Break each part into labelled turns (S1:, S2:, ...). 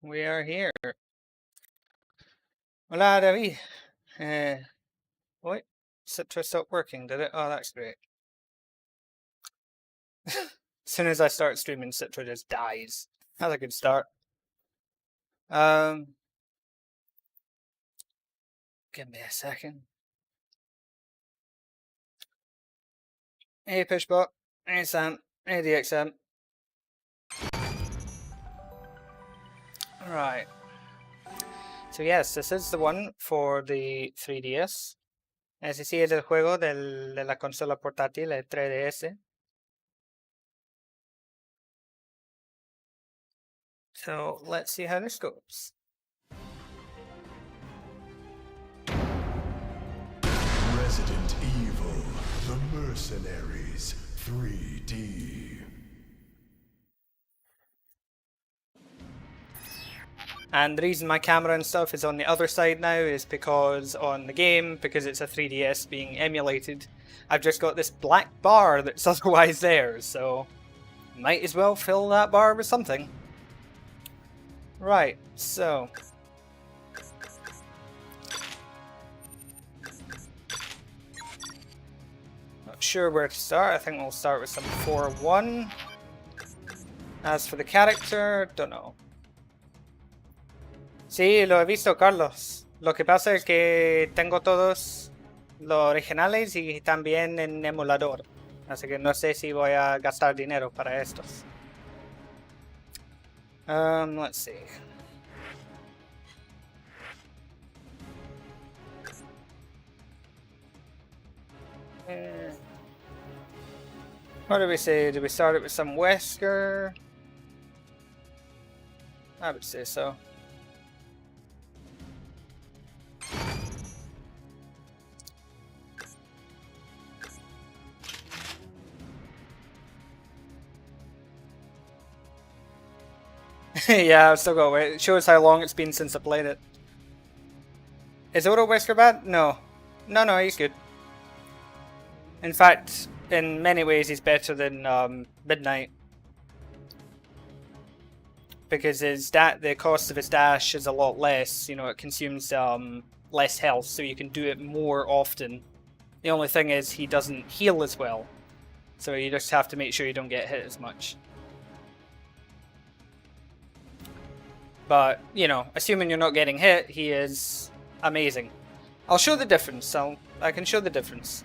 S1: We are here. Hola, David. Wait, Citra stopped working, did it? Oh, that's great. As soon as I start streaming, Citra just dies. That's a good start. Um, Give me a second. Hey, Pushbot. Hey, Sam. Hey, DXM. Right. So yes, this is the one for the 3DS. Ese sí es el juego de la consola portátil, el 3DS. So let's see how this goes.
S2: Resident Evil, The Mercenaries, 3D.
S1: And the reason my camera and stuff is on the other side now is because on the game, because it's a 3DS being emulated, I've just got this black bar that's otherwise there, so might as well fill that bar with something. Right, so not sure where to start. I think we'll start with some 4-1. As for the character, don't know. Sí, lo he visto, Carlos. Lo que pasa es que tengo todos los originales y también en emulador. Así que no sé si voy a gastar dinero para estos. Let's see. What do we say? Do we start it with some Wesker? I would say so. Yeah, I've still got to wait. It shows how long it's been since I played it. Is Odo Wesker bad? No. No, he's good. In fact, in many ways, he's better than Midnight. Because the cost of his dash is a lot less. You know, it consumes less health, so you can do it more often. The only thing is he doesn't heal as well. So you just have to make sure you don't get hit as much. But, you know, assuming you're not getting hit, he is amazing. I'll show the difference. I can show the difference.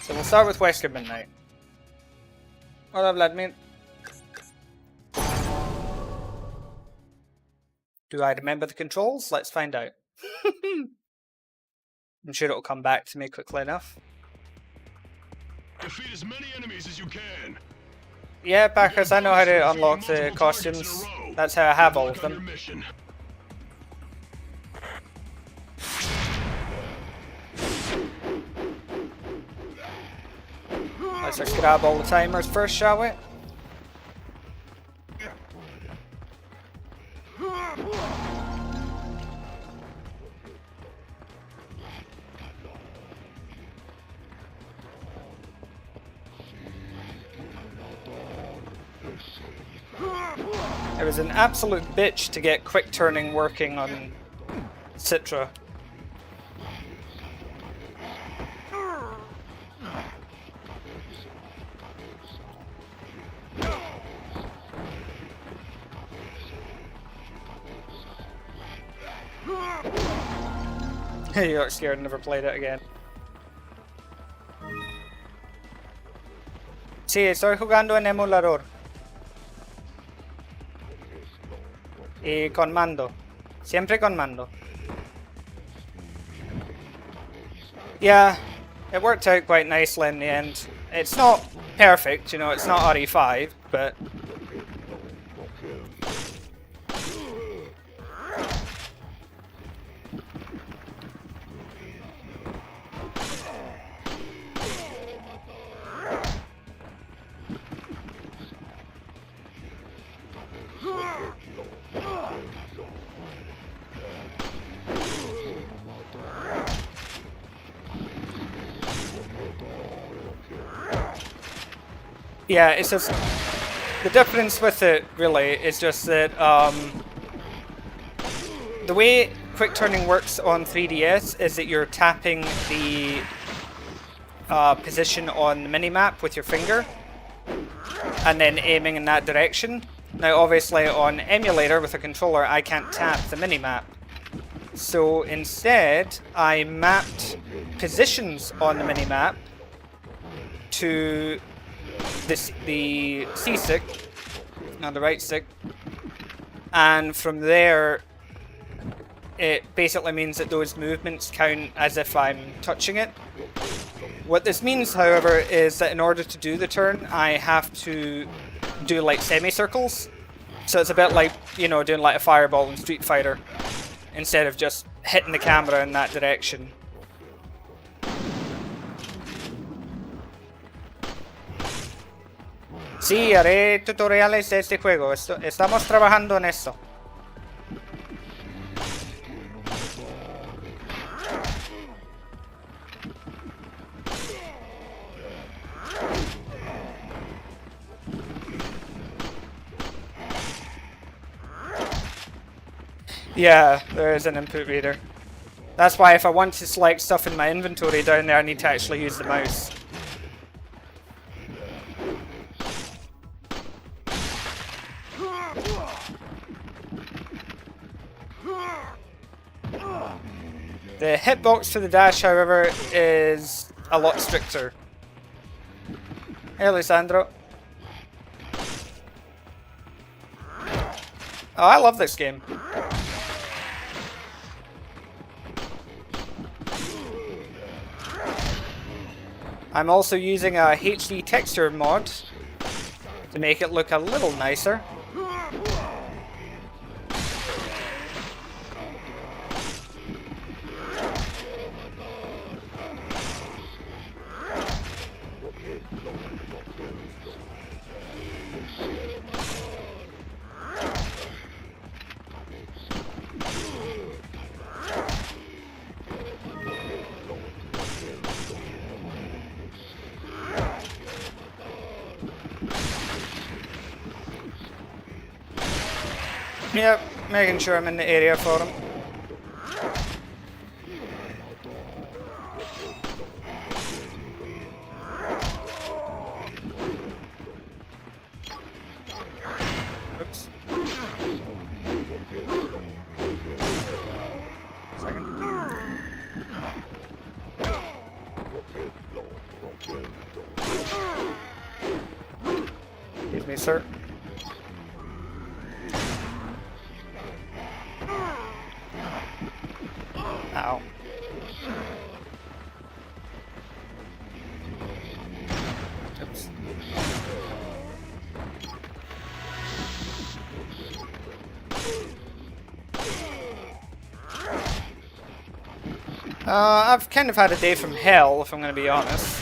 S1: So we'll start with Wesker Midnight. Hola, Vladimir. Do I remember the controls? Let's find out. I'm sure it'll come back to me quickly enough.
S2: Defeat as many enemies as you can.
S1: Yeah, Packers, I know how to unlock the costumes. That's how I have all of them. Let's just grab all the timers first, shall we? It was an absolute bitch to get quick turning working on Citra. You got scared and never played it again. Sí, estoy jugando en emulador. Y con mando. Siempre con mando. Yeah, it worked out quite nicely in the end. It's not perfect, you know, it's not RE5, but... Yeah, it's just... The difference with it, really, is just that, you know, the 3DS, it has a lot more control. You know, it's not perfect, but... Yeah, it's just... The difference with it, really, is just that, you know, the 3DS, it has a lot more control. You know, it's not perfect, but... Yeah, it's just... The difference with it, really, is just that, the 3DS, it has a lot more control. You know, it's not perfect, but... Yeah, it's just... The difference with it, really, is just that, the way quick turning works on 3DS is that you're tapping the position on the minimap with your finger and then aiming in that direction. Now obviously on emulator with a controller I can't tap the minimap. So instead I mapped positions on the minimap to the C stick, not the right stick, and from there it basically means that those movements count as if I'm touching it. What this means, however, is that in order to do the turn, I have to do like semicircles. So it's a bit like, you know, doing like a fireball in Street Fighter, instead of just hitting the camera in that direction. Sí, haré tutoriales de este juego. Estamos trabajando en esto. Yeah, there is an input reader. That's why if I want to select stuff in my inventory down there, I need to actually use the mouse. The hitbox to the dash, however, is a lot stricter. Hey, Alessandro. Oh, I love this game. I'm also using a HD texture mod to make it look a little nicer. Yep, making sure I'm in the area for him. Oops. Excuse me, sir. Ow. Oops. I've kind of had a day from hell, if I'm going to be honest.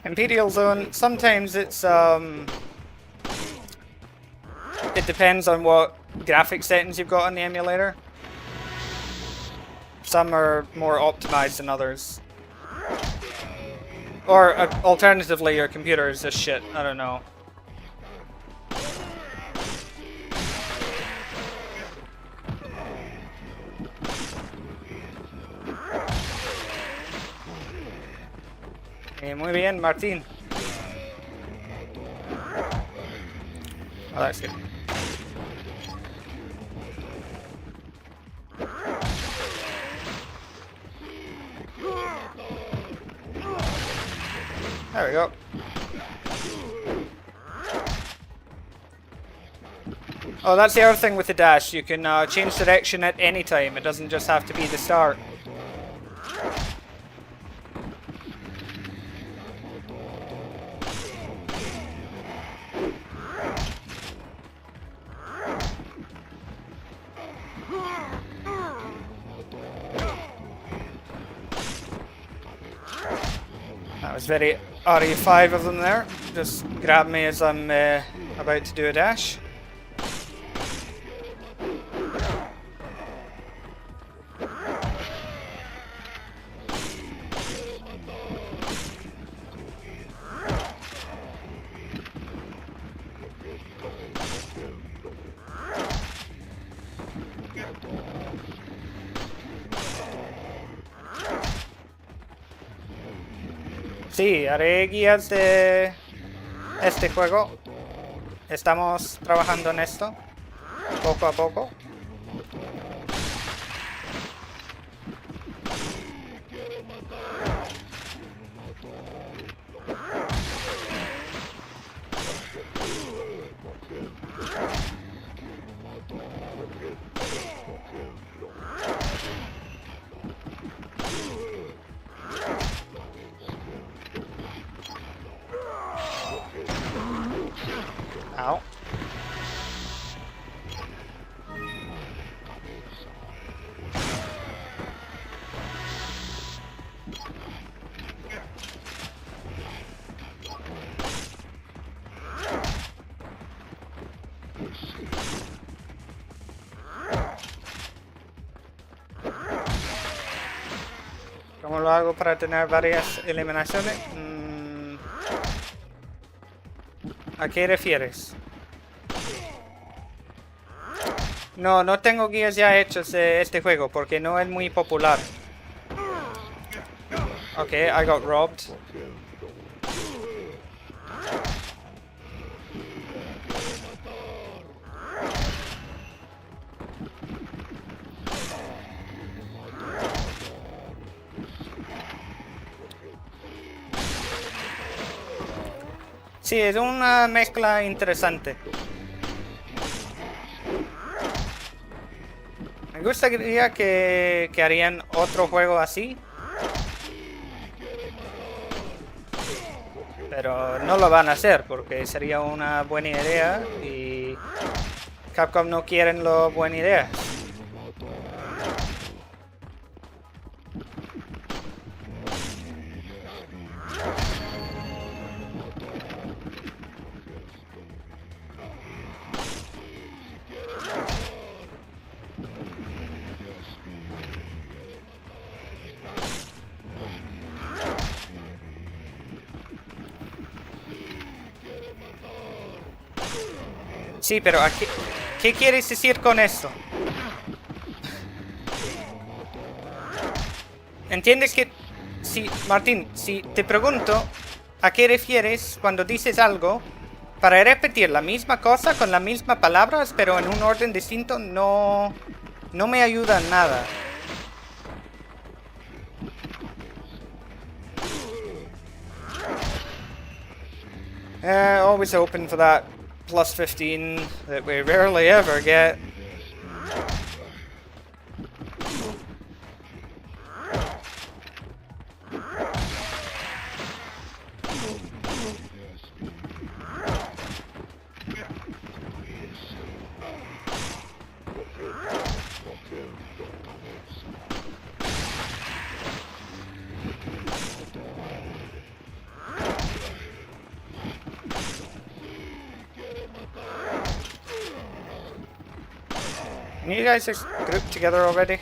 S1: Imperial Zone, sometimes it's, it depends on what graphic settings you've got on the emulator. Some are more optimized than others. Or, alternatively, your computer is just shit, I don't know. Muy bien, Martín. Oh, that's good. There we go. Oh, that's the other thing with the dash. You can change direction at any time. It doesn't just have to be the start. That was very RE5 of them there. Just grab me as I'm about to do a dash. Sí, haré guías de este juego. Estamos trabajando en esto, poco a poco. Au. ¿Cómo lo hago para tener varias eliminaciones? ¿A qué refieres? No, no tengo guías ya hechos de este juego porque no es muy popular. Okay, I got robbed. Sí, es una mezcla interesante. Me gustaría que harían otro juego así. Pero no lo van a hacer porque sería una buena idea y Capcom no quieren lo buena idea. Sí, pero aquí, ¿qué quieres decir con esto? ¿Entiendes que si, Martín, si te pregunto a qué refieres cuando dices algo, para repetir la misma cosa con las mismas palabras, pero en un orden distinto, no me ayuda en nada. Always hoping for that plus 15 that we rarely ever get. Can you guys just group together already?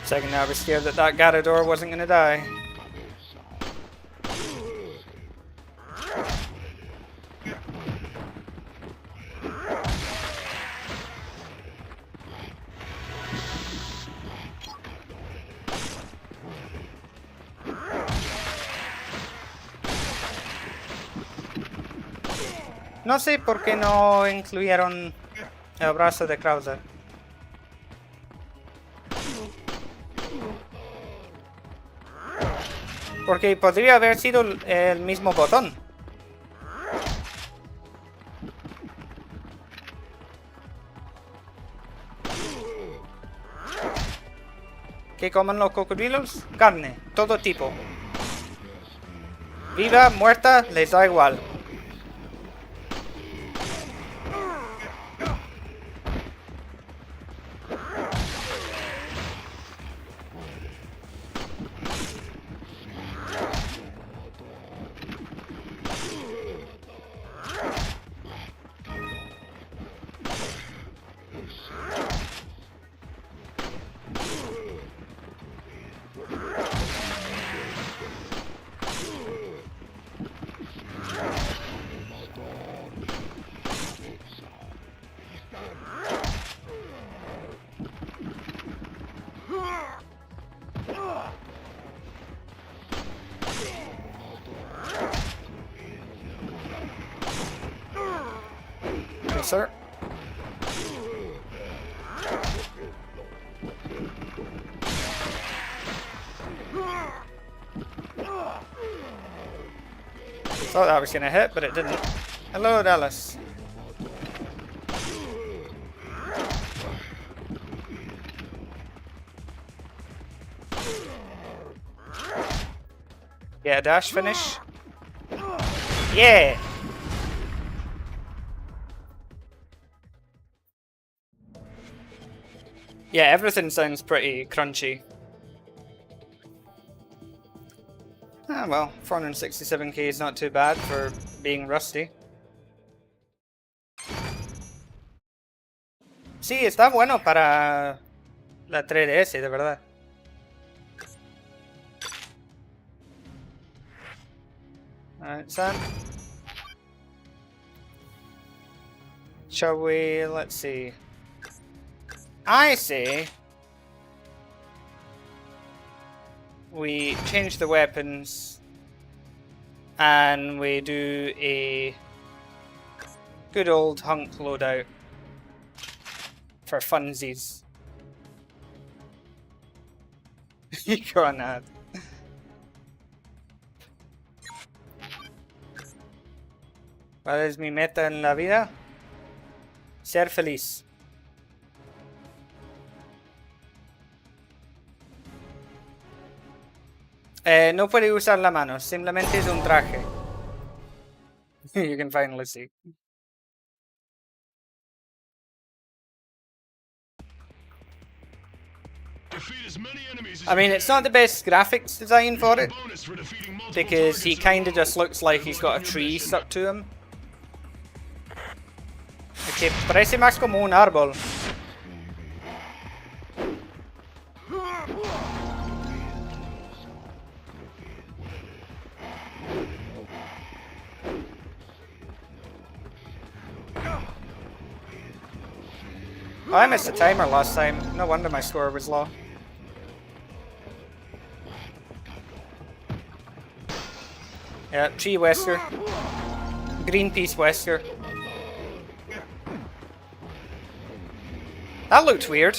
S1: Second, I was scared that Gatador wasn't gonna die. No sé por qué no incluyeron el brazo de Krauser. Porque podría haber sido el mismo botón. ¿Qué comen los cocodrilos? Carne, todo tipo. Viva, muerta, les da igual. closer. Thought that was gonna hit, but it didn't. Hello, Dallas. Yeah, dash finish. Yeah! Yeah, everything sounds pretty crunchy. Ah well, 467k is not too bad for being rusty. Sí, está bueno para la 3DS, de verdad. Alright, Sam. Shall we, let's see. I say we change the weapons and we do a good old hunk loadout for funsies. You go on that. ¿Cuál es mi meta en la vida? Ser feliz. No puede usar la mano, simplemente es un traje. You can finally see. I mean, it's not the best graphics design for it, because he kinda just looks like he's got a tree stuck to him. Okay, parece más como un árbol. Oh, I missed the timer last time. No wonder my score was low. Yeah, tree Wesker. Greenpeace Wesker. That looked weird.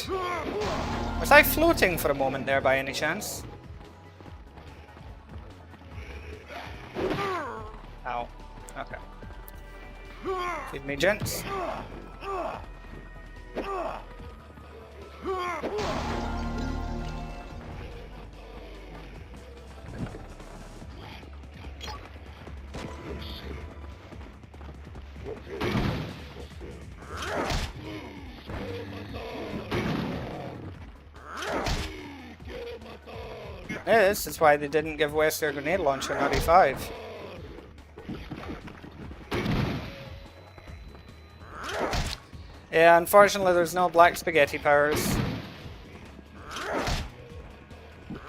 S1: Was I floating for a moment there by any chance? Ow. Okay. Feed me, gents. Yeah, this is why they didn't give Wesker a grenade launcher in RE5. Yeah, unfortunately there's no black spaghetti powers.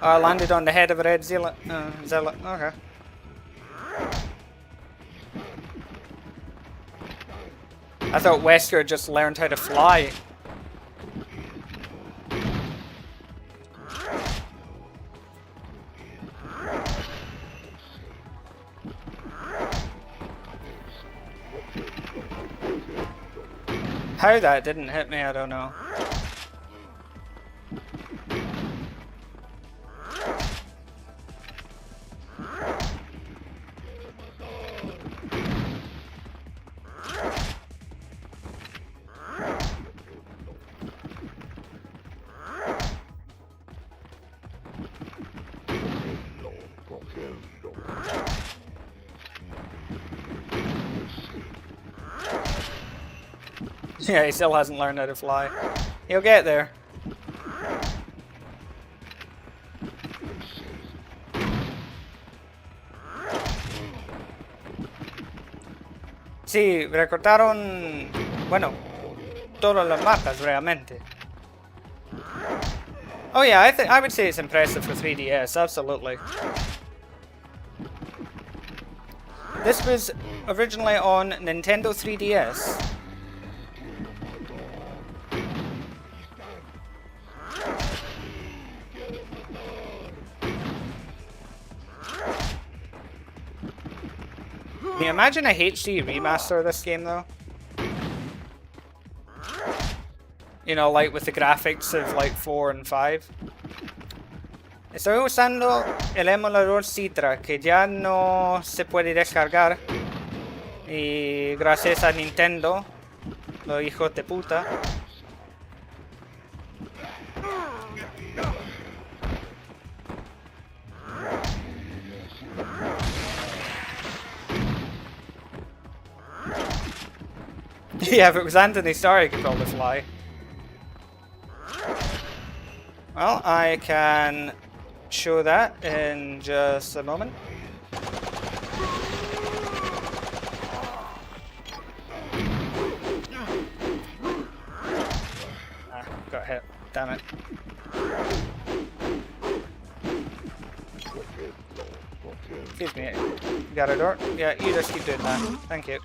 S1: Oh, I landed on the head of a red zealot. Zealot, okay. I thought Wesker just learned how to fly. How that didn't hit me, I don't know. Yeah, he still hasn't learned how to fly. He'll get there. Sí, recortaron, bueno, todos los mapas realmente. Oh yeah, I would say it's impressive for 3DS, absolutely. This was originally on Nintendo 3DS. Can you imagine a HD remaster of this game though? You know, like with the graphics of like 4 and 5. Estoy usando el emulador Citra, que ya no se puede descargar. Y gracias a Nintendo, los hijos de puta. Yeah, if it was Anthony Starr, he could probably fly. Well, I can show that in just a moment. Ah, got hit. Damn it. Excuse me. Got a door? Yeah, you just keep doing that. Thank you.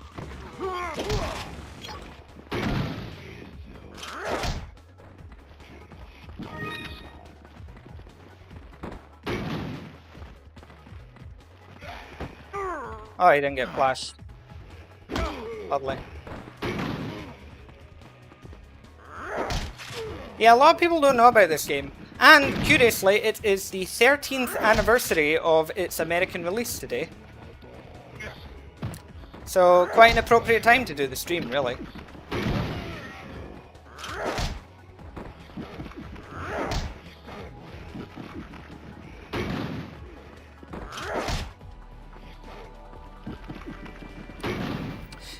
S1: Oh, he didn't get flashed. Lovely. Yeah, a lot of people don't know about this game. And, curiously, it is the 13th anniversary of its American release today. So, quite an appropriate time to do the stream, really.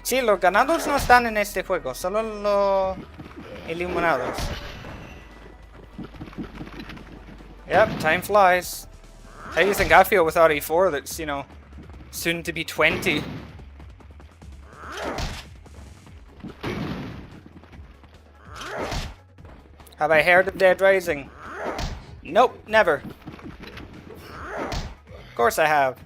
S1: Sí, los ganados no están en este juego, solo los eliminados. Yep, time flies. How do you think I feel with RE4 that's, you know, soon to be 20? Have I heard of Dead Rising? Nope, never. Of course I have.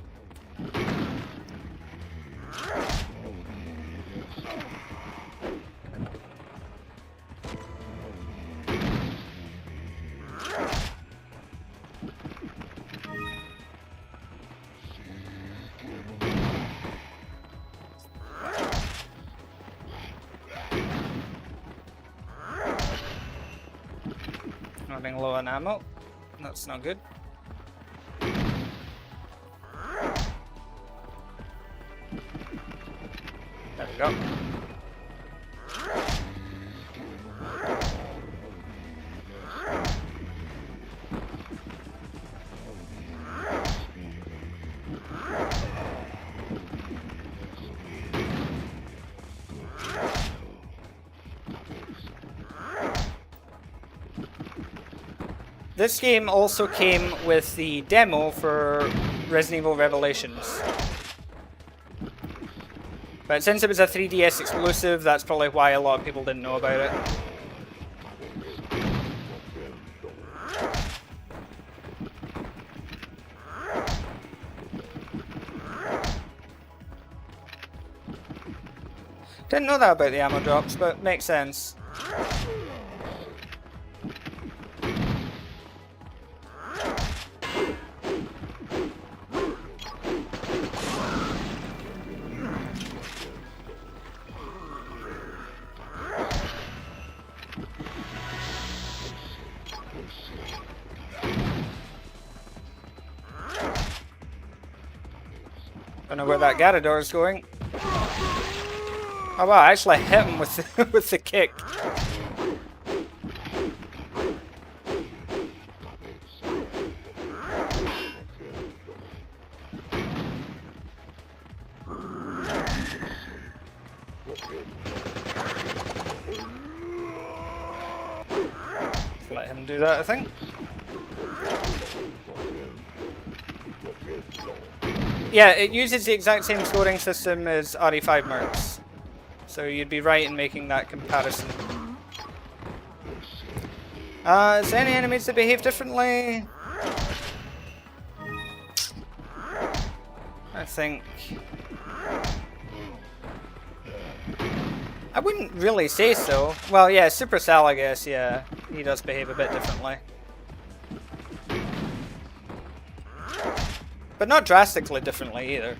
S1: Running low on ammo. That's not good. There we go. This game also came with the demo for Resident Evil Revelations. But since it was a 3DS exclusive, that's probably why a lot of people didn't know about it. Didn't know that about the ammo drops, but makes sense. Don't know where that Gatador is going. Oh wow, I actually hit him with the, with the kick. Let him do that, I think. Yeah, it uses the exact same scoring system as RE5 Mercs. So you'd be right in making that comparison. Is there any enemies that behave differently? I think... I wouldn't really say so. Well, yeah, Supercell, I guess, yeah. He does behave a bit differently. But not drastically differently either.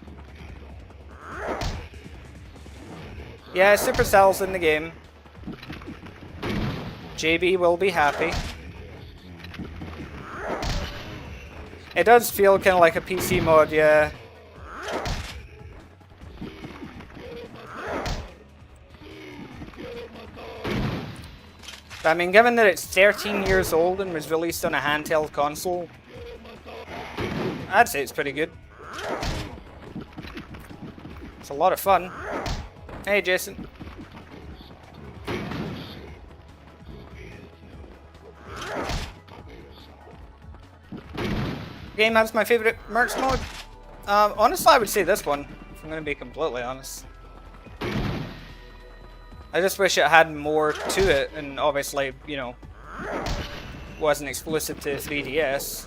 S1: Yeah, Supercell's in the game. JB will be happy. It does feel kind of like a PC mod, yeah. But I mean, given that it's 13 years old and was released on a handheld console, I'd say it's pretty good. It's a lot of fun. Hey, Jason. Game has my favorite mercs mode. Honestly, I would say this one, if I'm going to be completely honest. I just wish it had more to it, and obviously, you know, wasn't exclusive to 3DS.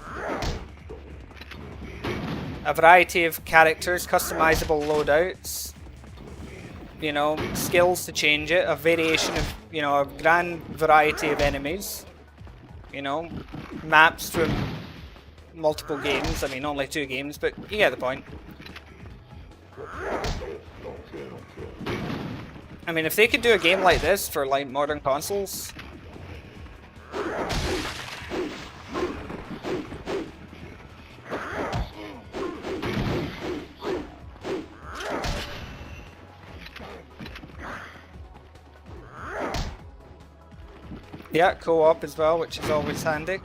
S1: A variety of characters, customizable loadouts, you know, skills to change it, a variation of, you know, a grand variety of enemies, you know, maps from multiple games. I mean, only 2 games, but you get the point. I mean, if they could do a game like this for, like, modern consoles... Yeah, co-op as well, which is always handy.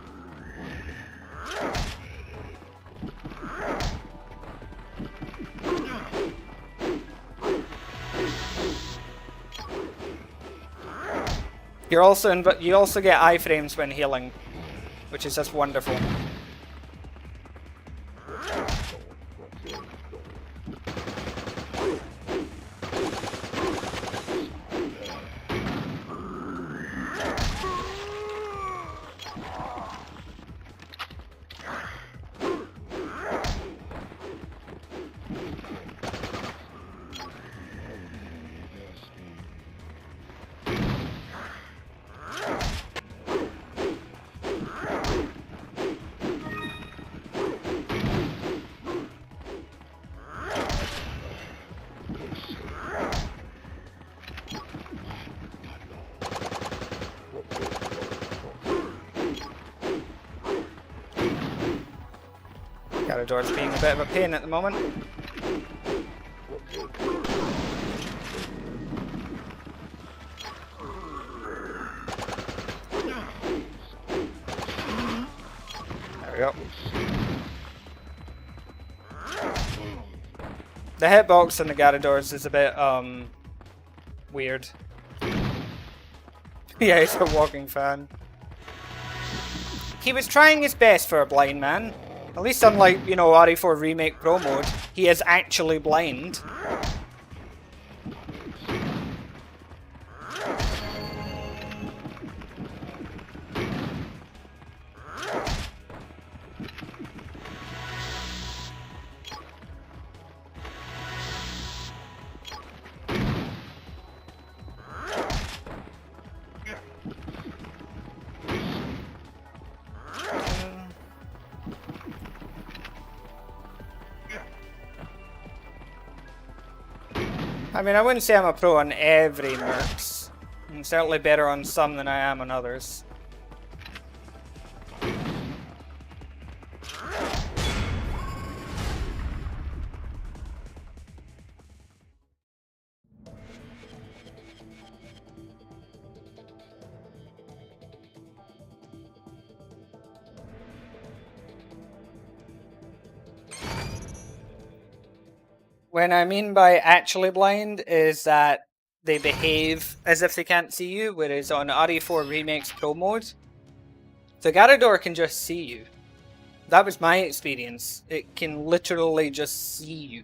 S1: You also get iframes when healing, which is just wonderful. Garador's being a bit of a pain at the moment. There we go. The hitbox on the Garadors is a bit, weird. Yeah, he's a walking fan. He was trying his best for a blind man. At least unlike, you know, RE4 Remake Pro Mode, he is actually blind. I mean, I wouldn't say I'm a pro on every mercs. I'm certainly better on some than I am on others. When I mean by actually blind is that they behave as if they can't see you, whereas on RE4 Remake's Pro Mode, the Garador can just see you. That was my experience. It can literally just see you.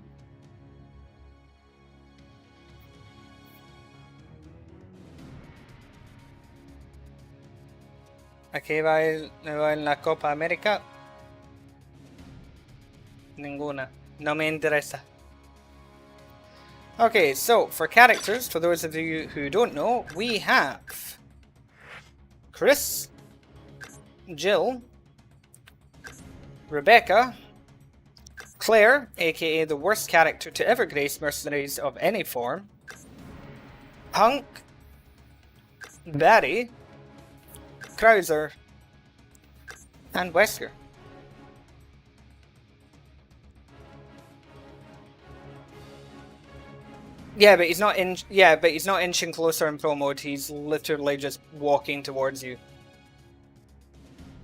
S1: ¿A qué va en la Copa América? Ninguna. No me interesa. Okay, so for characters, for those of you who don't know, we have Chris, Jill, Rebecca, Claire, aka the worst character to ever grace Mercenaries of any form, Punk, Barry, Krauser, and Wesker. Yeah, but he's not in. Yeah, but he's not inching closer in pro mode. He's literally just walking towards you,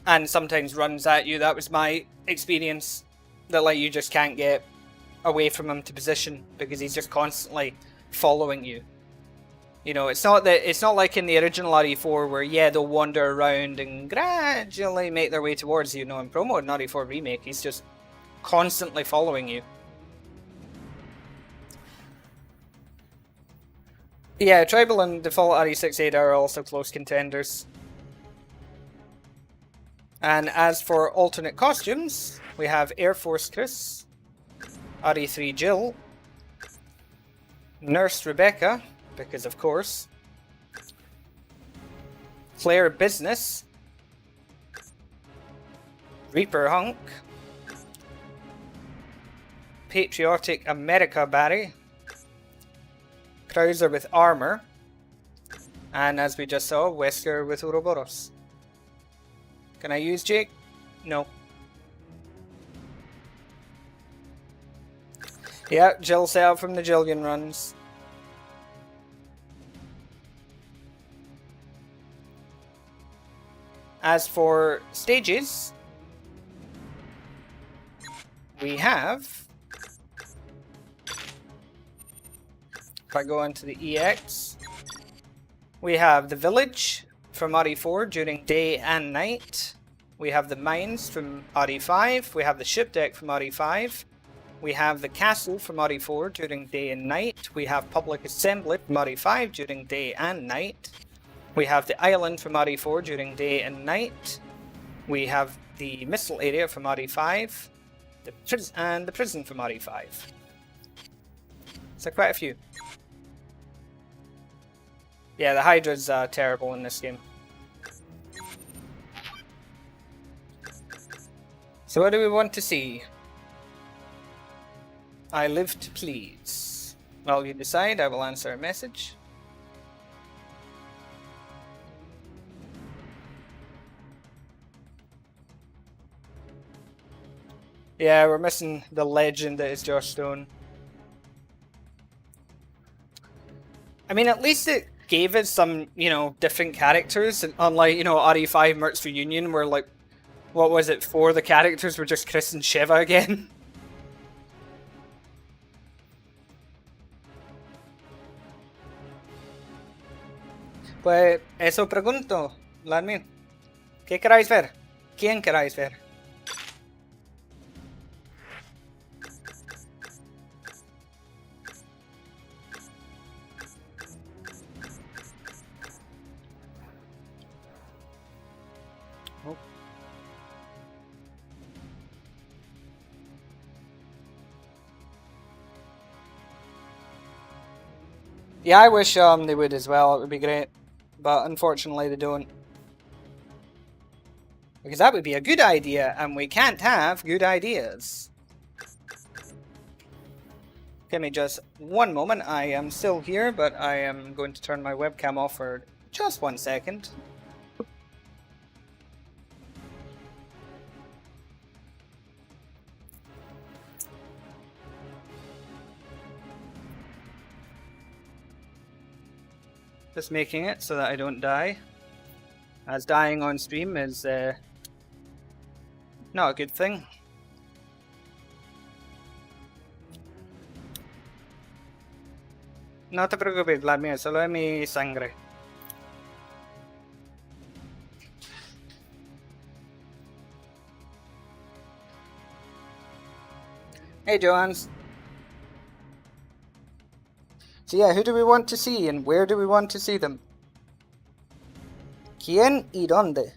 S1: and sometimes runs at you. That was my experience. That like you just can't get away from him to position because he's just constantly following you. You know, it's not like in the original RE4 where yeah they'll wander around and gradually make their way towards you. No, in Pro Mode and RE4 Remake, he's just constantly following you. Yeah, Tribal and default RE6 Ada are also close contenders. And as for alternate costumes, we have Air Force Chris, RE3 Jill, Nurse Rebecca, because of course, Claire Business, Reaper Hunk, Patriotic America Barry, Krauser with Armor, and as we just saw, Wesker with Ouroboros. Can I use Jake? No. Yeah, Jill set up from the Jillian runs. As for stages, we have, if I go onto the EX, we have the village from RE4 during day and night. We have the mines from RE5. We have the ship deck from RE5. We have the castle from RE4 during day and night. We have public assembly from RE5 during day and night. We have the island from RE4 during day and night. We have the missile area from RE5. And the prison from RE5. So quite a few. Yeah, the Hydra's terrible in this game. So what do we want to see? I live to please. While you decide, I will answer a message. Yeah, we're missing the legend that is Josh Stone. I mean, at least it gave us some, you know, different characters. Unlike, you know, RE5 Mercs Reunion, where, like, what was it, 4 of the characters were just Chris and Shiva again? Pues eso pregunto, Vladimir. ¿Qué queráis ver? ¿Quién queráis ver? Oh. Yeah, I wish they would as well. It would be great. But unfortunately they don't. Because that would be a good idea, and we can't have good ideas. Give me just one moment. I am still here, but I am going to turn my webcam off for just 1 second. Just making it so that I don't die, as dying on stream is not a good thing. No te preocupes, Vladimir, solo es mi sangre. Hey, Joans. So yeah, who do we want to see and where do we want to see them? ¿Quién y dónde?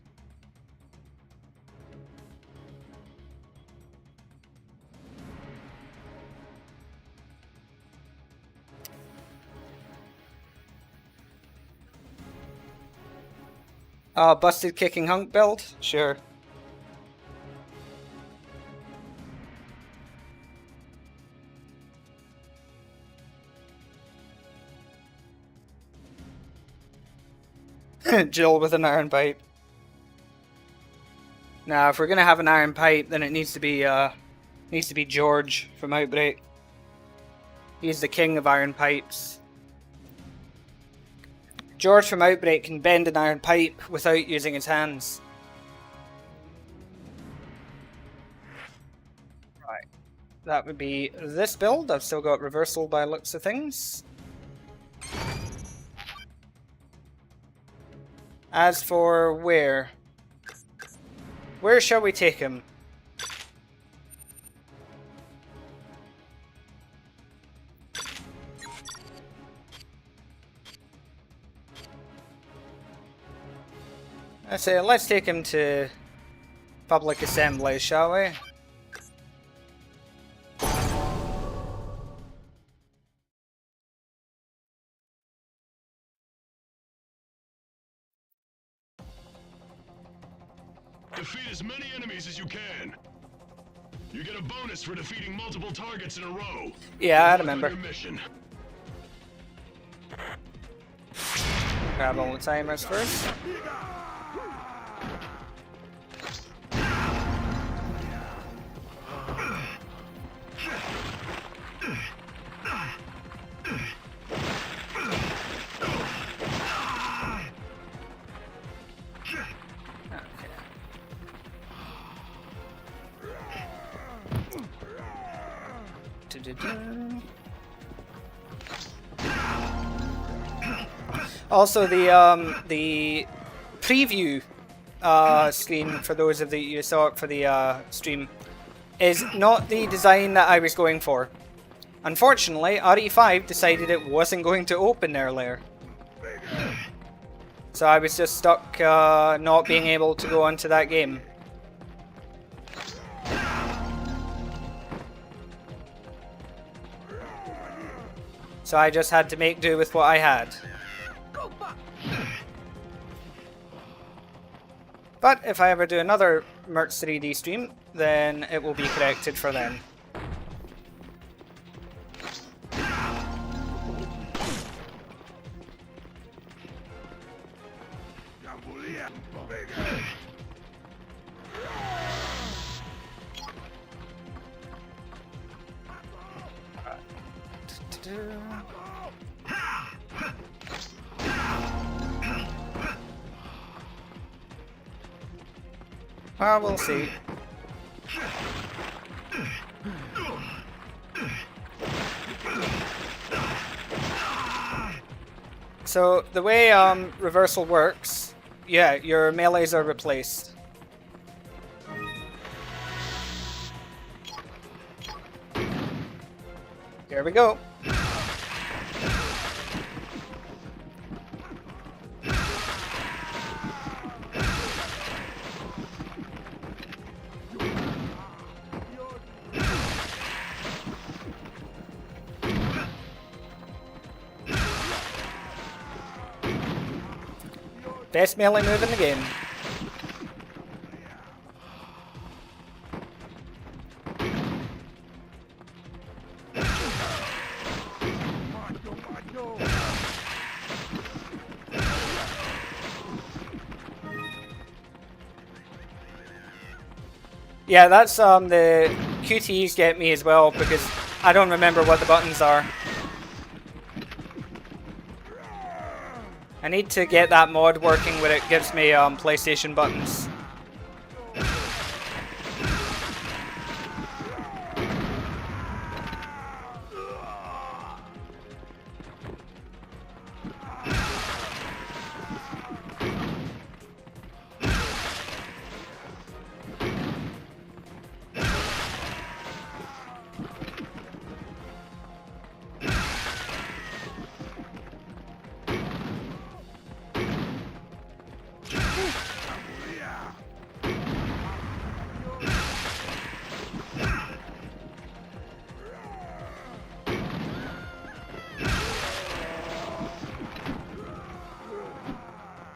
S1: Busted kicking hunk build? Sure. Jill with an iron bite. Now, if we're gonna have an iron pipe, then it needs to be George from Outbreak. He's the king of iron pipes. George from Outbreak can bend an iron pipe without using his hands. Right. That would be this build. I've still got reversal by looks of things. As for where shall we take him? I say, let's take him to public assembly, shall we?
S2: Defeat as many enemies as you can. You get a bonus for defeating multiple targets in a row.
S1: Yeah, I
S2: Good luck on
S1: remember.
S2: your mission.
S1: Grab all the timers first. Also, the preview screen for those of you saw it for the stream is not the design that I was going for. Unfortunately, RE5 decided it wasn't going to open earlier, so I was just stuck not being able to go onto that game. So I just had to make do with what I had. But if I ever do another Merc 3D stream, then it will be corrected for then. Well, we'll see. So the way reversal works, yeah, your melees are replaced. Here we go. Best melee move in the game. Yeah, that's the QTEs get me as well because I don't remember what the buttons are. I need to get that mod working where it gives me PlayStation buttons.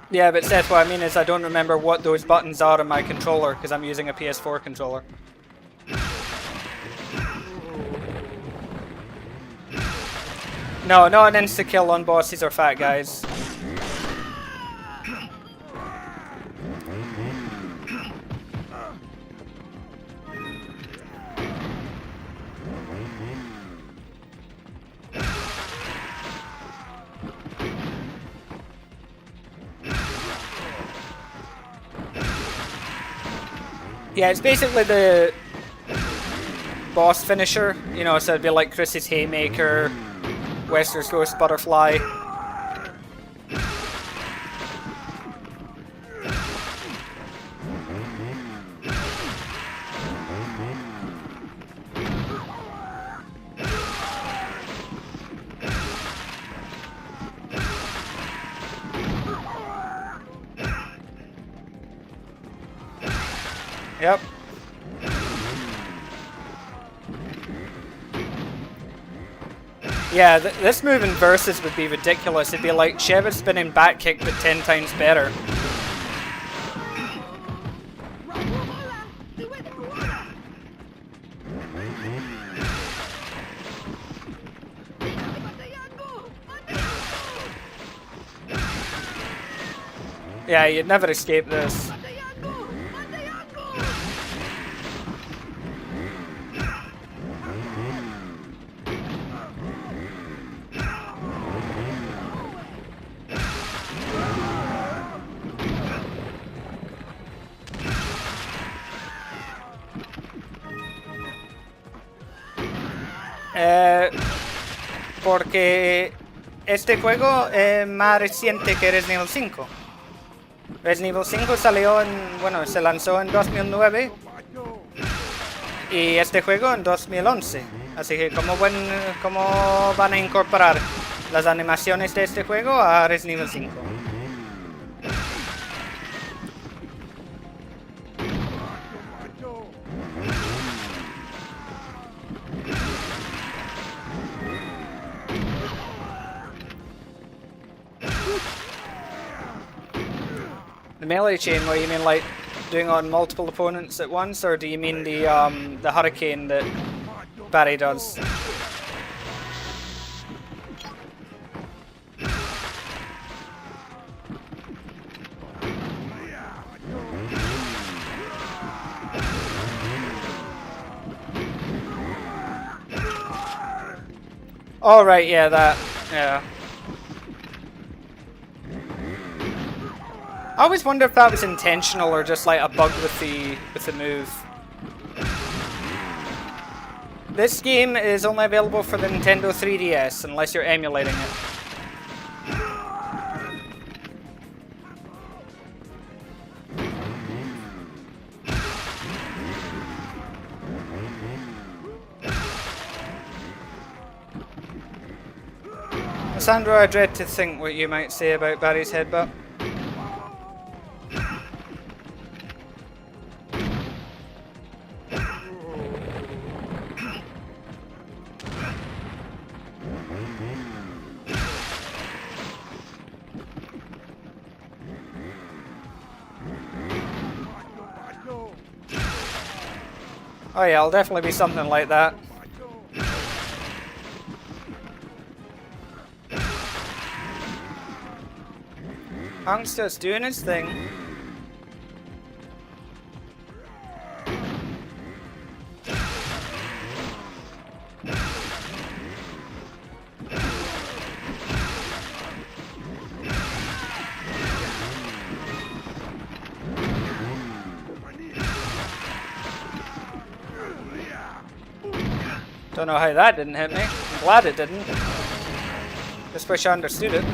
S1: Yeah, but Seth, what I mean is I don't remember what those buttons are on my controller because I'm using a PS4 controller. No, not an insta-kill on bosses or fat guys. Yeah, it's basically the boss finisher, you know, so it'd be like Chris's Haymaker, Wester's Ghost Butterfly. Yep. Yeah, this move in Versus would be ridiculous. It'd be like Sheva's spinning back kick, but 10 times better. Yeah, you'd never escape this. Porque este juego es más reciente que Resident Evil 5. Resident Evil 5 salió en, bueno, se lanzó en 2009 y este juego en 2011. Así que ¿cómo van a incorporar las animaciones de este juego a Resident Evil 5? The melee chain, what do you mean, like doing on multiple opponents at once, or do you mean the hurricane that Barry does? Oh right, yeah, that, yeah. I always wonder if that was intentional or just like a bug with the move. This game is only available for the Nintendo 3DS unless you're emulating it. Sandra, I dread to think what you might say about Barry's headbutt. Oh yeah, it'll definitely be something like that. Punk's just doing his thing. Don't know how that didn't hit me. I'm glad it didn't. Just wish I understood it.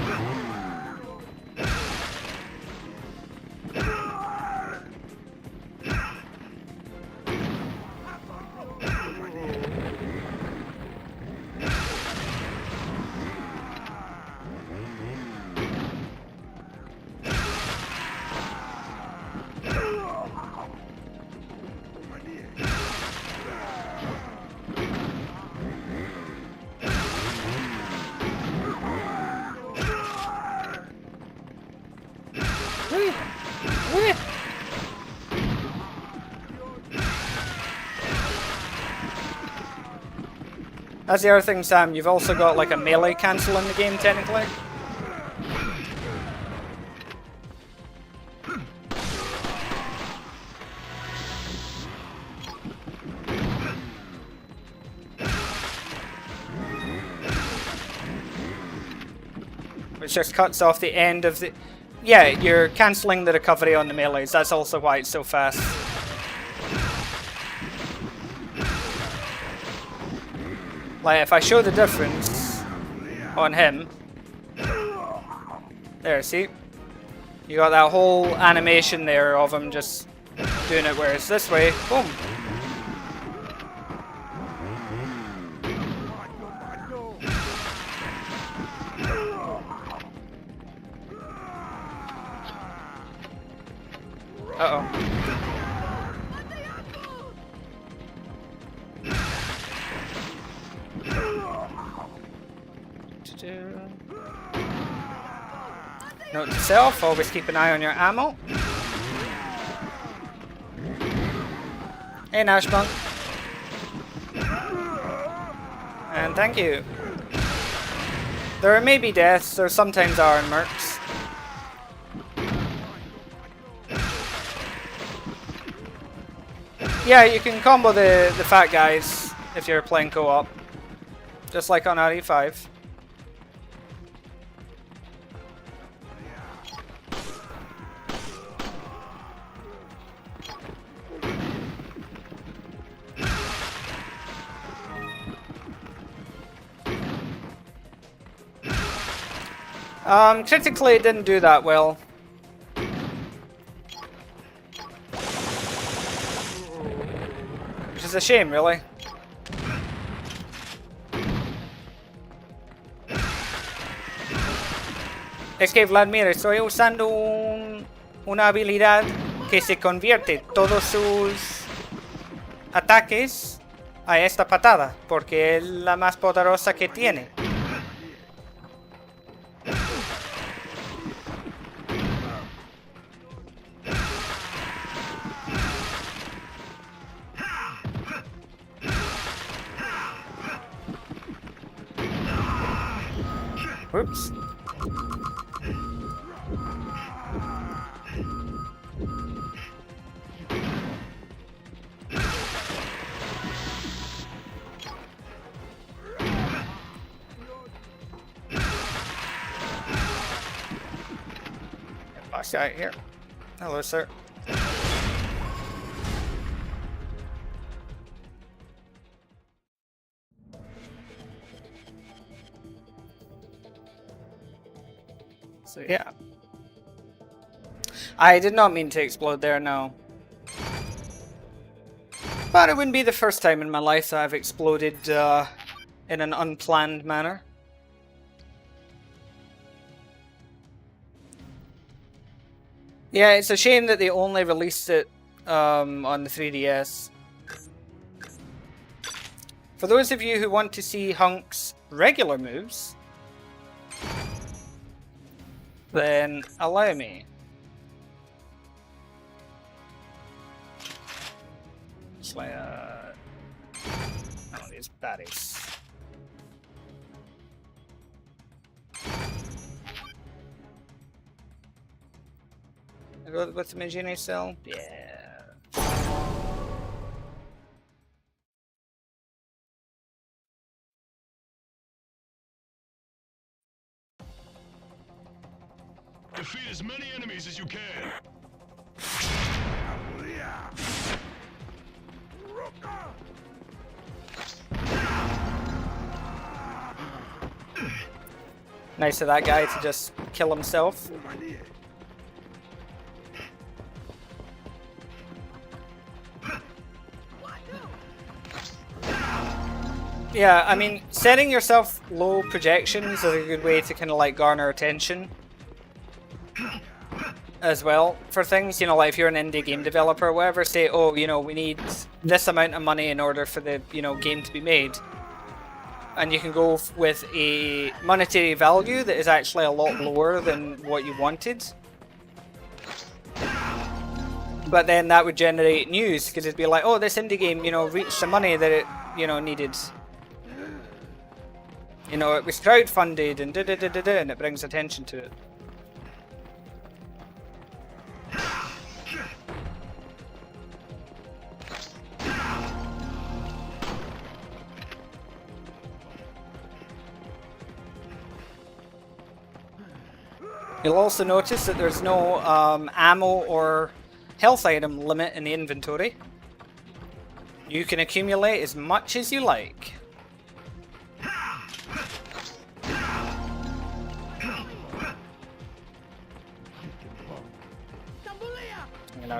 S1: That's the other thing, Sam, you've also got like a melee cancel in the game, technically. Which just cuts off the end of the... Yeah, you're cancelling the recovery on the melees, that's also why it's so fast. Like, if I show the difference on him... There, see? You got that whole animation there of him just doing it, whereas this way, boom. Uh-oh. Note to self, always keep an eye on your ammo. Hey Nashbunk. And thank you. There may be deaths, there sometimes are in mercs. Yeah, you can combo the fat guys if you're playing co-op. Just like on RE5. Critically it didn't do that well. Which is a shame, really. Es que Vladimir, estoy usando una habilidad que se convierte todos sus ataques a esta patada, porque es la más poderosa que tiene. Whoops. Boss guy here. Hello, sir. So yeah. I did not mean to explode there, no. But it wouldn't be the first time in my life that I've exploded in an unplanned manner. Yeah, it's a shame that they only released it on the 3DS. For those of you who want to see Hunk's regular moves, then allow me. Slayer. Oh, these baddies. I go with the Magini cell? Yeah.
S2: Defeat as many enemies as you can.
S1: Nice of that guy to just kill himself. Yeah, I mean, setting yourself low projections is a good way to kind of like garner attention as well for things. You know, like if you're an indie game developer or whatever, say, oh, you know, we need this amount of money in order for the, you know, game to be made. And you can go with a monetary value that is actually a lot lower than what you wanted. But then that would generate news, because it'd be like, oh, this indie game, you know, reached the money that it, you know, needed. You know, it was crowdfunded and da-da-da-da-da, and it brings attention to it. You'll also notice that there's no ammo or health item limit in the inventory. You can accumulate as much as you like.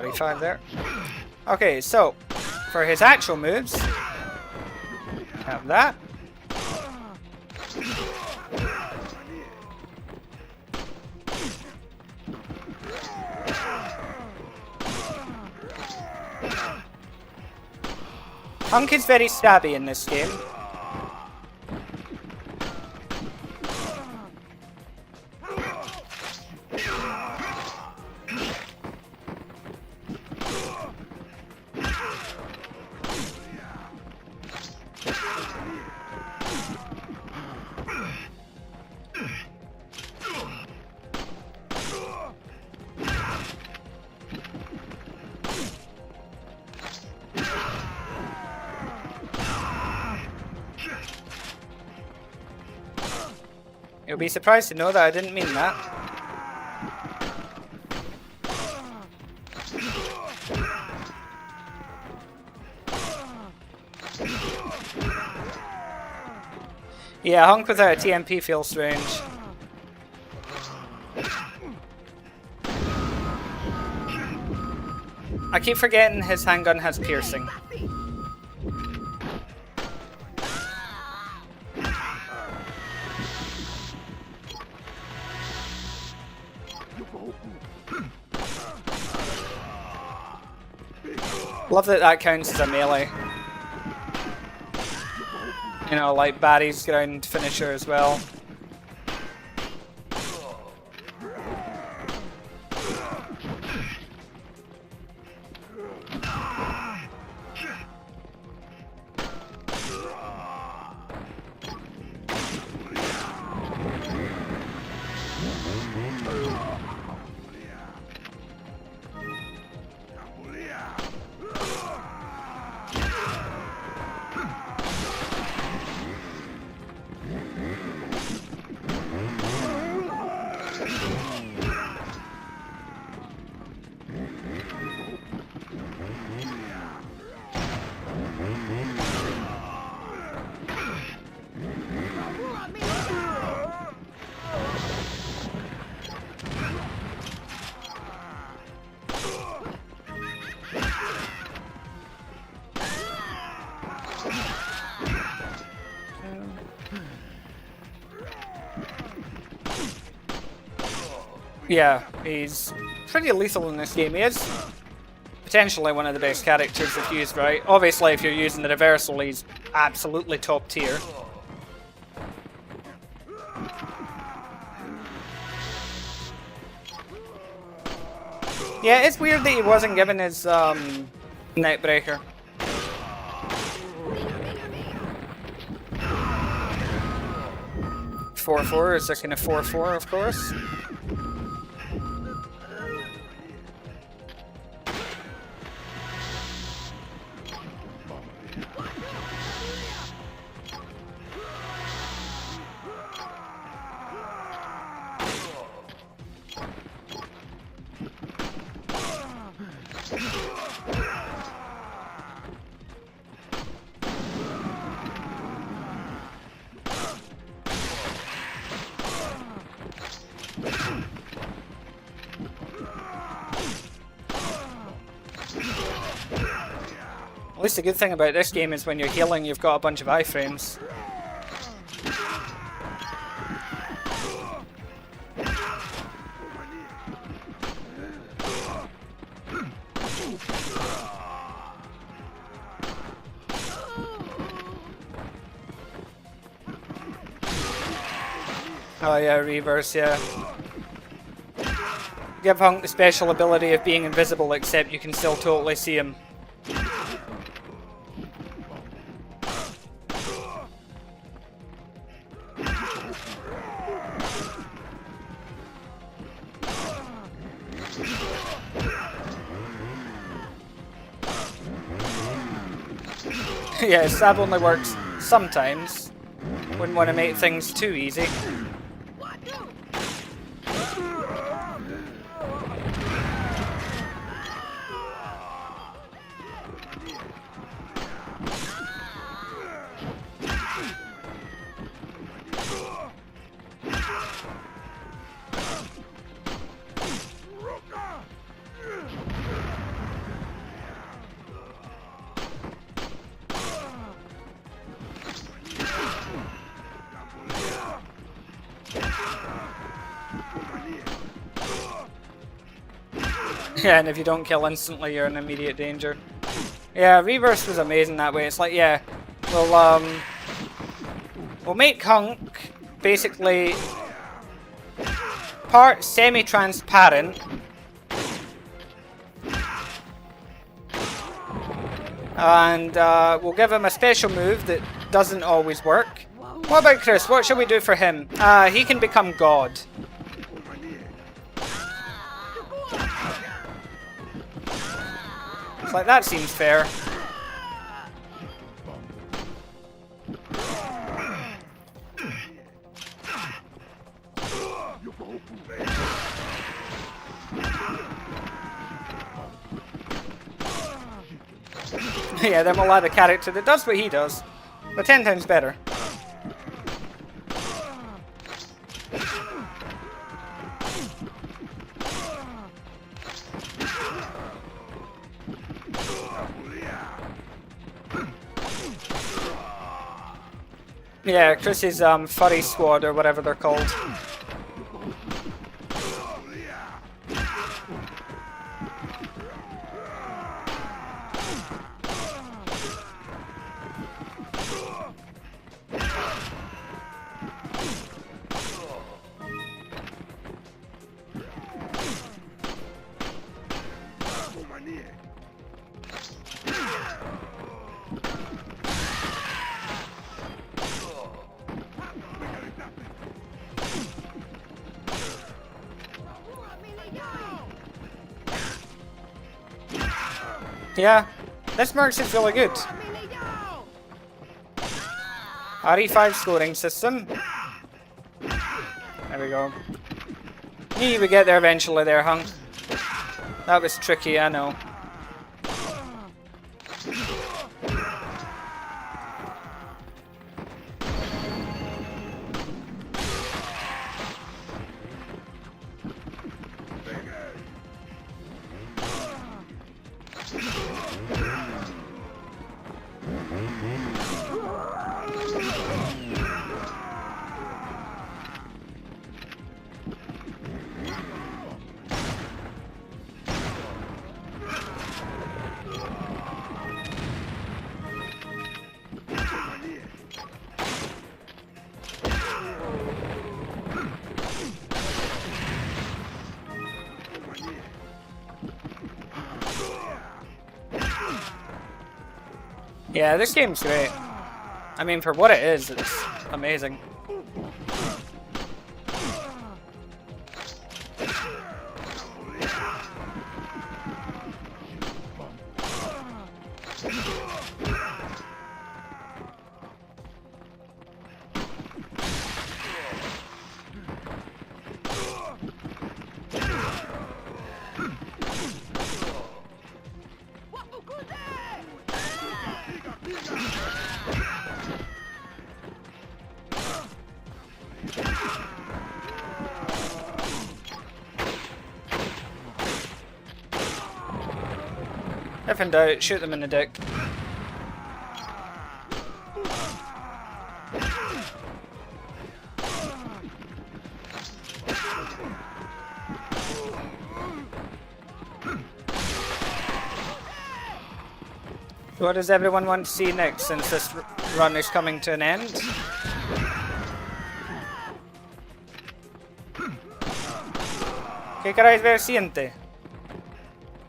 S1: RE5 there. Okay, so for his actual moves, have that. Hunk is very stabby in this game. You'll be surprised to know that I didn't mean that. Yeah, Hunk without a TMP feels strange. I keep forgetting his handgun has piercing. Love that that counts as a melee. You know, like Barry's ground finisher as well. Yeah, he's pretty lethal in this game. He is potentially one of the best characters if used right. Obviously, if you're using the reversal, he's absolutely top tier. Yeah, it's weird that he wasn't given his Nightbreaker. .44 is a kind of 4-4, of course. At least the good thing about this game is when you're healing, you've got a bunch of iframes. Oh yeah, reverse, yeah. Give Hunk the special ability of being invisible, except you can still totally see him. Yeah, stab only works sometimes. Wouldn't want to make things too easy. Yeah, and if you don't kill instantly, you're in immediate danger. Yeah, Reverse was amazing that way. It's like, yeah, we'll make Hunk basically part semi-transparent, and we'll give him a special move that doesn't always work. What about Chris? What should we do for him? He can become God. It's like, that seems fair. Yeah, then we'll add a character that does what he does, but 10 times better. Yeah, Chris's furry squad or whatever they're called. Yeah, this Mercs is really good. RE5 scoring system. There we go. Knew we get there eventually there, Hunk. That was tricky, I know. Yeah, this game's great. I mean, for what it is, it's amazing. If in doubt, shoot them in the dick. What does everyone want to see next, since this run is coming to an end? ¿Qué queréis ver siguiente?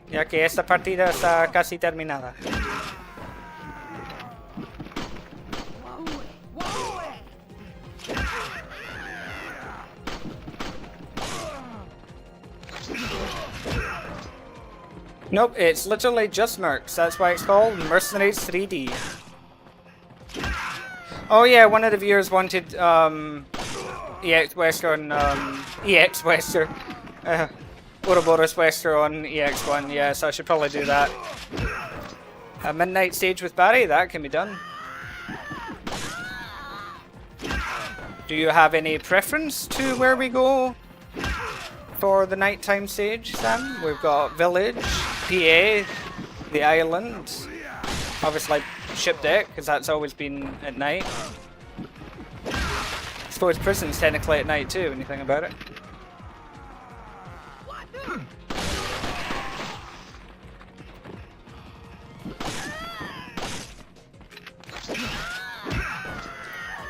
S1: Ya que esta partida está casi terminada. Nope, it's literally just Mercs. That's why it's called Mercenaries 3D. Oh yeah, one of the viewers wanted EX Western, EX Western, Ouroboros Western on EX1. Yeah, so I should probably do that. A midnight stage with Barry, that can be done. Do you have any preference to where we go for the nighttime stage, Sam? We've got Village, PA, the island, obviously ship deck, because that's always been at night. suppose prison's technically at night too when you think about it.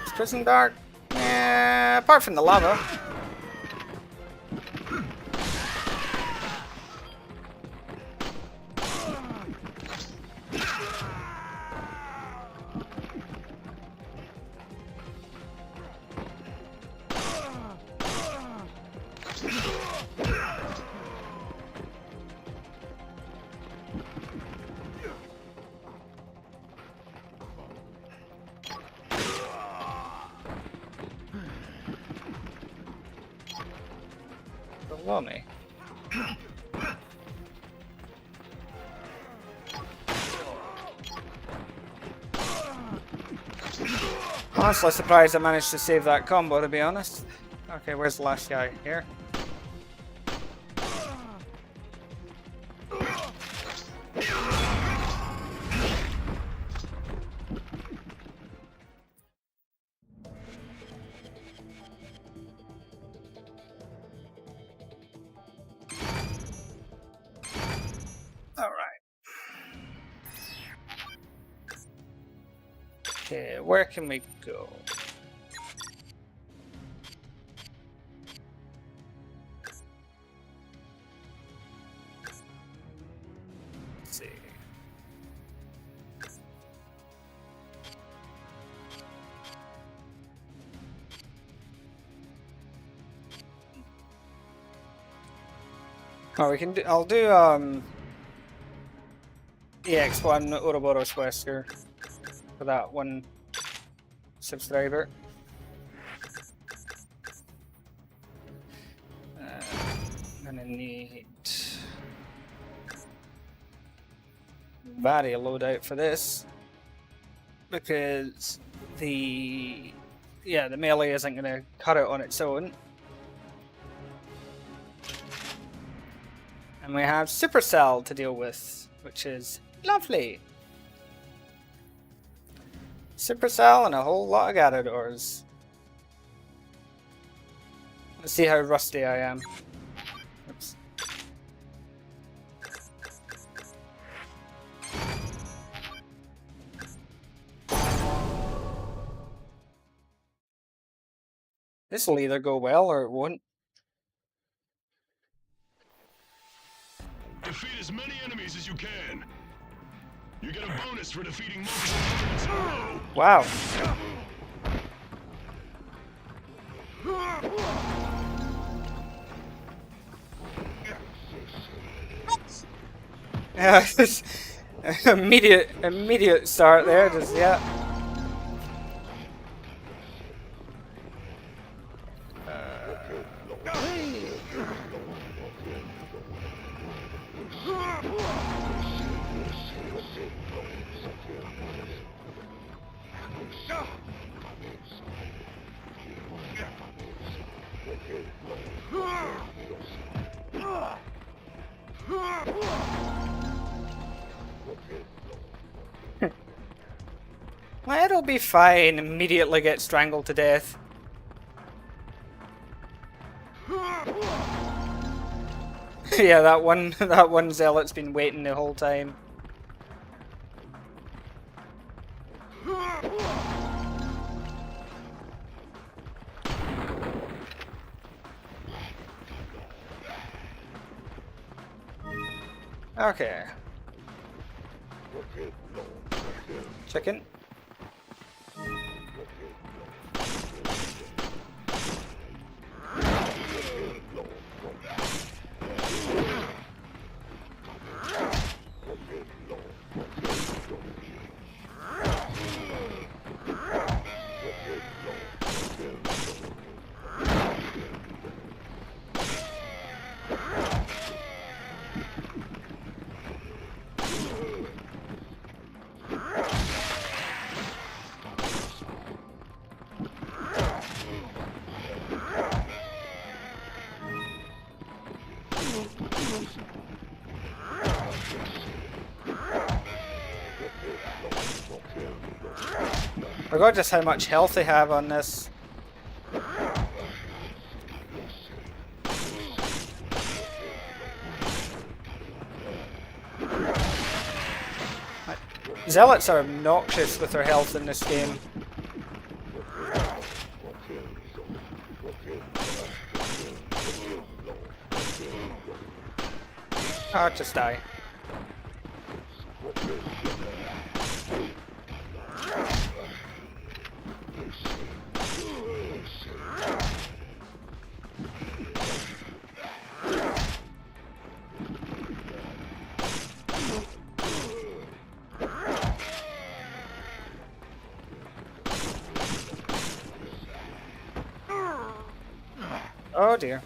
S1: Is prison dark? Yeah, apart from the lava. Below me. Honestly surprised I managed to save that combo, to be honest. Okay, where's the last guy? Here? Alright. Okay, where can we go? Let's see. Oh, we can do. I'll do EX1 Ouroboros Wesker for that one subscriber. I'm gonna need Varia loadout for this because the melee isn't gonna cut it on its own. And we have Supercell to deal with, which is lovely. Supercell and a whole lot of Gatadors. Let's see how rusty I am. Oops. This will either go well or it won't.
S2: Defeat as many enemies as you can. You get a bonus for defeating multiple targets in a row.
S1: Wow. Yeah, just immediate start there. Just yeah. Well, it'll be fine. Immediately get strangled to death. Yeah, that one zealot's been waiting the whole time. Okay. Chicken. I forgot just how much health they have on this. Zealots are obnoxious with their health in this game. Ah, just die. Oh dear.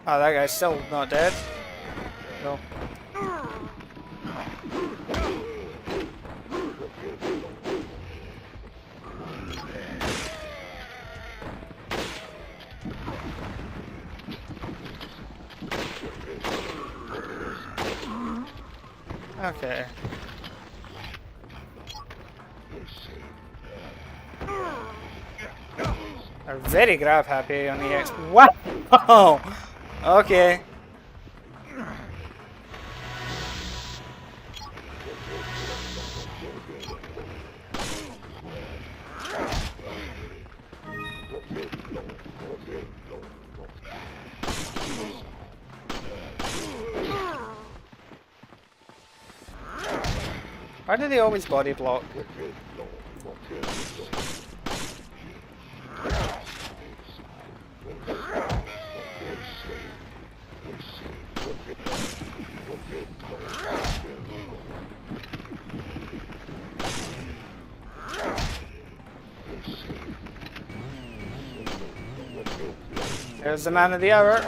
S1: Oh, that guy's still not dead. No. Okay. Are very grab happy on the X. Wow! Okay. Why do they always body block? There's the man of the hour.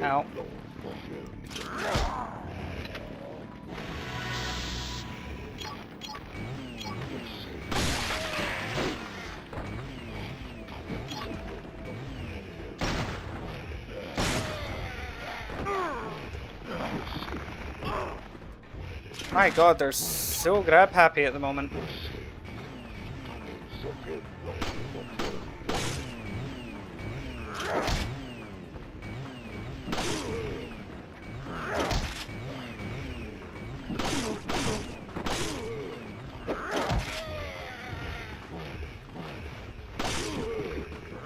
S1: Ow. My god, they're so grab happy at the moment.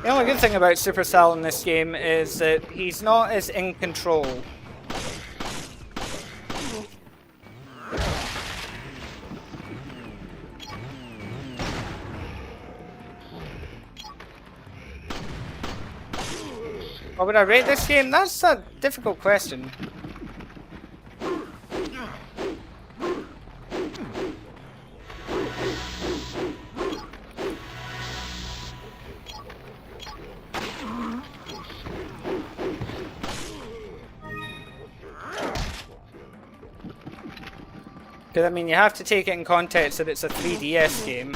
S1: The only good thing about Supercell in this game is that he's not as in control. What would I rate this game? That's a difficult question. Because, I mean, you have to take it in context that it's a 3DS game.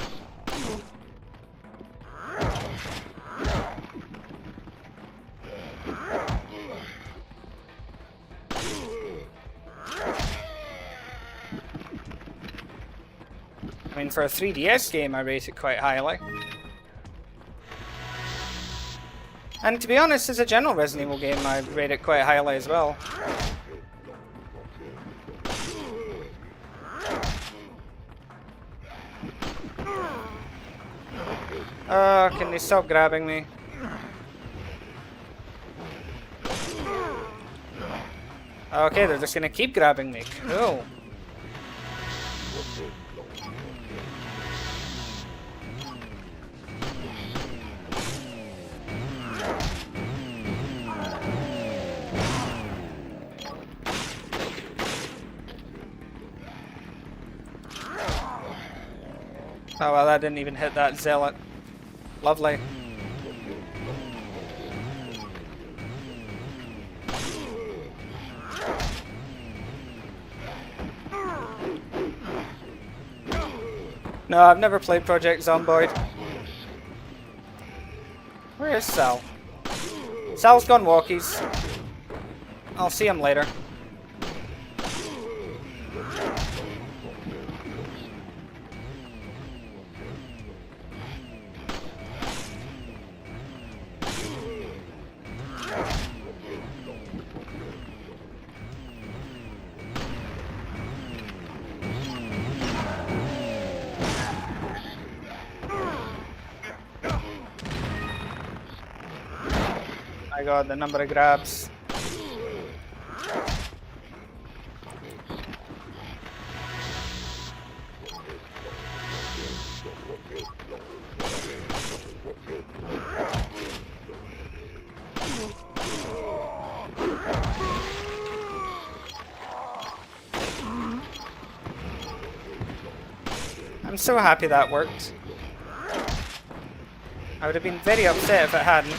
S1: I mean, for a 3DS game, I rate it quite highly. And to be honest, as a general Resident Evil game, I rate it quite highly as well. Can they stop grabbing me? Okay, they're just gonna keep grabbing me. Cool. Oh well, that didn't even hit that zealot. Lovely. No, I've never played Project Zomboid. Where is Where's Sal? Sal's gone walkies. I'll see him later. My god, the number of grabs. I'm so happy that worked. I would have been very upset if it hadn't.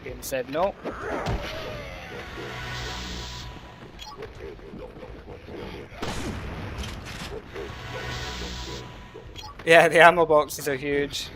S1: Game said no. Yeah, the ammo boxes are huge.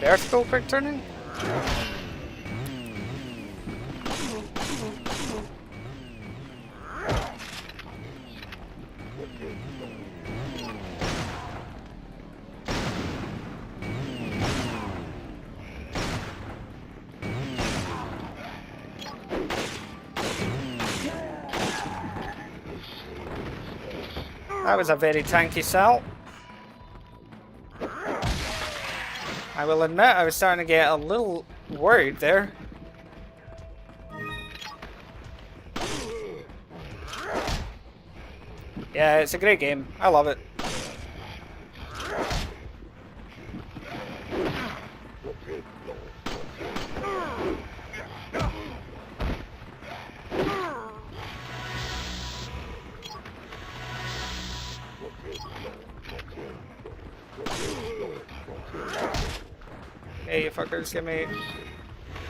S1: Vertical quick turning? That was a very tanky Sal. I will admit I was starting to get a little worried there. Yeah, it's a great game. I love it. Hey, you fuckers, give me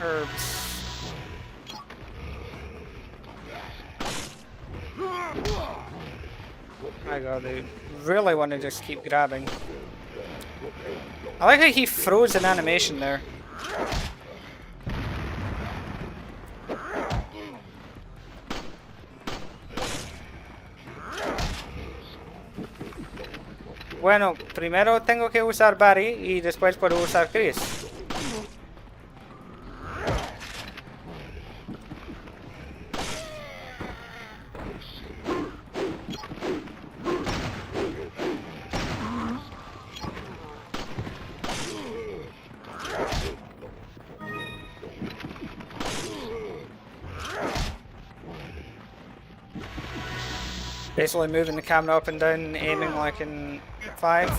S1: herbs. My god, they really want to just keep grabbing. I like how he froze an animation there. Bueno, primero tengo que usar Barry y después puedo usar Chris. Basically moving the camera up and down, aiming like in 5.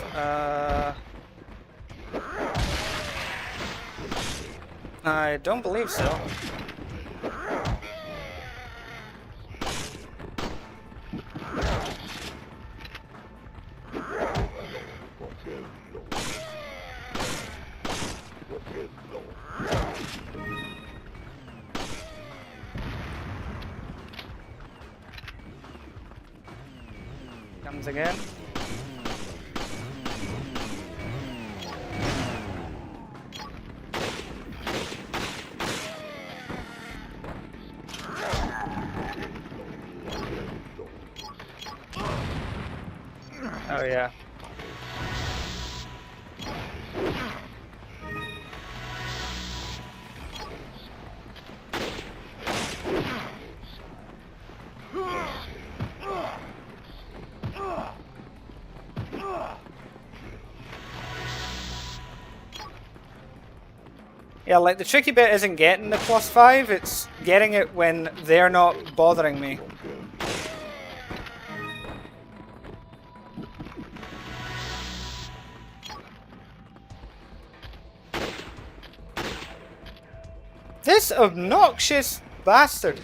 S1: I don't believe so. Comes again. Oh yeah. Yeah, like the tricky bit isn't getting the +5, it's getting it when they're not bothering me. This obnoxious bastard!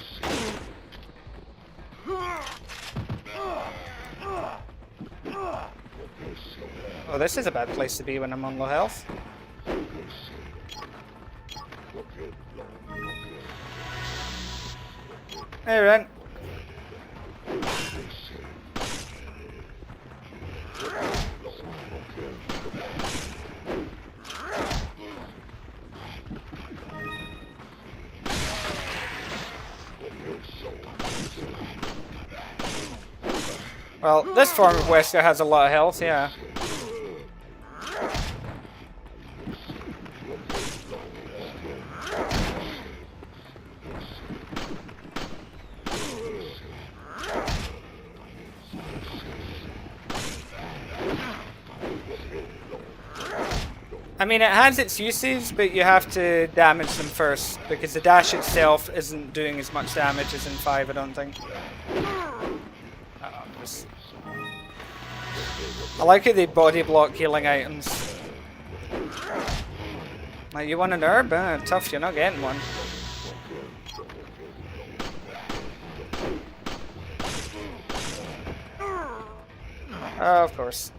S1: Oh, this is a bad place to be when I'm on low health. Hey, Ren. Well, this form of Wesker has a lot of health, yeah. I mean, it has its uses, but you have to damage them first, because the dash itself isn't doing as much damage as in 5, I don't think. I like how they body block healing items. Like, you want an herb? Tough, you're not getting one. Oh, of course.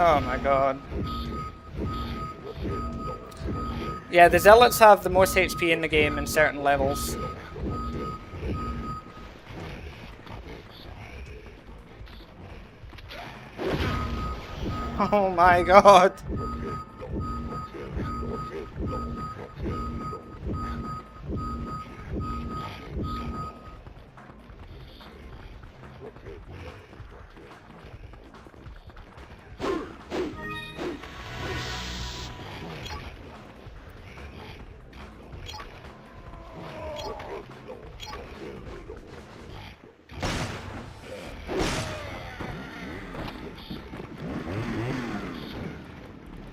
S1: Oh my god. Yeah, the Zealots have the most HP in the game in certain levels. Oh my god.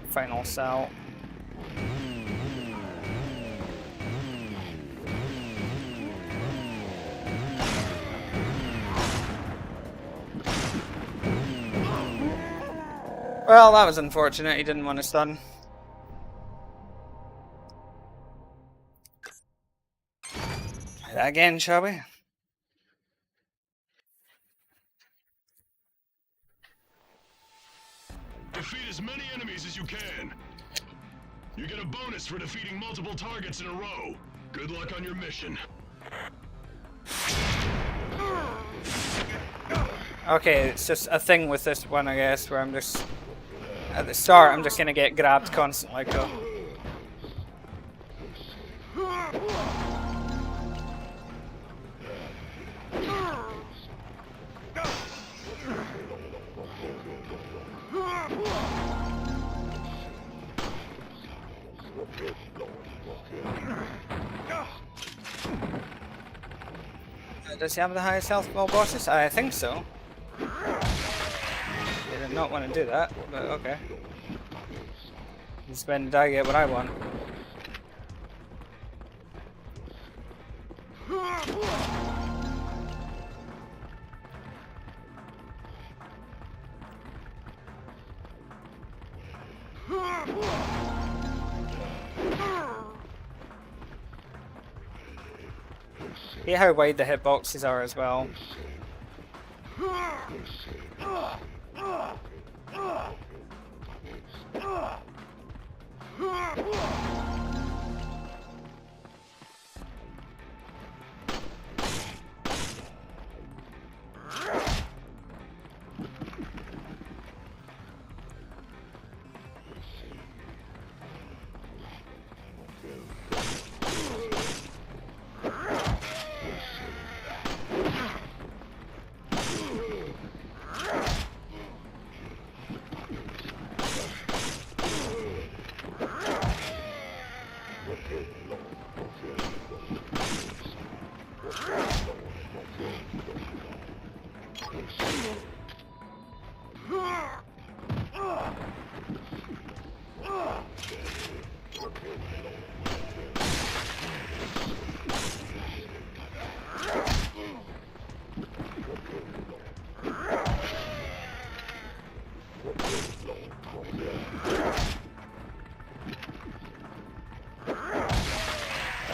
S1: Final cell. Well, that was unfortunate. He didn't want to stun. Try that again, shall we?
S2: Defeat as many enemies as you can. You get a bonus for defeating multiple targets in a row. Good luck on your mission.
S1: Okay, it's just a thing with this one, I guess, where I'm just... At the start, I'm just gonna get grabbed constantly, so... Does he have the highest health of all bosses? I think so. He did not want to do that, but okay. Just when did I get what I want? See how wide the hitboxes are as well.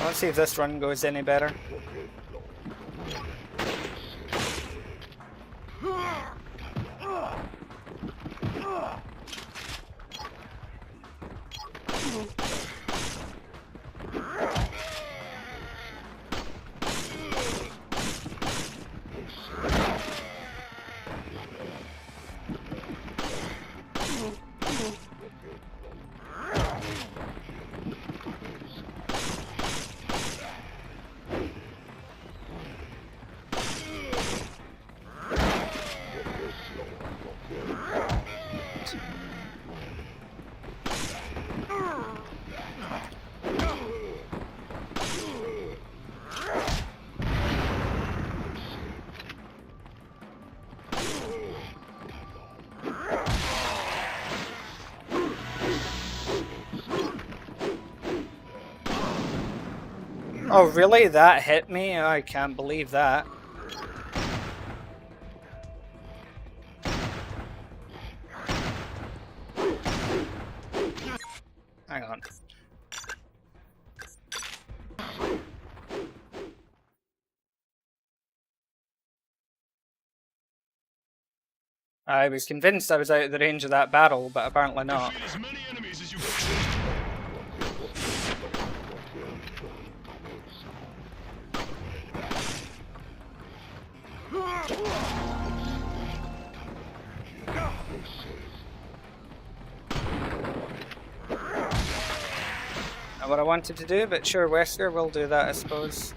S1: Let's see if this run goes any better. Oh really? That hit me? I can't believe that. Hang on. I was convinced I was out of the range of that barrel, but apparently not.
S2: Defeat as many enemies as you can.
S1: Not what I wanted to do, but sure, Wesker will do that, I suppose.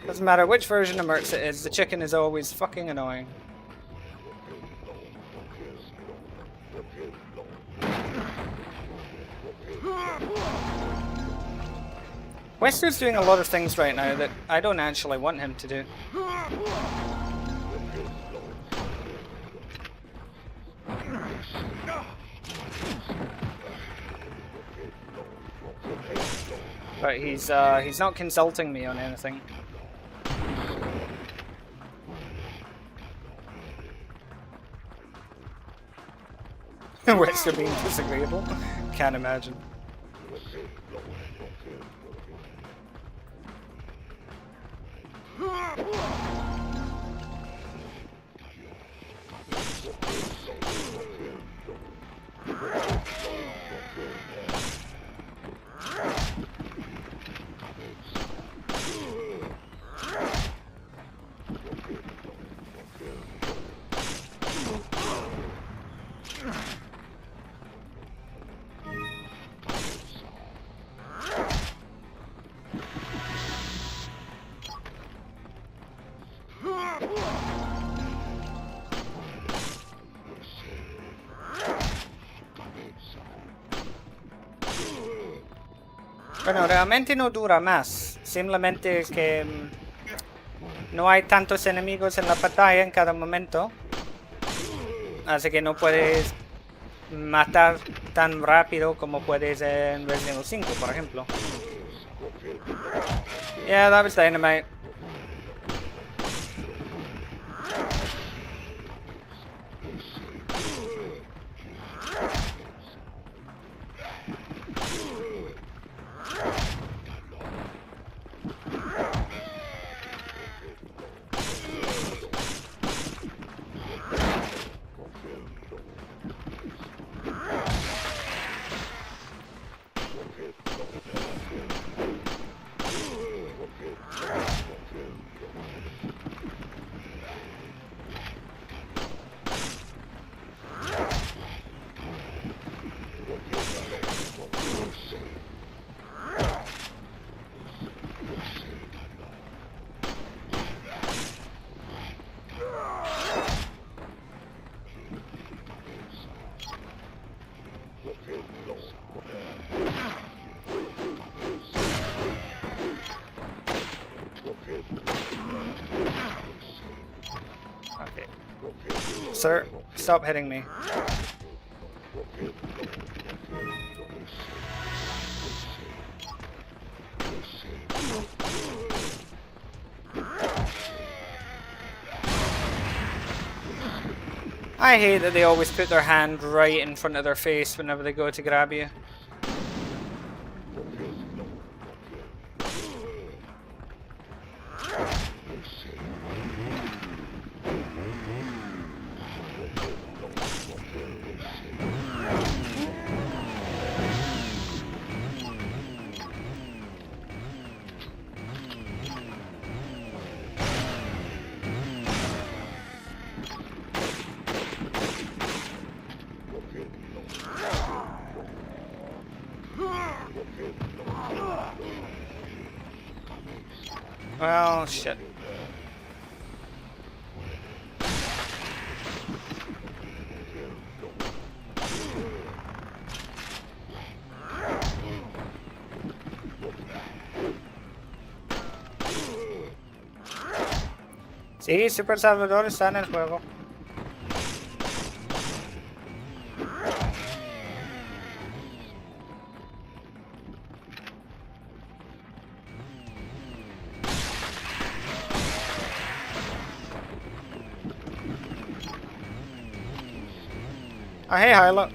S1: Doesn't matter which version of Mercs it is, the chicken is always fucking annoying. Wesker's doing a lot of things right now that I don't actually want him to do. But he's not consulting me on anything. Wesker being disagreeable? Can't imagine. Bueno, realmente no dura más. Simplemente que no hay tantos enemigos en la pantalla en cada momento. Así que no puedes matar tan rápido como puedes en Resident Evil 5, por ejemplo. Yeah, that was dynamite. Okay. Sir, stop hitting me. I hate that they always put their hand right in front of their face whenever they go to grab you. Well, shit. Sí, Super Salvador está en el juego. Ah, hey, Hyla.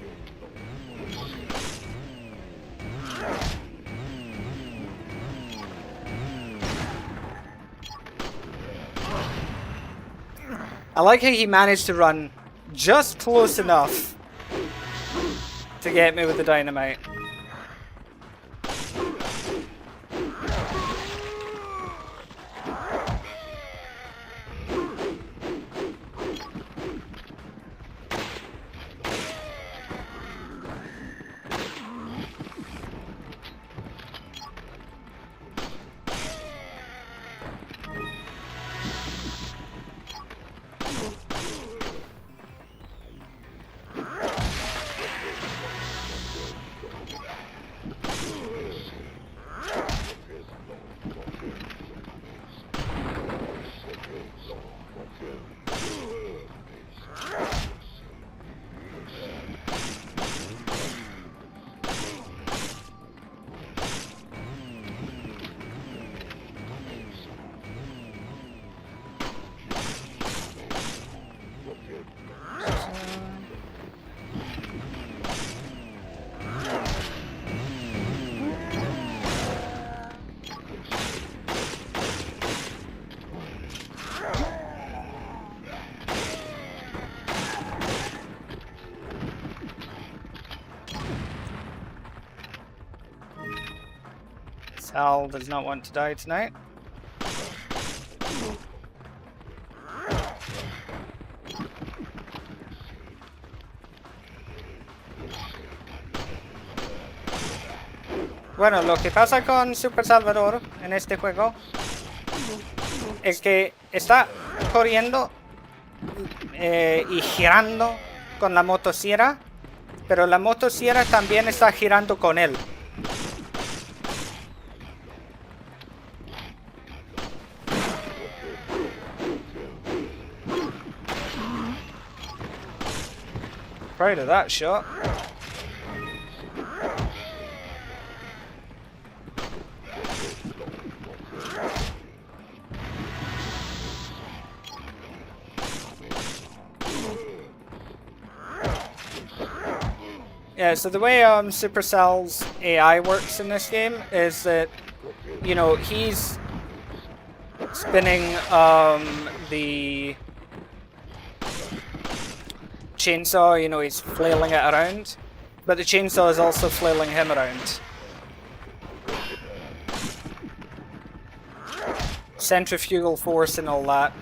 S1: I like how he managed to run just close enough to get me with the dynamite. Sal does not want to die tonight. Bueno, lo que pasa con Super Salvador en este juego es que está corriendo y girando con la motosierra, pero la motosierra también está girando con él. Proud of that shot. Yeah, so the way Supercell's AI works in this game is that, you know, he's spinning the chainsaw, you know, he's flailing it around, but the chainsaw is also flailing him around. Centrifugal force and all that.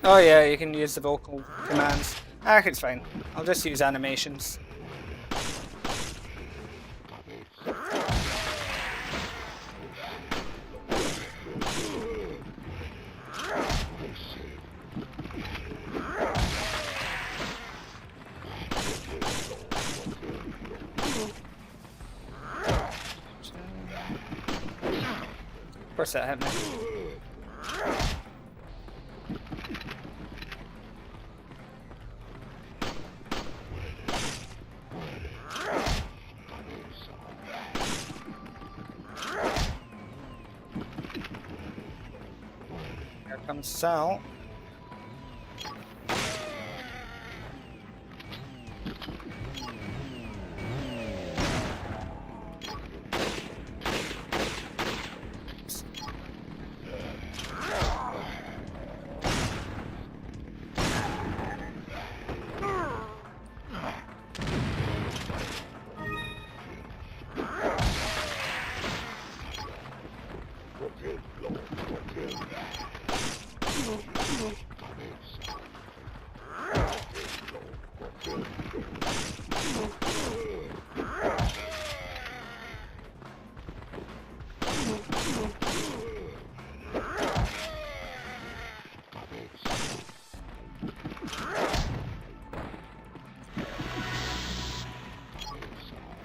S1: Oh yeah, you can use the vocal commands. Ah, it's fine. I'll just use animations. Of course that hit me. Here comes Sal.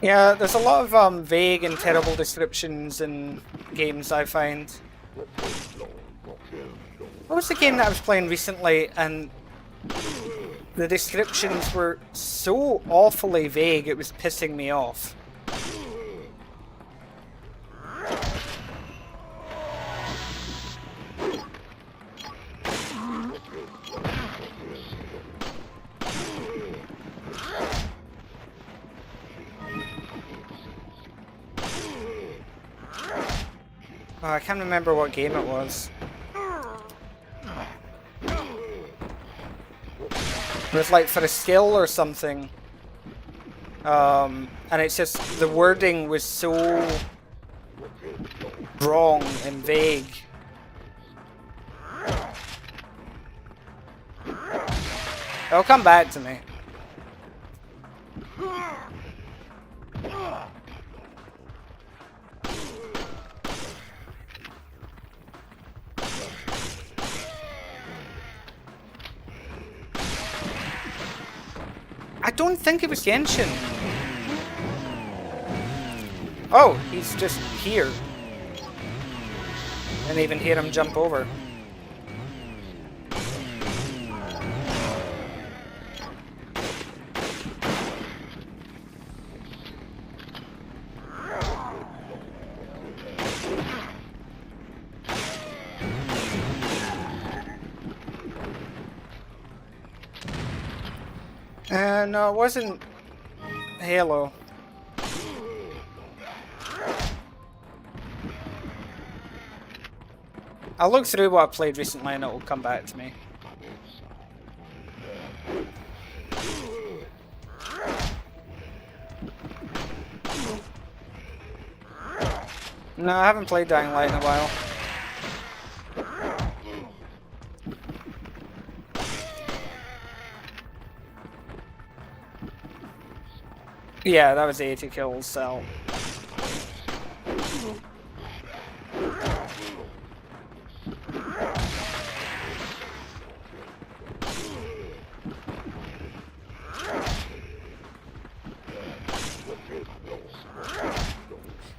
S1: Yeah, there's a lot of vague and terrible descriptions in games, I find. What was the game that I was playing recently and the descriptions were so awfully vague it was pissing me off? Oh, I can't remember what game it was. It was like for a skill or something. And it's just, the wording was so wrong and vague. It'll come back to me. I don't think it was Genshin. Oh, he's just here. I didn't even hear him jump over. No, it wasn't Halo. I'll look through what I played recently and it will come back to me. No, I haven't played Dying Light in a while. Yeah, that was 80 kills, so...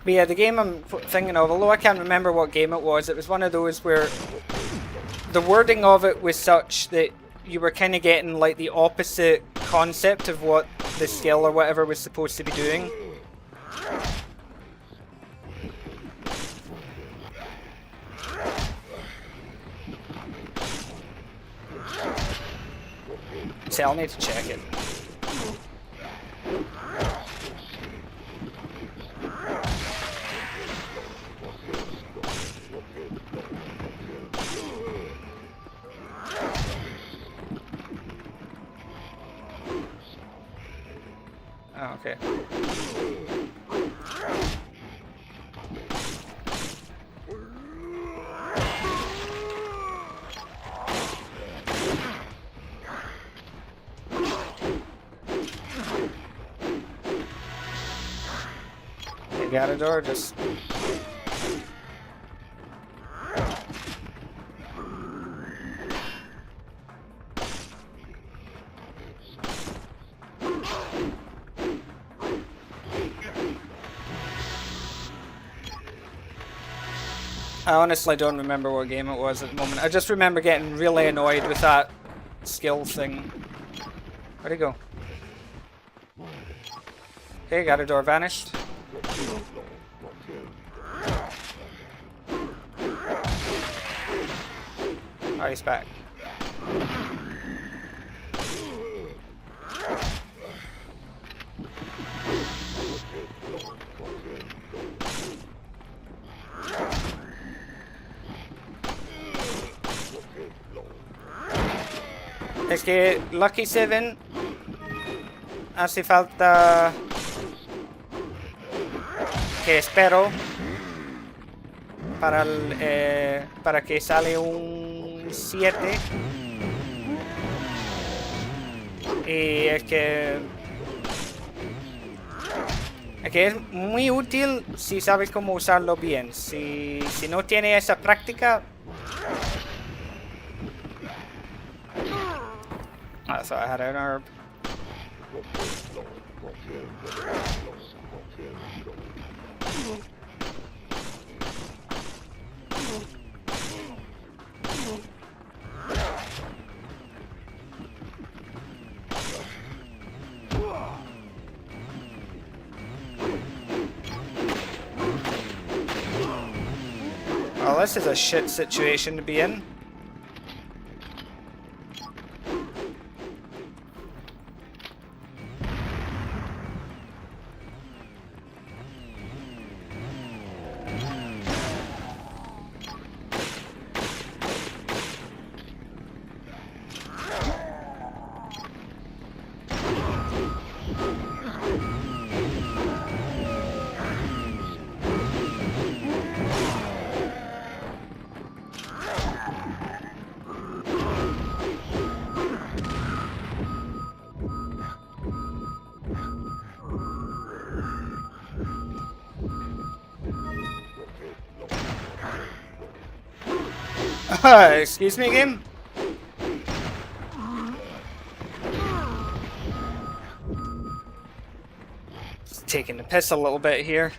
S1: But yeah, the game I'm thinking of, although I can't remember what game it was one of those where the wording of it was such that you were kind of getting like the opposite concept of what the skill or whatever was supposed to be doing. See, I'll need to check it. Oh, okay. You got a door, just... I honestly don't remember what game it was at the moment. I just remember getting really annoyed with that skill thing. Where'd he go? Okay, got a door vanished. Oh, he's back. Es que Lucky 7 hace falta que espero para que sale un 7 y es que es muy útil si sabes cómo usarlo bien. Si no tiene esa práctica. I thought I had an herb. Well, this is a shit situation to be in. Excuse me, game? Just taking the piss a little bit here.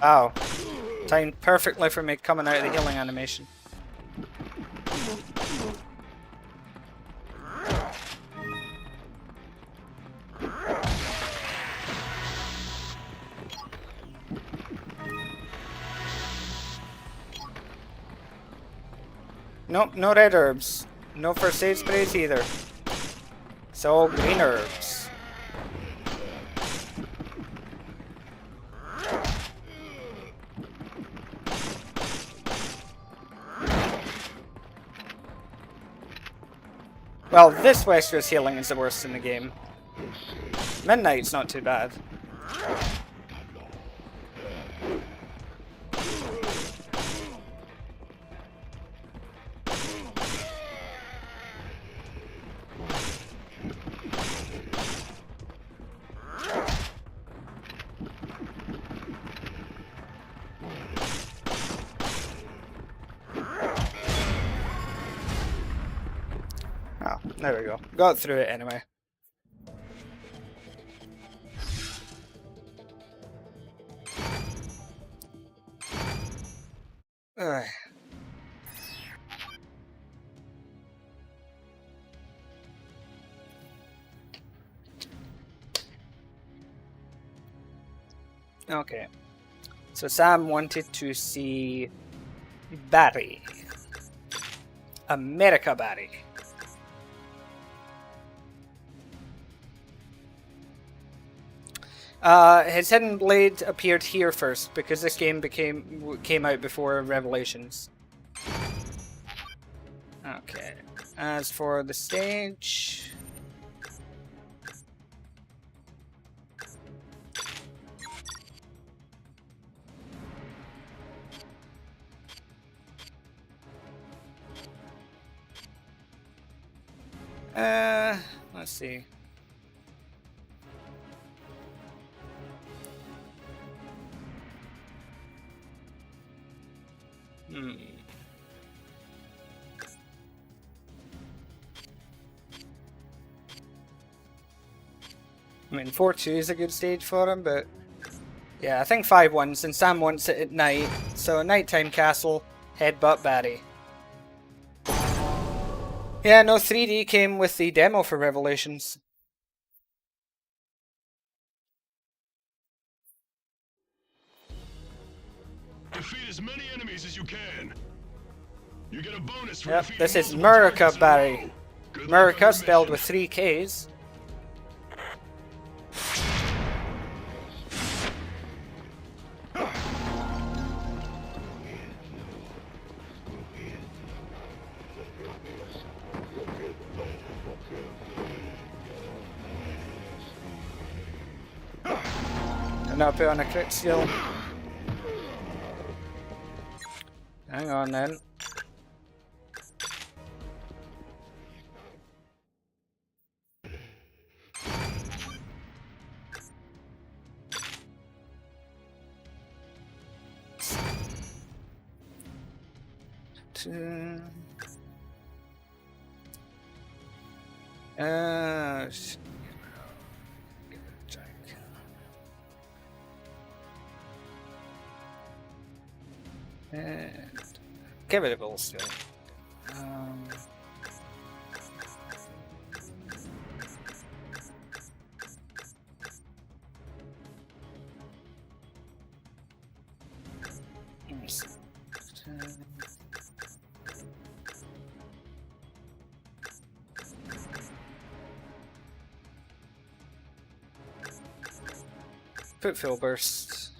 S1: Wow. Timed perfectly for me coming out of the healing animation. Nope, no red herbs. No first aid sprays either. It's all green herbs. Well, this Wester's healing is the worst in the game. Midnight's not too bad. There we go. Got through it anyway. Ugh. Okay. So Sam wanted to see Barry. America Barry. His Hidden Blade appeared here first because this game came out before Revelations. Okay. As for the stage, let's see. I mean, 4-2 is a good stage for him, but yeah, I think 5-1 since Sam wants it at night. So nighttime castle, headbutt Barry. Yeah, no, 3D came with the demo for Revelations.
S2: Defeat as many enemies as you can. You get a bonus for
S1: Yep,
S2: defeating
S1: this is
S2: multiple
S1: America
S2: targets in a
S1: Barry.
S2: row. Good luck on
S1: America
S2: your
S1: spelled
S2: mission.
S1: with 3 Ks. And now put on a crit skill. Hang on then. Shit. And get rid of all skill. Put full burst.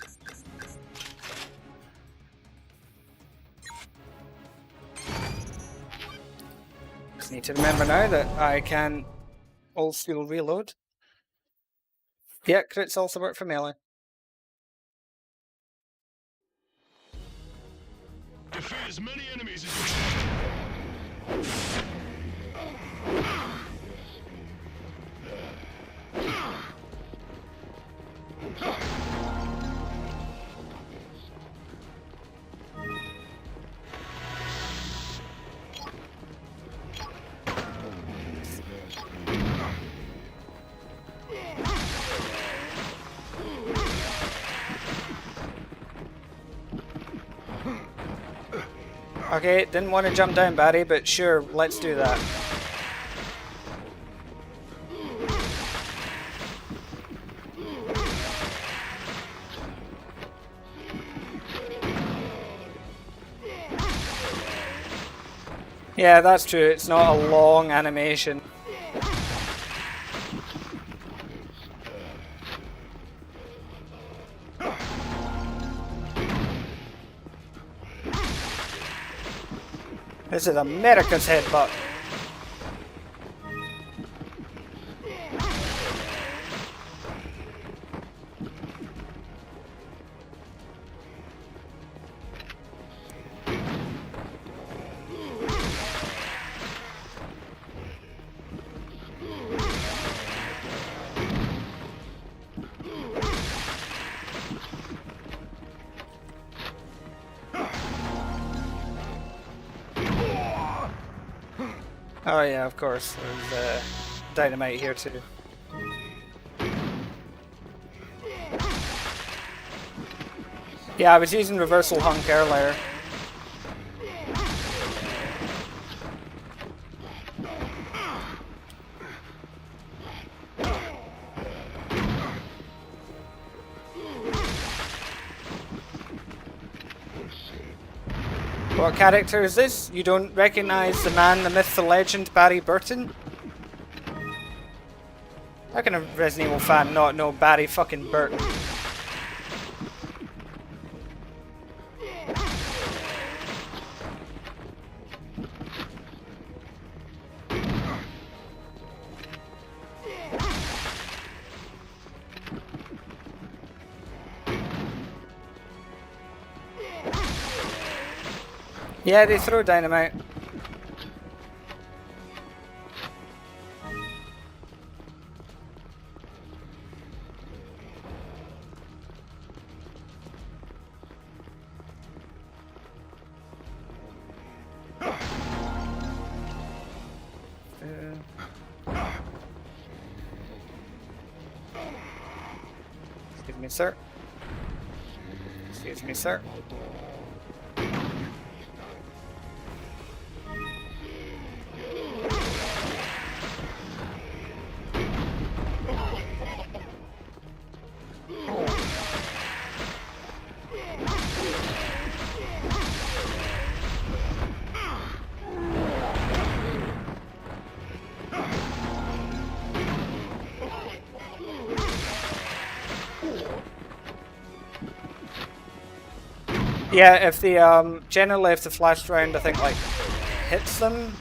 S1: Just need to remember now that I can old school reload. Yeah, crits also work for melee.
S2: Defeat as many enemies as you can.
S1: Okay, didn't want to jump down, Barry, but sure, let's do that. Yeah, that's true. It's not a long animation. This is America's headbutt. Oh yeah, of course. There's dynamite here too. Yeah, I was using reversal hunk earlier. What character is this? You don't recognize the man, the myth, the legend, Barry Burton? How can a Resident Evil fan not know Barry fucking Burton? Yeah, they throw dynamite. Excuse me, sir. Excuse me, sir. Yeah, if the generally if the flash round I think like hits them.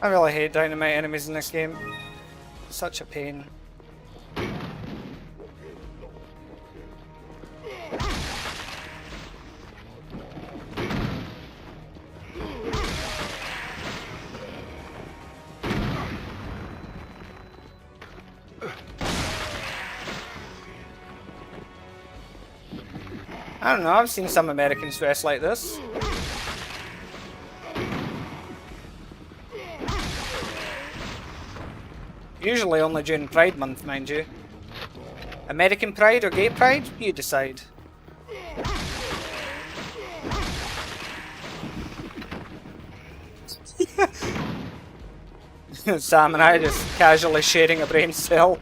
S1: I really hate dynamite enemies in this game. Such a pain. I don't know, I've seen some Americans dress like this. Usually only during Pride Month, mind you. American Pride or Gay Pride? You decide. Sam and I just casually sharing a brain cell.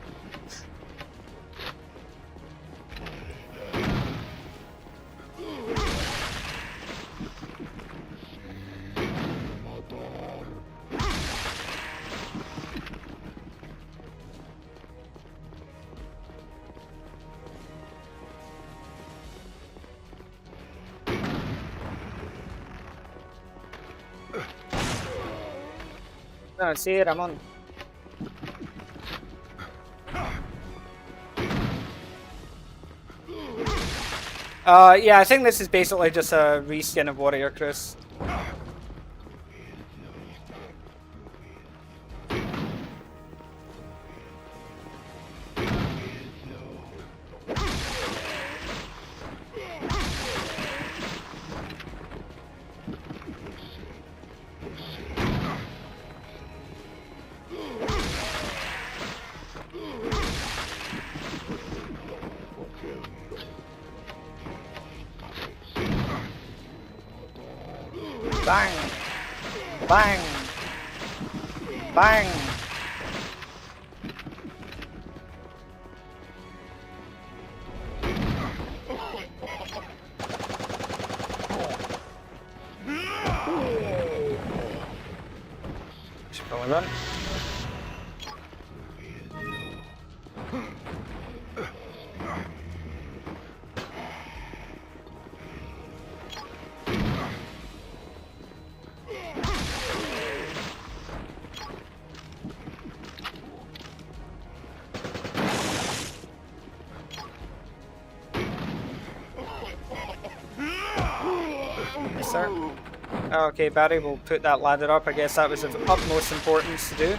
S1: No, sí, Ramón. Yeah, I think this is basically just a reskin of Warrior Chris. Bang! Bang! Bang! Should probably run. Yes, sir. Okay, Barry, we'll put that ladder up. I guess that was of utmost importance to do.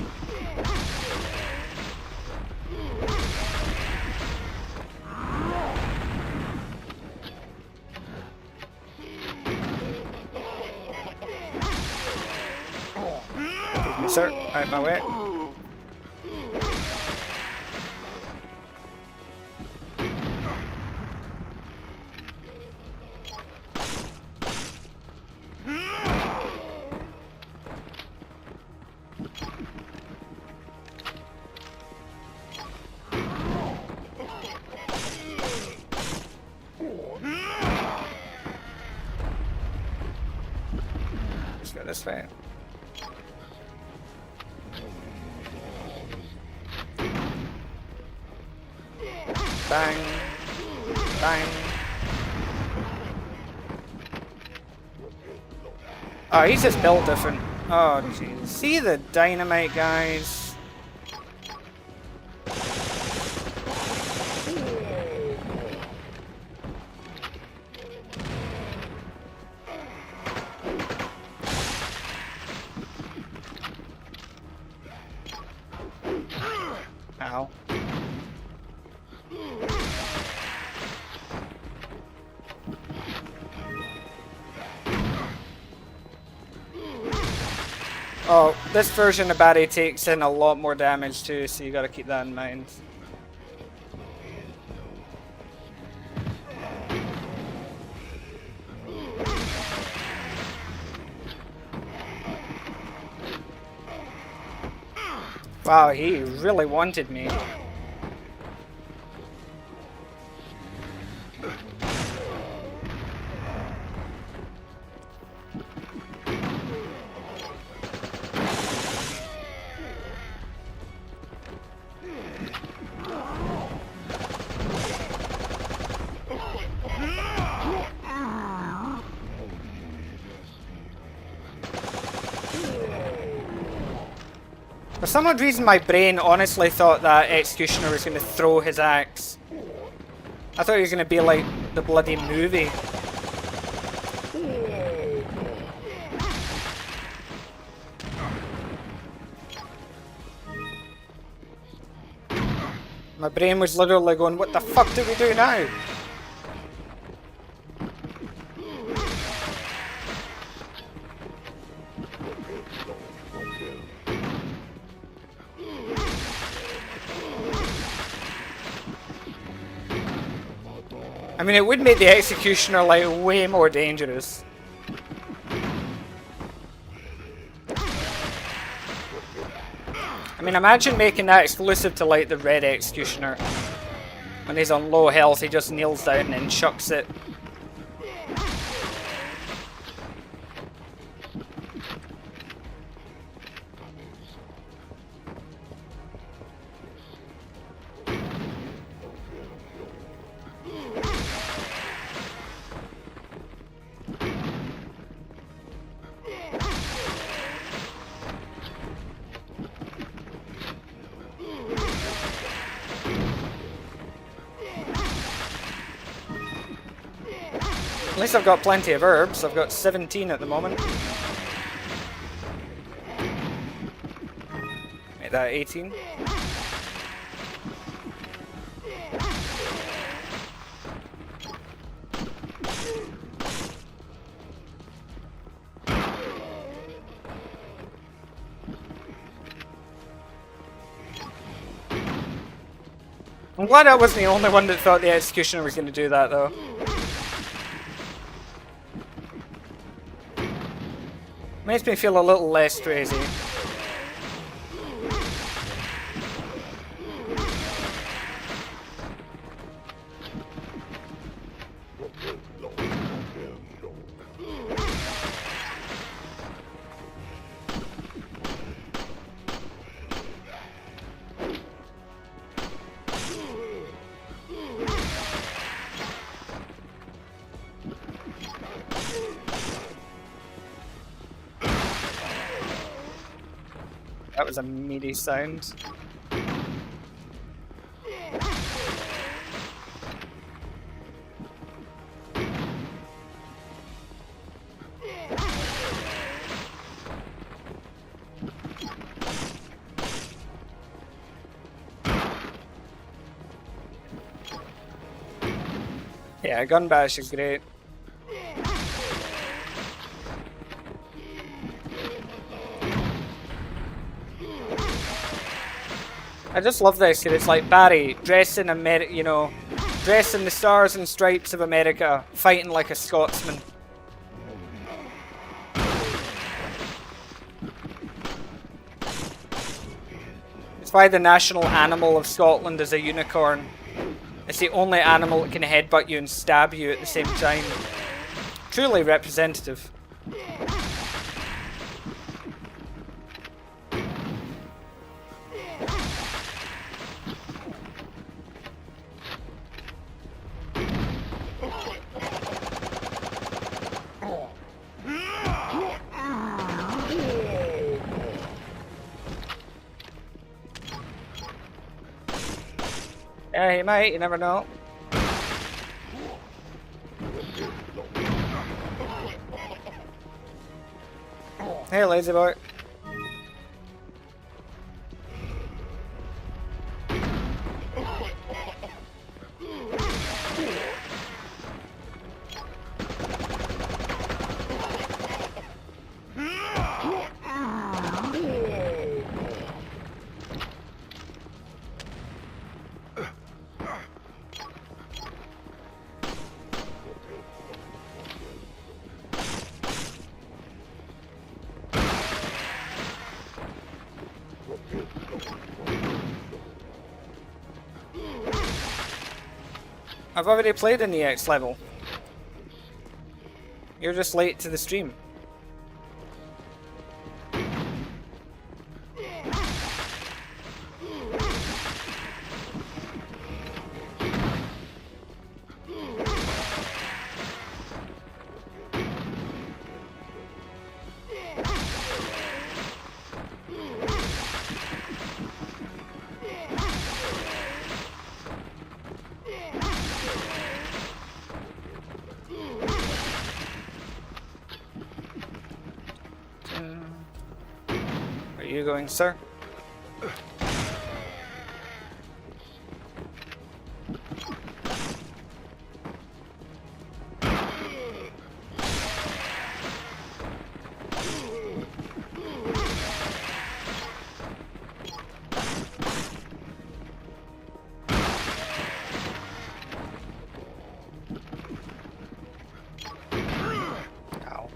S1: Excuse me, sir. Out my way. Let's go this way. Bang. Bang. Oh, he's just built different. Oh, jeez. See the dynamite, guys? Ow. Oh, this version of Barry takes in a lot more damage too, so you gotta keep that in mind. Wow, he really wanted me. For some odd reason, my brain honestly thought that Executioner was going to throw his axe. I thought he was going to be like the bloody movie. My brain was literally going, what the fuck do we do now? I mean, it would make the Executioner like way more dangerous. I mean, imagine making that exclusive to like the red Executioner. When he's on low health, he just kneels down and chucks it. At least I've got plenty of herbs. I've got 17 at the moment. Make that 18. I'm glad I wasn't the only one that thought the Executioner was going to do that, though. Makes me feel a little less crazy. That was a meaty sound. Yeah, gun bash is great. I just love this because it's like Barry dressed in dressed in the stars and stripes of America, fighting like a Scotsman. It's why the national animal of Scotland is a unicorn. It's the only animal that can headbutt you and stab you at the same time. Truly representative. Yeah, he might, you never know. Hey, lazy boy. I've already played in the X level. You're just late to the stream. Where are you going, sir? Ow.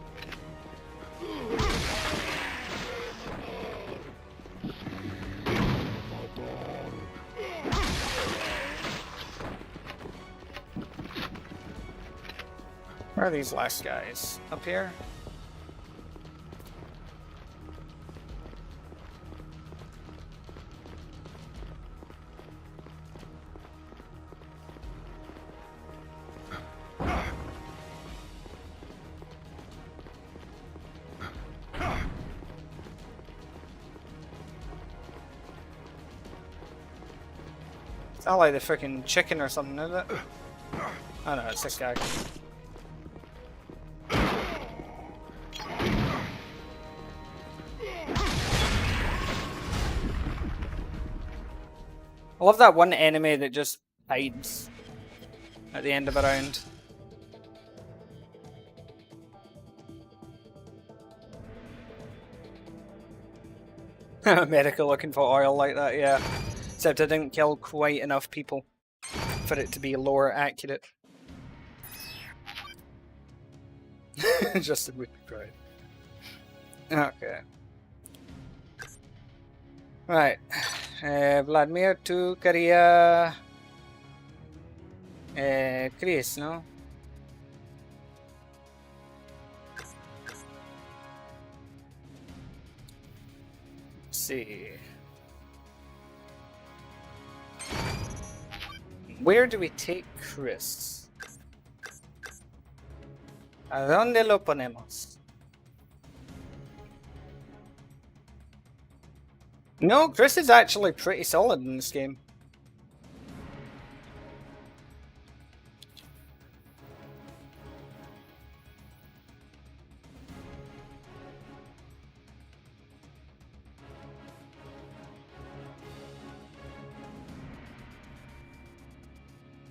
S1: Where are these last guys? Up here? It's not like the freaking chicken or something, is it? Oh no, it's this guy. I love that one enemy that just hides at the end of a round. America looking for oil like that, yeah. Except I didn't kill quite enough people for it to be lore accurate. Justin would be proud. Okay. Right. Vladimir, tú quería... Chris, ¿no? See. Where do we take Chris? ¿A dónde lo ponemos? No, Chris is actually pretty solid in this game.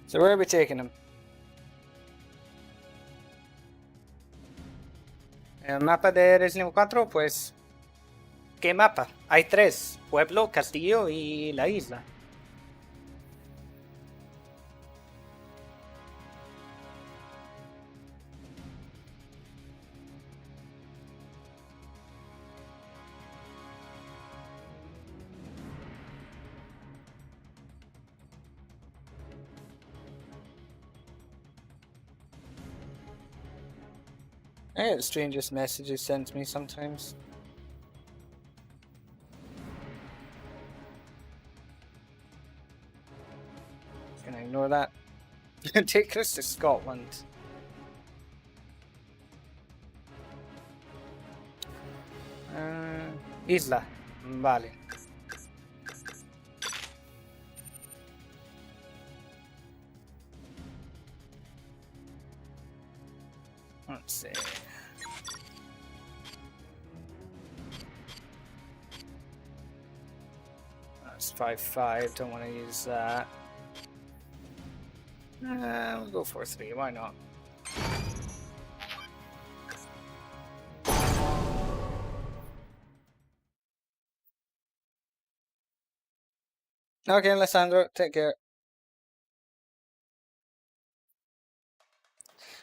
S1: So where are we taking him? El mapa de Resident Evil 4, pues... ¿Qué mapa? Hay 3. Pueblo, castillo y la isla. I get the strangest messages sent to me sometimes. Can I ignore that? Take Chris to Scotland. Isla. Vale. Let's see. That's 5-5. Don't want to use that. We'll go 4-3. Why not? Okay, Alessandro, take care.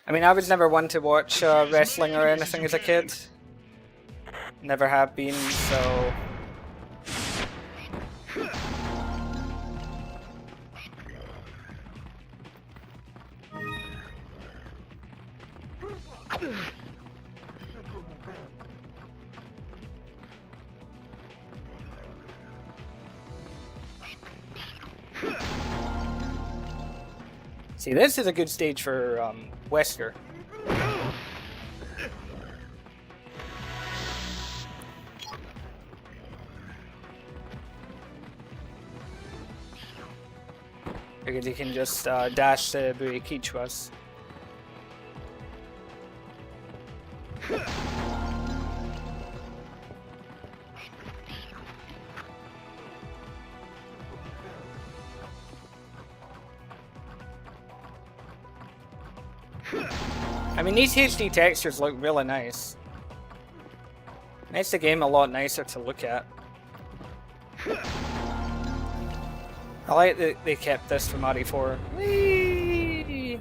S1: I mean, I was never one to watch wrestling or anything as a kid. Never have been, so... See, this is a good stage for Wesker. Because he can just dash the Buikichuas. I mean, these HD textures look really nice. Makes the game a lot nicer to look at. I like that they kept this from RE4. Whee!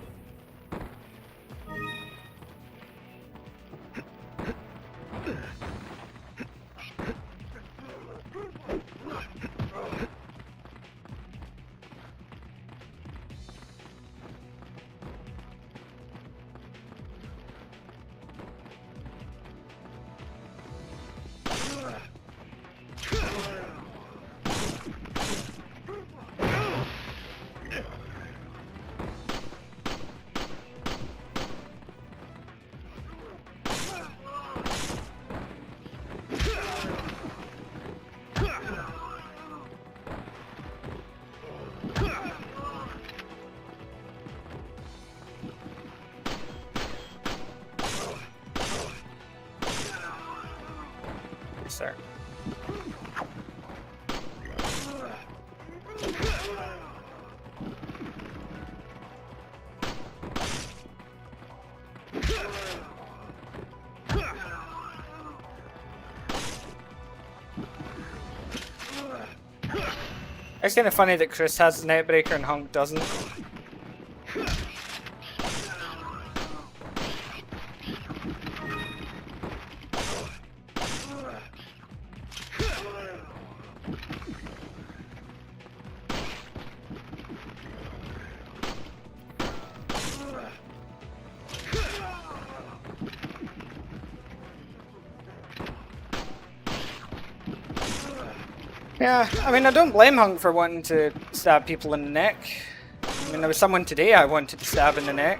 S1: Sir. It's kind of funny that Chris has the Netbreaker and Hunk doesn't. Yeah, I mean, I don't blame Hunk for wanting to stab people in the neck. I mean, there was someone today I wanted to stab in the neck.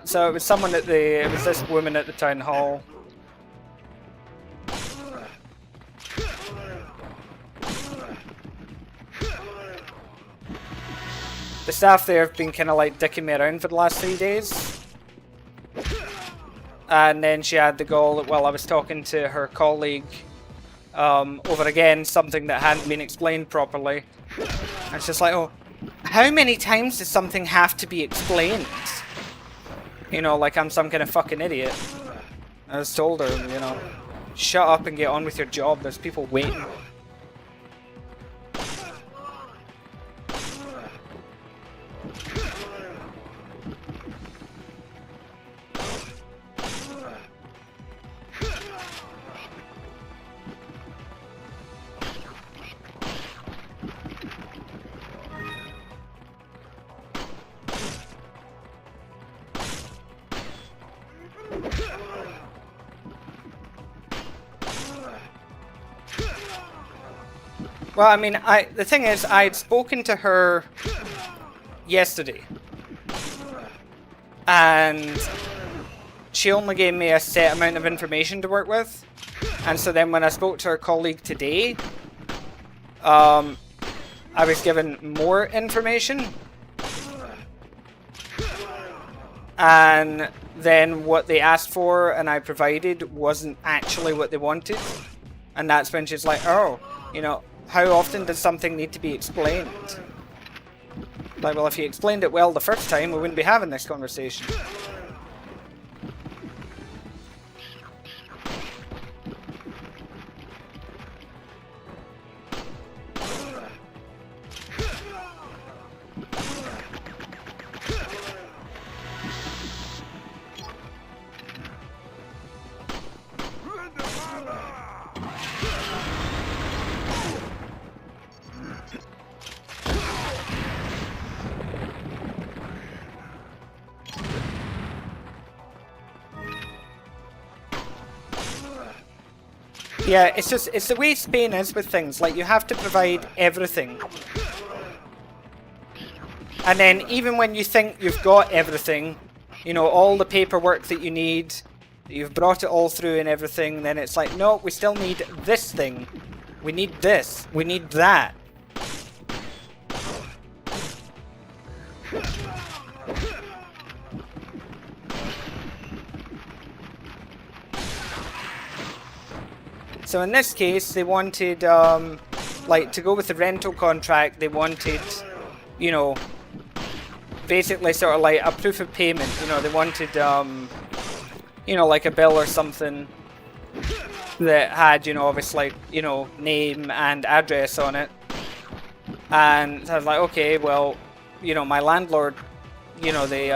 S1: So it was someone at the, it was this woman at the town hall. The staff there have been kind of like dicking me around for the last 3 days. And then she had the goal that while I was talking to her colleague over again, something that hadn't been explained properly. And it's just like, oh, how many times does something have to be explained? You know, like I'm some kind of fucking idiot. I just told her, you know, shut up and get on with your job. There's people waiting. Well, I mean, the thing is, I'd spoken to her yesterday, and she only gave me a set amount of information to work with, and so then when I spoke to her colleague today, I was given more information, and then what they asked for and I provided wasn't actually what they wanted, and that's when she's like, oh, you know, how often does something need to be explained? Like, well, if you explained it well the first time, we wouldn't be having this conversation. Yeah, it's just, it's the way Spain is with things. Like, you have to provide everything. And then, even when you think you've got everything, you know, all the paperwork that you need, you've brought it all through and everything, then it's like, no, we still need this thing. We need this. We need that. So in this case, they wanted, like, to go with the rental contract, they wanted, you know, basically sort of like a proof of payment. You know, they wanted, you know, like a bill or something that had, you know, obviously, you know, name and address on it. And I was like, okay, well, you know, my landlord, you know, they,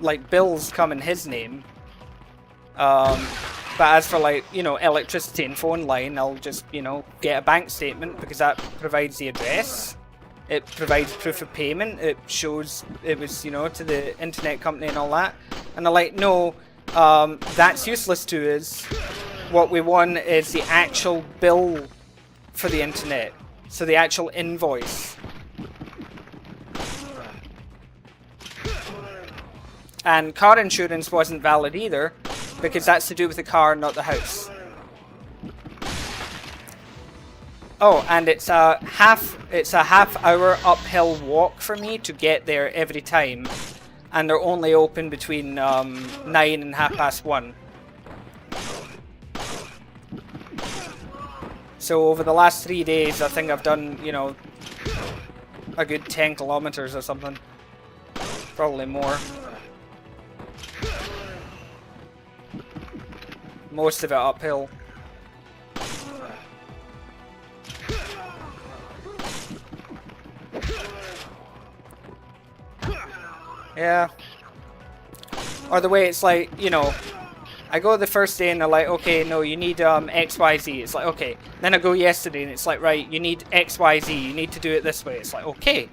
S1: like, bills come in his name. But as for, like, you know, electricity and phone line, I'll just, you know, get a bank statement because that provides the address. It provides proof of payment. It shows it was, you know, to the internet company and all that. And they're like, no, that's useless to us. What we want is the actual bill for the internet. So the actual invoice. And car insurance wasn't valid either, because that's to do with the car, not the house. Oh, and it's a half-hour uphill walk for me to get there every time, and they're only open between 9 and 1:30. So over the last 3 days, I think I've done, you know, a good 10 kilometers or something, probably more. most of it uphill. Yeah. Or the way it's like, you know, I go the first day and they're like, okay, no, you need XYZ. It's like, okay. Then I go yesterday and it's like, right, you need XYZ. You need to do it this way. It's like, okay.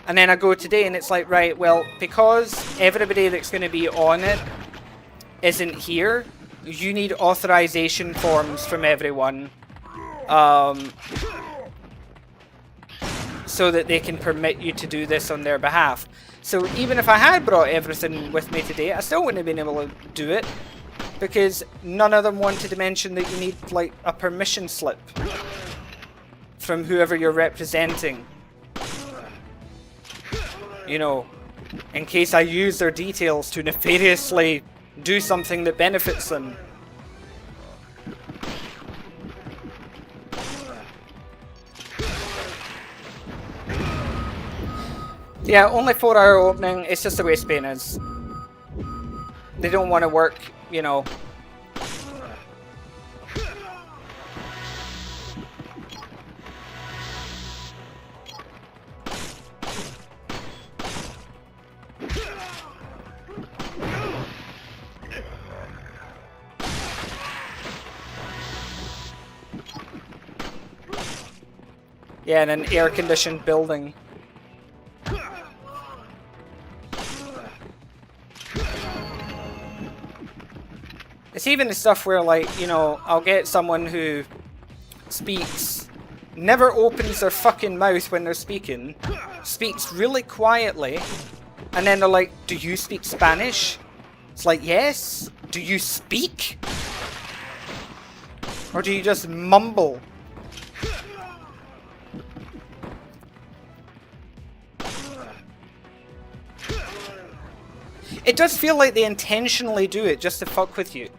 S1: And then I go today and it's like, right, well, because everybody that's going to be on it isn't here, you need authorization forms from everyone. So that they can permit you to do this on their behalf. So even if I had brought everything with me today, I still wouldn't have been able to do it. Because none of them wanted to mention that you need, like, a permission slip from whoever you're representing. You know, in case I use their details to nefariously do something that benefits them. Yeah, only 4-hour opening. It's just the way Spain is. They don't want to work, you know. Yeah, in an air-conditioned building. It's even the stuff where, like, you know, I'll get someone who speaks, never opens their fucking mouth when they're speaking, speaks really quietly, and then they're like, do you speak Spanish? It's like, yes. Do you speak? Or do you just mumble? It does feel like they intentionally do it just to fuck with you.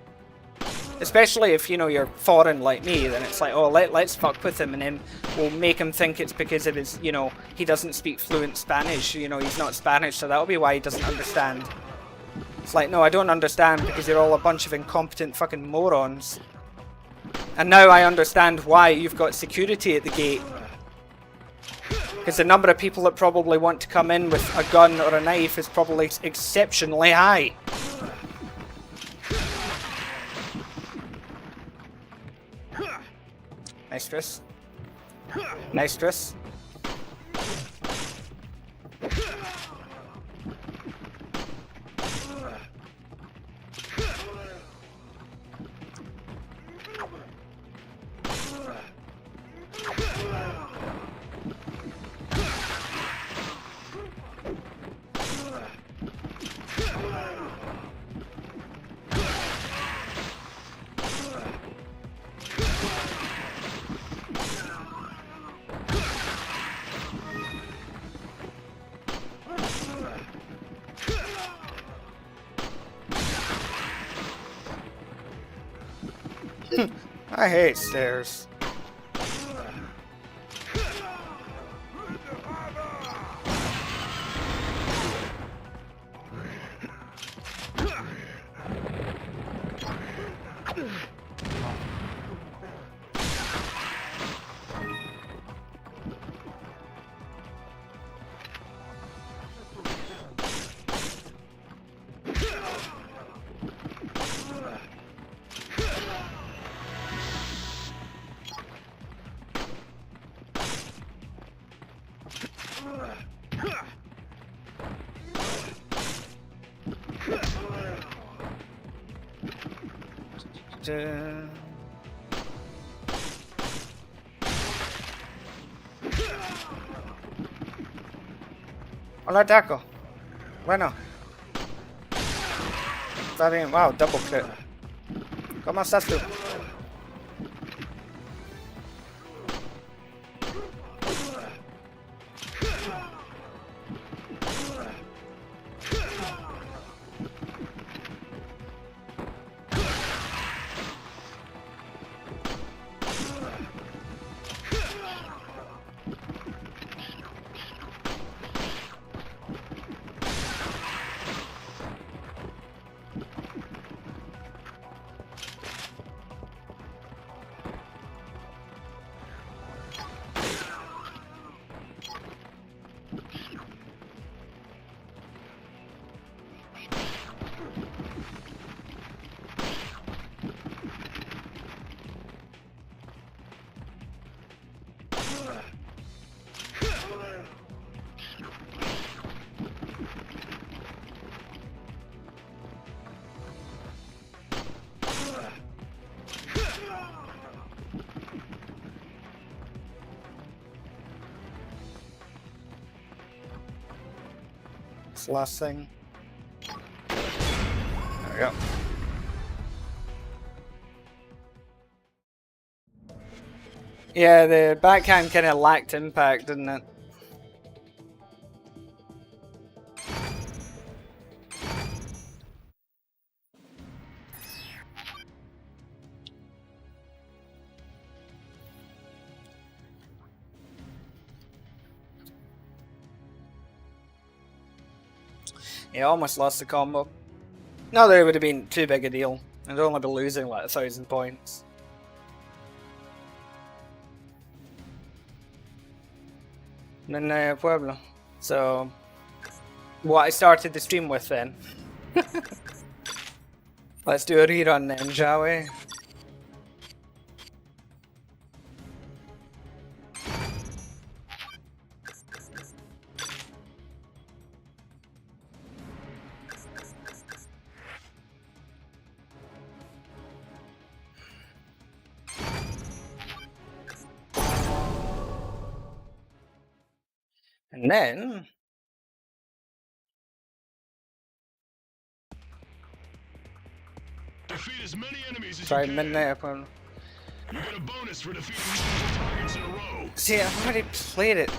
S1: Especially if, you know, you're foreign like me, then it's like, oh, let's fuck with him, and then we'll make him think it's because of his, you know, he doesn't speak fluent Spanish, you know, he's not Spanish, so that'll be why he doesn't understand. It's like, no, I don't understand because you're all a bunch of incompetent fucking morons. And now I understand why you've got security at the gate. Because the number of people that probably want to come in with a gun or a knife is probably exceptionally high. Nice, Chris. Nice, Chris. I hate stairs. Hola, Taco. Bueno. Está bien. Wow, double crit. ¿Cómo estás tú? this last thing. There we go. Yeah, the backhand kind of lacked impact, didn't it? Yeah, almost lost the combo. No, that it would have been too big a deal. I'd only be losing like 1,000 points. Pueblo. So, what I started the stream with then. Let's do a rerun then, shall we? And then
S2: Defeat as many enemies as
S1: try
S2: you can.
S1: midnight Pueblo.
S2: You get a bonus for defeating multiple targets in a row.
S1: See, I've already played it.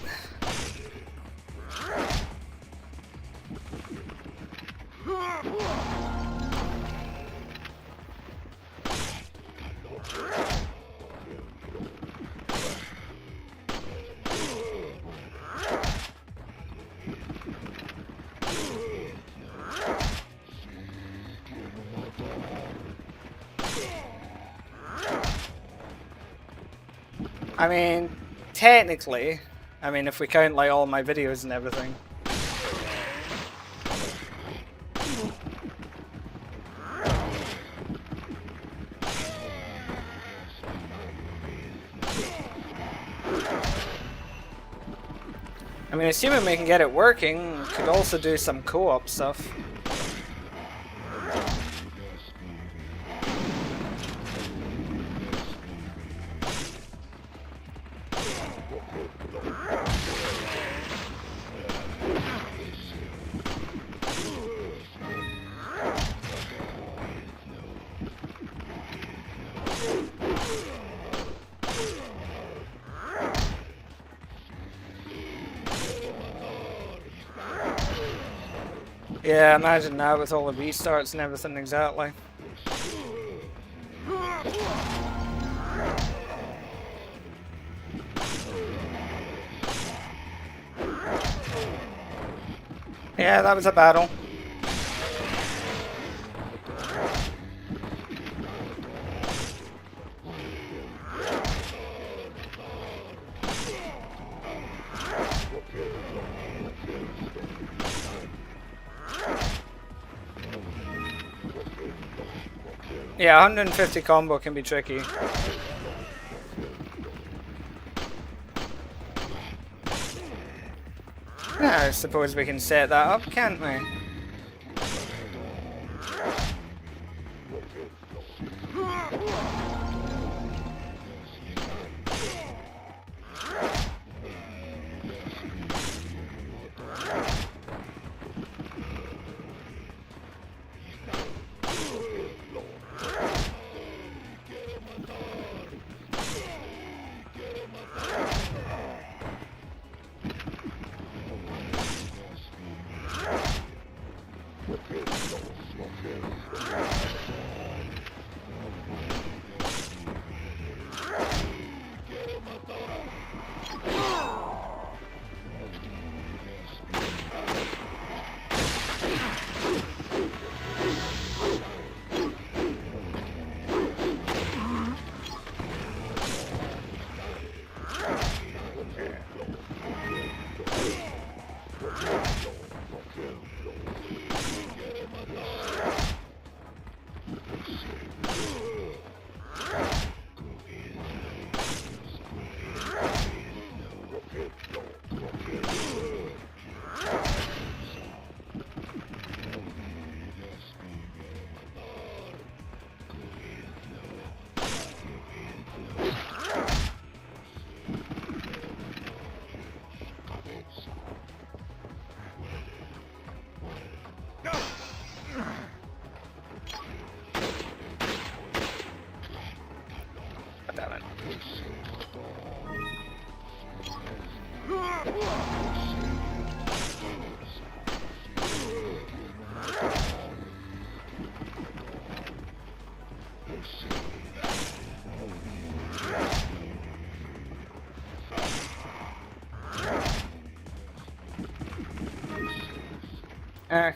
S1: I mean, technically, if we count like all my videos and everything. Assuming we can get it working, we could also do some co-op stuff. Yeah, imagine that with all the restarts and everything, exactly. Yeah, that was a battle. Yeah, 150 combo can be tricky. Yeah, I suppose we can set that up, can't we?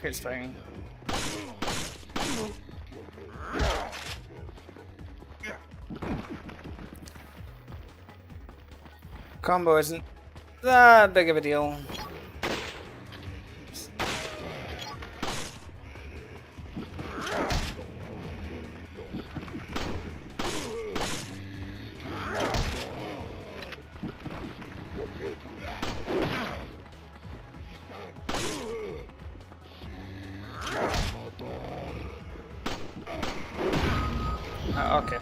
S1: It's fine. Combo isn't that big of a deal. Okay.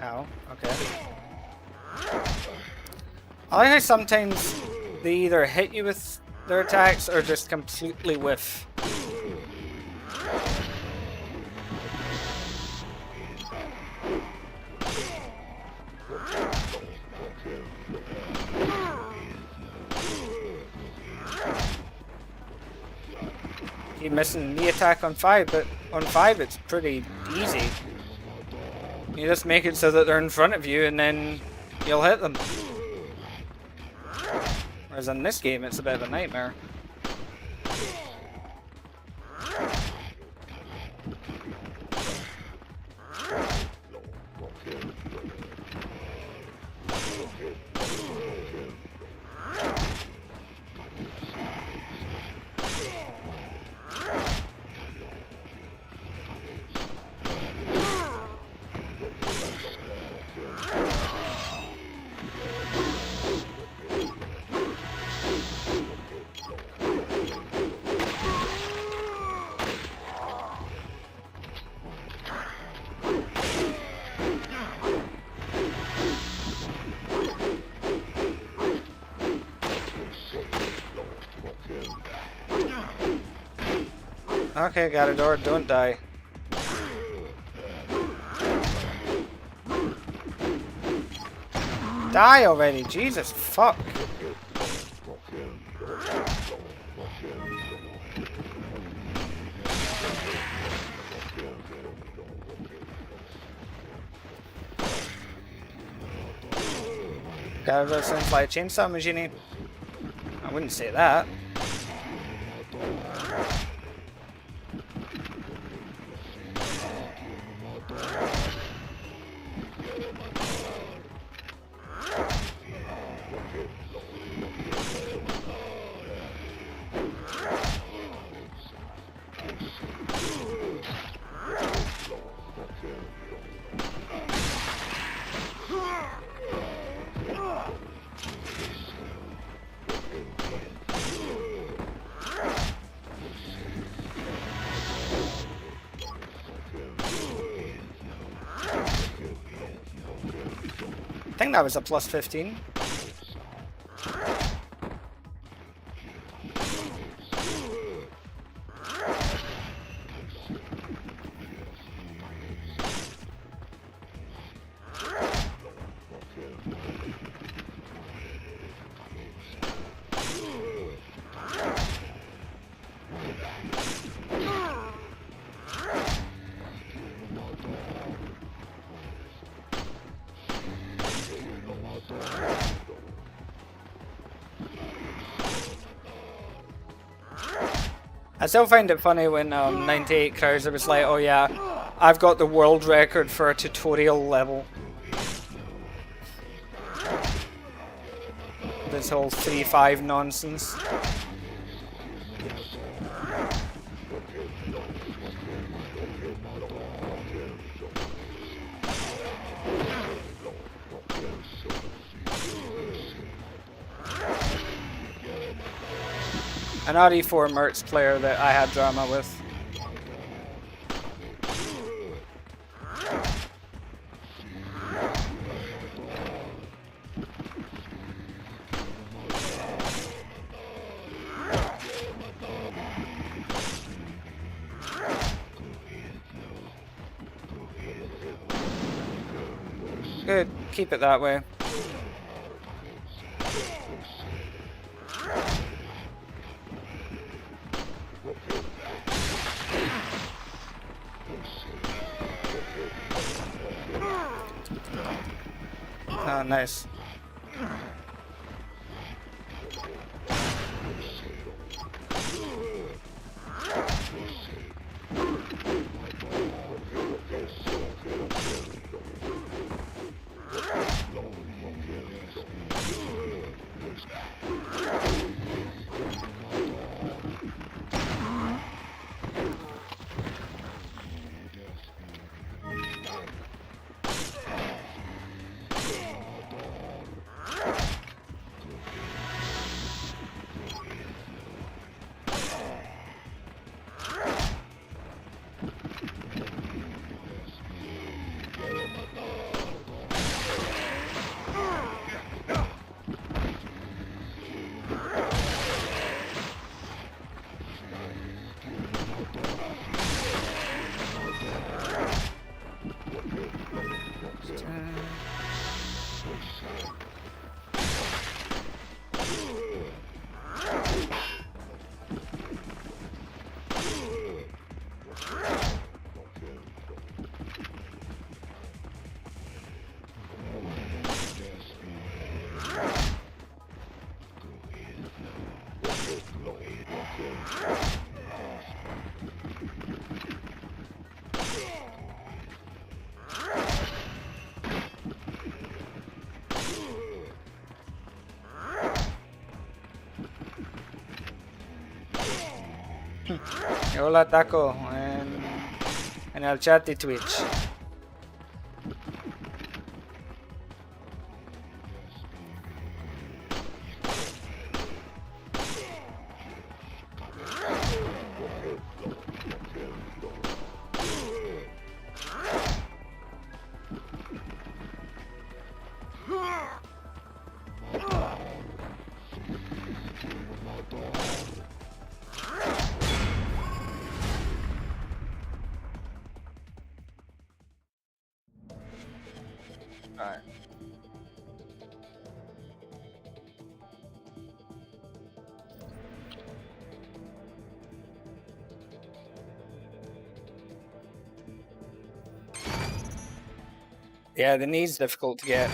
S1: Ow, okay. I like how sometimes they either hit you with their attacks or just completely whiff. Keep missing the attack on 5, but on 5 it's pretty easy. You just make it so that they're in front of you and then you'll hit them. Whereas in this game it's a bit of a nightmare. Okay, got a door, don't die. Die already, Jesus fuck. Got a sounds like a chainsaw machine. I wouldn't say that. I think that was a plus 15. I still find it funny when 98 Krauser was like, oh yeah, I've got the world record for a tutorial level. This whole 3-5 nonsense. an RE4 Mertz player that I had drama with. Good, keep it that way. Oh, nice. Hola Taco en el chat de Twitch. Alright. Yeah, the knee's difficult to get.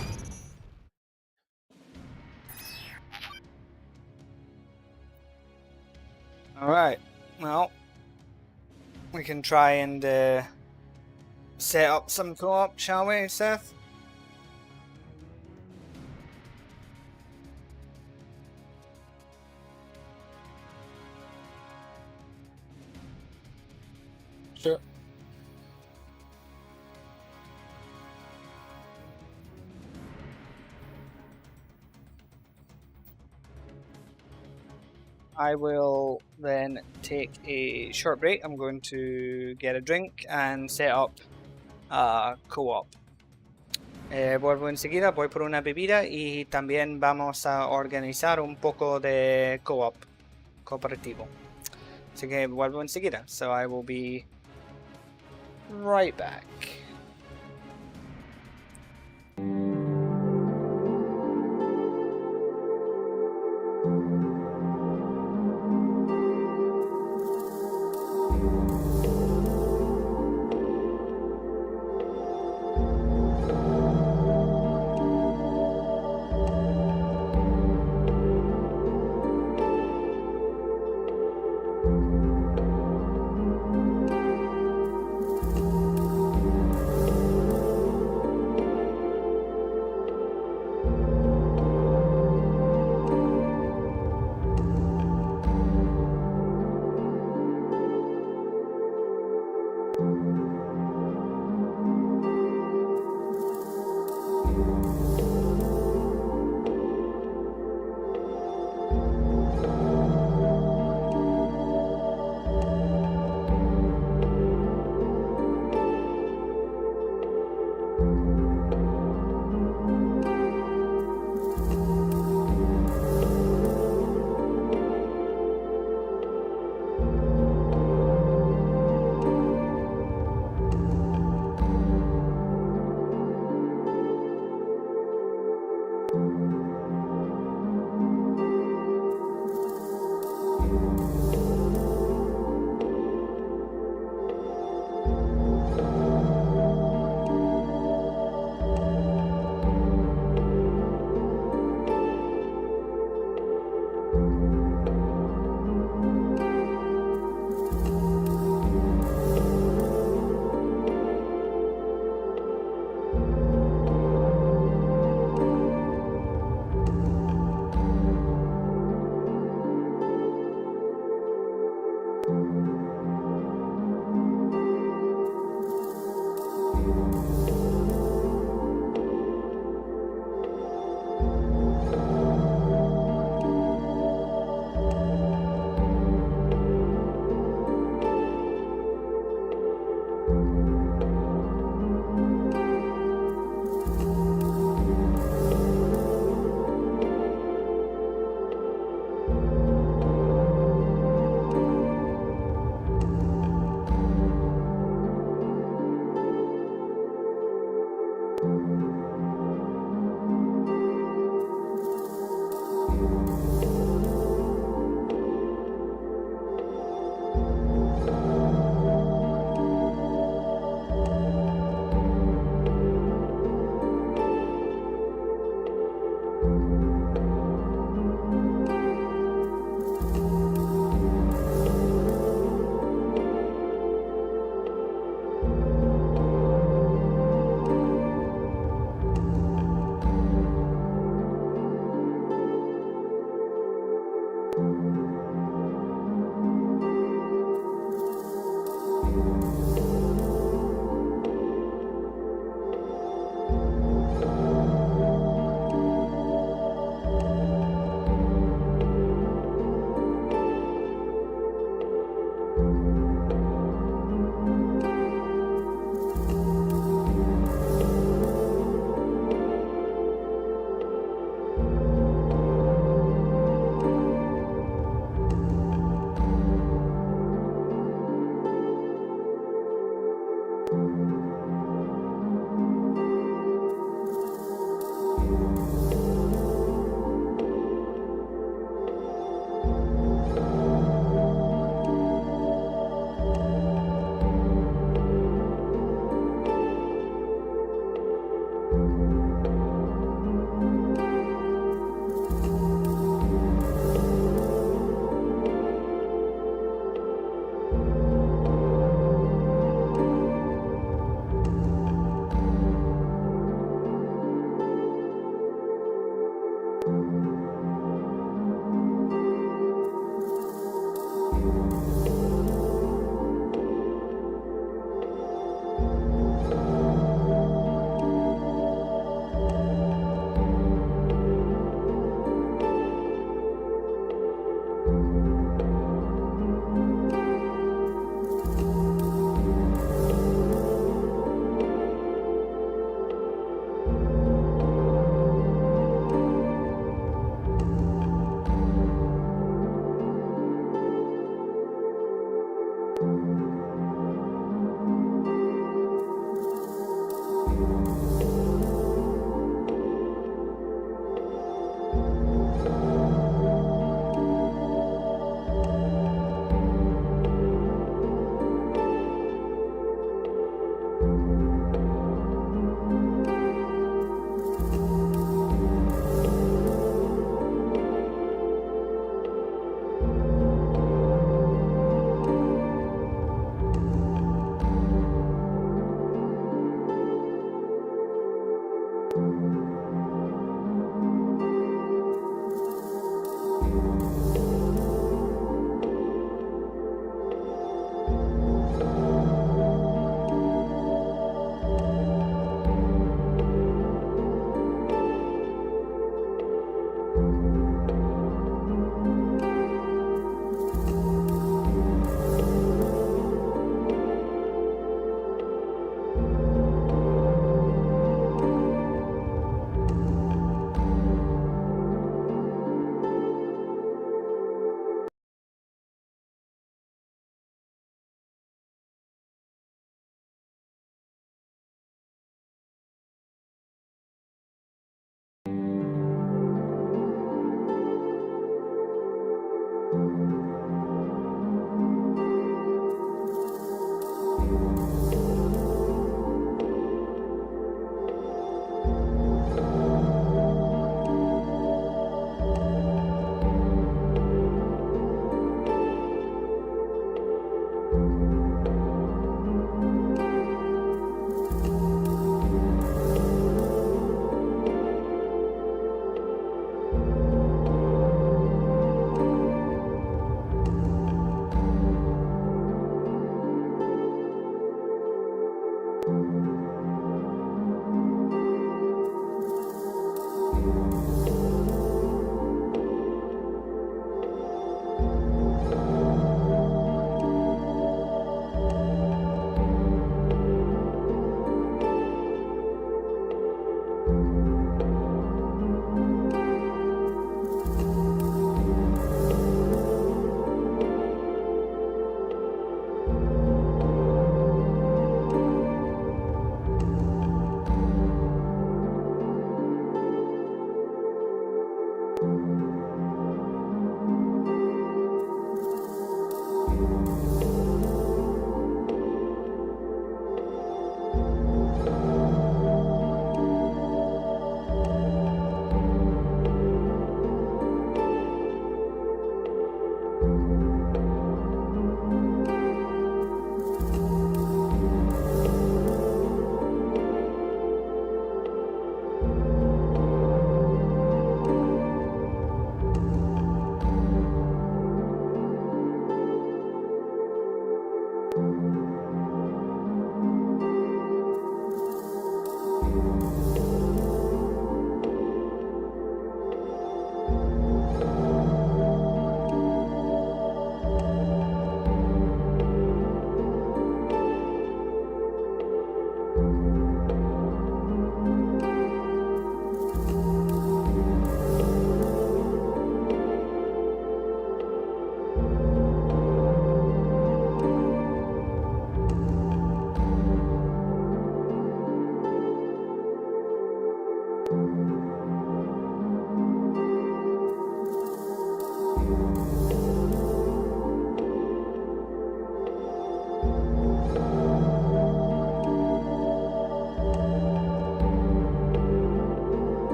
S1: Alright, well, we can try and set up some co-op, shall we, Seth? Sure. I will then take a short break. I'm going to get a drink and set up co-op. Vuelvo enseguida, voy por una bebida y también vamos a organizar un poco de co-op, cooperativo. Así que vuelvo enseguida. So I will be right back.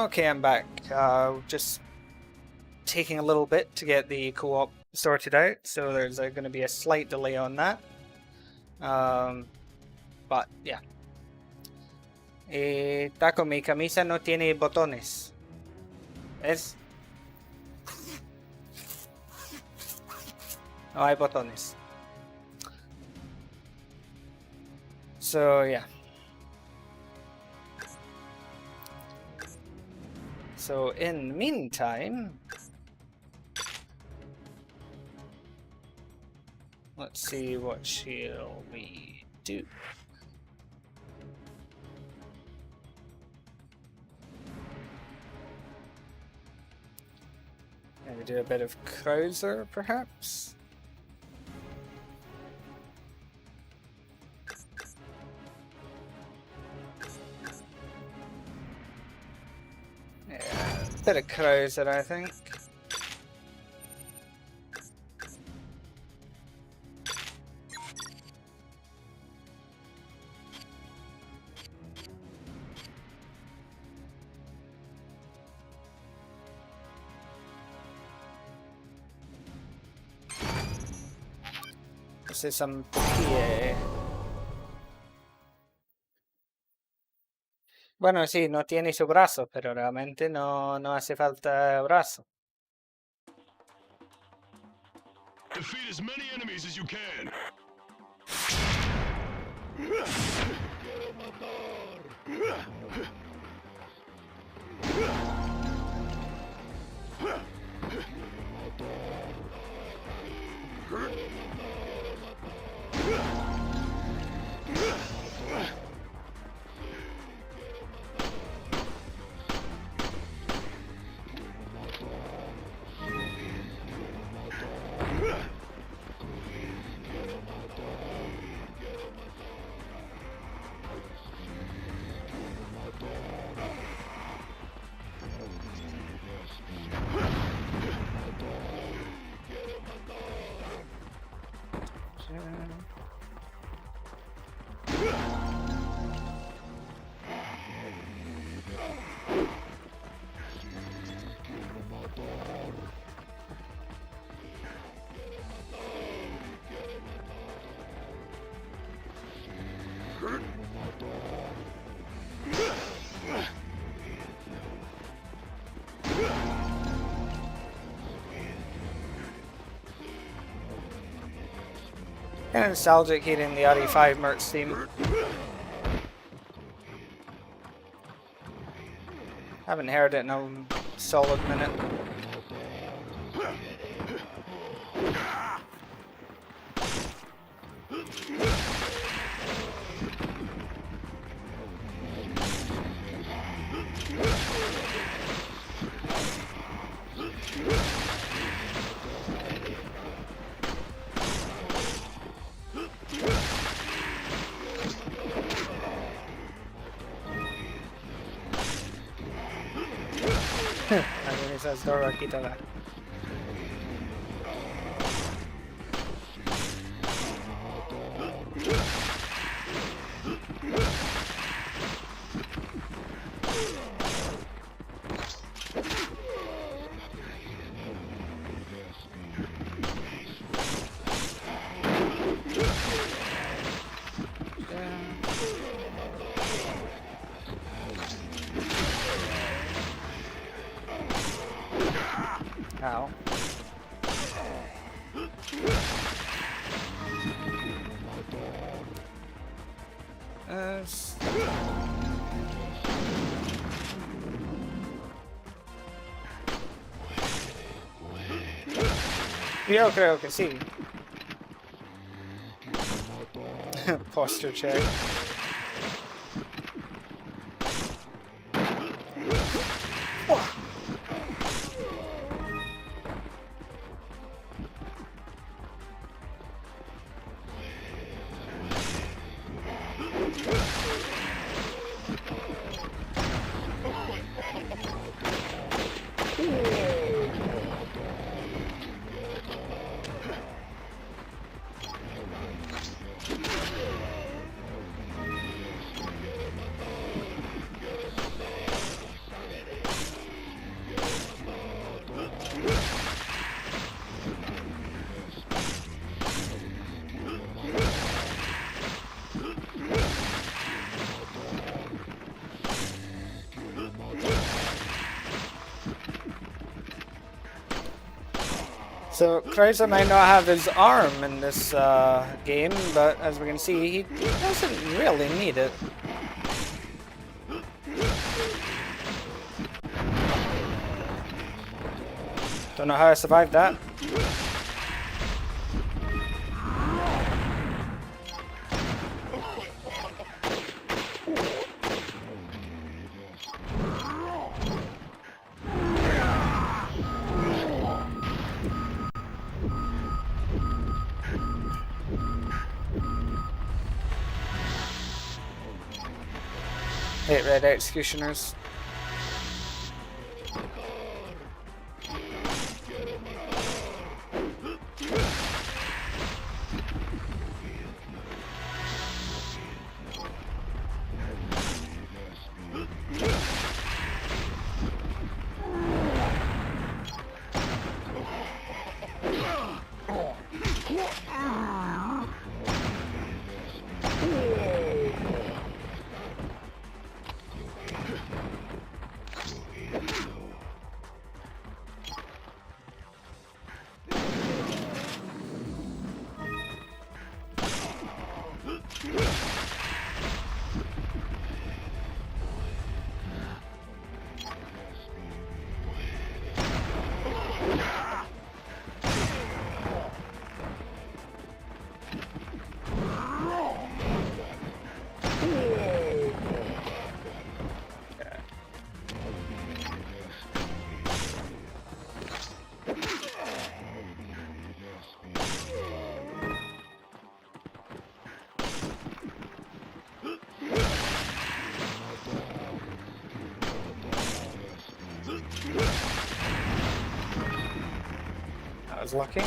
S1: Okay, I'm back. Just taking a little bit to get the co-op sorted out, so there's going to be a slight delay on that. But yeah. Taco, mi camisa no tiene botones. ¿Es? No hay botones. So yeah. So in the meantime, let's see what shall we do. Maybe do a bit of Krauser, perhaps? Yeah, a bit of Krauser, I think. This is some PA. Bueno, sí, no tiene su brazo, pero realmente no hace falta brazo.
S2: Defeat as many enemies as you can.
S1: Kind of nostalgic hearing the RE5 merch theme. Haven't heard it in a solid minute. Alguien esas dos quítala. Ow. Yo creo que sí. Posture check. So Krauser might not have his arm in this game, but as we can see, he doesn't really need it. Don't know how I survived that. Hate red executioners. That was lucky.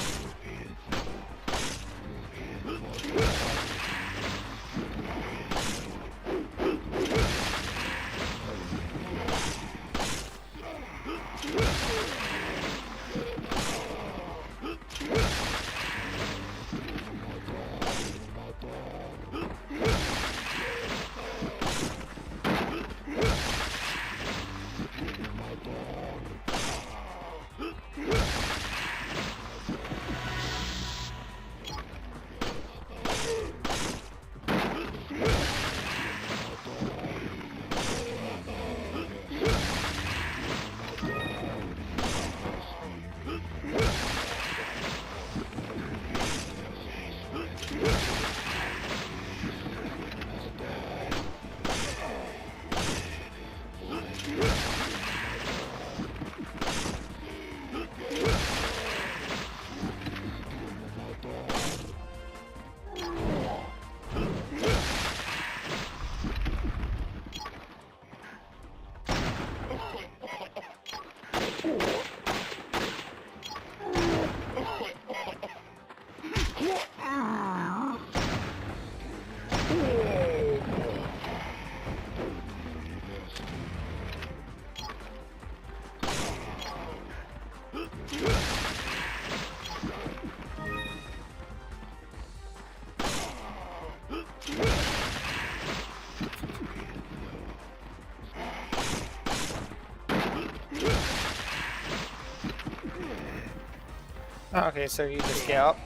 S1: Oh, okay, so you just get up.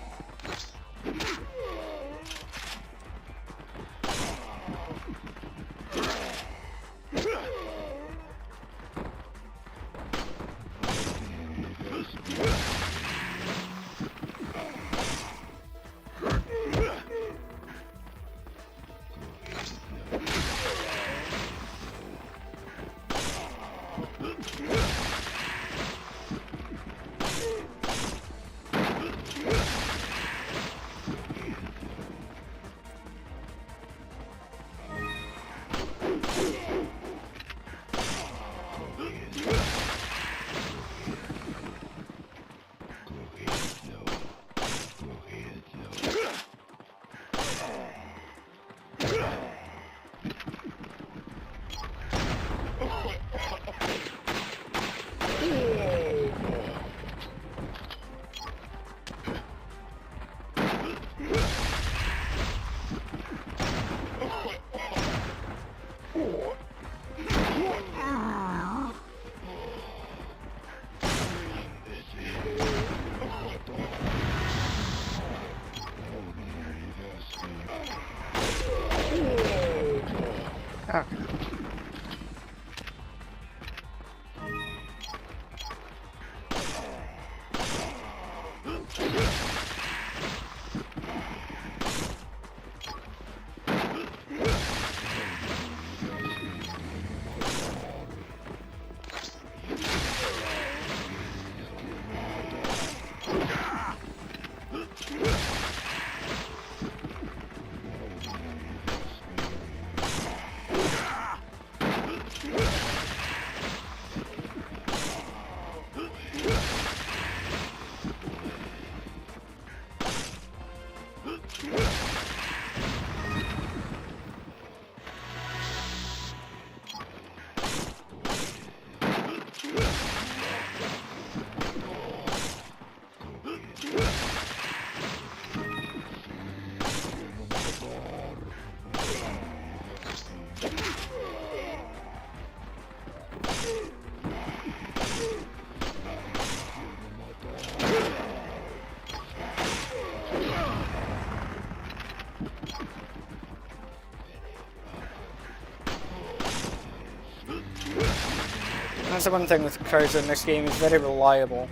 S1: the one thing with Krauser in this game, he's very reliable.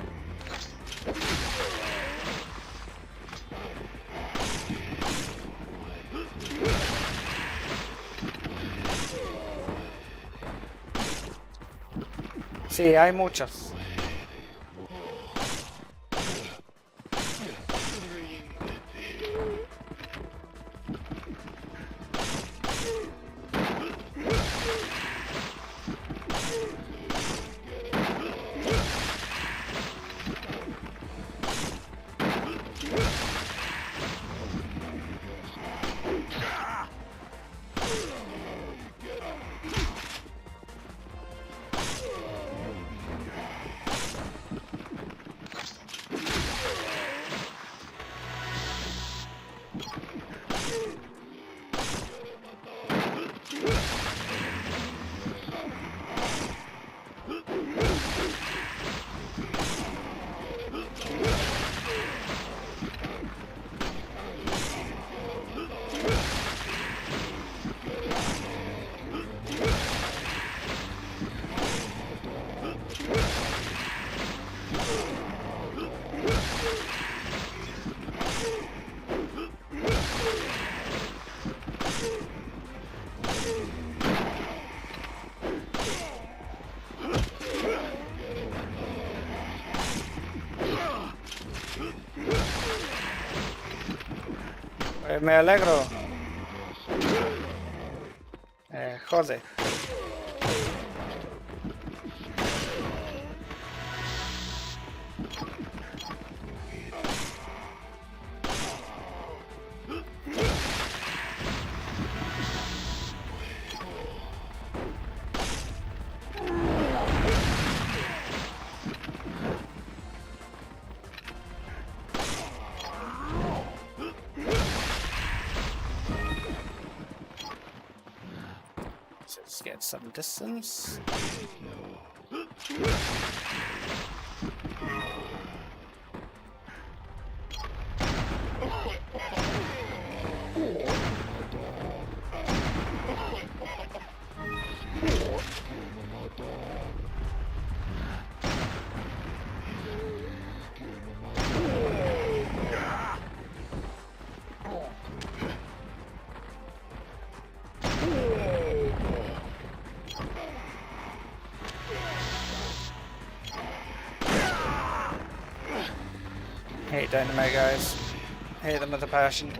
S1: Sí, hay muchos. Me alegro. Jode. Let's get some distance. Hate dynamite guys. Hate them with a passion.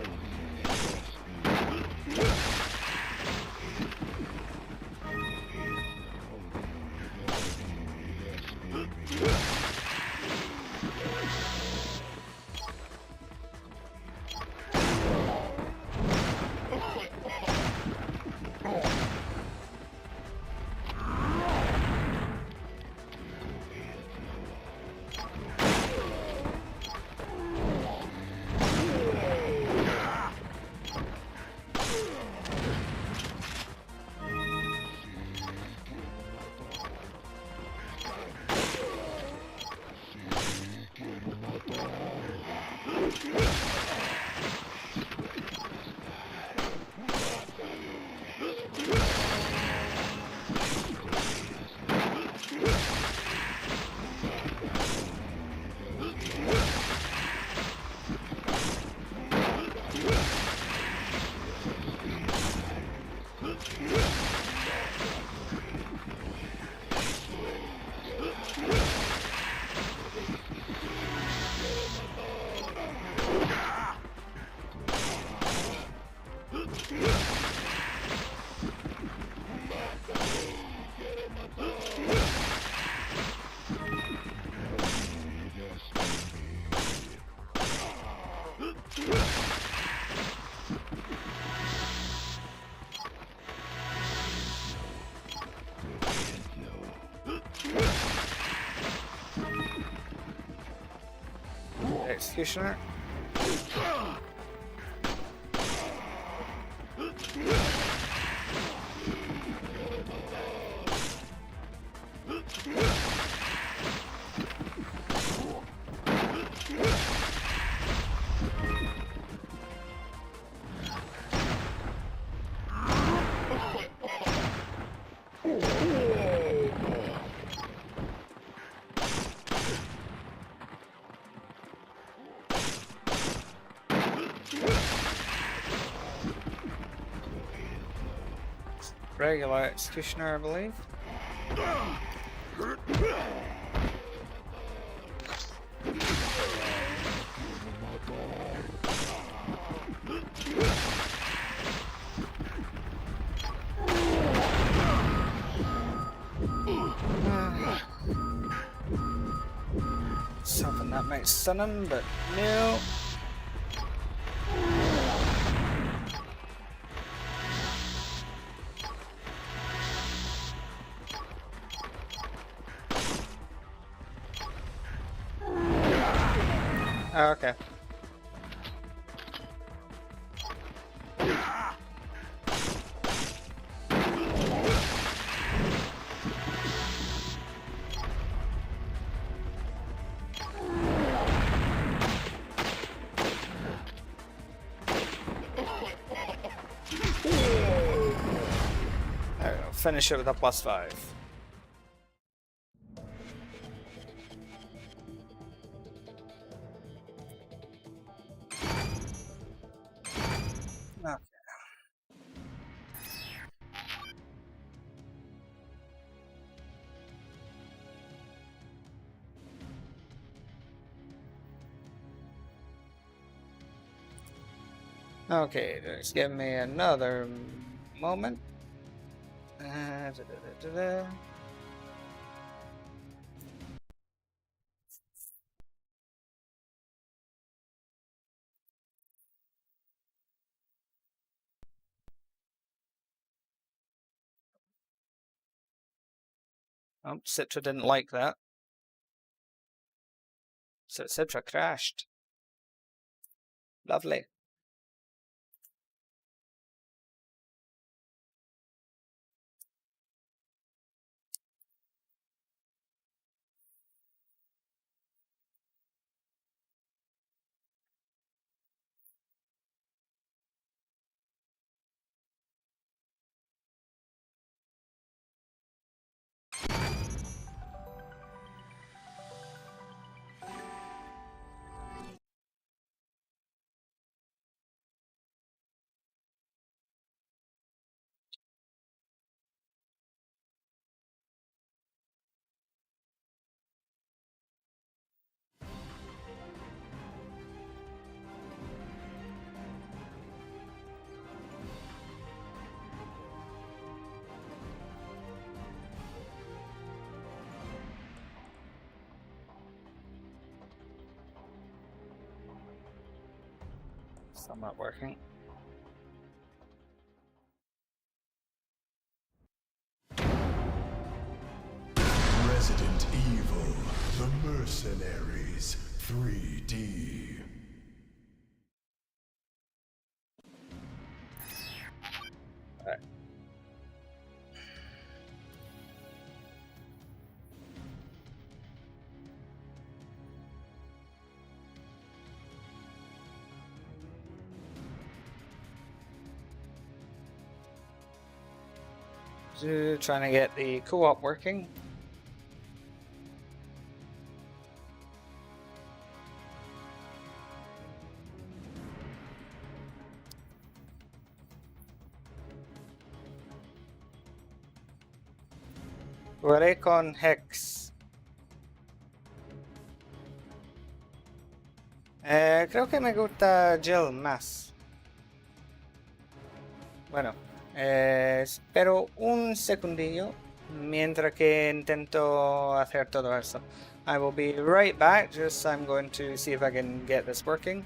S1: Executioner. regular executioner, I believe. Was hoping that might stun him, but no. Oh, okay. There we go. Finish it with a +5. Okay. Okay, just give me another moment. Oh, Citra didn't like that. So Citra crashed. Lovely. Still not working.
S2: Resident Evil, The Mercenaries, 3D.
S1: Alright. Trying to get the co-op working. Jugaré con Hex. Creo que me gusta Jill más. Bueno, espero un segundillo mientras que intento hacer todo eso. I will be right back, just I'm going to see if I can get this working.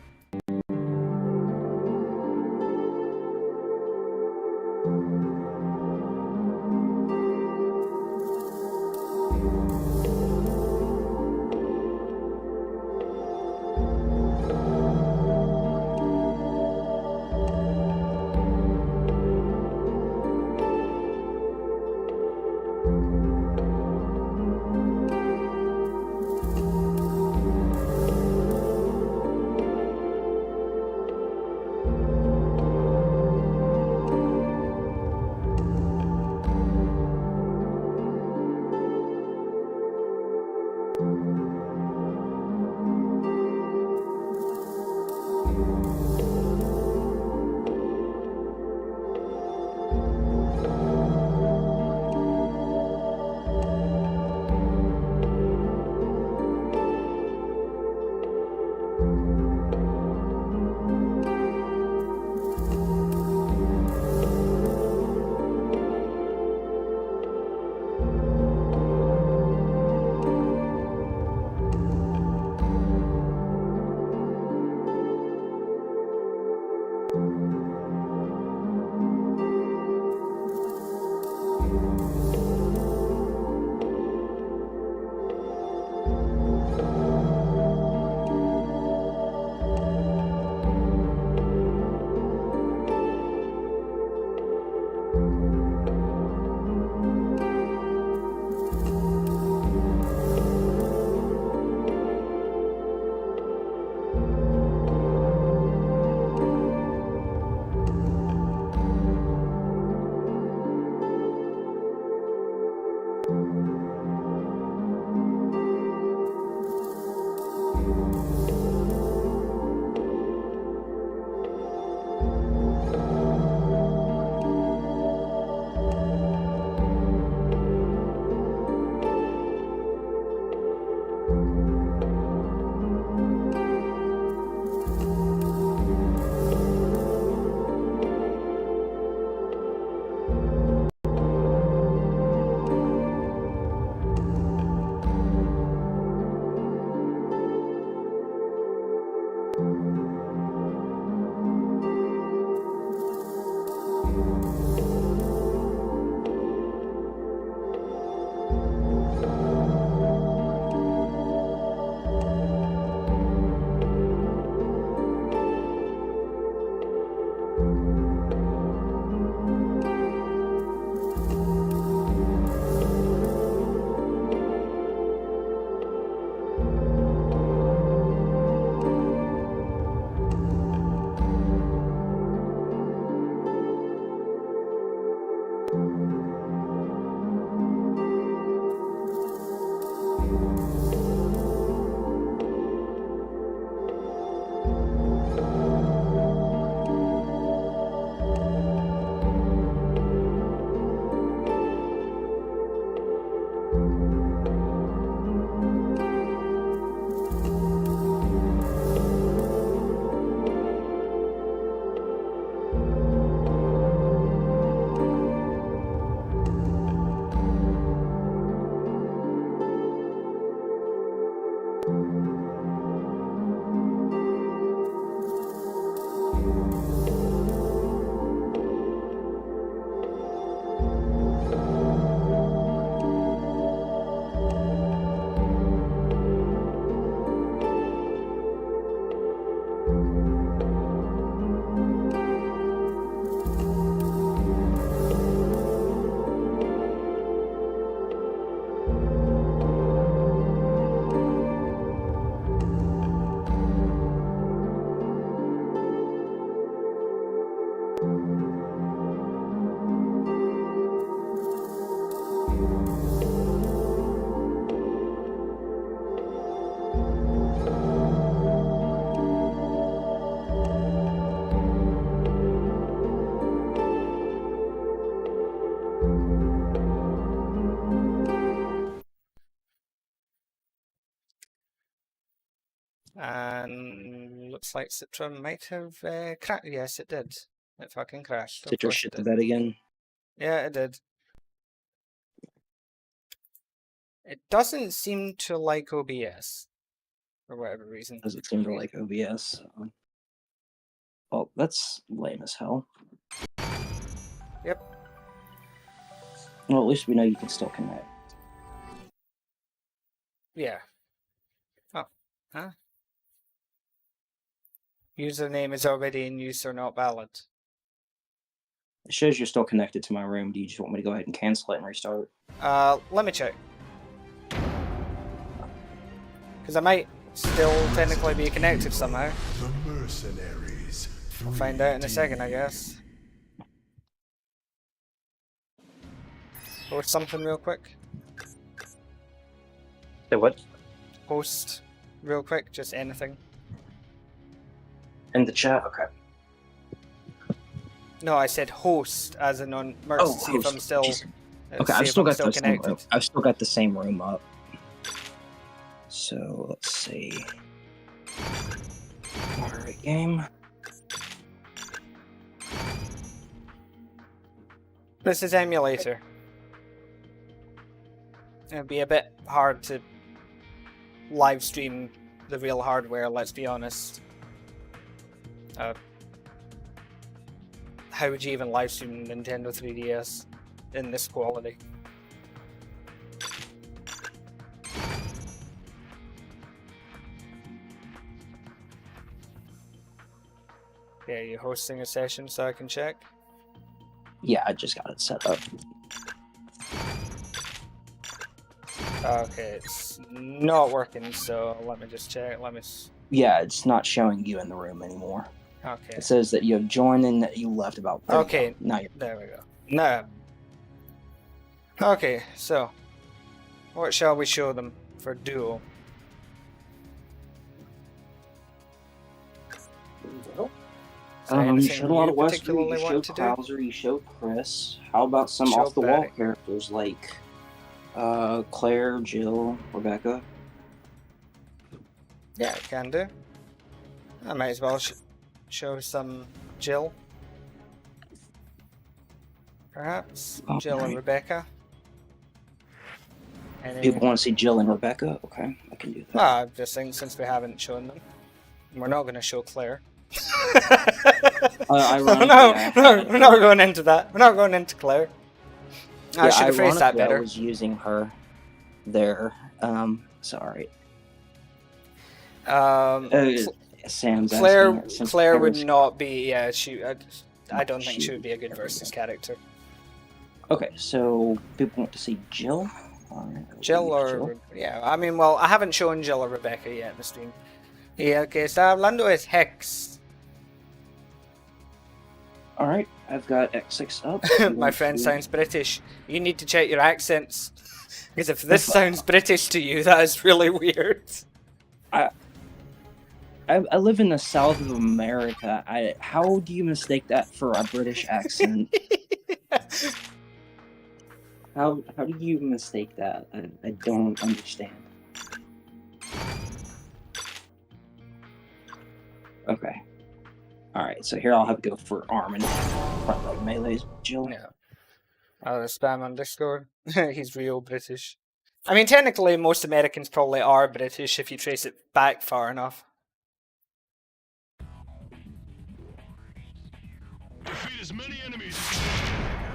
S1: And looks like Citra might have crashed. Yes, it did. It fucking crashed. Of
S3: Did your
S1: course
S3: shit
S1: it
S3: the
S1: did.
S3: bed again?
S1: Yeah, it did. It doesn't seem to like OBS for whatever reason.
S3: Does it seem to like OBS? Well, that's lame as hell.
S1: Yep.
S3: Well, at least we know you can still connect.
S1: Yeah. Oh. Huh? Username is already in use or not valid.
S3: It shows you're still connected to my room. Do you just want me to go ahead and cancel it and restart?
S1: Let me check. Because I might still technically be connected somehow.
S2: The Mercenaries.
S1: We'll find out in a second, I guess. Post something real quick.
S3: Say what?
S1: Post real quick, just anything.
S3: In the chat? Okay.
S1: No, I said host as in on Merc to see if I'm still.
S3: Okay, I've still got the same room. I've still got the same room up. So let's see. Alright, game.
S1: This is emulator. It'd be a bit hard to live stream the real hardware, let's be honest. How would you even live stream Nintendo 3DS in this quality? Yeah, you're hosting a session so I can check?
S3: Yeah, I just got it set up.
S1: Okay, it's not working, so let me just check.
S3: Yeah, it's not showing you in the room anymore.
S1: Okay.
S3: It says that you have joined and that you left about.
S1: Okay.
S3: Now you're.
S1: There we go. No. Okay, so what shall we show them for duo? Is there
S3: You
S1: anything
S3: showed a lot
S1: you
S3: of Wesker,
S1: particularly
S3: you
S1: want
S3: showed
S1: to do?
S3: Krauser, you showed Chris. How about some
S1: Show
S3: off-the-wall
S1: Betty.
S3: characters like Claire, Jill, Rebecca?
S1: Yeah, I can do. I might as well show some Jill. Perhaps Jill and
S3: Alright.
S1: Rebecca.
S3: People want to see Jill and Rebecca? Okay, I can do that.
S1: Well, I'm just saying since we haven't shown them, we're not going to show Claire.
S3: Ironically,
S1: no, we're not going into that. We're not going into Claire. I should have phrased that
S3: ironically,
S1: better.
S3: I was using her there. Sorry. Sam's
S1: Claire
S3: asking, since
S1: Claire would
S3: Claire's-
S1: not be. Yeah, I don't think she would be a good versus character.
S3: Okay, so people want to see Jill. Alright,
S1: Jill or yeah, I mean, well, I haven't shown Jill or Rebecca yet in the stream. Yeah, okay, está hablando es Hex.
S3: Alright, I've got X6 up.
S1: My friend sounds British. You need to check your accents. Because if this sounds British to you, that is really weird.
S3: I live in the south of America. How do you mistake that for a British accent? How do you mistake that? I don't understand. Okay. Alright, so here I'll have to go for arm and front leg melees with Jill.
S1: Yeah. I'll spam on Discord. He's real British. I mean, technically, most Americans probably are British if you trace it back far enough.
S2: Defeat as many enemies as you can.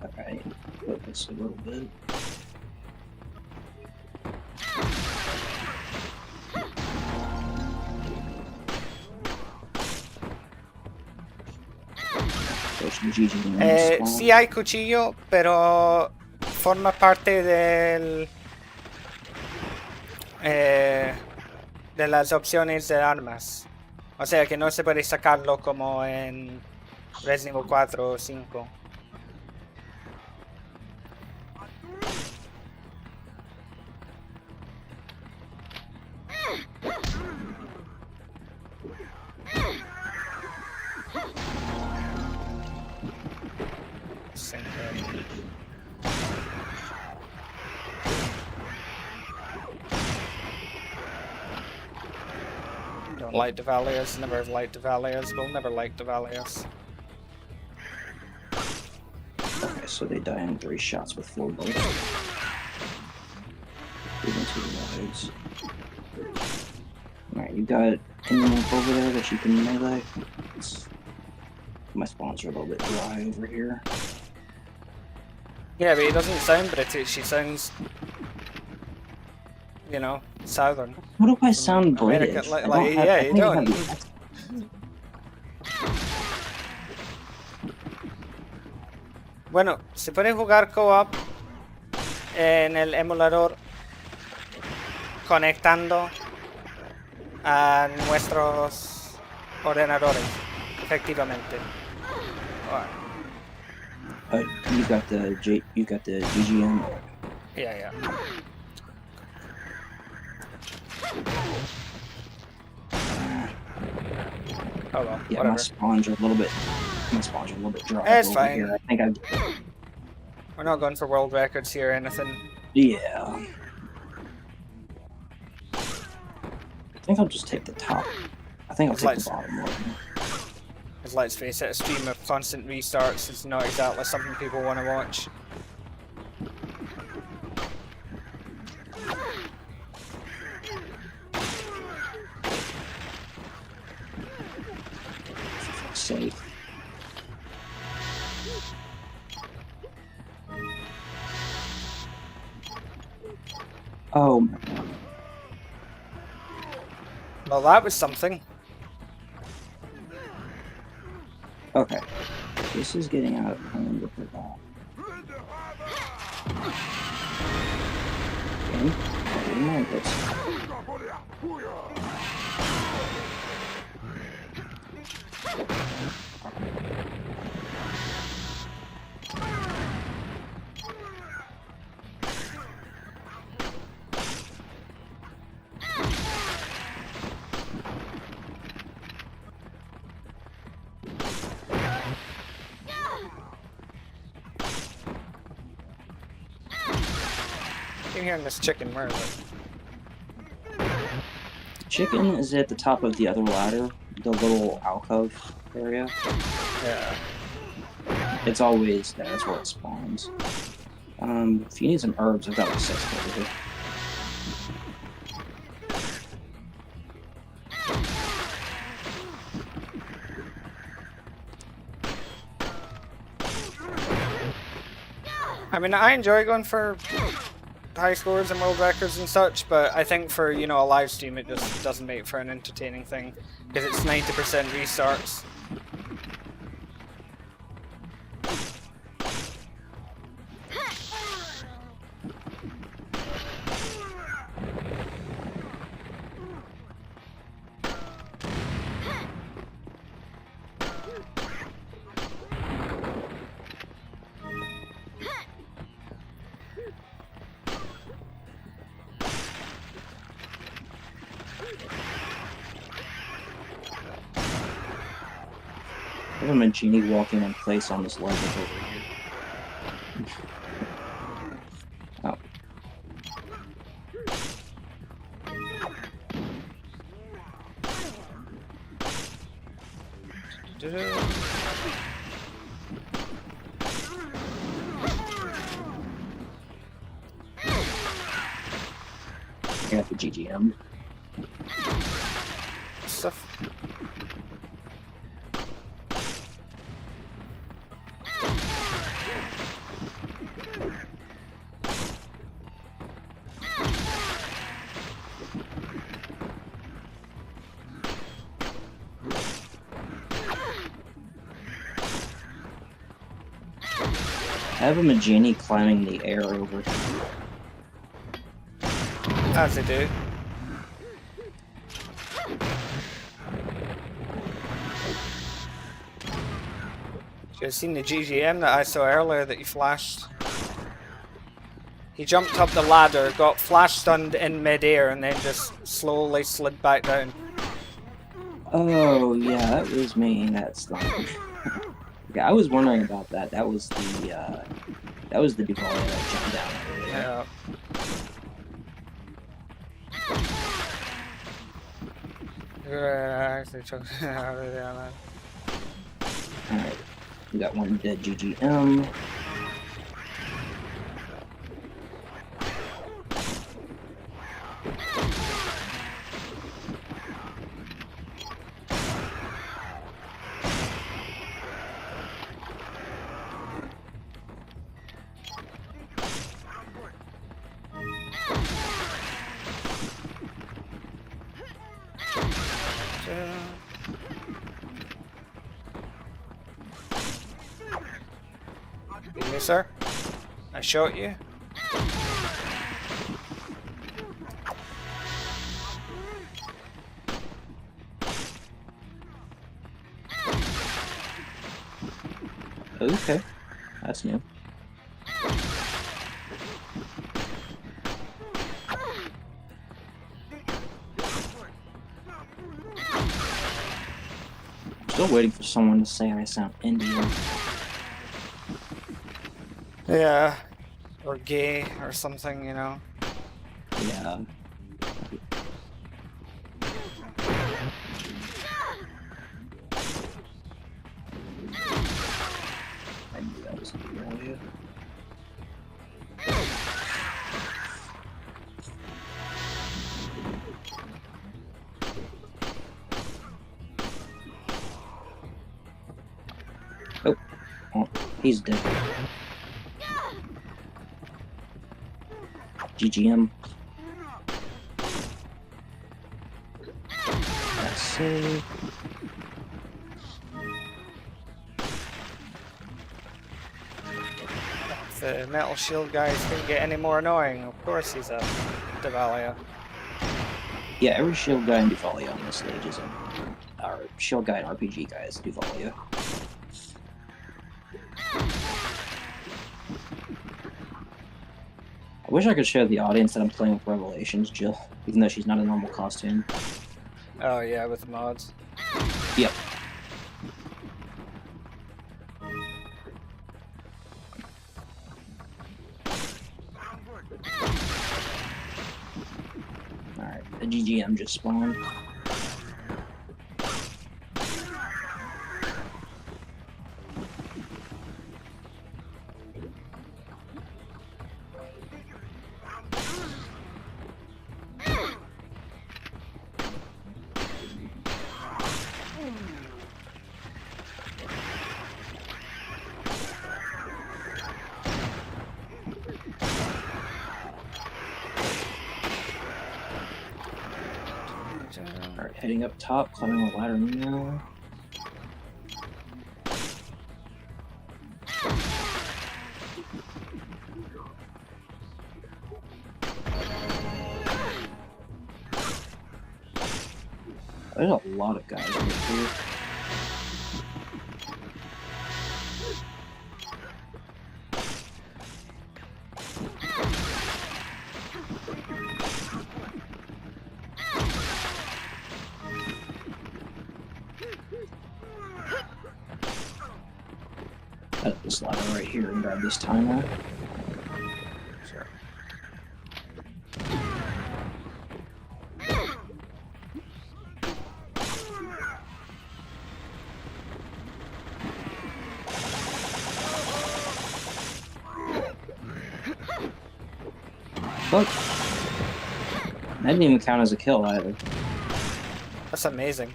S3: Alright, focus a little bit.
S1: Sí hay cuchillo, pero forma parte del de las opciones de armas. O sea que no se puede sacarlo como en Resident Evil 4 o 5. Don't like Devaliers, never liked Devaliers, will never like Devaliers.
S3: Okay, so they die in 3 shots with 4 bullets. Even 2 lives. Alright, you got anyone over there that you can melee? My spawns are a little bit dry over here.
S1: Yeah, but he doesn't sound British, he sounds, you know, southern.
S3: What do I sound
S1: America,
S3: British?
S1: yeah, you don't. Bueno, se puede jugar co-op en el emulador conectando a nuestros ordenadores, efectivamente.
S3: You got the GGM.
S1: Yeah. Oh well,
S3: yeah,
S1: whatever.
S3: my spawns are a little bit dry.
S1: It's
S3: over
S1: fine.
S3: here. I think
S1: We're not going for world records here or anything.
S3: yeah. I think I'll just take the top. I think I'll take the bottom one.
S1: Because let's face it, a stream of constant restarts is not exactly something people want to watch.
S3: Safe. Oh my god.
S1: Well, that was something.
S3: Okay. This is getting out of hand with it all. Okay. I didn't like this.
S1: I'm hearing this chicken, where is it?
S3: Chicken is at the top of the other ladder, the little alcove area.
S1: Yeah.
S3: It's always there, that's where it spawns. If you need some herbs, I've got like 6 over here.
S1: I mean, I enjoy going for high scores and world records and such, but I think for, you know, a live stream it just doesn't make for an entertaining thing, because it's 90% restarts.
S3: I have a genie walking in place on this ledge over here. Oh. I got the GGM.
S1: Stuff.
S3: I have a Magini climbing the air over here.
S1: As they do. Should have seen the GGM that I saw earlier that you flashed. He jumped up the ladder, got flash stunned in midair, and then just slowly slid back down.
S3: Oh yeah, that was me. That's not. Yeah, I was wondering about that. That was the Duvalia that jumped down earlier.
S1: Yeah.
S3: Alright, we got one dead GGM.
S1: Yes, sir. I shot you.
S3: Okay, that's new. Still waiting for someone to say I sound Indian.
S1: Yeah. Or gay or something, you know.
S3: Yeah. I knew that was Duvalia. Oh, he's dead. GGM. That's safe.
S1: If the metal shield guys couldn't get any more annoying, of course he's a Devalia.
S3: Yeah, every shield guy in Duvalia on this stage is our shield guy and RPG guy is Duvalia. I wish I could show the audience that I'm playing with Revelations, Jill, even though she's not a normal costume.
S1: Oh yeah, with the mods.
S3: Yep. Alright, the GGM just spawned. Alright, heading up top, climbing the ladder now. There's a lot of guys right here. Got this ladder right here and grab this timer.
S1: Sure.
S3: But that didn't even count as a kill either.
S1: That's amazing.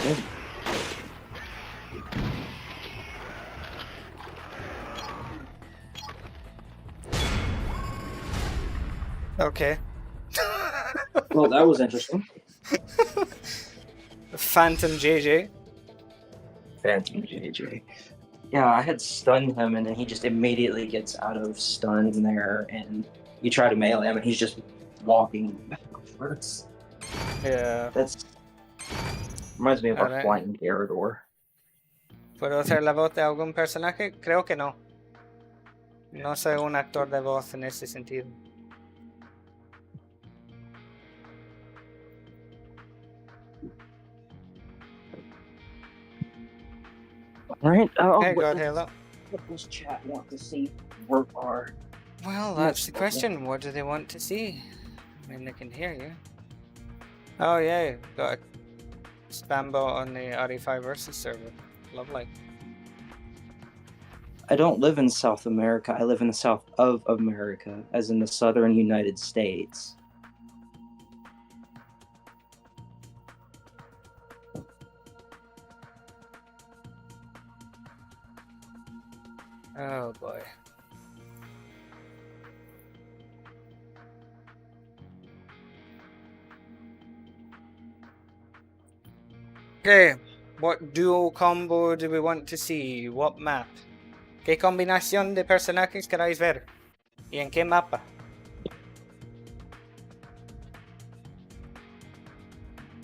S3: Good.
S1: Okay.
S3: Well, that was interesting.
S1: Phantom JJ.
S3: Phantom JJ. Yeah, I had stunned him, and then he just immediately gets out of stun there, and you try to melee him, and he's just walking backwards.
S1: Yeah.
S3: That's Reminds me of our
S1: Alright.
S3: flying Garrador.
S1: ¿Puedo hacer la voz de algún personaje? Creo que no. No soy un actor de voz en ese sentido.
S3: Alright,
S1: Hey, God, hello.
S3: what does chat want to see? Where are...
S1: Well, that's the question. What do they want to see? I mean, they can hear you. Oh, yeah, got a spam bot on the RE5 versus server. Lovely.
S3: I don't live in South America. I live in the south of America, as in the southern United States.
S1: Oh, boy. Okay, what duo combo do we want to see? What map? ¿Qué combinación de personajes queráis ver? ¿Y en qué mapa?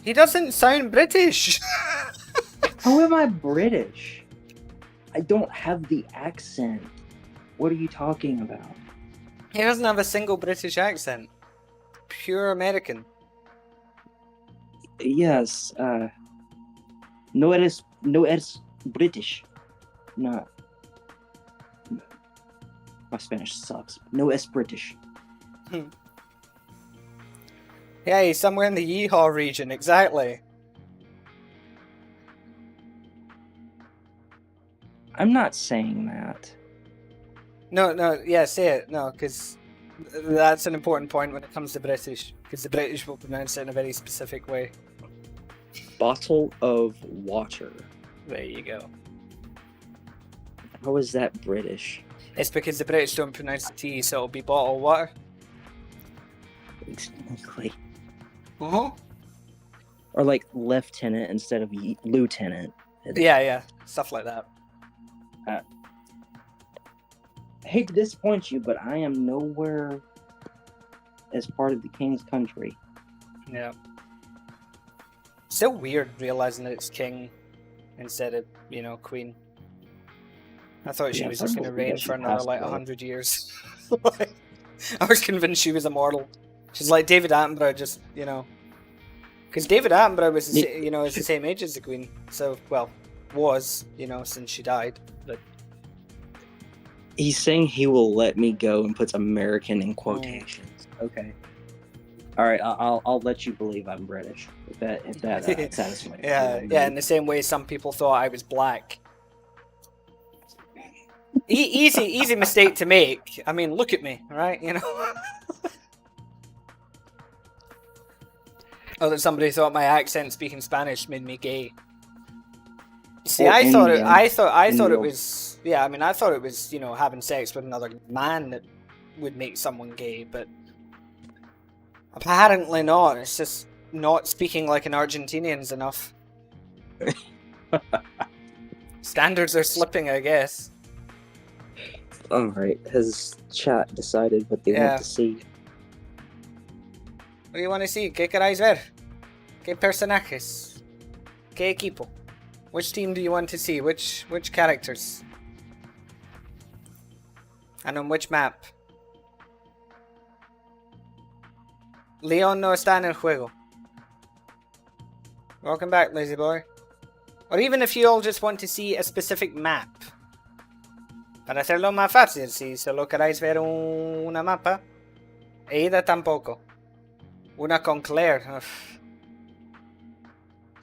S1: He doesn't sound British!
S3: How am I British? I don't have the accent. What are you talking about?
S1: He doesn't have a single British accent. Pure American.
S3: Yes, no eres British. No. My Spanish sucks. No es British.
S1: Yeah, he's somewhere in the Yeehaw region, exactly.
S3: I'm not saying that.
S1: No, yeah, say it. No, because that's an important point when it comes to British. Because the British will pronounce it in a very specific way.
S3: Bottle of water.
S1: There you go.
S3: How is that British?
S1: It's because the British don't pronounce the T, so it'll be bottled water.
S3: Exactly.
S1: Uh-huh.
S3: Or like lieutenant instead of lieutenant.
S1: Yeah, stuff like that.
S3: I hate to disappoint you, but I am nowhere as part of the king's country.
S1: Yeah. Still weird realizing that it's king instead of, queen. I thought she was just going to reign for another, 100 years. I was convinced she was immortal. She's like David Attenborough, just, Because David Attenborough was, is the same age as the queen. So, well, was, since she died. But
S3: he's saying he will let me go and puts American in quotations. Okay. All right, I'll let you believe I'm British if that satisfies.
S1: Yeah. In the same way, some people thought I was black. Easy mistake to make. I mean, look at me, right? Oh, that somebody thought my accent speaking Spanish made me gay. See, I thought it was. Yeah, I mean, I thought it was having sex with another man that would make someone gay, but apparently not. It's just not speaking like an Argentinian's enough. Standards are slipping, I guess.
S3: Alright, has chat decided what they want to see?
S1: What do you want to see? ¿Qué queráis ver? ¿Qué personajes? ¿Qué equipo? Which team do you want to see? Which characters? And on which map? Leon no está en el juego. Welcome back, lazy boy. Or even if you all just want to see a specific map. Para hacerlo más fácil, si solo queráis ver una mapa. Ada tampoco. Una con Claire. Uf.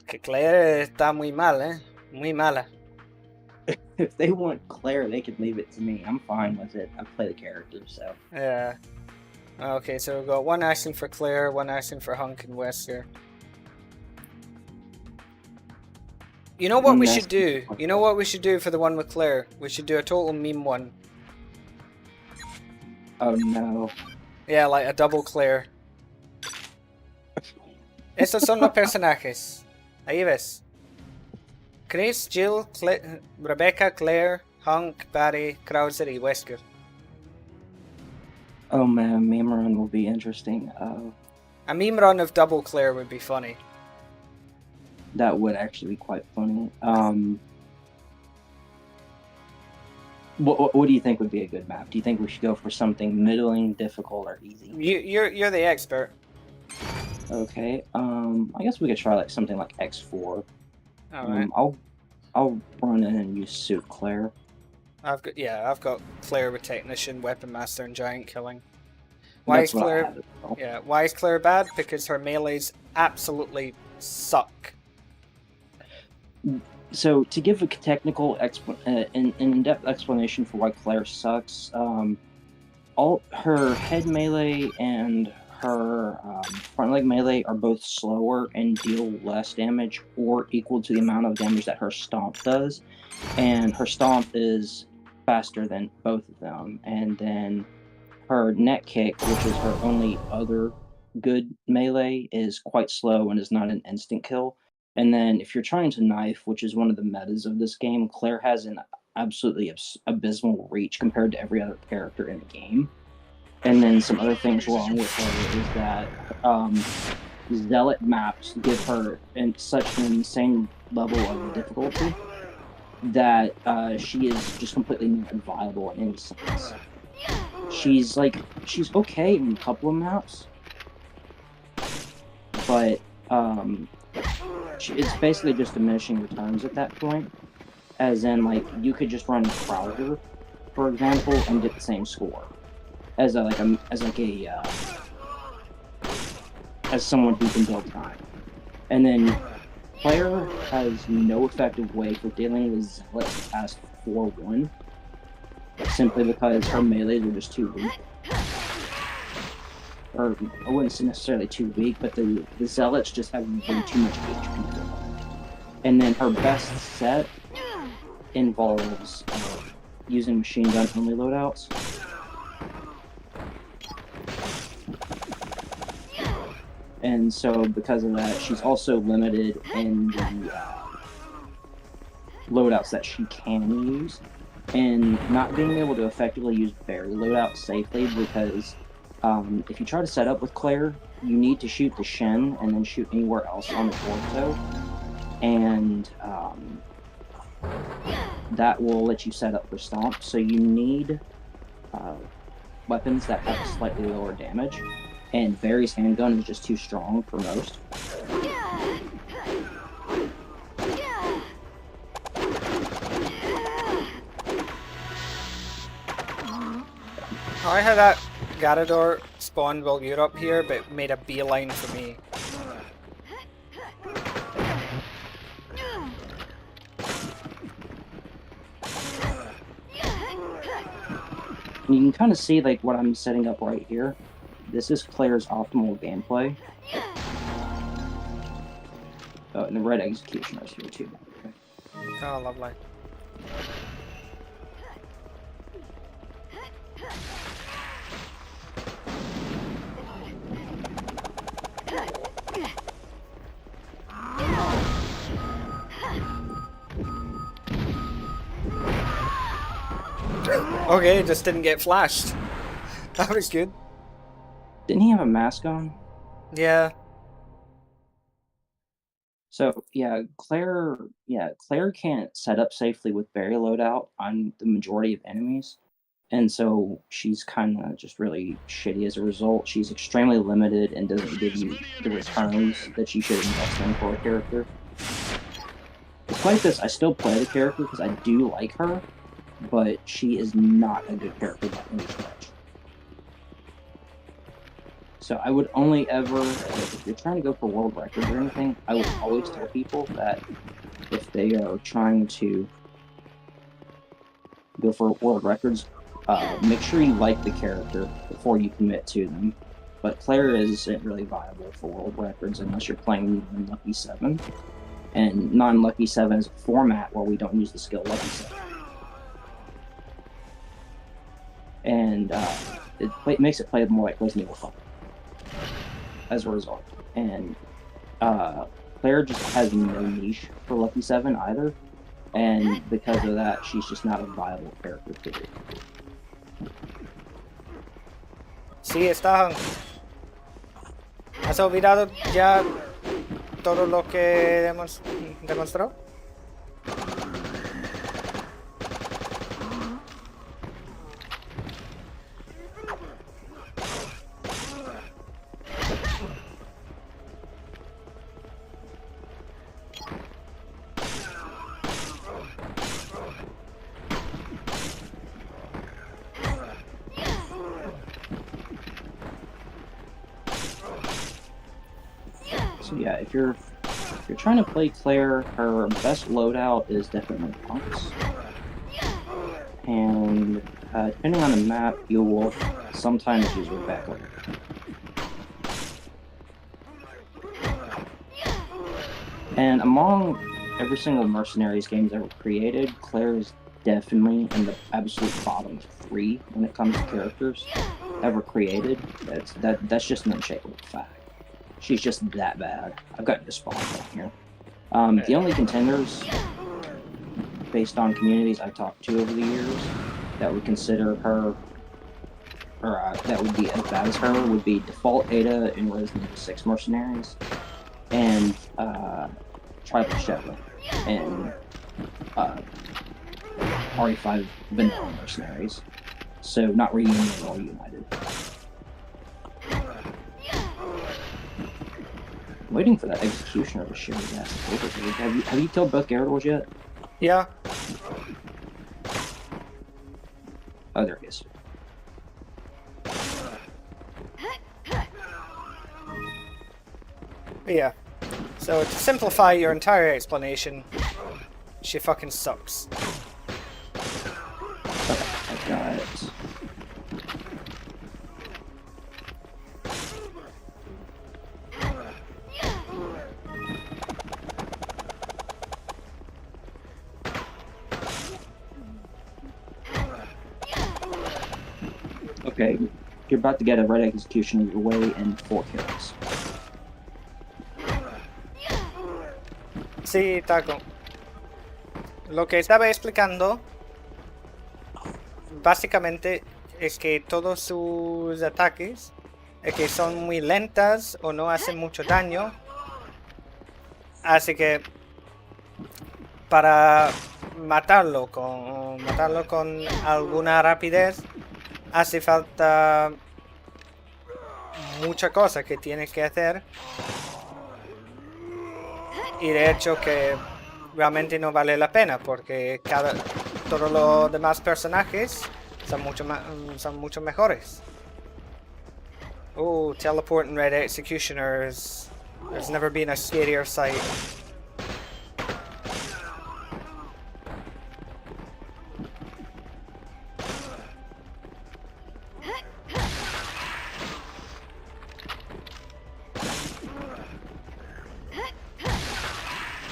S1: Que Claire está muy mal, Muy mala.
S3: If they want Claire, they could leave it to me. I'm fine with it. I play the character, so.
S1: Yeah. Okay, so we've got one asking for Claire, one asking for Hunk and Wesker. You know what we should do? You know what we should do for the one with Claire? We should do a total meme one.
S3: Oh no.
S1: Yeah, like a double Claire. Estos son los personajes. Ahí ves. Chris, Jill, Rebecca, Claire, Hunk, Barry, Krauser y Wesker.
S3: Oh man, meme run will be interesting.
S1: A meme run of double Claire would be funny.
S3: That would actually be quite funny. What do you think would be a good map? Do you think we should go for something middling, difficult, or easy?
S1: You're the expert.
S3: Okay. I guess we could try like something like X4.
S1: All right.
S3: I'll run in and use Suit Claire.
S1: I've got Claire with Technician, Weapon Master, and Giant Killing. Why
S3: That's
S1: is
S3: what I
S1: Claire?
S3: have as well.
S1: Yeah, why is Claire bad? Because her melees absolutely suck.
S3: So to give a technical in-depth explanation for why Claire sucks, all her head melee and her front leg melee are both slower and deal less damage or equal to the amount of damage that her stomp does, and her stomp is faster than both of them. And then her net kick, which is her only other good melee, is quite slow and is not an instant kill. And then if you're trying to knife, which is one of the metas of this game, Claire has an absolutely abysmal reach compared to every other character in the game. And then some other things wrong with her is that Zealot maps give her such an insane level of difficulty that she is just completely not viable in any sense. She's okay in a couple of maps, but it's basically just diminishing returns at that point. As in, like, you could just run Crowder, for example, and get the same score as someone who can build time. And then Claire has no effective way for dealing with Zealots past 4-1, simply because her melees are just too weak. Or I wouldn't say necessarily too weak, but the Zealots just have way too much HP for her. And then her best set involves using machine gun only loadouts. And so because of that, she's also limited in the loadouts that she can use, and not being able to effectively use berry loadouts safely, because if you try to set up with Claire, you need to shoot the Shen and then shoot anywhere else on the torso, and that will let you set up for Stomp. So you need weapons that have slightly lower damage, and Barry's handgun is just too strong for most.
S1: I had that Garador spawn while you're up here, but made a beeline for me.
S3: You can kind of see like what I'm setting up right here. This is Claire's optimal gameplay. Oh, and the red executioner's here too. Okay.
S1: Oh, lovely. Okay, just didn't get flashed. That was good.
S3: Didn't he have a mask on?
S1: Yeah.
S3: So Claire can't set up safely with berry loadout on the majority of enemies, and so she's kind of just really shitty as a result. She's extremely limited and doesn't give you the returns that you should invest in for a character. Despite this, I still play the character because I do like her, but she is not a good character by any stretch. So I would only ever, if you're trying to go for world records or anything, I would always tell people that if they are trying to go for world records, make sure you like the character before you commit to them. But Claire isn't really viable for world records unless you're playing Lucky 7. And non-Lucky 7 is a format where we don't use the skill Lucky 7. And it makes it play more like Resident Evil 5 as a result. And Claire just has no niche for Lucky 7 either. And because of that, she's just not a viable character period.
S1: Sí, está. ¿Has olvidado ya todo lo que demostró?
S3: So yeah, if you're trying to play Claire, her best loadout is definitely punks. And depending on the map, you will sometimes use her backup. And among every single Mercenaries games ever created, Claire is definitely in the absolute bottom 3 when it comes to characters ever created. That's just an unshakable fact. She's just that bad. I've got to spawn down here. The only contenders, based on communities I've talked to over the years, that would consider her, or that would be as bad as her, would be Default Ada in Resident Evil 6 Mercenaries, and Tribal Shepard in RE5 Vanilla Mercenaries. So not Reunion or United. I'm waiting for that Executioner to share his ass over. Have you killed both Gyarados yet?
S1: Yeah.
S3: Oh, there he is.
S1: Yeah. So to simplify your entire explanation, she fucking sucks.
S3: Okay, I got it. Okay, you're about to get a red execution of your way in 4 kills.
S1: Sí, Taco. Lo que estaba explicando básicamente es que todos sus ataques es que son muy lentas o no hacen mucho daño. Así que para matarlo con alguna rapidez hace falta mucha cosa que tienes que hacer. Y de hecho que realmente no vale la pena porque todos los demás personajes son mucho mejores. Oh, teleport and red executioners. There's never been a scarier sight.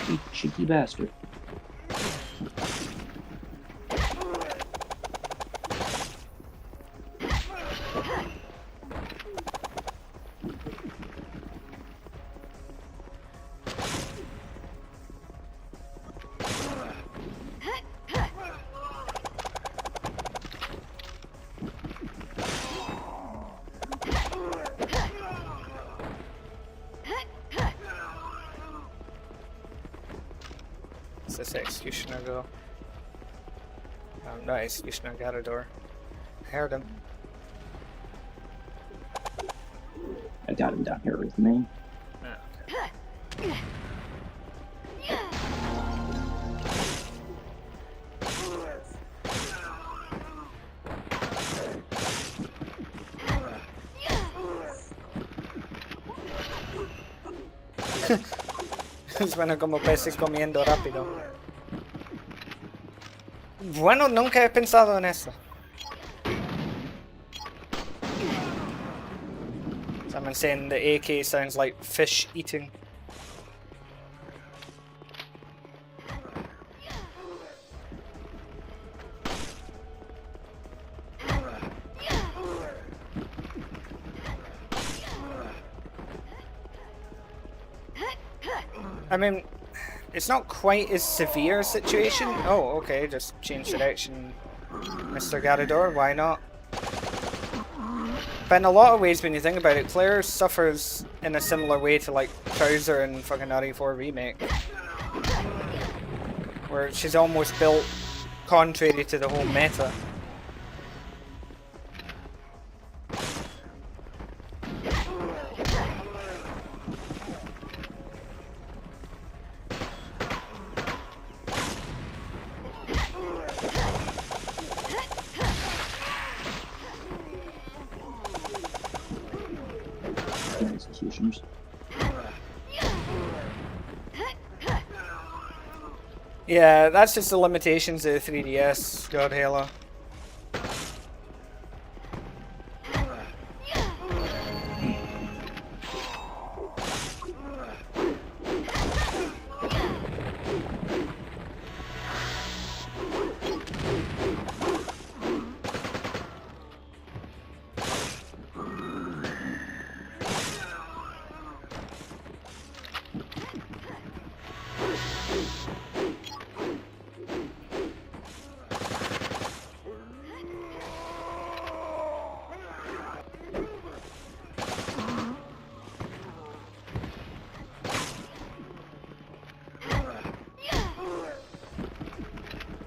S3: You cheeky bastard.
S1: Does this executioner go? No, executioner got a door. I heard him.
S3: I got him down here with me.
S1: Oh, okay. Suena como peces comiendo rápido. Bueno, nunca he pensado en eso. Someone saying the AK sounds like fish eating. I mean, it's not quite as severe a situation. Oh, okay, just change direction, Mr. Garador, why not? But in a lot of ways, when you think about it, Claire suffers in a similar way to like Krauser and fucking RE4 Remake, where she's almost built contrary to the whole meta.
S3: Executions.
S1: Yeah, that's just the limitations of the 3DS, God Halo.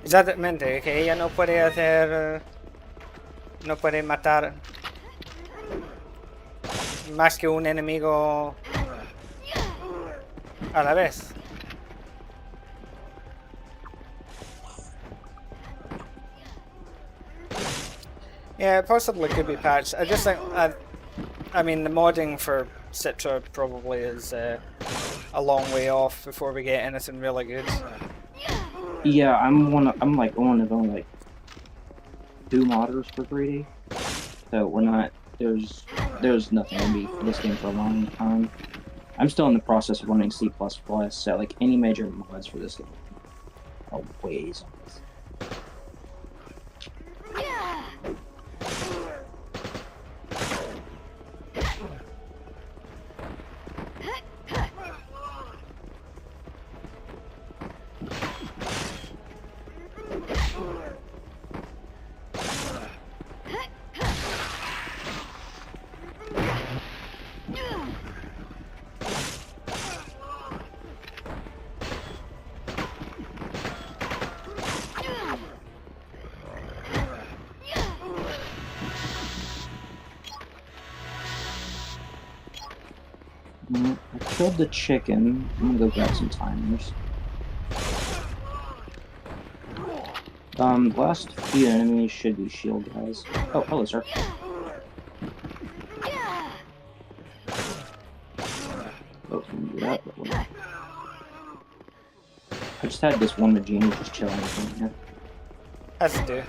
S1: Exactamente, que ella no puede hacer... no puede matar más que un enemigo a la vez. Yeah, it possibly could be patched. I just think, I mean, the modding for Citra probably is a long way off before we get anything really good.
S3: Yeah, I'm one of only like 2 modders for 3D, so we're not. There's nothing gonna be for this game for a long time. I'm still in the process of running C++, so like any major mods for this game are ways off. I killed the chicken. I'm gonna go grab some timers. Last few enemies should be shield guys. Oh, hello, sir. Oh, can do that. I just had this one Regina just chilling in here.
S1: As you do.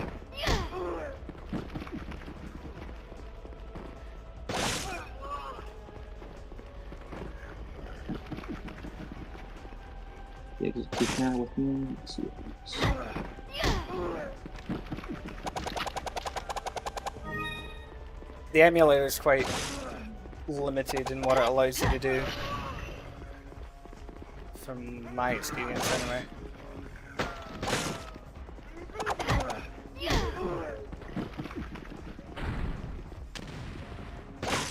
S3: The executioner with me. Let's see what it is.
S1: The emulator is quite limited in what it allows you to do. From my experience, anyway.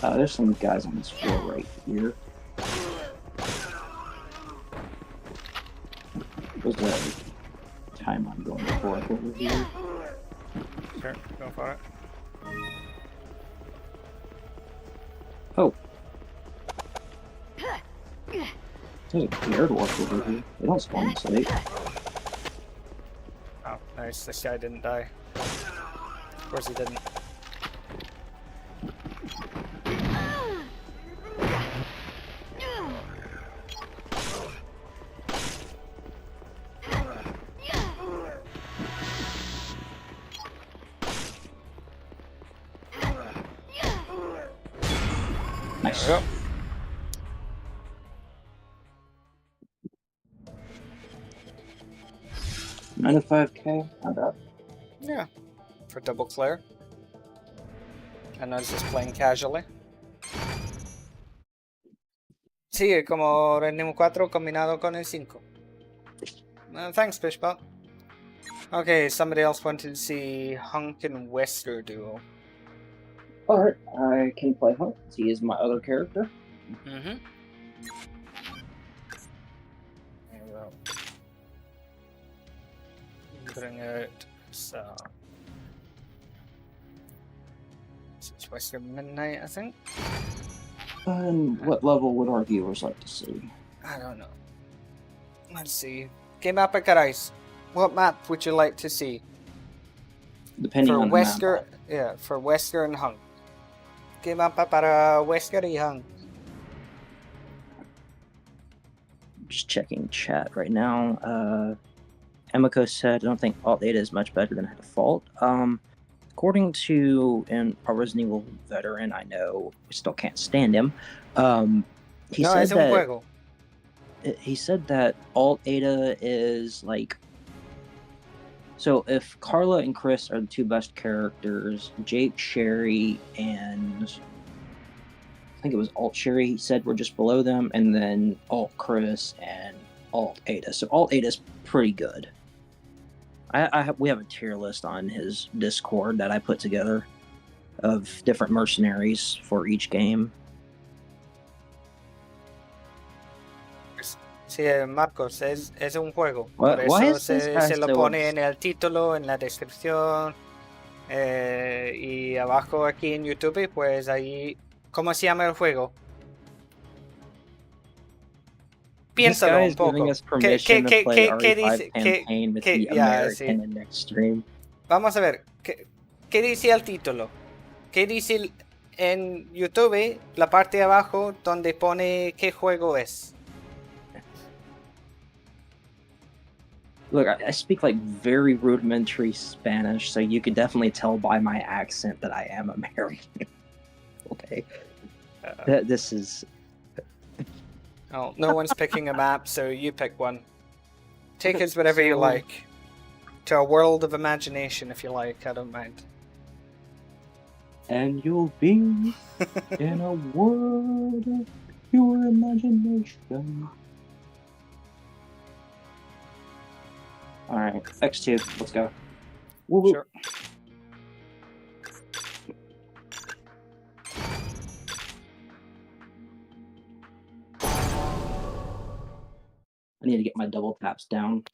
S3: There's some guys on this floor right here. What's the time I'm going for over here?
S1: Sure, go for it.
S3: Oh. There's a beard wolf over here. They don't spawn this late.
S1: Oh, nice. This guy didn't die. Of course he didn't.
S3: Nice.
S1: Yep.
S3: $95K? Not bad.
S1: Yeah. For double clear. And I was just playing casually. Sí, como rendimos 4 combinado con el 5. Thanks, Fishbot. Okay, somebody else wanted to see Hunk and Wester duo.
S3: Alright, I can play Hunk. He is my other character.
S1: Mm-hmm. I will bring out some. It's Western Midnight, I think.
S3: And what level would our viewers like to see?
S1: I don't know. Let's see. ¿Qué mapa queráis? What map would you like to see?
S3: Depending
S1: For
S3: on
S1: Wesker,
S3: the map.
S1: yeah, for Wesker and Hunk. ¿Qué mapa para Wesker y Hunk?
S3: Just checking chat right now. Emiko said, I don't think Alt Data is much better than Default. According to a Resident Evil veteran I know, we still can't stand him. He
S1: No,
S3: said
S1: es un
S3: that
S1: juego.
S3: he said that Alt Ada is like. So if Carla and Chris are the two best characters, Jake, Sherry, and I think it was Alt Sherry, he said were just below them, and then Alt Chris and Alt Ada. So Alt Ada's pretty good. We have a tier list on his Discord that I put together of different mercenaries for each game.
S1: Sí, Marcos, es un juego.
S3: Why
S1: Por eso
S3: is this guy
S1: se lo
S3: so
S1: pone en el título, en la descripción. Y abajo aquí en YouTube, pues ahí. ¿Cómo se llama el juego?
S3: This
S1: Piénsalo
S3: guy
S1: un
S3: is giving
S1: poco.
S3: us permission to play RE5 campaign with the
S1: ya,
S3: American
S1: sí.
S3: in next stream.
S1: Vamos a ver. ¿Qué dice el título? ¿Qué dice en YouTube, la parte de abajo, donde pone qué juego es?
S3: Look, I speak like very rudimentary Spanish, so you could definitely tell by my accent that I am American. Okay. This is...
S1: Oh, no one's picking a map, so you pick one. Take us whatever you like. To a world of imagination, if you like. I don't mind.
S3: And you'll be in a world of your imagination. Alright, X2, let's go. Woo-woo.
S1: Sure.
S3: I need to get my double taps down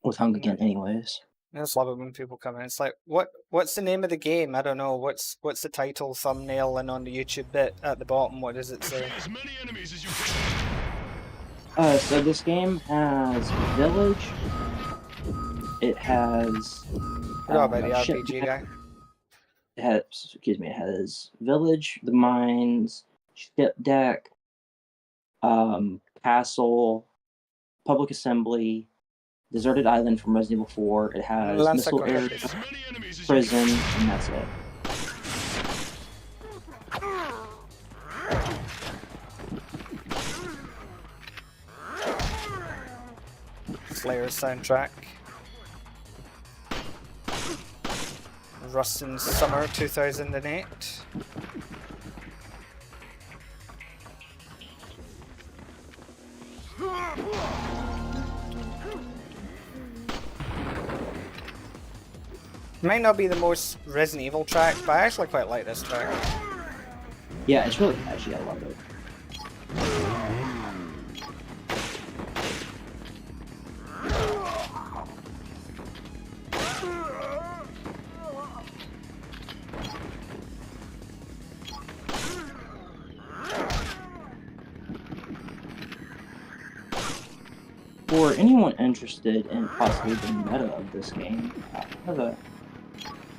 S3: with Hung again anyways.
S1: I just love it when people come in. It's like, what's the name of the game? I don't know. What's the title, thumbnail, and on the YouTube bit at the bottom, what does it say?
S2: As many enemies as you can.
S3: So this game has Village. It has...
S1: Forgot about the RPG guy.
S3: It has Village, the Mines, Ship Deck, Castle, Public Assembly, Deserted Island from Resident Evil 4. It has Missile Air,
S2: As many enemies as you
S3: Prison, and that's it.
S1: Slayer soundtrack. Rustin's Summer 2008. Might not be the most Resident Evil track, but I actually quite like this track.
S3: Yeah, it's really catchy. I love it. For anyone interested in possibly the meta of this game, I have a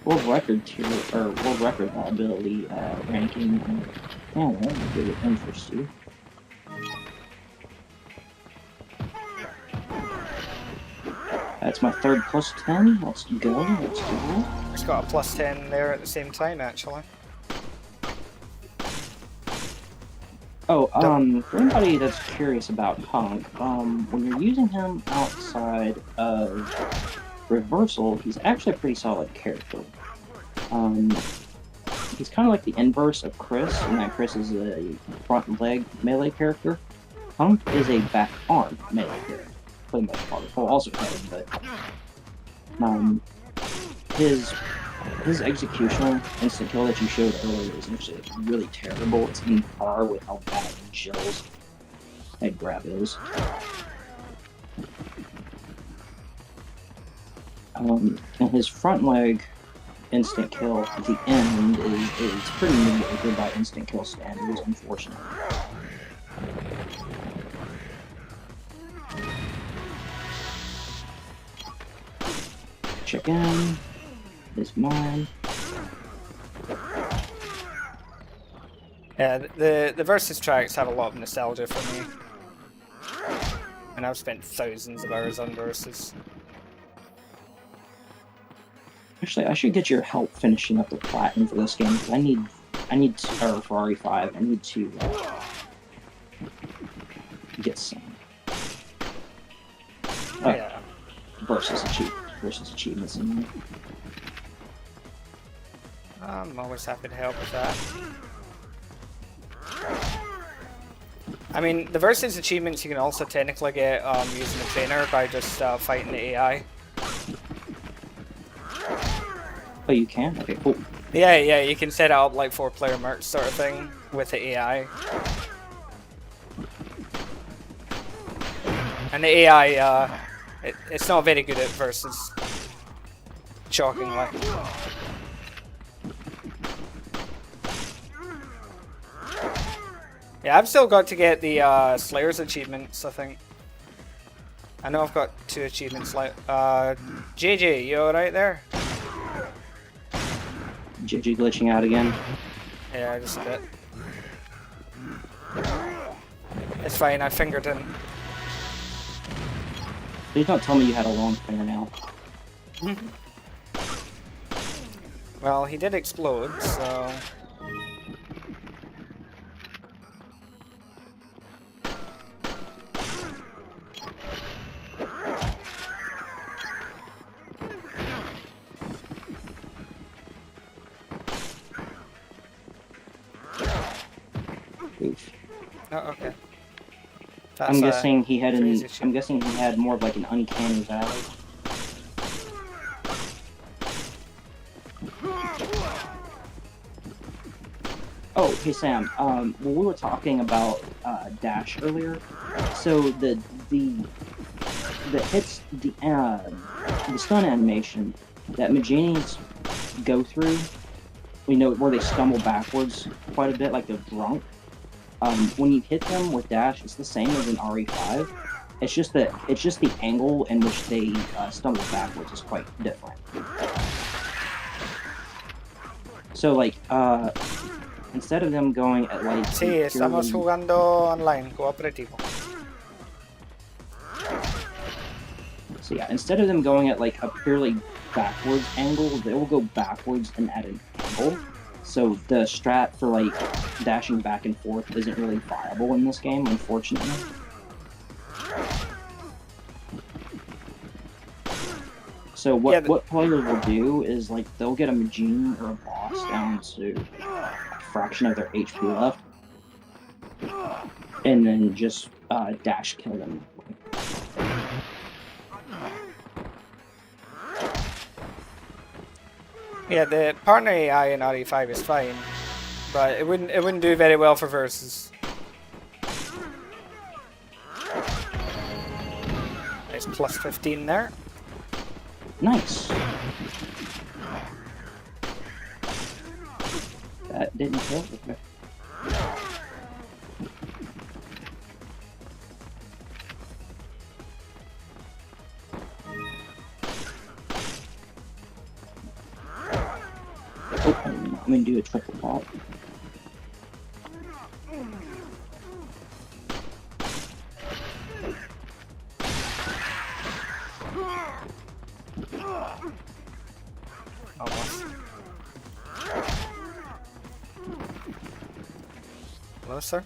S3: world record tier or world record ability ranking. Oh, that would interest you. That's my third plus 10. Let's go. Let's go.
S1: It's got a plus 10 there at the same time, actually.
S3: Oh, for anybody that's curious about Hunk, when you're using him outside of Reversal, he's actually a pretty solid character. He's kind of like the inverse of Chris, in that Chris is a front leg melee character. Hunk is a back arm melee character, for the most part. Well, also head, but his his executional instant kill that you showed earlier is actually like, really terrible. It's in par with how bad Jill's head grab is. And his front leg instant kill at the end is pretty mediocre by instant kill standards, unfortunately. Chicken is mine.
S1: Yeah, the versus tracks have a lot of nostalgia for me. And I've spent thousands of hours on versus.
S3: Actually, I should get your help finishing up the platinum for this game. I need to, or for RE5, I need to get some.
S1: Yeah.
S3: Versus achievements in there.
S1: I'm always happy to help with that. I mean, the versus achievements you can also technically get using a trainer by just fighting the AI.
S3: Oh, you can? Okay, cool.
S1: Yeah, you can set it up like 4-player merch sort of thing with the AI. And the AI, it's not very good at versus. Shockingly. Yeah, I've still got to get the Slayer's achievements, I think. I know I've got 2 achievements like JJ, you alright there?
S3: JJ glitching out again.
S1: Yeah, just a bit. It's fine, I fingered him.
S3: Please don't tell me you had a long fingernail.
S1: Well, he did explode, so...
S3: Oof.
S1: Oh, okay.
S3: I'm guessing he had
S1: crazy shit.
S3: I'm guessing he had more of like an uncanny valley. Oh, hey Sam. When we were talking about dash earlier, so the hits the stun animation that Magenis go through, we know where they stumble backwards quite a bit, like they're drunk. When you hit them with dash, it's the same as in RE5. It's just the angle in which they stumble backwards is quite different. So like instead of them going at like
S1: Sí, estamos jugando online, cooperativo.
S3: So yeah, instead of them going at like a purely backwards angle, they will go backwards and at an angle. So the strat for like dashing back and forth isn't really viable in this game, unfortunately. So what players will do is like they'll get a Majin or a boss down to a fraction of their HP left, and then just dash kill them.
S1: Yeah, the partner AI in RE5 is fine, but it wouldn't do very well for versus. Nice plus 15 there.
S3: Nice. That didn't kill. Okay. Oh, I'm gonna do a triple pop.
S1: Almost. Hello, sir?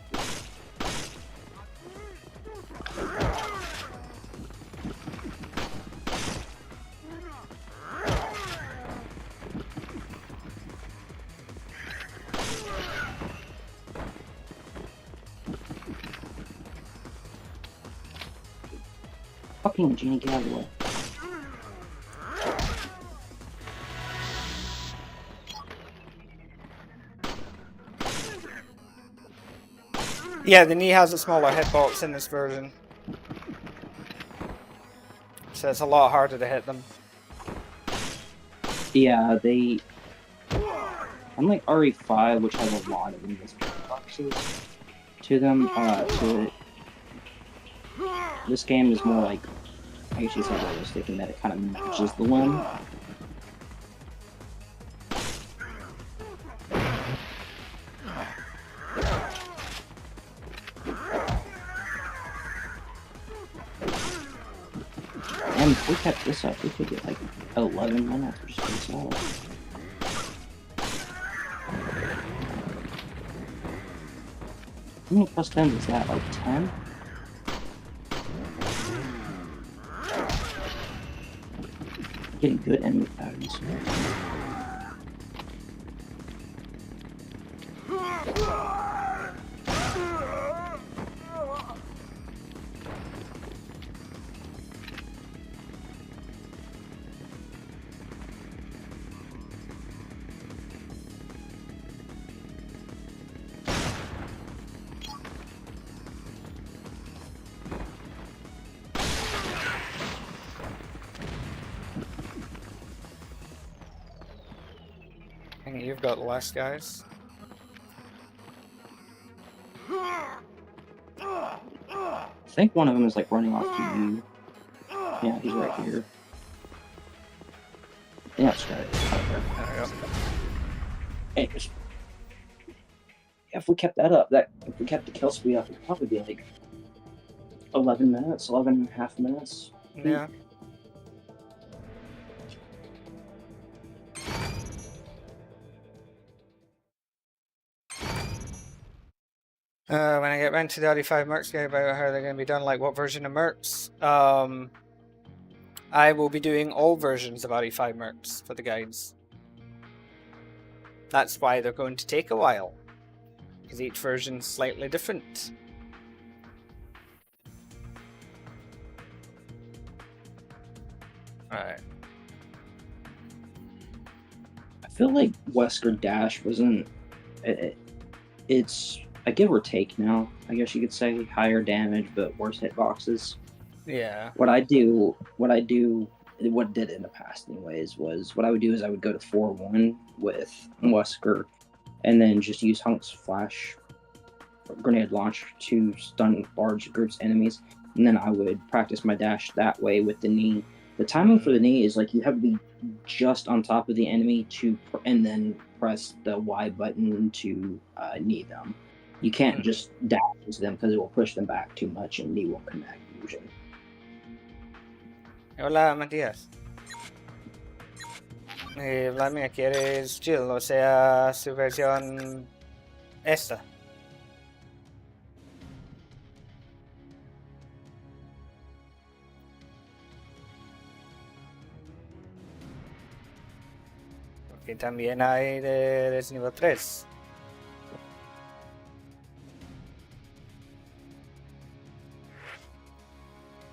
S3: Fucking Genie, get out of the way.
S1: Yeah, the knee has a smaller hitbox in this version. So it's a lot harder to hit them.
S3: Yeah, they... Unlike RE5, which has a lot of invisible boxes to them, this game is more like, I guess you say realistic in that it kind of matches the limb. And if we kept this up, we could get like 11 minutes or so. How many plus 10s is that? Like 10? Getting good enemy patterns.
S1: I think you've got less, guys.
S3: I think one of them is like running off to you. Yeah, he's right here. Yeah, that's right.
S1: There we go.
S3: Hey, just... if we kept that up, if we kept the kill speed up, it'd probably be like 11 minutes, 11 and a half minutes.
S1: Yeah. When I get round to the RE5 mercs guide about how they're going to be done, like what version of mercs, I will be doing all versions of RE5 mercs for the guides. That's why they're going to take a while, because each version's slightly different. Alright.
S3: I feel like Wesker Dash wasn't... it's a give or take now. I guess you could say higher damage, but worse hitboxes.
S1: Yeah.
S3: What did in the past anyways, was what I would do is I would go to 4-1 with Wesker, and then just use Hunk's flash grenade launch to stun large groups of enemies, and then I would practice my dash that way with the knee. The timing for the knee is like you have to be just on top of the enemy and then press the Y button to knee them. You can't just dash into them because it will push them back too much and knee won't connect usually.
S1: Hola, Matías. Vladimir, ¿quieres Jill? O sea, su versión esta. Porque también hay de Resident Evil 3.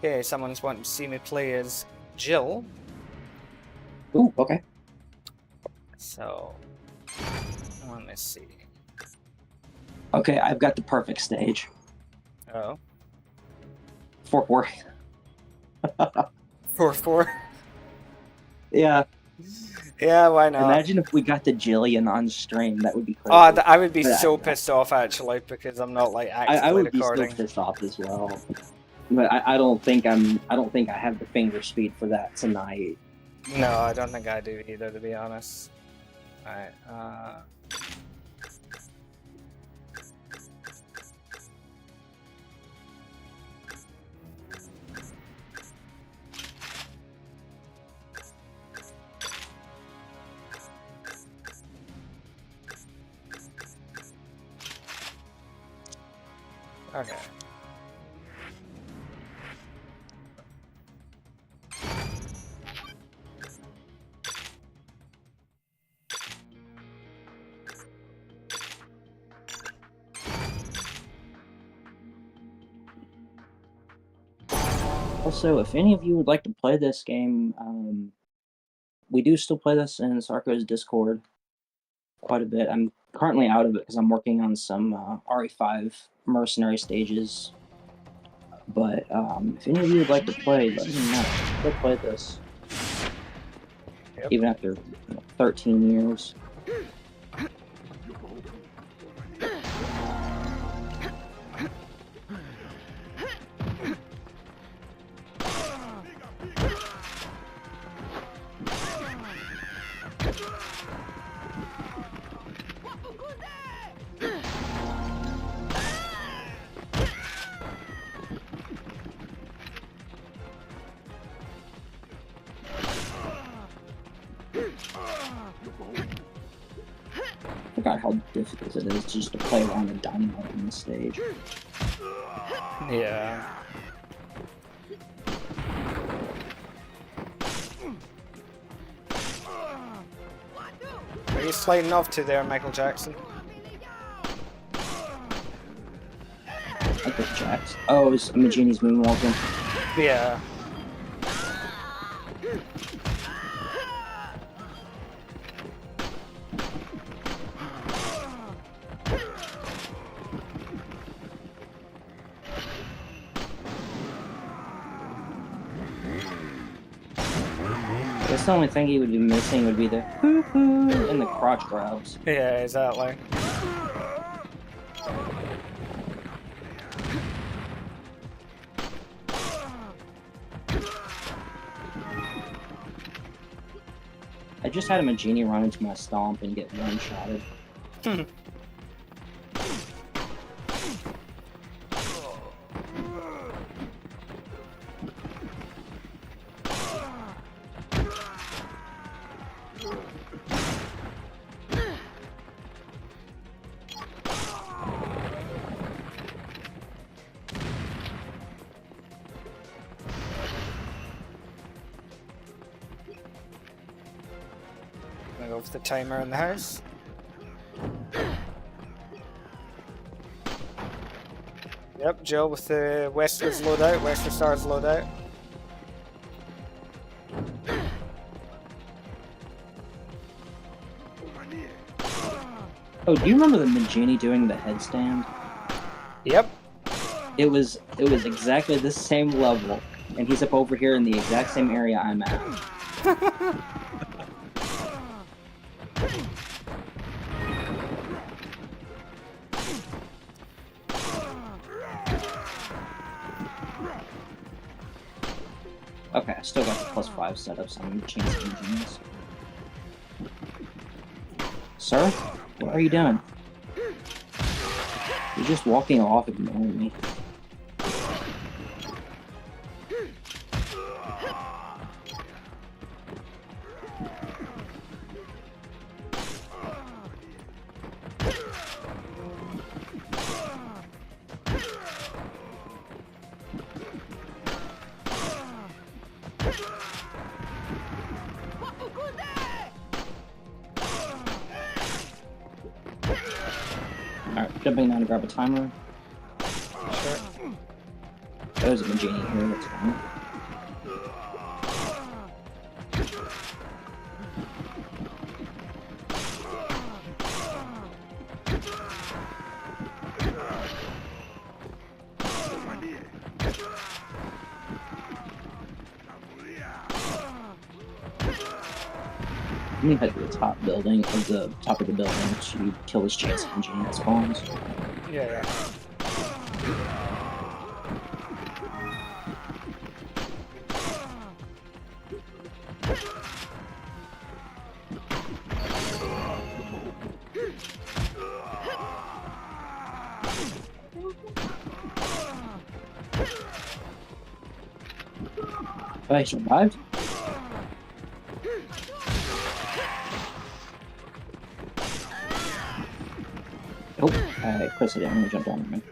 S1: Okay, someone's wanting to see me play as Jill.
S3: Ooh, okay.
S1: So, let me see.
S3: Okay, I've got the perfect stage.
S1: Oh.
S3: 4-4.
S1: 4-4?
S3: Yeah.
S1: Yeah, why not?
S3: Imagine if we got the Jillian on stream. That would be crazy.
S1: Oh, I would be
S3: But
S1: so pissed off actually because I'm not like actively
S3: I would
S1: recording.
S3: be still pissed off as well. But I don't think I have the finger speed for that tonight.
S1: No, I don't think I do either, to be honest. Alright, okay.
S3: Also, if any of you would like to play this game, we do still play this in Sarko's Discord quite a bit. I'm currently out of it because I'm working on some RE5 mercenary stages. But if any of you would like to play, let me know. Go play this.
S1: Yep.
S3: Even after 13 years. I forgot how difficult it is just to play around the dynamite on this stage.
S1: Yeah. Are you sliding off to there, Michael Jackson?
S3: Michael Jackson. Oh, it's Imagini's moonwalking.
S1: Yeah.
S3: That's the only thing he would be missing would be the hoo-hoo and the crotch grabs.
S1: Yeah, exactly.
S3: I just had a Magini run into my stomp and get one-shotted.
S1: Move the timer in the house. Yep, Jill with the Wester's loadout, Wester Stars loadout.
S3: Oh, do you remember the Magini doing the headstand?
S1: Yep.
S3: It was exactly the same level, and he's up over here in the exact same area I'm at. Okay, I still got the +5 setups on Chains Engines. Sir? What are you doing? You're just walking off ignoring me. Alright, jumping down to grab a timer.
S1: Sure.
S3: There's a Magini here, that's fine. I'm gonna head to the top building, or the top of the building, to kill this chance engine that spawns.
S1: Yeah,
S3: Oh, I survived? Oh, I pressed it, I'm gonna jump down on me.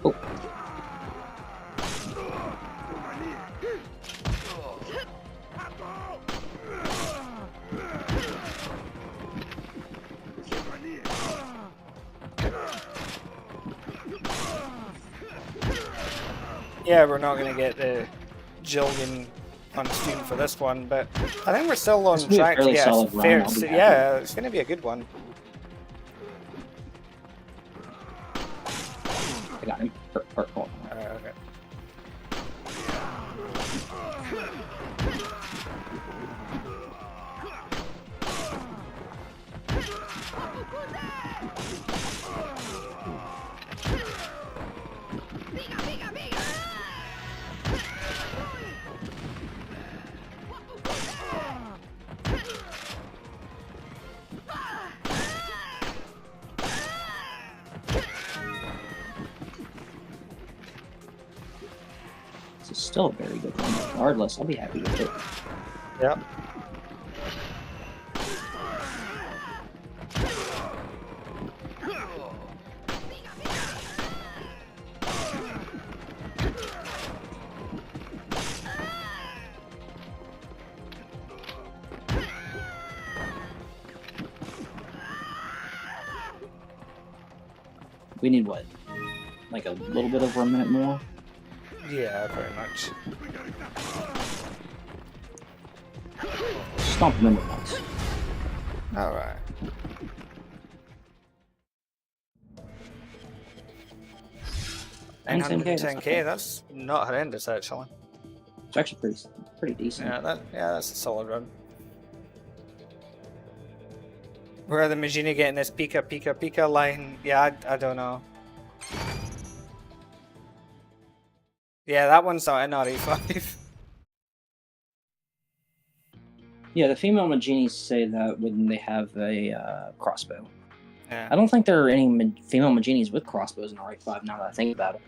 S3: Oh.
S1: Yeah, we're not going to get the Jillian on stream for this one, but I think we're still on
S3: This will be a
S1: track to
S3: fairly
S1: get a
S3: solid run,
S1: fair.
S3: I'll be happy.
S1: Yeah, it's going to be a good one.
S3: I got him. Cool.
S1: Okay.
S3: This is still a very good one. Regardless, I'll be happy with it.
S1: Yep.
S3: We need what? Like a little bit over a minute more?
S1: Yeah, pretty much.
S3: Stomp him into once.
S1: Alright.
S3: And 10K, that's
S1: 10k, that's not horrendous actually.
S3: It's actually pretty decent.
S1: Yeah, that's a solid run. Where are the Magini getting this Pika Pika Pika line? Yeah, I don't know. Yeah, that one's not in RE5.
S3: Yeah, the female Maginis say that when they have a crossbow.
S1: Yeah.
S3: I don't think there are any female Maginis with crossbows in RE5 now that I think about it.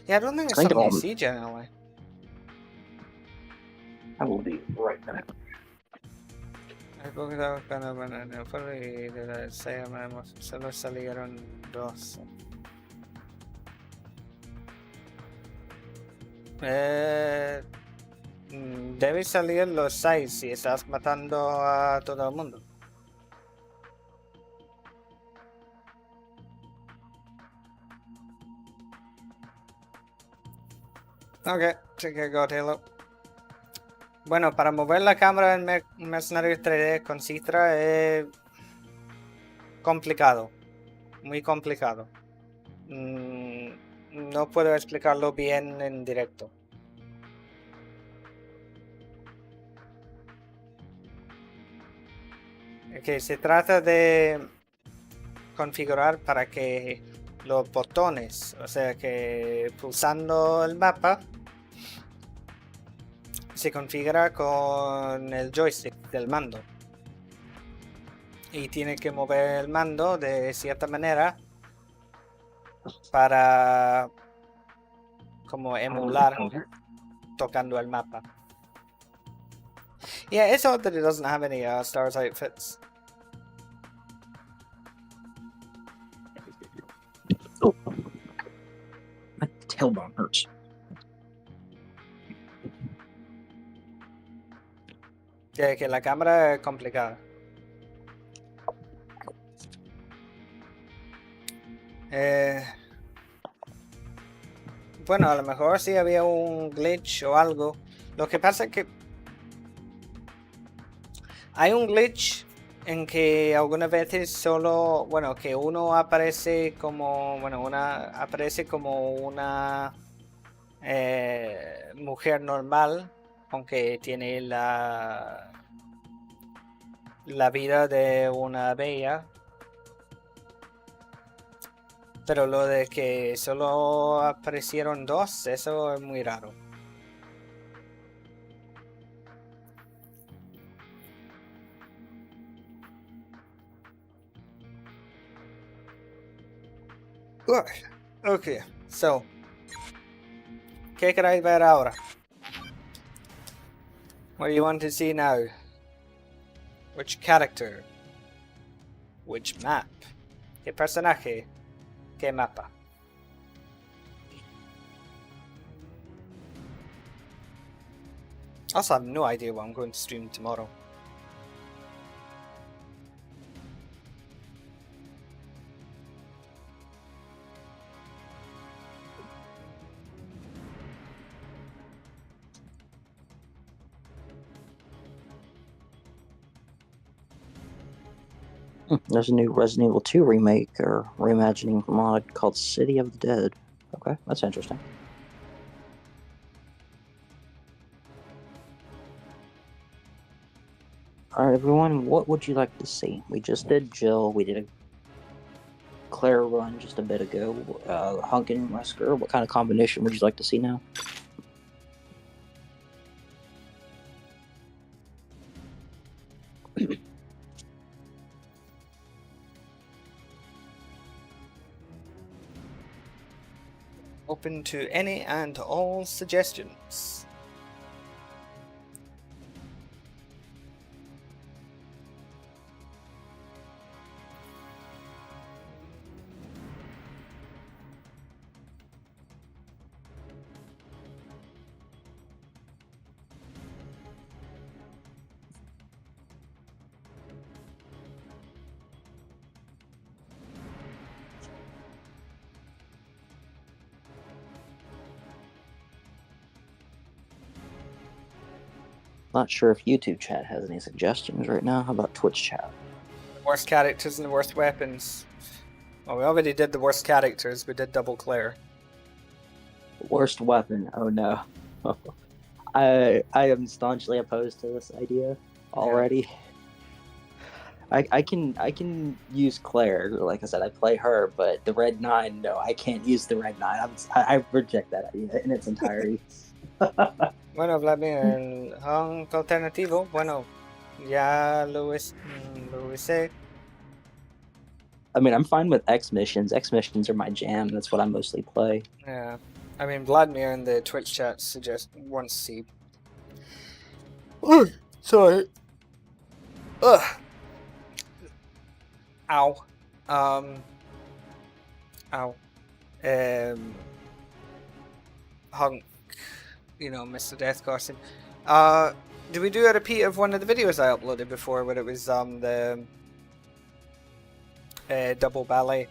S1: Yeah, I don't think it's
S3: I think
S1: something you
S3: all-
S1: see generally.
S3: I will be right back.
S1: Solo salieron dos. Debes salir los 6 si estás matando a todo el mundo. Ok, check it out, Halo. Bueno, para mover la cámara en Mercenaries 3D con Citra es complicado. Muy complicado. No puedo explicarlo bien en directo. Que se trata de configurar para que los botones, o sea que pulsando el mapa, se configura con el joystick del mando. Y tiene que mover el mando de cierta manera para como emular tocando el mapa. Yeah, it's odd that it doesn't have any Stars outfits.
S3: My tailbone hurts.
S1: Que la cámara es complicada. Bueno, a lo mejor sí había un glitch o algo. Lo que pasa es que hay un glitch en que algunas veces solo, bueno, que uno aparece como, bueno, aparece como una mujer normal, aunque tiene la vida de una bella. Pero lo de que solo aparecieron dos, eso es muy raro. Ok, so. ¿Qué queréis ver ahora? What do you want to see now? Which character? Which map? ¿Qué personaje? ¿Qué mapa? I also have no idea what I'm going to stream tomorrow.
S3: There's a new Resident Evil 2 remake or reimagining mod called City of the Dead. Okay, that's interesting. Alright, everyone, what would you like to see? We just did Jill, we did a Claire run just a bit ago, Hunk and Wesker. What kind of combination would you like to see now?
S1: Open to any and all suggestions.
S3: Not sure if YouTube chat has any suggestions right now. How about Twitch chat?
S1: Worst characters and the worst weapons. Well, we already did the worst characters. We did Double Claire.
S3: Worst weapon? Oh no. I am staunchly opposed to this idea already. Yeah. I can use Claire. Like I said, I play her, but the Red 9, no, I can't use the Red 9. I reject that idea in its entirety.
S1: Bueno, Vladimir, Hunk alternativo. Bueno, ya lo hice.
S3: I mean, I'm fine with X missions. X missions are my jam. That's what I mostly play.
S1: Yeah. I mean, Vladimir in the Twitch chat wants to see. Sorry. Ugh. Ow. Ow. Hunk. You know, Mr. Death Carson. Did we do a repeat of one of the videos I uploaded before where it was the double ballet?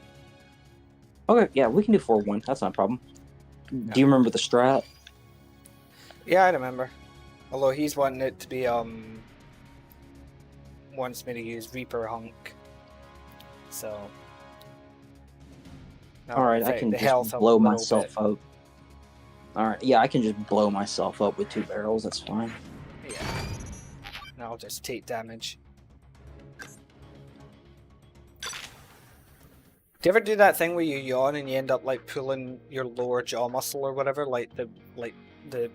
S3: Okay, yeah, we can do 4-1. That's not a problem. Yeah. Do you remember the strat?
S1: Yeah, I remember. Although he's wanting it to be wants me to use Reaper Hunk. So
S3: alright, I can just blow myself up. Alright, yeah, I can just blow myself up with 2 barrels, that's fine.
S1: Yeah. And I'll just take damage. Do you ever do that thing where you yawn and you end up like pulling your lower jaw muscle or whatever, like the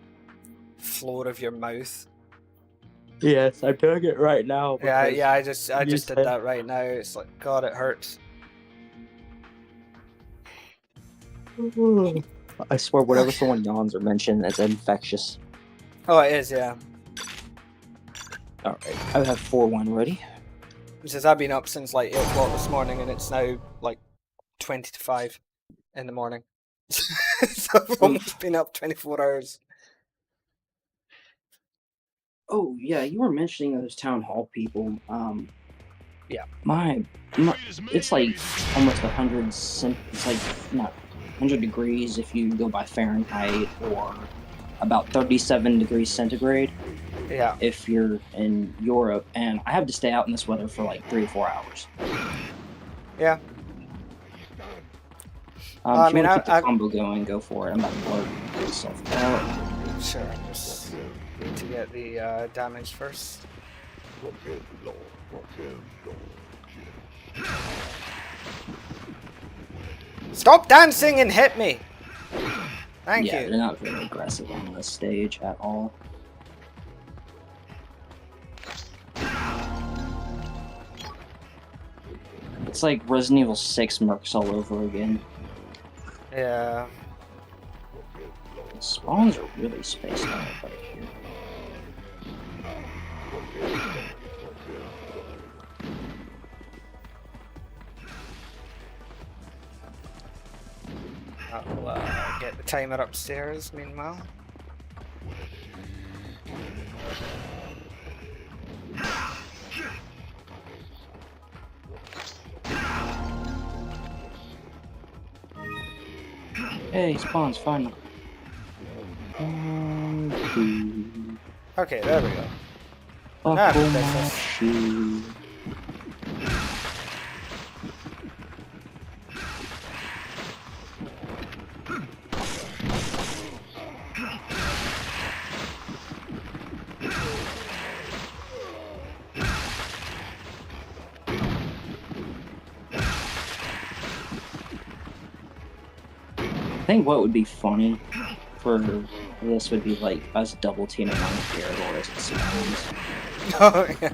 S1: floor of your mouth?
S3: Yes, I'm doing it right now.
S1: Yeah, I just did that right now. It's like, God, it hurts.
S3: I swear, whenever someone yawns or mentions, it's infectious.
S1: Oh, it is, yeah.
S3: Alright, I have 4-1 ready.
S1: Since I've been up since like 8 o'clock this morning, and it's now like 20 to 5 in the morning. So I've almost been up 24 hours.
S3: Oh, yeah, you were mentioning those town hall people.
S1: Yeah.
S3: My it's like almost 100 it's like, not 100 degrees if you go by Fahrenheit, or about 37 degrees centigrade.
S1: Yeah.
S3: If you're in Europe, and I have to stay out in this weather for like 3 or 4 hours.
S1: Yeah.
S3: I mean, keep the combo going, go for it. I'm about to blow myself out.
S1: Sure. Just need to get the damage first. Stop dancing and hit me! Thank you.
S3: Yeah, they're not very aggressive on this stage at all. It's like Resident Evil 6 mercs all over again.
S1: Yeah.
S3: The spawns are really spaced out right here.
S1: I'll get the timer upstairs meanwhile.
S3: Hey, spawns finally.
S1: Okay, there we go.
S3: Buckle my shoe. think what would be funny for this would be like us double teaming on the Gyarados as it spawns.
S1: Oh, yeah.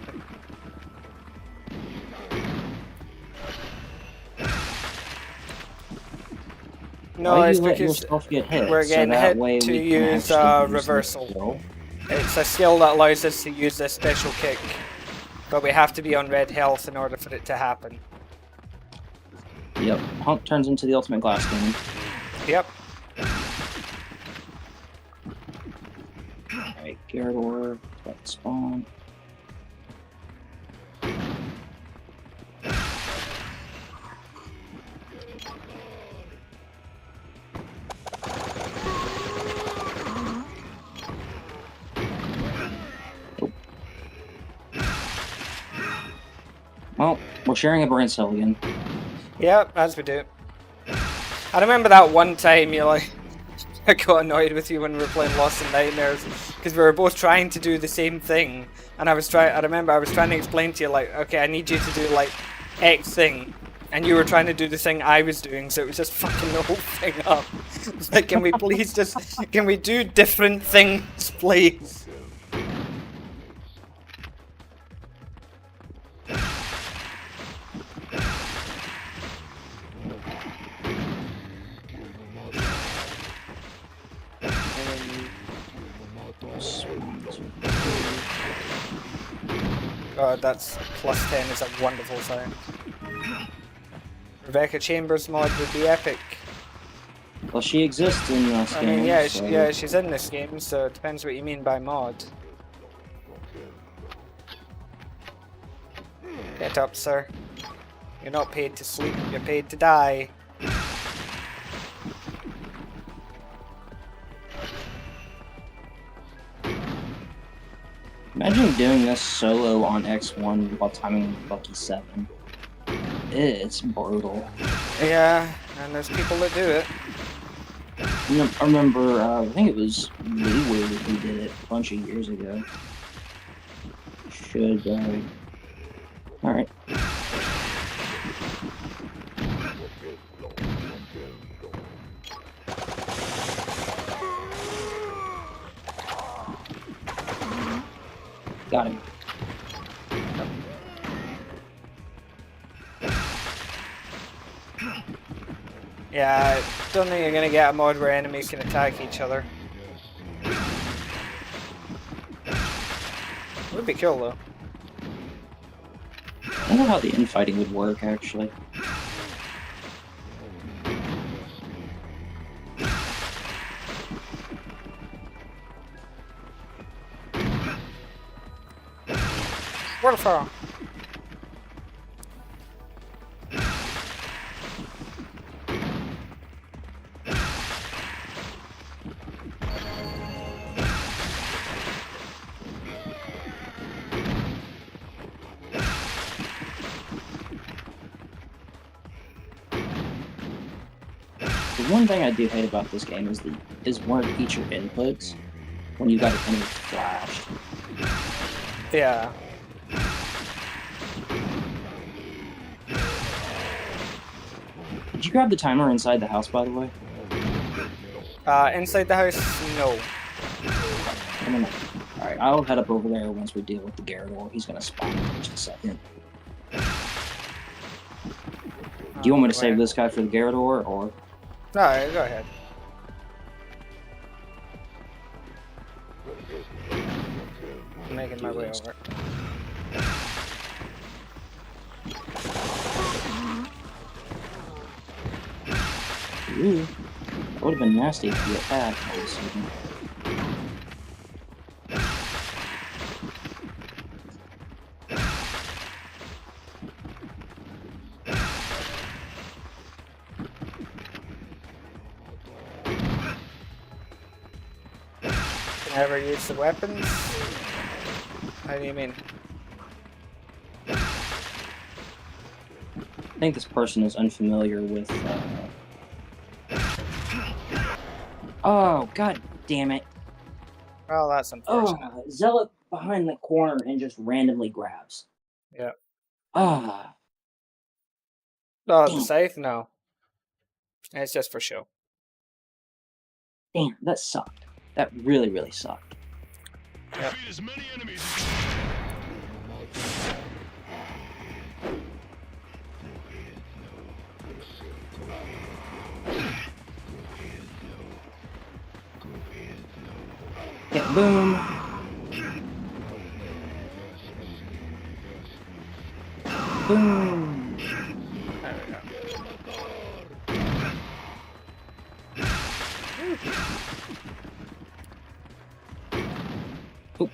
S1: No,
S3: Why
S1: it's
S3: you let
S1: because
S3: yourself get hit?
S1: we're
S3: So
S1: getting
S3: that
S1: hit
S3: way
S1: to
S3: we can
S1: use
S3: actually use this
S1: reversal.
S3: skill.
S1: It's a skill that allows us to use this special kick, but we have to be on red health in order for it to happen.
S3: Yep, Punk turns into the ultimate glass cannon.
S1: Yep.
S3: Alright, Gyarados, let it spawn. Well, we're sharing a brain cell again.
S1: Yep, as we do. I remember that one time you like I got annoyed with you when we were playing Lost in Nightmares because we were both trying to do the same thing, and I remember I was trying to explain to you like, okay, I need you to do like X thing, and you were trying to do the thing I was doing, so it was just fucking the whole thing up. It's like, can we please can we do different things, please? God, that's plus 10 is a wonderful sound. Rebecca Chambers mod would be epic.
S3: Well, she exists in this
S1: I
S3: game.
S1: mean, yeah,
S3: so...
S1: yeah, she's in this game, so it depends what you mean by mod. Get up, sir. You're not paid to sleep, you're paid to die.
S3: Imagine doing this solo on X1 while timing Lucky 7. It's brutal.
S1: Yeah, and there's people that do it.
S3: I remember, I think it was Leeway who did it a bunch of years ago. Should, alright. Got him.
S1: Yeah, I don't think you're gonna get a mod where enemies can attack each other. Would be cool though.
S3: I don't know how the infighting would work, actually.
S1: Waterfall.
S3: The one thing I do hate about this game is one of each your inputs when you got an enemy flashed.
S1: Yeah.
S3: Did you grab the timer inside the house, by the way?
S1: Inside the house, no.
S3: Alright, I'll head up over there once we deal with the Gyarados. He's gonna spawn in just a second. Do you want me to save this guy for the Gyarados, or...?
S1: No, go ahead. I'm making my way over.
S3: Ooh, that would have been nasty if you get that.
S1: Can I ever use the weapons? How do you mean?
S3: I think this person is unfamiliar with, Oh, god damn it.
S1: Well, that's unfortunate.
S3: Oh, Zealot behind the corner and just randomly grabs.
S1: Yeah.
S3: Ah.
S1: Oh, the scythe? No. It's just for show.
S3: Damn, that sucked. That really, really sucked.
S1: Yep.
S2: Defeat as many enemies as you can.
S3: Yeah, boom. Boom.
S1: There we go.
S3: Oh.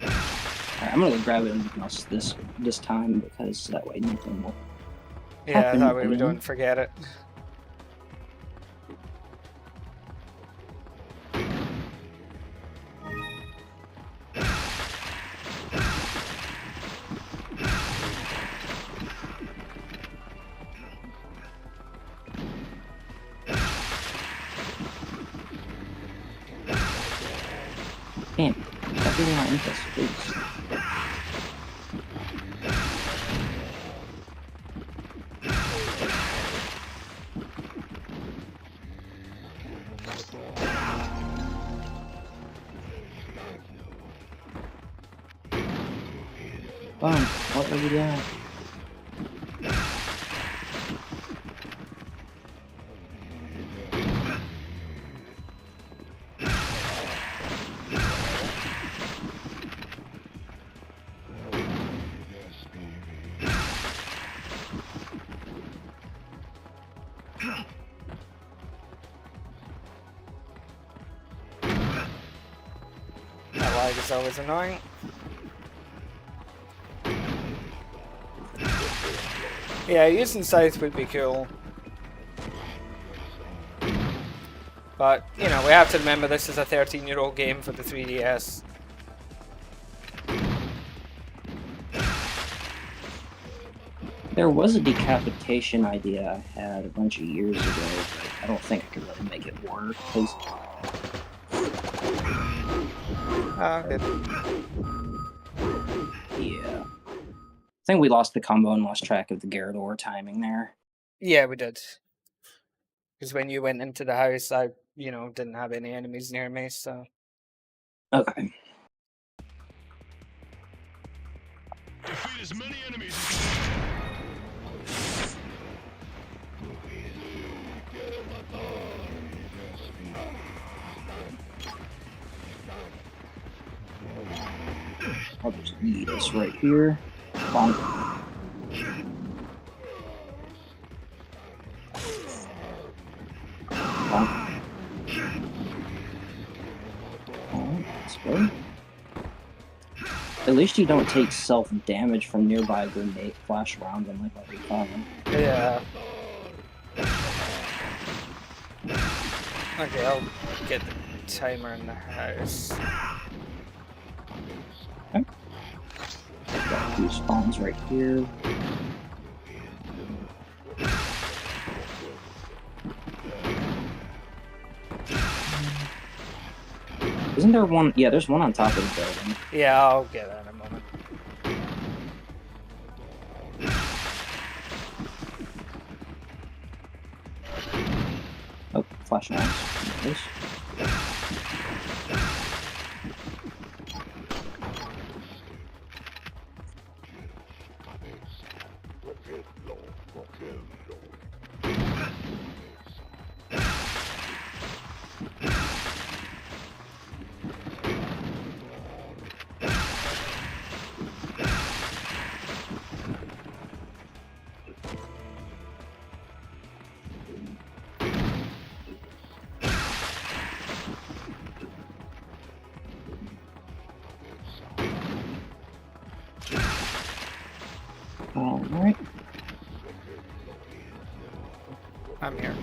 S3: Alright, I'm gonna go grab it and mouse this time because that way nothing will
S1: Yeah,
S3: happen
S1: that way we
S3: again.
S1: don't forget it.
S3: Damn, stop getting my interest, please. Boom, what are you doing?
S1: That lag is always annoying. Yeah, using Scythe would be cool. But, you know, we have to remember this is a 13-year-old game for the 3DS.
S3: There was a decapitation idea I had a bunch of years ago, but I don't think I could really make it work, because
S1: Oh, good.
S3: yeah. I think we lost the combo and lost track of the Gyarados timing there.
S1: Yeah, we did. Because when you went into the house, I, you know, didn't have any enemies near me, so...
S3: Okay.
S2: Defeat as many enemies as you can.
S3: I'll just eat this right here. Bonk. Bonk. Alright, let's go. At least you don't take self-damage from nearby grenade flash around them like every time.
S1: Yeah. Okay, I'll get the timer in the house.
S3: Okay. Got 2 spawns right here. Isn't there one? Yeah, there's one on top of the building.
S1: Yeah, I'll get that in a moment.
S3: Oh, flash knives. Nice. Alright.
S1: I'm here.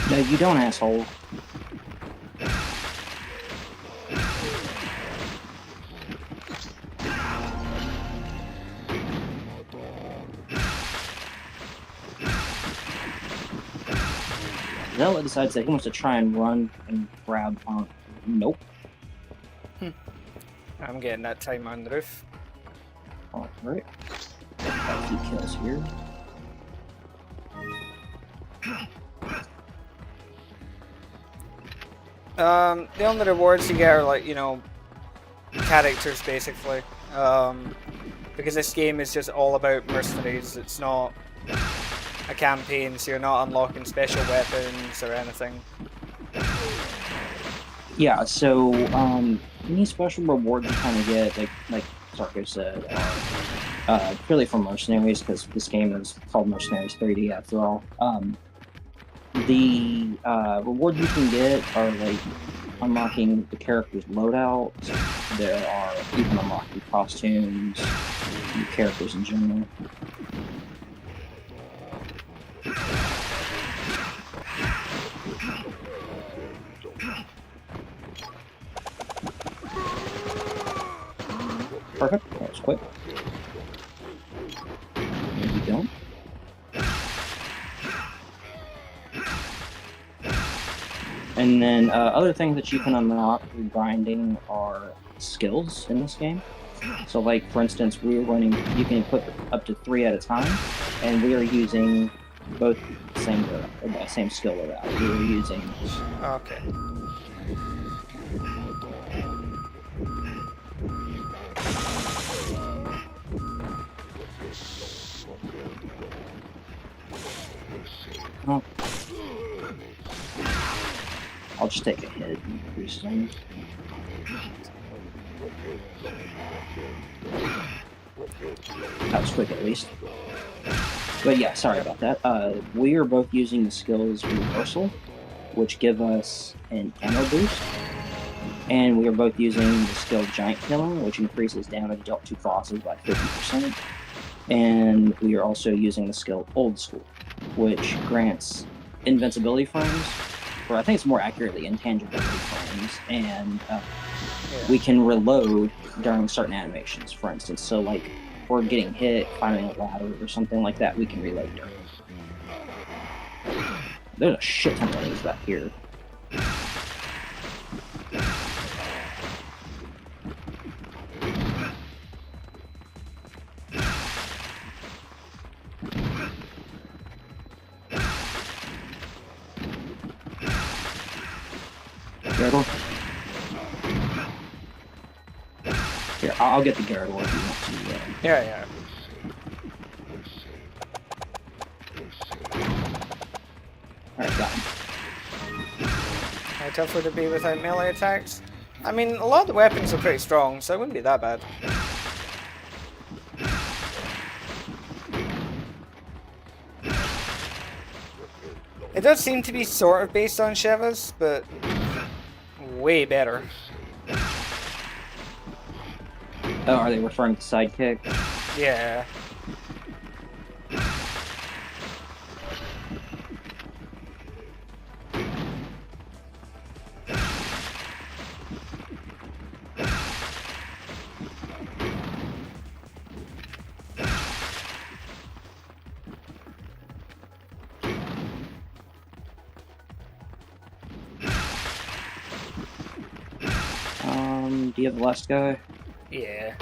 S3: No, you don't, asshole. Zella decides that he wants to try and run and grab on. Nope.
S1: I'm getting that time on the roof.
S3: Alright. Got a few kills here.
S1: The only rewards you get are like, characters basically. Because this game is just all about mercenaries. It's not a campaign, so you're not unlocking special weapons or anything.
S3: Yeah, so any special rewards you kind of get, like Sarko said, are purely from Mercenaries, because this game is called Mercenaries 3D after all. The rewards you can get are like unlocking the character's loadouts. There are you can unlock the costumes, the characters in general. Perfect. That was quick. There we go. And then other things that you can unlock through grinding are skills in this game. So, like for instance, we're running. You can equip up to 3 at a time, and we are using both the same skill loadout. We are using.
S1: Okay.
S3: Oh. I'll just take a hit and increase them. That was quick, at least. But yeah, sorry about that. We are both using the skills Reversal, which give us an ammo boost. And we are both using the skill Giant Killing, which increases damage dealt to bosses by 50%. And we are also using the skill Old School, which grants invincibility frames, or I think it's more accurately intangibility frames, and we can reload during certain animations, for instance. So, like, we're getting hit, climbing a ladder, or something like that, we can reload during. There's a shit ton of enemies back here. Gyarados? Here, I'll get the Gyarados if you want to.
S1: Yeah.
S3: Alright, got him.
S1: How tough would it be without melee attacks? I mean, a lot of the weapons are pretty strong, so it wouldn't be that bad. It does seem to be sort of based on Shiva's, but way better.
S3: Oh, are they referring to Sidekick?
S1: Yeah.
S3: Do you have the last guy?
S1: Yeah.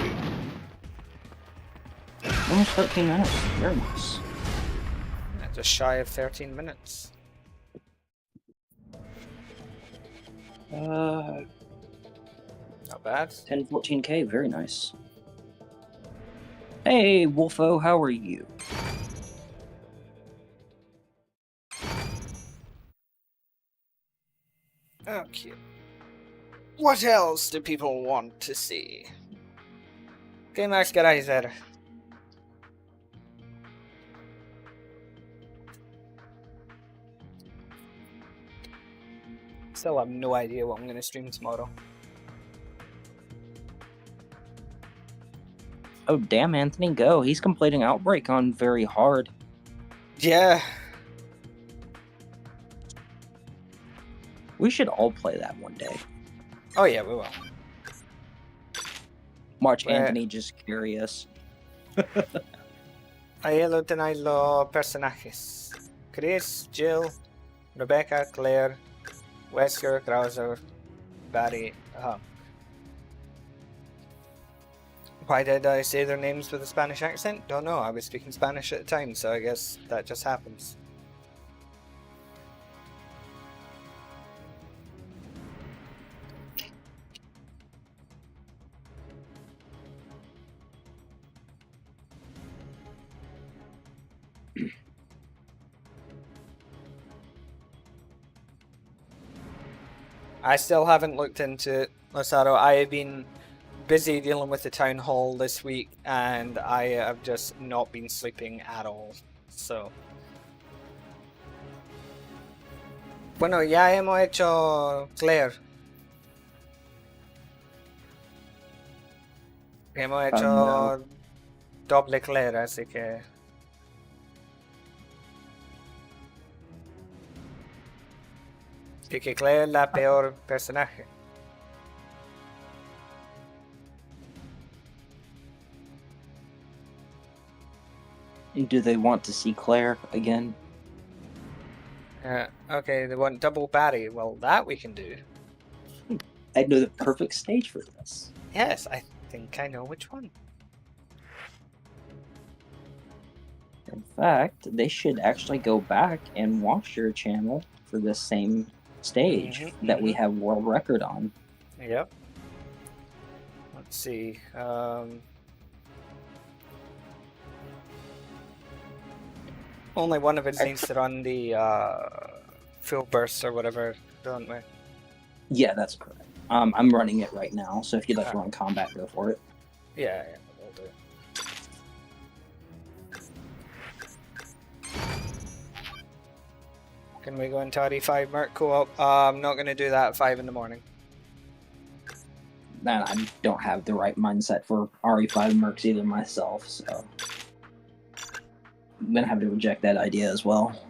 S3: Almost 13 minutes. Very nice.
S1: Just shy of 13 minutes. Not bad.
S3: 1014k, very nice. Hey, Wolfo, how are you?
S1: Okay. What else do people want to see? ¿Qué más queráis ver? Still have no idea what I'm going to stream tomorrow.
S3: Oh, damn, Anthony, go. He's completing Outbreak on very hard.
S1: Yeah.
S3: We should all play that one day.
S1: Oh yeah, we will.
S3: March Anthony just curious.
S1: Ahí lo tenéis los personajes. Chris, Jill, Rebecca, Claire, Wesker, Krauser, Barry. Why did I say their names with a Spanish accent? Don't know. I was speaking Spanish at the time, so I guess that just happens. I still haven't looked into it, Losaro. I have been busy dealing with the town hall this week, and I have just not been sleeping at all. So. Bueno, ya hemos hecho Claire. Hemos hecho
S3: No.
S1: doble Claire, así que. Y que Claire es la peor personaje.
S3: Do they want to see Claire again?
S1: Okay, they want double Barry. Well, that we can do.
S3: I know the perfect stage for this.
S1: Yes, I think I know which one.
S3: In fact, they should actually go back and watch your channel for this same stage that we have world record on.
S1: Yep. Let's see. Only one of us needs to run the full burst or whatever, don't we?
S3: Yeah, that's correct. I'm running it right now, so if you'd like to run combat, go for it.
S1: Yeah, we'll do it. Can we go into RE5 Merc co-op? I'm not going to do that at 5 in the morning.
S3: And I don't have the right mindset for RE5 Mercs either myself, so I'm gonna have to reject that idea as well.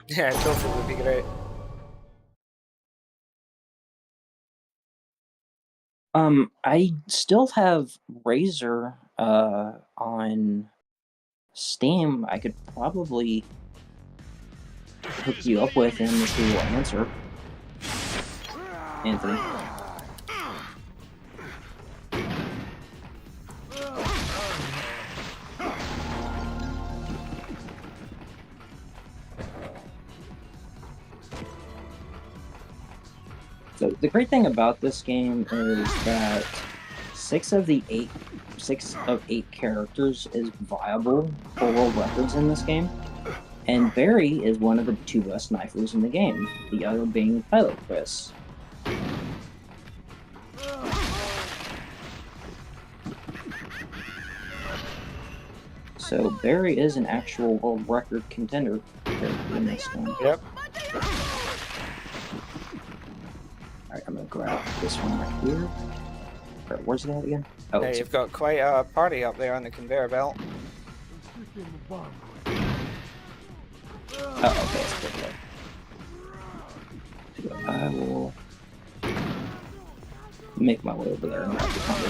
S1: Yeah, Tofu would be great.
S3: I still have Razor on Steam. I could probably hook you up with him if he will answer. Anthony. So the great thing about this game is that 6 of 8 characters is viable for world records in this game. And Barry is one of the 2 best knifers in the game, the other being Pilot Chris. So Barry is an actual world record contender character in this game.
S1: Yep.
S3: Alright, I'm gonna grab this one right here. Where's it at again? Oh,
S1: Hey,
S3: it's
S1: you've got quite a party up there on the conveyor belt.
S3: oh, okay, it's good. So I will make my way over there and grab the combo.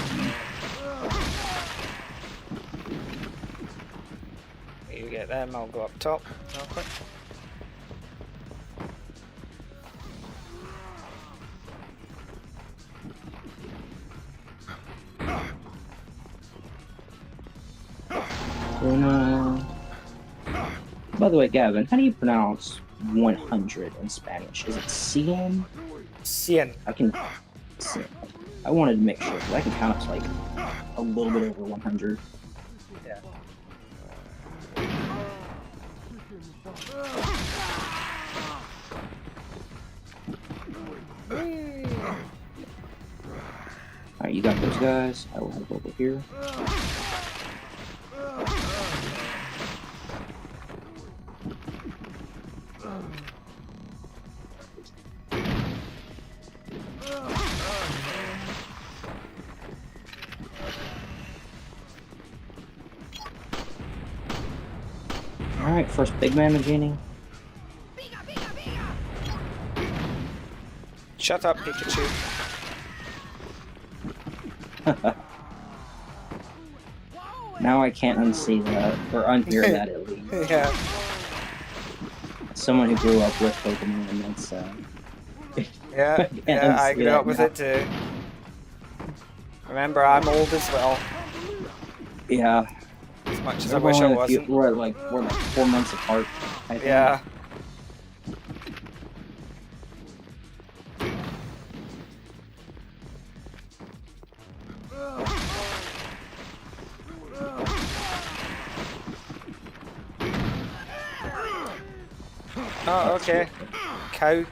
S1: You get them, I'll go up top real quick.
S3: By the way, Gavin, how do you pronounce 100 in Spanish? Is it cien?
S1: Cien.
S3: I can. I wanted to make sure because I can count up to like a little bit over 100.
S1: Yeah.
S3: Alright, you got those guys. I will head over here. Alright, first big man Genie.
S1: Shut up, Pikachu.
S3: Now I can't unsee that, or unhear that at least.
S1: Yeah.
S3: Someone who grew up with Pokemon, that's,
S1: Yeah,
S3: I can't
S1: yeah, I
S3: unsee
S1: grew
S3: that
S1: up with
S3: now.
S1: it too. Remember, I'm old as well,
S3: Yeah,
S1: as much as I
S3: we're
S1: wish I
S3: only a few,
S1: wasn't.
S3: we're like 4 months apart, I think.
S1: Yeah. Oh, okay. Cow.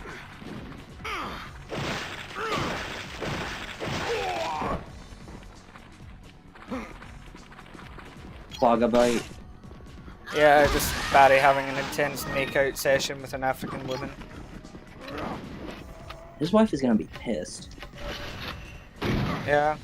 S3: Clogabite.
S1: Yeah, just Barry having an intense make-out session with an African woman.
S3: His wife is gonna be pissed.
S1: Yeah.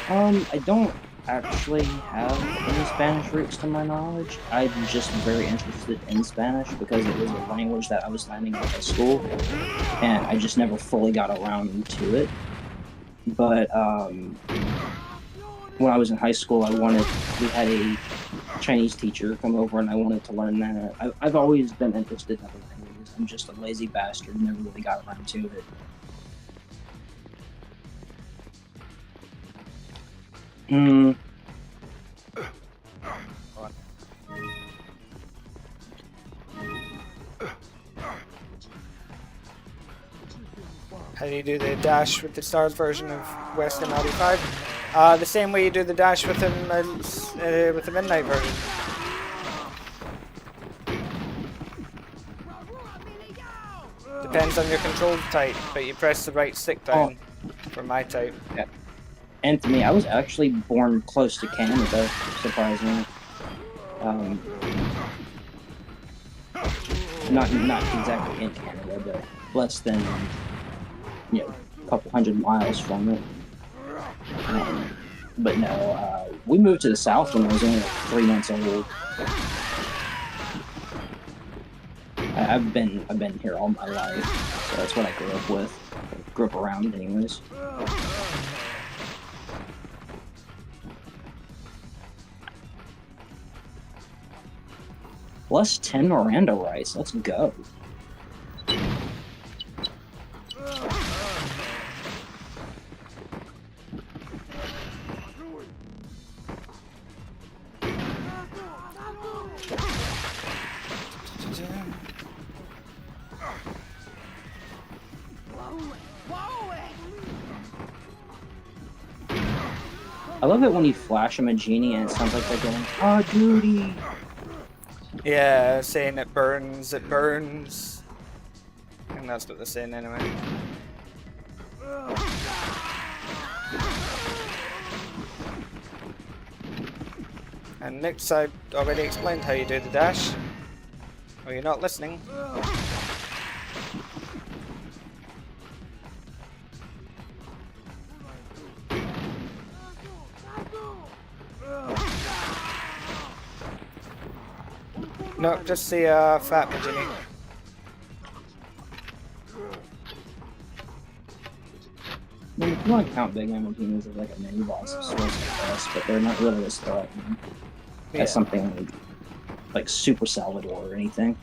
S3: I don't actually have any Spanish roots to my knowledge. I'm just very interested in Spanish because it was a language that I was learning in high school, and I just never fully got around to it. But when I was in high school, we had a Chinese teacher come over, and I wanted to learn that. I've always been interested in other languages. I'm just a lazy bastard, never really got around to it.
S1: How do you do the dash with the Stars version of Western 95? The same way you do the dash with the Midnight version. Depends on your control type, but you press the right stick down for my type.
S3: Yeah. Anthony, I was actually born close to Canada, surprisingly. Not exactly in Canada, but less than, a couple 100 miles from it. But no, we moved to the South when I was only like 3 months old. I've been here all my life, so that's what I grew up with. Grew up around, anyways. Plus 10 Miranda rice. Let's go. I love it when you flash them a genie and it sounds like they're going, "Ah, Judy."
S1: Yeah, saying it burns, it burns. I think that's what they're saying anyway. And next, I already explained how you do the dash. Or you're not listening. No, just the fat Magini.
S3: I mean, if you want to count Big Amaginis as like a mini boss of sorts, I guess, but they're not really as threatening as something like Super Salvador or anything.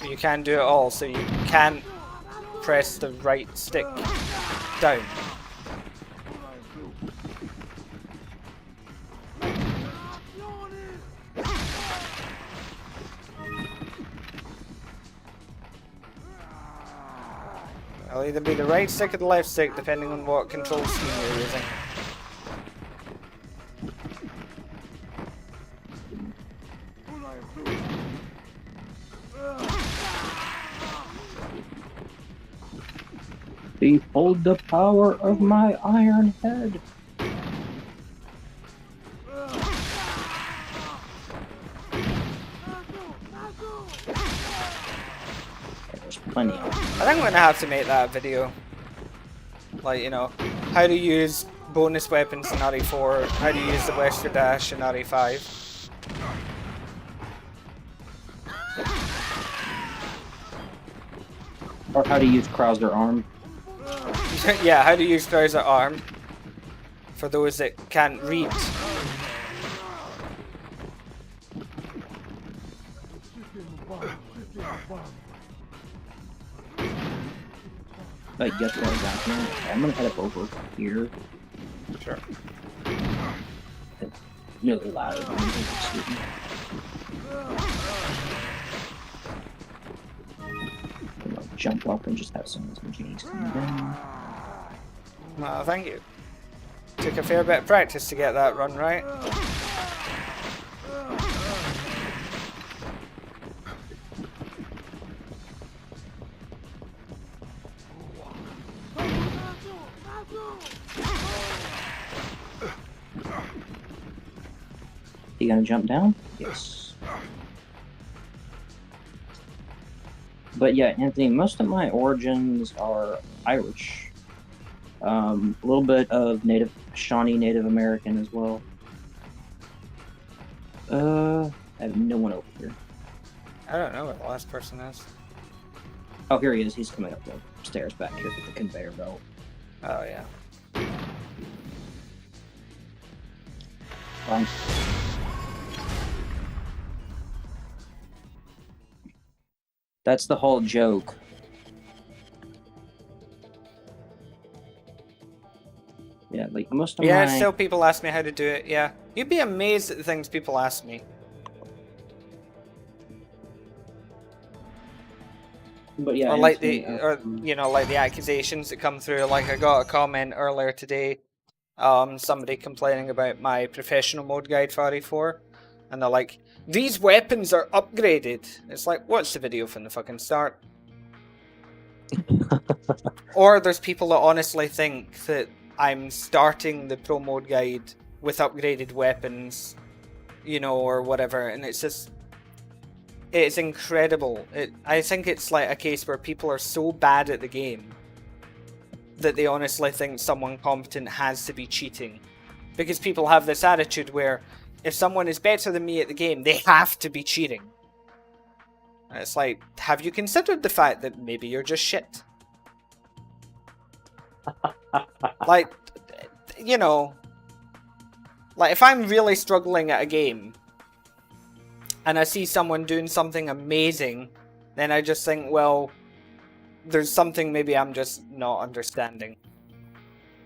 S1: You can do it all, so you can't press the right stick down. It'll either be the right stick or the left stick, depending on what control scheme you're using.
S3: Behold the power of my iron head. There's plenty of them.
S1: I think I'm gonna have to make that video. Like, you know, how to use bonus weapons in RE4, how to use the Western Dash in RE5.
S3: Or how to use Krauser arm.
S1: Yeah, how to use Krauser arm. For those that can't read.
S3: Like, get the one down here. Okay, I'm gonna head up over here.
S1: Sure.
S3: It's really loud. I'm gonna jump up and just have some of these machines come down.
S1: Well, thank you. Took a fair bit of practice to get that run right.
S3: You gonna jump down? Yes. But yeah, Anthony, most of my origins are Irish. A little bit of Shawnee Native American as well. I have no one over here.
S1: I don't know what the last person is.
S3: Oh, here he is. He's coming up the stairs back here with the conveyor belt.
S1: Oh, yeah.
S3: That's the whole joke. Yeah, like most of
S1: Yeah,
S3: my...
S1: still people ask me how to do it, yeah. You'd be amazed at the things people ask me.
S3: But yeah,
S1: Or like
S3: Anthony,
S1: like the accusations that come through. Like I got a comment earlier today, somebody complaining about my professional mode guide for RE4, and they're like, "These weapons are upgraded." It's like, watch the video from the fucking start. Or there's people that honestly think that I'm starting the pro mode guide with upgraded weapons, or whatever, and it's just. It's incredible. I think it's like a case where people are so bad at the game that they honestly think someone competent has to be cheating. Because people have this attitude where if someone is better than me at the game, they have to be cheating. And it's like, have you considered the fact that maybe you're just shit? Like, like if I'm really struggling at a game, and I see someone doing something amazing, then I just think, well, there's something maybe I'm just not understanding.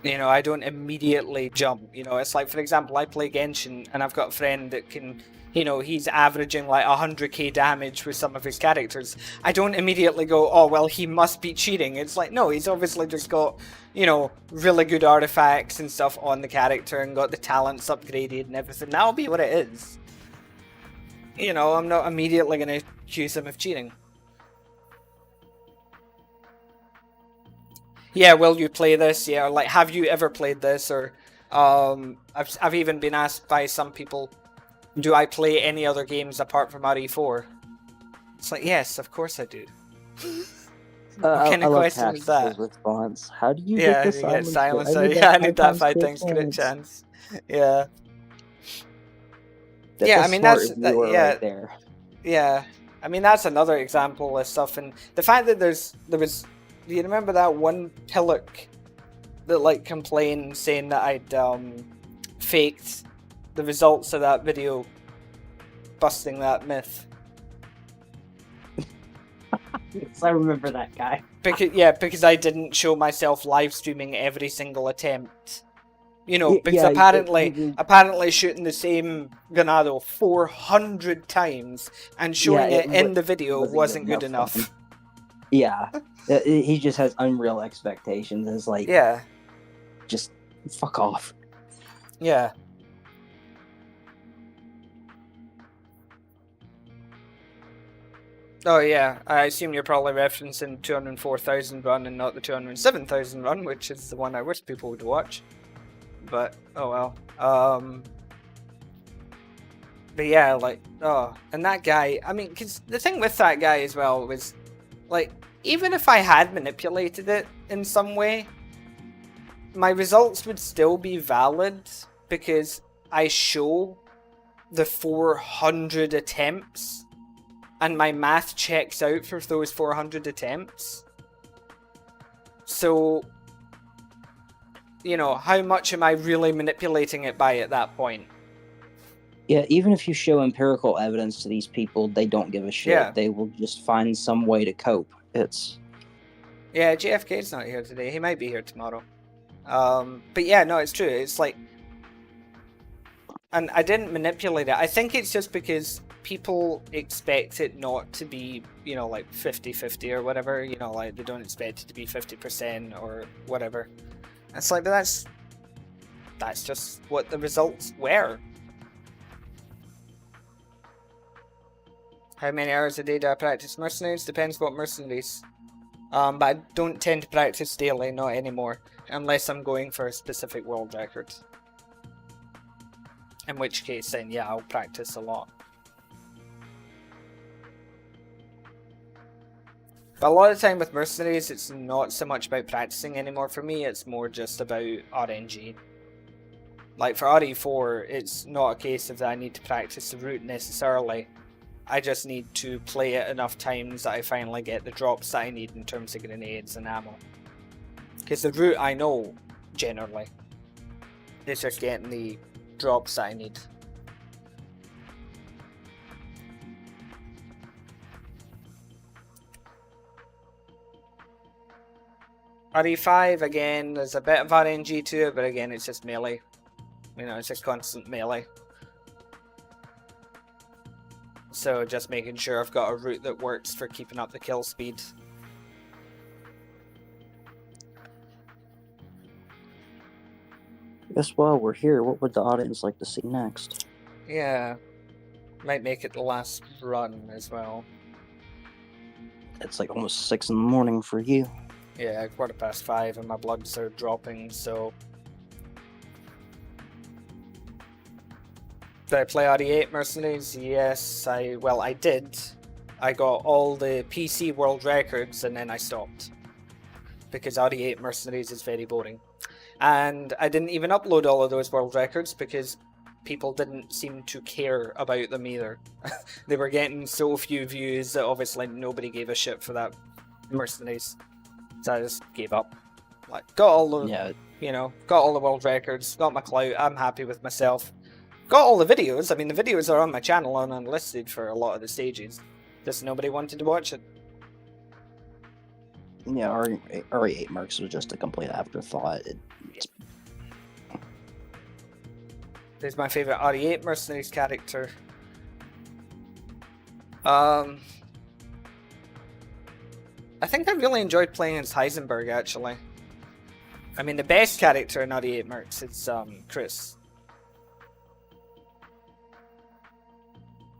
S1: I don't immediately jump. It's like, for example, I play Genshin, and I've got a friend that can, he's averaging like 100k damage with some of his characters. I don't immediately go, oh, well, he must be cheating. It's like, no, he's obviously just got, really good artifacts and stuff on the character and got the talents upgraded and everything. That'll be what it is. I'm not immediately going to accuse him of cheating. Yeah, will you play this? Yeah, like, have you ever played this? Or, I've even been asked by some people, do I play any other games apart from RE4? It's like, yes, of course I do. What kind of question is that?
S4: Response. How do you
S1: Yeah,
S4: get the
S1: you get
S4: silence?
S1: silence. I need that 5 times crit chance. Yeah.
S4: That's
S1: I mean, that's
S4: right there.
S1: Yeah, I mean that's another example of stuff, and the fact that there was. Do you remember that one pillock that like complained saying that I'd faked the results of that video, busting that myth?
S3: Yes, I remember that guy.
S1: Because I didn't show myself live streaming every single attempt. Because apparently shooting the same Ganado 400 times and showing it in the video wasn't good enough.
S4: Yeah, he just has unreal expectations. It's like, just fuck off.
S1: Yeah. Oh yeah, I assume you're probably referencing 204,000 run and not the 207,000 run, which is the one I wish people would watch. But, oh well. But yeah, like, and that guy, I mean, because the thing with that guy as well was, like, even if I had manipulated it in some way, my results would still be valid because I show the 400 attempts and my math checks out for those 400 attempts. So, you know, how much am I really manipulating it by at that point?
S3: Yeah, even if you show empirical evidence to these people, they don't give a shit.
S1: Yeah.
S3: They will just find some way to cope.
S1: Yeah, JFK's not here today. He might be here tomorrow. But yeah, no, it's true. It's like... And I didn't manipulate it. I think it's just because people expect it not to be, you know, like 50-50 or whatever. You know, like they don't expect it to be 50% or whatever. It's like, but that's just what the results were. How many hours a day do I practice Mercenaries? Depends what Mercenaries. But I don't tend to practice daily, not anymore. Unless I'm going for a specific world record. In which case, then yeah, I'll practice a lot. But a lot of the time with Mercenaries, it's not so much about practicing anymore for me, it's more just about RNG. Like for RE4, it's not a case of that I need to practice the route necessarily. I just need to play it enough times that I finally get the drops that I need in terms of grenades and ammo. Because the route I know, generally. It's just getting the drops that I need. RE5, again, there's a bit of RNG to it, but again, it's just melee. You know, it's just constant melee. So just making sure I've got a route that works for keeping up the kill speed.
S3: I guess while we're here, what would the audience like to see next?
S1: Yeah. Might make it the last run as well.
S3: It's like almost 6 in the morning for you.
S1: Yeah, 5:15 and my bloods are dropping, so... Did I play RE8 Mercenaries? Yes, I did. I got all the PC world records and then I stopped. Because RE8 Mercenaries is very boring. And I didn't even upload all of those world records because people didn't seem to care about them either. They were getting so few views that obviously nobody gave a shit for that Mercenaries. So I just gave up. Like, got all the, you know, got all the world records, got my clout, I'm happy with myself. Got all the videos, I mean the videos are on my channel and unlisted for a lot of the stages. Just nobody wanted to watch it.
S3: Yeah, RE8 Mercs was just a complete afterthought.
S1: There's my favourite RE8 Mercenaries character. I think I really enjoyed playing as Heisenberg, actually. I mean, the best character in RE8 Mercs is Chris.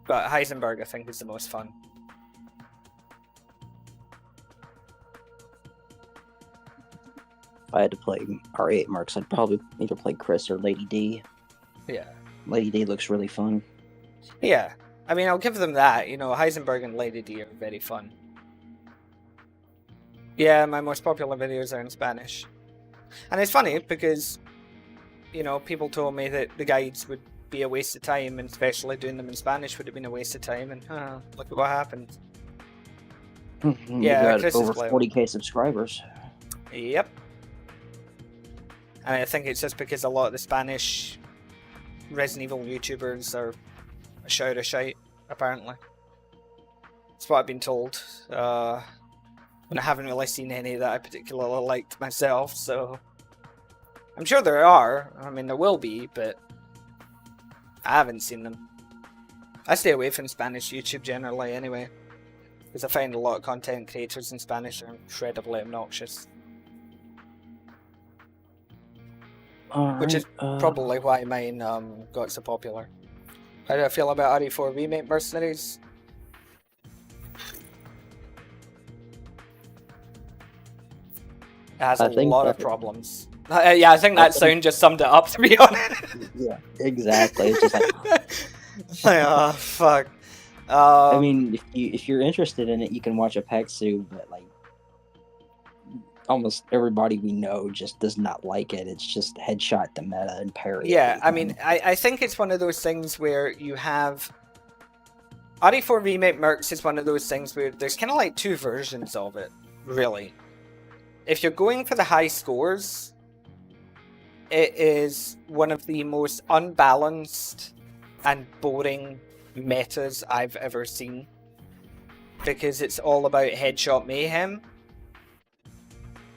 S1: But Heisenberg, I think, is the most fun.
S3: If I had to play RE8 Mercs, I'd probably either play Chris or Lady D.
S1: Yeah.
S3: Lady D looks really fun.
S1: Yeah. I mean, I'll give them that. You know, Heisenberg and Lady D are very fun. Yeah, my most popular videos are in Spanish. And it's funny because, you know, people told me that the guides would be a waste of time, and especially doing them in Spanish would have been a waste of time, and look at what happened.
S3: Yeah, Chris over 40k subscribers.
S1: Yep. And I think it's just because a lot of the Spanish Resident Evil YouTubers are a shout of shite, apparently. That's what I've been told. And I haven't really seen any that I particularly liked myself, so... I'm sure there are. I mean, there will be, but... I haven't seen them. I stay away from Spanish YouTube generally, anyway. Because I find a lot of content creators in Spanish are incredibly obnoxious. Which is probably why mine got so popular. How do I feel about RE4 Remake Mercenaries? It has a lot of problems. Yeah, I think that sound just summed it up, to be honest.
S3: Yeah, exactly. It's just like...
S1: oh, fuck.
S3: I mean, if you're interested in it, you can watch a Pexu, but like...
S4: almost everybody we know just does not like it. It's just headshot the meta and parry.
S1: Yeah, I
S4: everything.
S1: mean, I think it's one of those things where you have... RE4 Remake Mercs is one of those things where there's kind of like two versions of it, really. If you're going for the high scores, it is one of the most unbalanced and boring metas I've ever seen. Because it's all about headshot mayhem.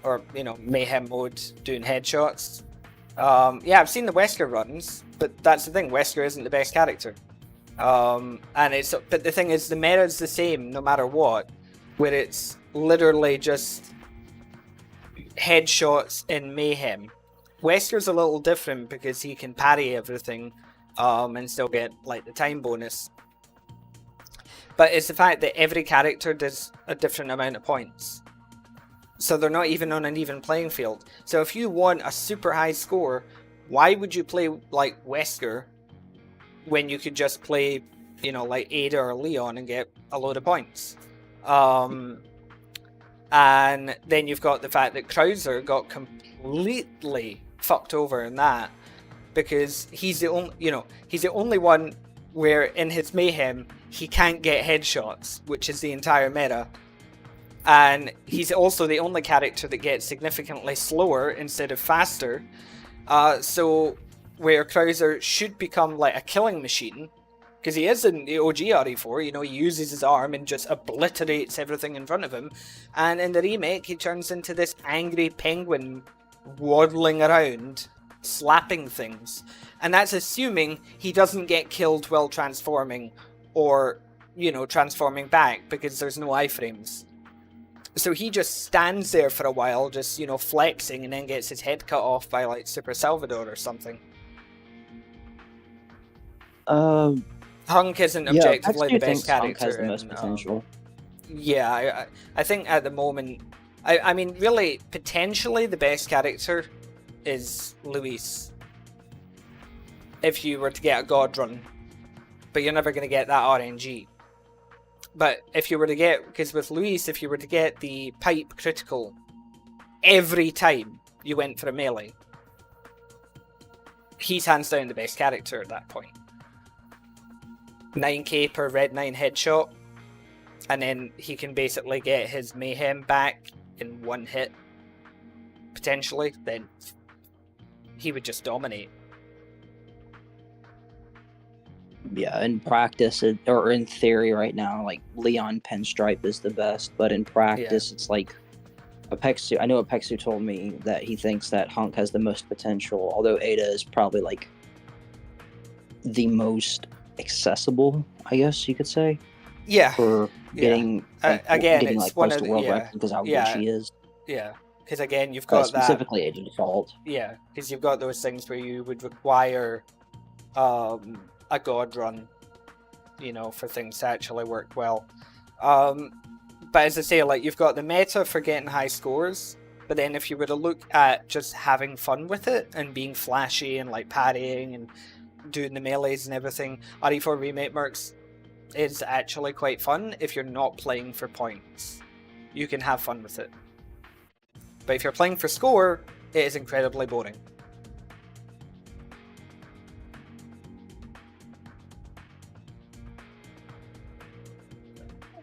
S1: Or, you know, mayhem mode doing headshots. Yeah, I've seen the Wesker runs, but that's the thing, Wesker isn't the best character. But the thing is, the meta's the same no matter what, where it's literally just headshots in mayhem. Wesker's a little different because he can parry everything, and still get like the time bonus. But it's the fact that every character does a different amount of points. So they're not even on an even playing field. So if you want a super high score, why would you play like Wesker when you could just play, you know, like Ada or Leon and get a load of points? And then you've got the fact that Krauser got completely fucked over in that, because he's the only one where in his mayhem he can't get headshots, which is the entire meta. And he's also the only character that gets significantly slower instead of faster. So where Krauser should become like a killing machine, because he is in the OG RE4, you know, he uses his arm and just obliterates everything in front of him. And in the remake, he turns into this angry penguin waddling around, slapping things. And that's assuming he doesn't get killed while transforming, or, you know, transforming back, because there's no iframes. So he just stands there for a while, just, you know, flexing, and then gets his head cut off by, like, Super Salvador or something. Hunk isn't objectively the best character.
S4: Hunk has the most potential.
S1: Yeah, I think at the moment... I mean, really, potentially the best character is Luis. If you were to get a God run. But you're never going to get that RNG. But if you were to get, because with Luis, if you were to get the pipe critical every time you went for a melee, he's hands down the best character at that point. 9k per red 9 headshot, and then he can basically get his mayhem back in one hit, potentially, then he would just dominate.
S4: Yeah, in practice, or in theory right now, like, Leon Pinstripe is the best, but in practice, It's like, Apexu, I know Apexu told me that he thinks that Hunk has the most potential, although Ada is probably, like, the most accessible, I guess you could say.
S1: Yeah.
S4: For getting,
S1: it's
S4: like,
S1: one
S4: close
S1: of
S4: to world
S1: the...
S4: record, because how good she is.
S1: Yeah, because again, you've got
S4: specifically Ada Default.
S1: Yeah, because you've got those things where you would require a God run, you know, for things to actually work well. But as I say, like, you've got the meta for getting high scores, but then if you were to look at just having fun with it and being flashy and like parrying and doing the melees and everything, RE4 Remake Mercs is actually quite fun if you're not playing for points. You can have fun with it. But if you're playing for score, it is incredibly boring.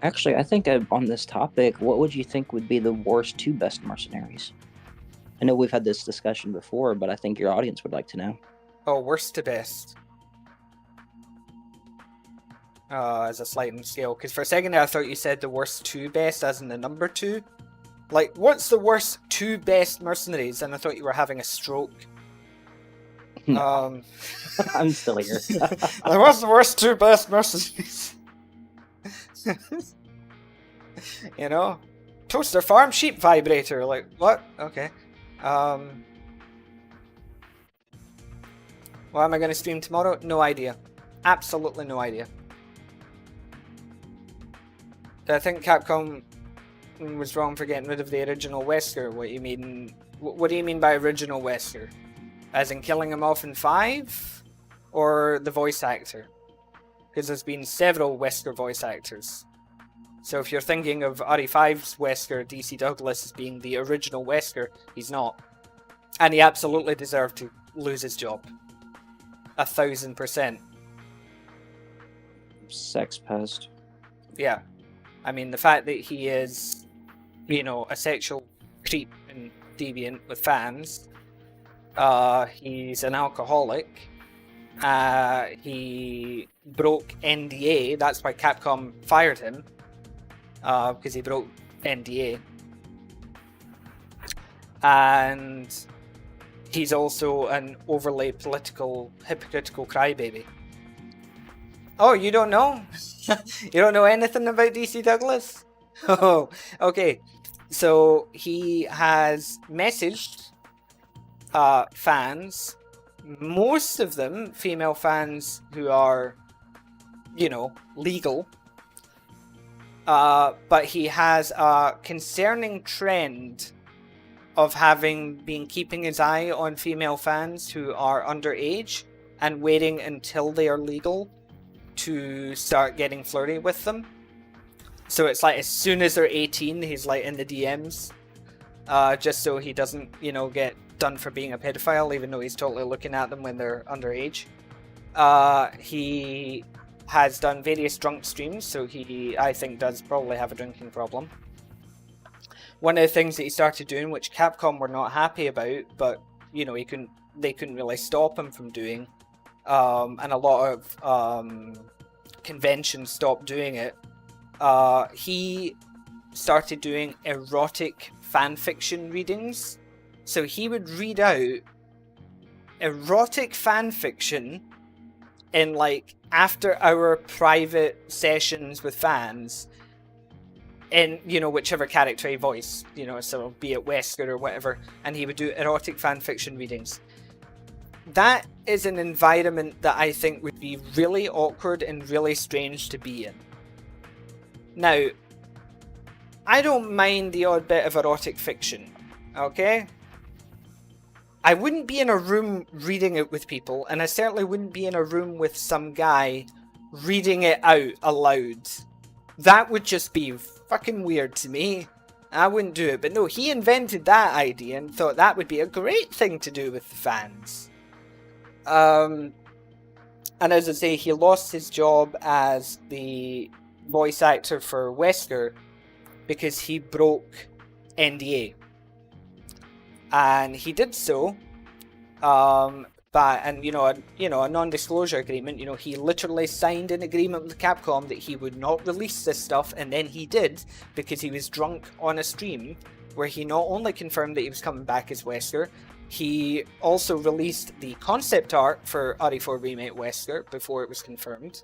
S4: Actually, I think on this topic, what would you think would be the worst 2 best mercenaries? I know we've had this discussion before, but I think your audience would like to know.
S1: Oh, worst to best. As a sliding scale, because for a second I thought you said the worst 2 best as in the number 2. Like, what's the worst 2 best mercenaries? And I thought you were having a stroke.
S4: I'm still here.
S1: What's the worst 2 best mercenaries? You know? Toaster farm sheep vibrator. Like, what? Okay. What am I going to stream tomorrow? No idea. Absolutely no idea. I think Capcom was wrong for getting rid of the original Wesker. What do you mean by original Wesker? As in killing him off in 5? Or the voice actor? Because there's been several Wesker voice actors. So if you're thinking of RE5's Wesker, DC Douglas as being the original Wesker, he's not. And he absolutely deserved to lose his job. 1,000%.
S4: Sex pest.
S1: Yeah. I mean, the fact that he is, you know, a sexual creep and deviant with fans. He's an alcoholic. He broke NDA. That's why Capcom fired him. Because he broke NDA. And he's also an overly political, hypocritical crybaby. Oh, you don't know? You don't know anything about DC Douglas? Oh, okay. So he has messaged fans, most of them female fans who are, you know, legal. But he has a concerning trend of having been keeping his eye on female fans who are underage and waiting until they are legal to start getting flirty with them. So it's like as soon as they're 18, he's like in the DMs, just so he doesn't, you know, get done for being a pedophile, even though he's totally looking at them when they're underage. He has done various drunk streams, so he, I think, does probably have a drinking problem. One of the things that he started doing, which Capcom were not happy about, but, you know, they couldn't really stop him from doing, and a lot of conventions stopped doing it. He started doing erotic fanfiction readings. So he would read out erotic fanfiction in like after hour private sessions with fans in, you know, whichever character he voiced, you know, so be it Wesker or whatever, and he would do erotic fanfiction readings. That is an environment that I think would be really awkward and really strange to be in. Now, I don't mind the odd bit of erotic fiction, okay? I wouldn't be in a room reading it with people, and I certainly wouldn't be in a room with some guy reading it out aloud. That would just be fucking weird to me. I wouldn't do it, but no, he invented that idea and thought that would be a great thing to do with the fans. And as I say, he lost his job as the voice actor for Wesker because he broke NDA. And he did so, and a non-disclosure agreement. You know, he literally signed an agreement with Capcom that he would not release this stuff, and then he did because he was drunk on a stream where he not only confirmed that he was coming back as Wesker, he also released the concept art for RE4 Remake Wesker before it was confirmed,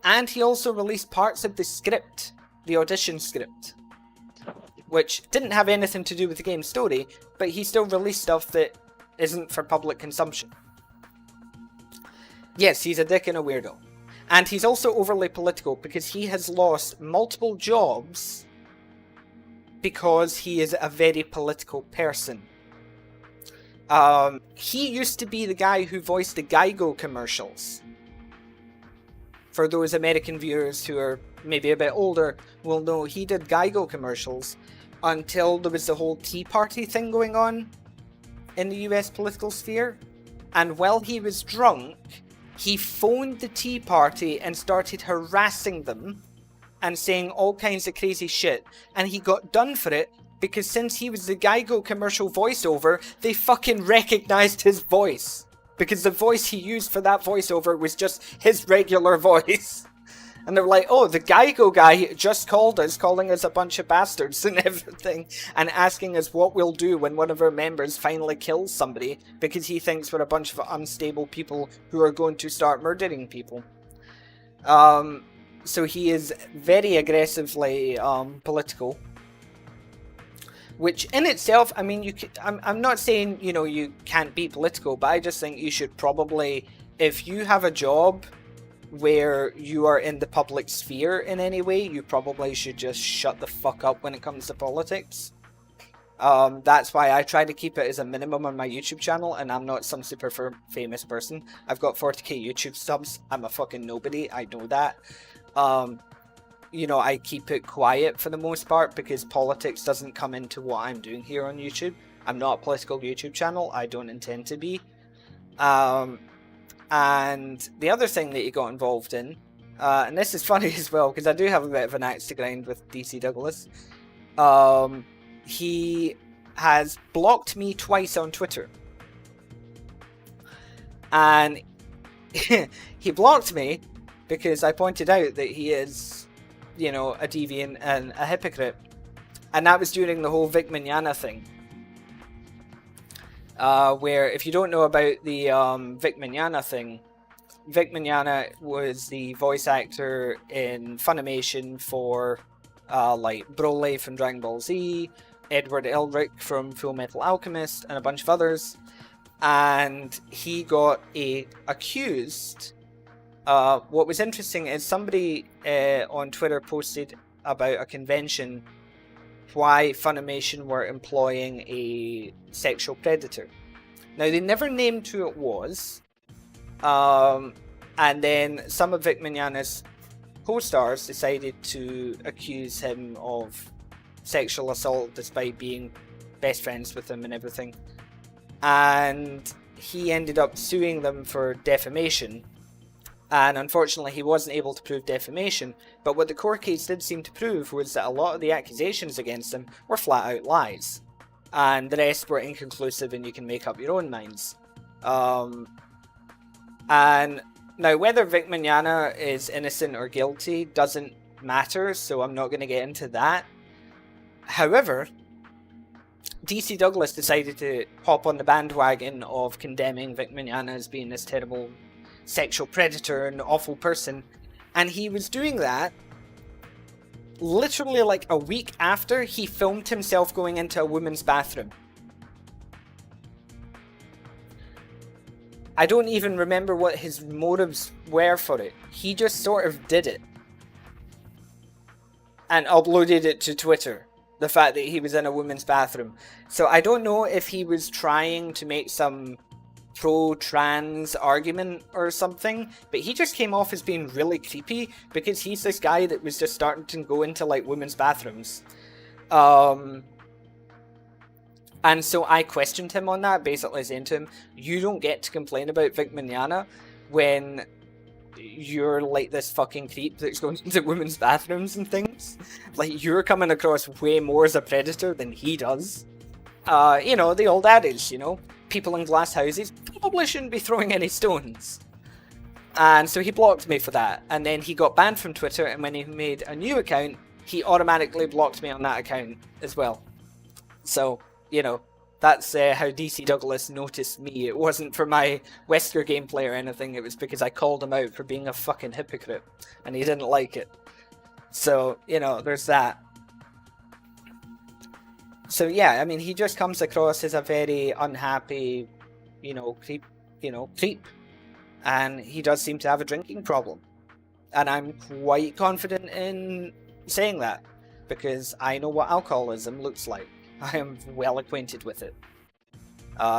S1: and he also released parts of the script, the audition script, which didn't have anything to do with the game's story, but he still released stuff that isn't for public consumption. Yes, he's a dick and a weirdo. And he's also overly political because he has lost multiple jobs because he is a very political person. He used to be the guy who voiced the Geico commercials. For those American viewers who are maybe a bit older will know he did Geico commercials until there was the whole Tea Party thing going on in the US political sphere. And while he was drunk, he phoned the Tea Party and started harassing them and saying all kinds of crazy shit. And he got done for it because since he was the Geico commercial voiceover, they fucking recognized his voice. Because the voice he used for that voiceover was just his regular voice. And they were like, oh, the Geico guy just called us, calling us a bunch of bastards and everything, and asking us what we'll do when one of our members finally kills somebody, because he thinks we're a bunch of unstable people who are going to start murdering people. So he is very aggressively political. Which in itself, I mean, I'm not saying, you know, you can't be political, but I just think you should probably, if you have a job where you are in the public sphere in any way, you probably should just shut the fuck up when it comes to politics. That's why I try to keep it as a minimum on my YouTube channel, and I'm not some super famous person. I've got 40k YouTube subs. I'm a fucking nobody. I know that. you know, I keep it quiet for the most part because politics doesn't come into what I'm doing here on YouTube. I'm not a political YouTube channel. I don't intend to be. And the other thing that he got involved in, and this is funny as well because I do have a bit of an axe to grind with DC Douglas. He has blocked me twice on Twitter. And he blocked me because I pointed out that he is, you know, a deviant and a hypocrite. And that was during the whole Vic Mignogna thing. Where, if you don't know about the Vic Mignogna thing, Vic Mignogna was the voice actor in Funimation for like Broly from Dragon Ball Z, Edward Elric from Full Metal Alchemist, and a bunch of others. And he got accused. What was interesting is somebody on Twitter posted about a convention why Funimation were employing a sexual predator. Now, they never named who it was. And then some of Vic Mignogna's co-stars decided to accuse him of sexual assault despite being best friends with him and everything. And he ended up suing them for defamation. And unfortunately, he wasn't able to prove defamation. But what the court case did seem to prove was that a lot of the accusations against him were flat out lies. And the rest were inconclusive and you can make up your own minds. And now, whether Vic Mignogna is innocent or guilty doesn't matter, so I'm not going to get into that. However, DC Douglas decided to hop on the bandwagon of condemning Vic Mignogna as being this terrible sexual predator and awful person. And he was doing that literally like a week after he filmed himself going into a woman's bathroom. I don't even remember what his motives were for it. He just sort of did it. And uploaded it to Twitter. The fact that he was in a woman's bathroom. So I don't know if he was trying to make some pro-trans argument or something, but he just came off as being really creepy because he's this guy that was just starting to go into like women's bathrooms. And so I questioned him on that, basically saying to him, you don't get to complain about Vic Mignogna when you're like this fucking creep that's going into women's bathrooms and things. Like, you're coming across way more as a predator than he does. You know, the old adage, you know, people in glass houses probably shouldn't be throwing any stones. And so he blocked me for that. And then he got banned from Twitter, and when he made a new account, he automatically blocked me on that account as well. So, you know, that's how DC Douglas noticed me. It wasn't for my Wesker gameplay or anything, it was because I called him out for being a fucking hypocrite, and he didn't like it. So, you know, there's that. So yeah, I mean, he just comes across as a very unhappy, you know, creep, and he does seem to have a drinking problem. And I'm quite confident in saying that, because I know what alcoholism looks like. I am well acquainted with it.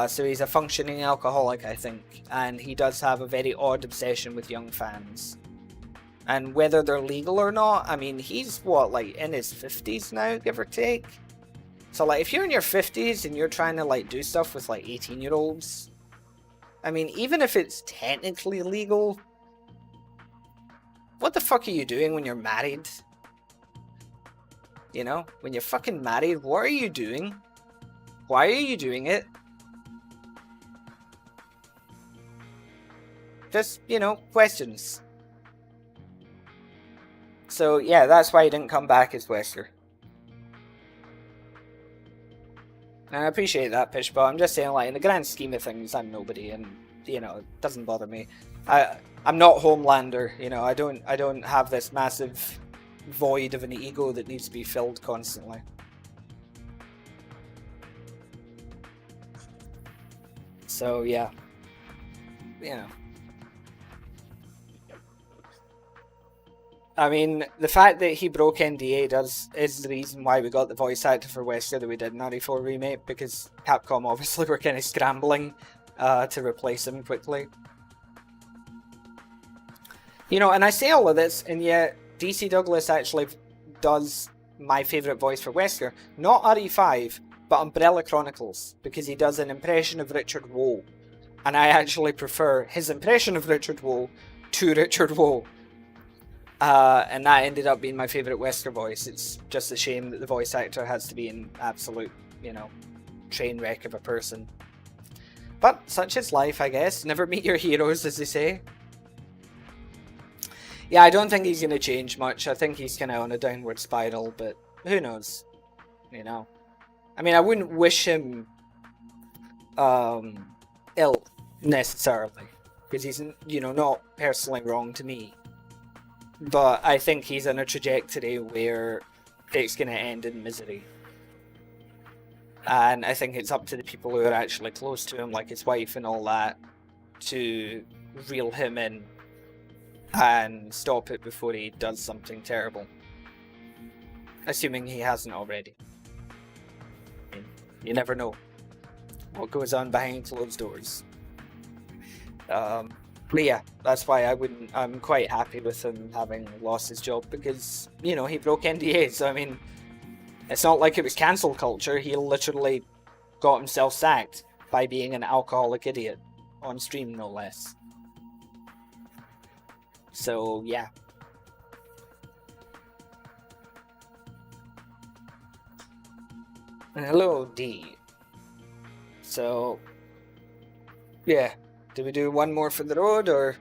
S1: So he's a functioning alcoholic, I think, and he does have a very odd obsession with young fans. And whether they're legal or not, I mean, he's what, like in his 50s now, give or take? So like, if you're in your 50s and you're trying to like do stuff with like 18-year-olds, I mean, even if it's technically legal, what the fuck are you doing when you're married? You know, when you're fucking married, what are you doing? Why are you doing it? Just, you know, questions. So yeah, that's why he didn't come back as Wesker. And I appreciate that, Pish, but I'm just saying, like, in the grand scheme of things, I'm nobody, and, you know, it doesn't bother me. I'm not Homelander, you know, I don't have this massive void of an ego that needs to be filled constantly. So, yeah. You know. I mean, the fact that he broke NDA is the reason why we got the voice actor for Wesker that we did in RE4 Remake, because Capcom obviously were kind of scrambling to replace him quickly. You know, and I say all of this, and yet DC Douglas actually does my favourite voice for Wesker. Not RE5, but Umbrella Chronicles, because he does an impression of Richard Woe. And I actually prefer his impression of Richard Woe to Richard Woe. And that ended up being my favourite Wesker voice. It's just a shame that the voice actor has to be an absolute, train wreck of a person. But such is life, I guess. Never meet your heroes, as they say. Yeah, I don't think he's going to change much. I think he's kind of on a downward spiral, but who knows? I mean, I wouldn't wish him ill necessarily, because he's not personally wrong to me. But I think he's on a trajectory where it's going to end in misery. And I think it's up to the people who are actually close to him, like his wife and all that, to reel him in and stop it before he does something terrible. Assuming he hasn't already. You never know what goes on behind closed doors. But yeah, that's why I'm quite happy with him having lost his job, because, he broke NDA, so I mean, it's not like it was cancel culture. He literally got himself sacked by being an alcoholic idiot on stream, no less. So, yeah. And hello, D. So, yeah. Do we do one more for the road, or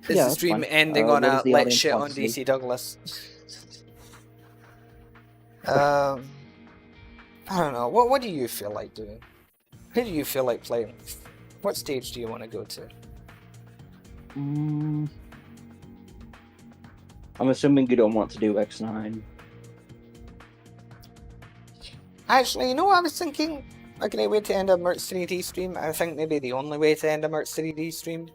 S1: is the stream ending on a let's shit on DC Douglas? I don't know. What do you feel like doing? Who do you feel like playing? What stage do you want to go to?
S4: I'm assuming you don't want to do X9.
S1: Actually, I was thinking a great way to end a Merc 3D stream. I think maybe the only way to end a Merc 3D stream.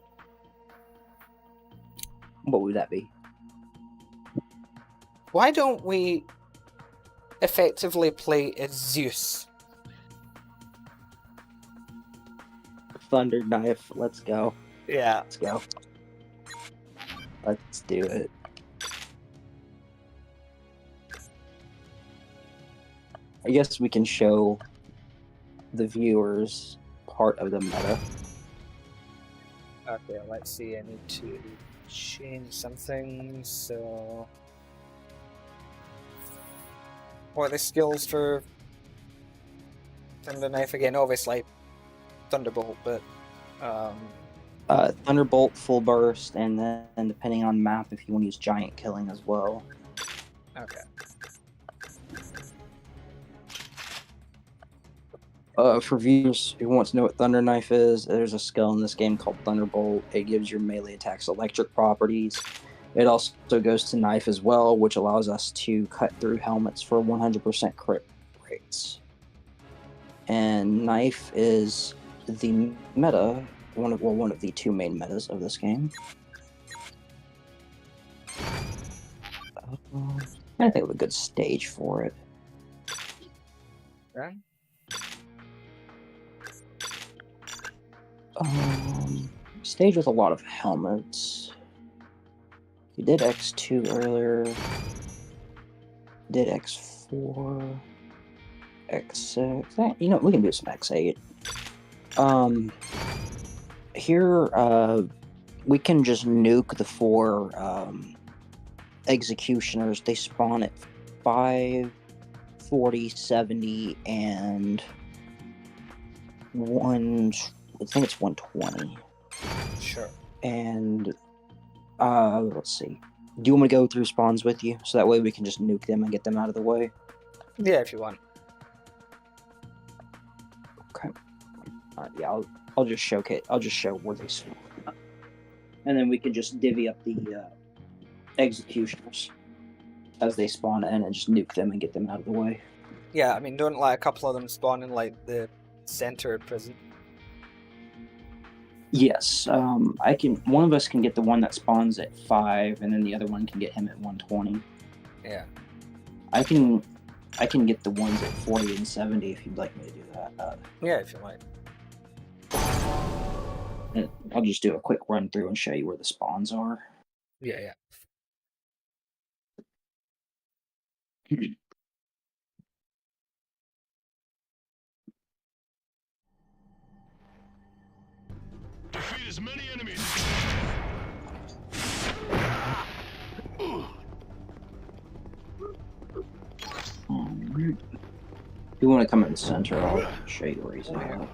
S4: What would that be?
S1: Why don't we effectively play as Zeus?
S4: Thunder Knife, let's go.
S1: Yeah.
S4: Let's go. Let's do it. I guess we can show the viewers part of the meta.
S1: Okay, let's see. I need to change something. So, what are the skills for Thunder Knife again? Obviously, Thunderbolt, but
S4: Thunderbolt, Full Burst, and then depending on map, if you want to use Giant Killing as well.
S1: Okay.
S4: For viewers who want to know what Thunder Knife is, there's a skill in this game called Thunderbolt. It gives your melee attacks electric properties. It also goes to Knife as well, which allows us to cut through helmets for 100% crit rates. And Knife is the meta, one of the two main metas of this game. I think of a good stage for it.
S1: Right.
S4: Stage with a lot of helmets. We did X2 earlier. Did X4. X6. We can do some X8. Here, we can just nuke the 4 executioners. They spawn at 5, 40, 70, and I think it's 120.
S1: Sure.
S4: And let's see. Do you want me to go through spawns with you, so that way we can just nuke them and get them out of the way?
S1: Yeah, if you want.
S4: Okay. Yeah, I'll just showcase. I'll just show where they spawn, and then we can just divvy up the executioners as they spawn in and just nuke them and get them out of the way.
S1: Yeah, I mean, don't let a couple of them spawn in like the center prison.
S4: Yes, I can. One of us can get the one that spawns at 5, and then the other one can get him at 120.
S1: Yeah.
S4: I can get the ones at 40 and 70 if you'd like me to do that.
S1: Yeah, if you like.
S4: I'll just do a quick run through and show you where the spawns are.
S1: Yeah, yeah.
S2: Defeat as many enemies.
S3: Alright. If you want to come in the center, I'll show you where he's at. Alright.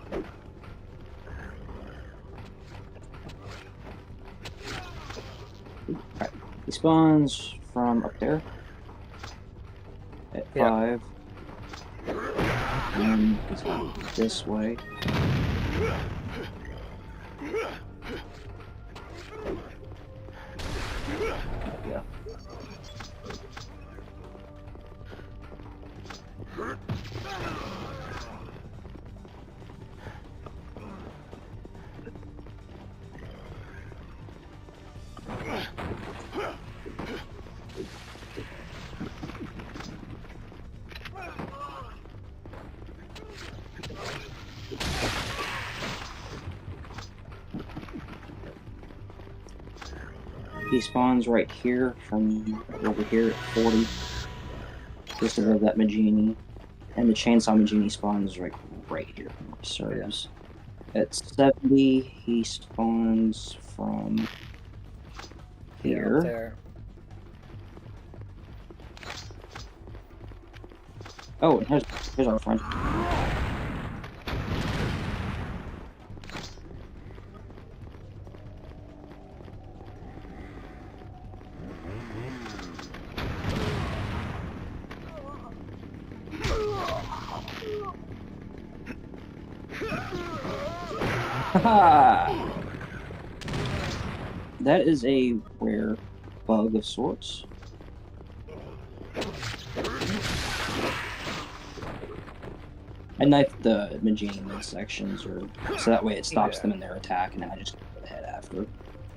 S3: He spawns from up there at 5. And he's going this way. Yeah. He spawns right here from over here at 40, just above that Magini. And the Chainsaw Magini spawns right here from where he serves. At 70, he spawns from here.
S1: There.
S3: Oh, and here's our friend. Haha! That is a rare bug of sorts. I knifed the Magini midsections, so that way it stops them in their attack, and then I just go ahead after.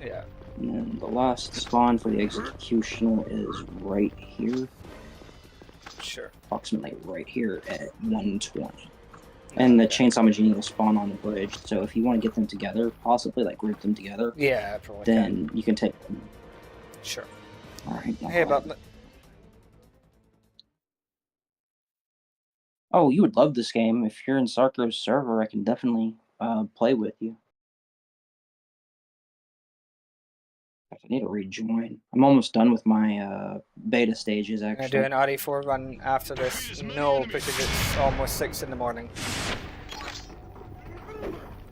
S1: Yeah.
S3: And then the last spawn for the executioner is right here.
S1: Sure.
S3: Approximately right here at 120. And the Chainsaw Magini will spawn on the bridge, so if you want to get them together, possibly like group them together,
S1: Yeah, probably.
S3: then you can take them.
S1: Sure.
S3: Alright.
S1: Hey, but
S3: Oh, you would love this game. If you're in Sarko's server, I can definitely play with you. I need to rejoin. I'm almost done with my beta stages,
S1: I'm
S3: actually.
S1: gonna do an RE4 run after this. No, because it's almost 6 in the morning.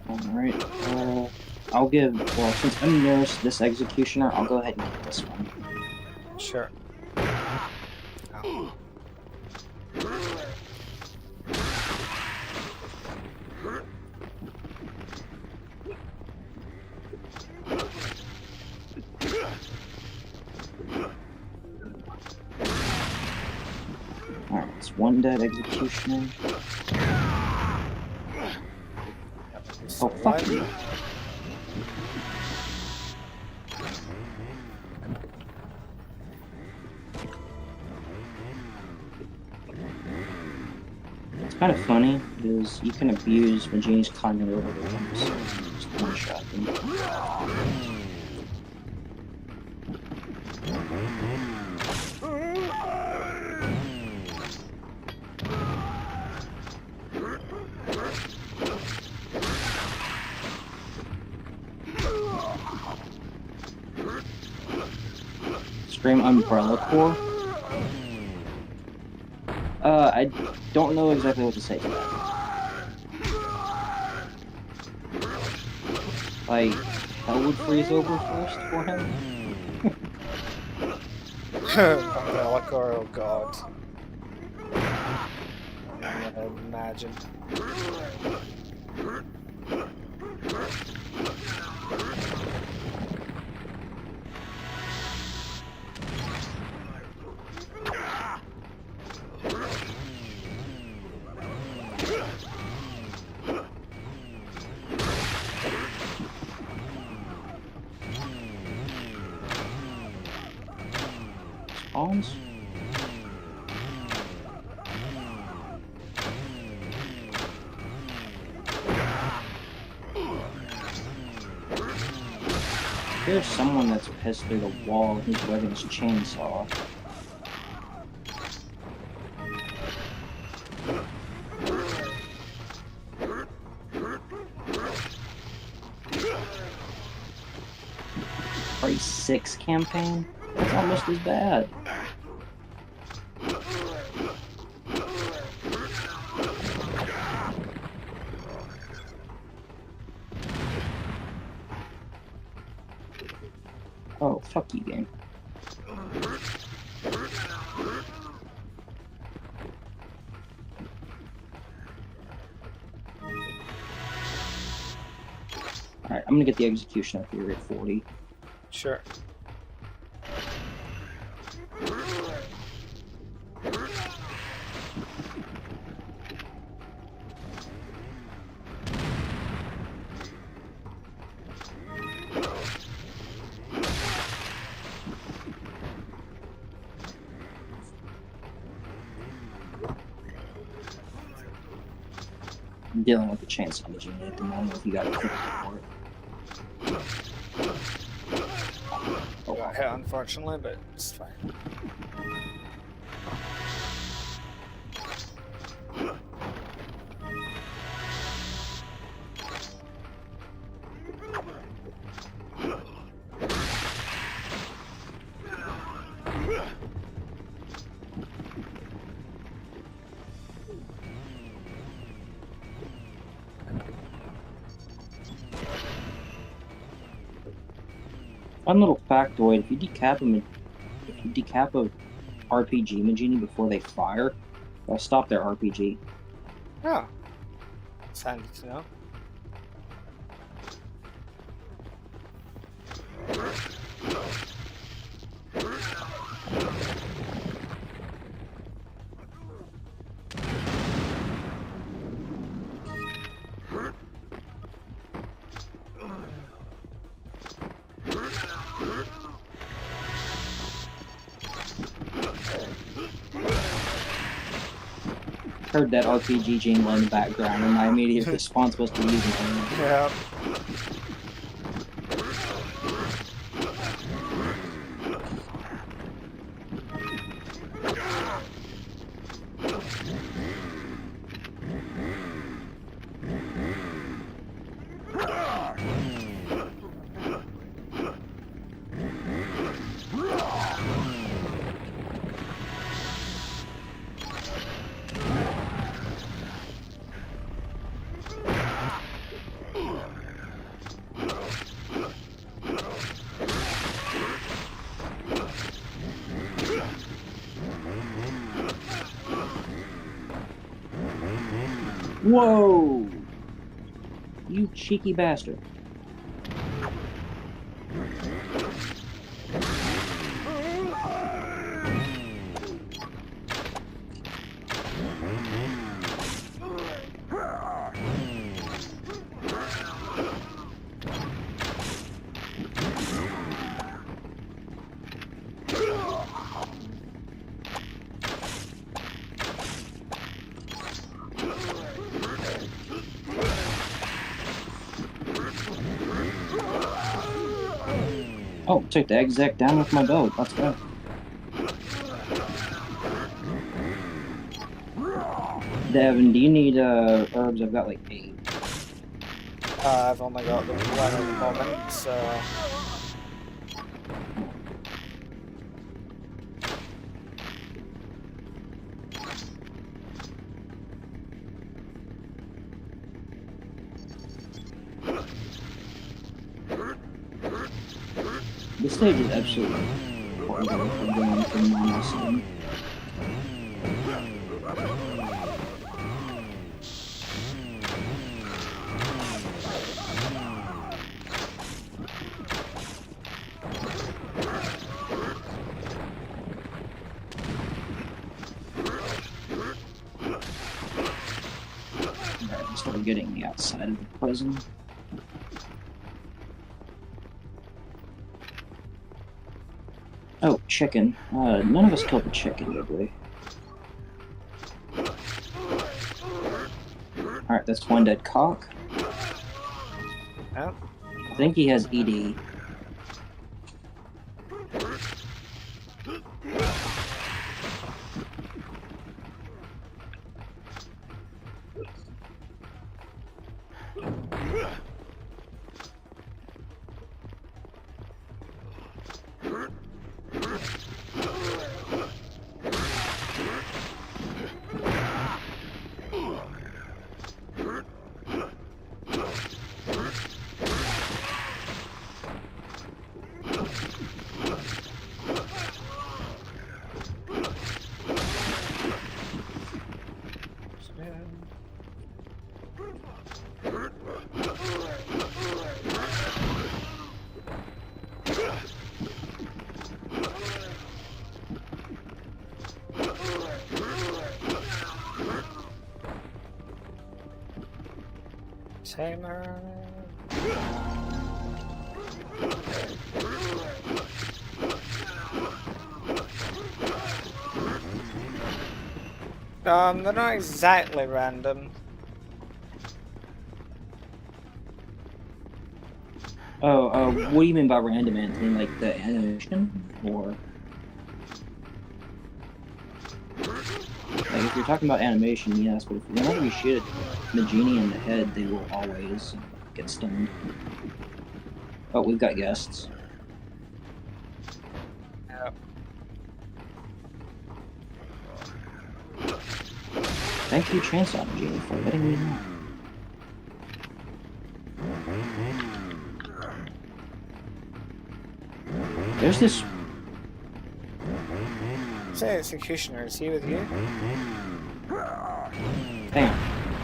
S3: Alright. I'll give, well, since I'm nearest this executioner, I'll go ahead and get this one.
S1: Sure. Oh.
S3: Alright, it's one dead executioner. Oh, fuck you. It's kind of funny, because you can abuse Magini's climbing over the them, so just one-shot them. Scream Umbrella Core? I don't know exactly what to say to that. Like, hell would freeze over first for him?
S1: Umbrella Core, oh god. I'm gonna imagine.
S3: Spawns? There's someone that's pissed through the wall who's waving his chainsaw. Price 6 campaign? That's almost as bad. Oh, fuck you, game. Alright, I'm gonna get the execution up here at 40.
S1: Sure.
S3: I'm dealing with the chance on the genie at the moment if you got a quick for it. Oh,
S1: Got hit, unfortunately, but it's fine.
S3: fun little factoid: if you decap a RPG Magini before they fire, they'll stop their RPG.
S1: Oh. It's handy to know.
S3: Heard that RPG jingle in the background, and my immediate response was to use it.
S1: Yeah.
S3: Whoa! You cheeky bastard. Oh, took the exec down with my boat. Let's go. Devin, do you need herbs? I've got like 8.
S1: I've only got the one at the moment, so...
S3: This stage is absolutely horrible for going from mono. Alright, we start getting the outside of the prison. Oh, chicken. None of us killed the chicken, did we? Alright, that's one dead cock.
S1: Yeah.
S3: I think he has ED.
S1: Timer. They're not exactly random.
S3: What do you mean by random, Anthony? Like the animation, or like if you're talking about animation, yes. But whenever we shoot the genie in the head, they will always get stunned. Oh, we've got guests.
S1: Yep.
S3: Thank you, Chance on Genie, for letting me know. There's this.
S1: Say Executioner, is he with you?
S3: Damn,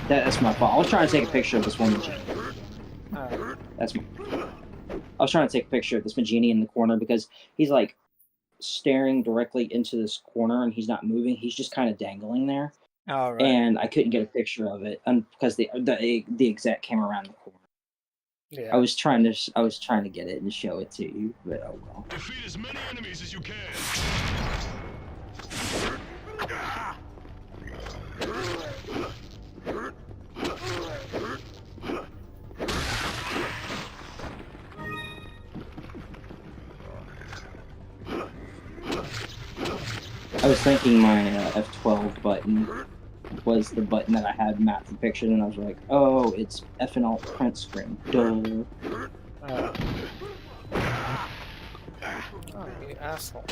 S3: that's my fault. I was trying to take a picture of this woman. That's my. I was trying to take a picture of this Magini in the corner because he's like staring directly into this corner and he's not moving. He's just kind of dangling there.
S1: Oh, right.
S3: And I couldn't get a picture of it because the exec came around the corner.
S1: Yeah.
S3: I was trying to get it and show it to you, but oh well.
S2: Defeat as many enemies as you can.
S3: I was thinking my F12 button was the button that I had mapped for picture, and I was like, oh, it's F and Alt print screen. Duh.
S1: Oh, you asshole.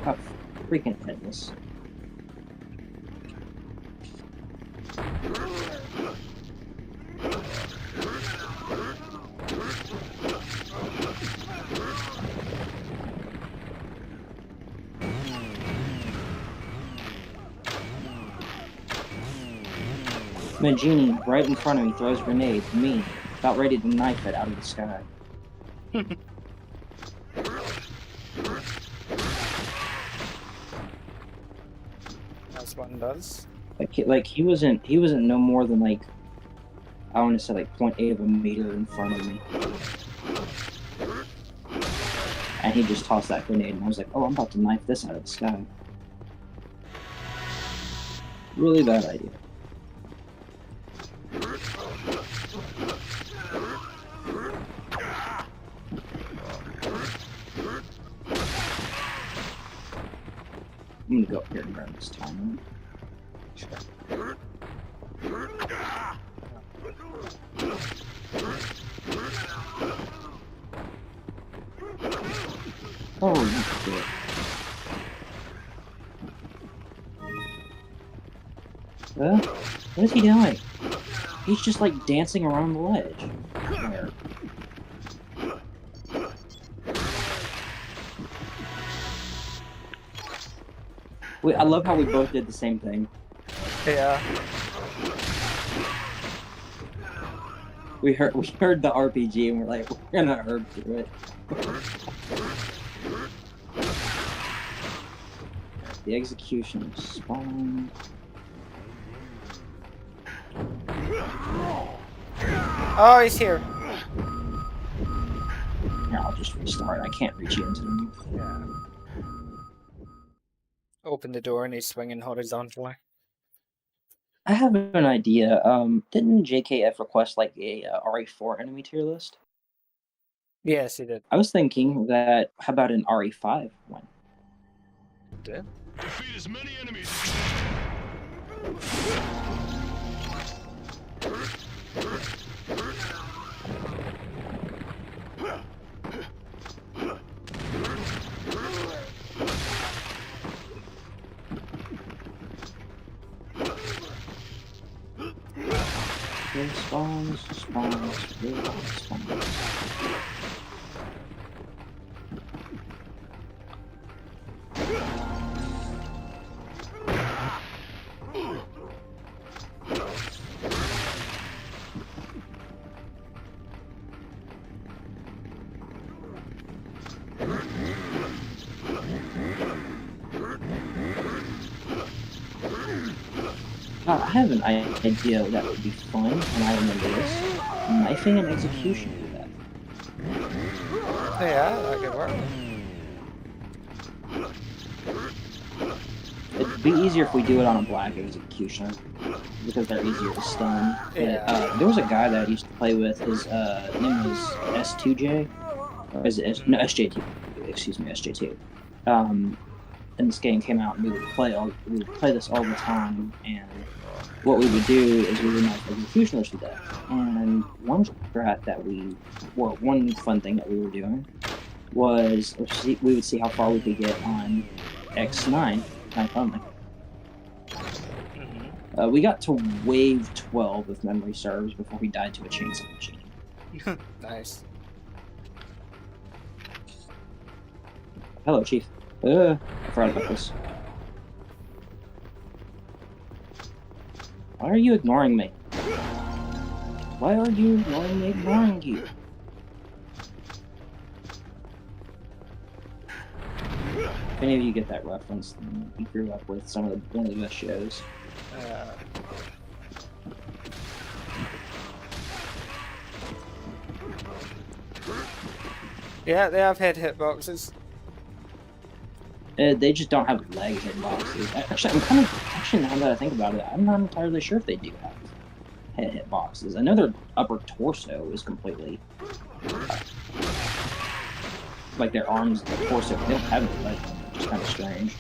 S3: How freaking headless. Magini, right in front of me, throws a grenade. Me, about ready to knife it out of the sky.
S1: As one does.
S3: Like he wasn't no more than like, I want to say like 0.8 of a meter in front of me. And he just tossed that grenade, and I was like, oh, I'm about to knife this out of the sky. Really bad idea. I'm gonna go up here and grab this timer. Oh, you did. What is he doing? He's just like dancing around the ledge. Where? I love how we both did the same thing.
S1: Yeah.
S3: We heard the RPG and we're like, we're gonna herb through it. The execution spawned.
S1: Oh, he's here.
S3: Here, I'll just restart. I can't reach into him.
S1: Yeah. Open the door and he's swinging horizontally.
S3: I have an idea. Didn't JKF request like a RE4 enemy tier list?
S1: Yes, he did.
S3: I was thinking that how about an RE5 one?
S1: Did?
S2: Defeat as many enemies as you
S3: Okay, spawns, spawns. God, I have an idea that would be fun, and I remember this. Knifing and execution to that.
S1: Yeah, that could work.
S3: It'd be easier if we do it on a black executioner, because they're easier to stun.
S1: Yeah.
S3: There was a guy that I used to play with, his name was S2J, or is it no, SJ2, excuse me, SJ2. And this game came out, and we would play this all the time, and what we would do is we would knife executioners to death. And one fun thing that we were doing was we would see how far we could get on X9, knife only. We got to wave 12, if memory serves, before he died to a chainsaw machine.
S1: Nice.
S3: Hello, Chief. I forgot about this. Why are you ignoring me? Why are you ignoring you? If any of you get that reference, then you grew up with one of the best shows.
S1: Yeah, they have head hitboxes.
S3: They just don't have leg hitboxes. Actually, now that I think about it, I'm not entirely sure if they do have head hitboxes. I know their upper torso is completely like their arms, their torso. They don't have any leg, which is kind of strange.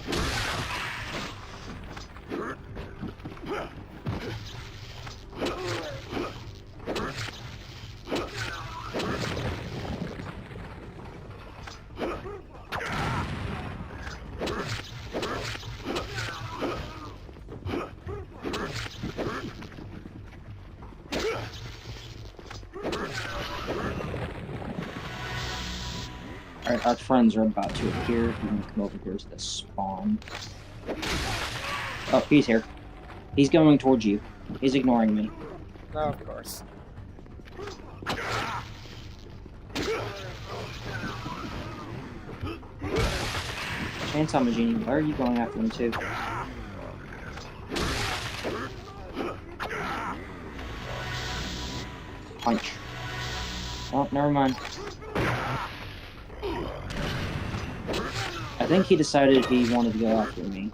S3: Alright, our friends are about to appear. If you can come over here to the spawn. Oh, he's here. He's going towards you. He's ignoring me.
S1: Oh, of course.
S3: Chainsaw Magini, why are you going after him too? Punch. Oh, never mind. I think he decided he wanted to go after me.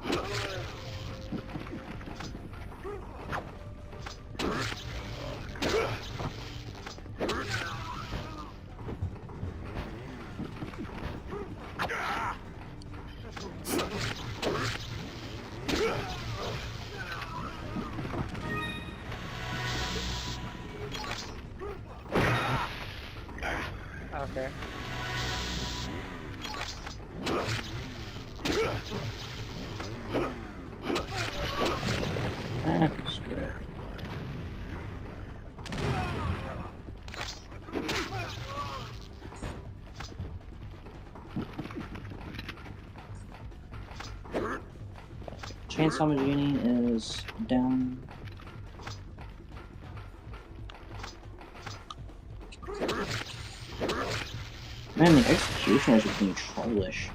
S1: Okay.
S3: Screw it. Chainsaw Magini is down. Man, the executioners are being trollish.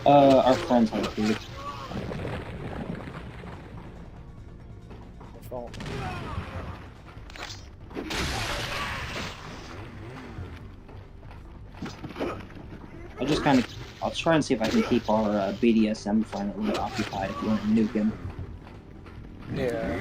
S3: Our friends have a food.
S1: Default.
S3: I'll just kind of, I'll try and see if I can keep our BDSM friend a little bit occupied if you want to nuke him.
S1: Yeah.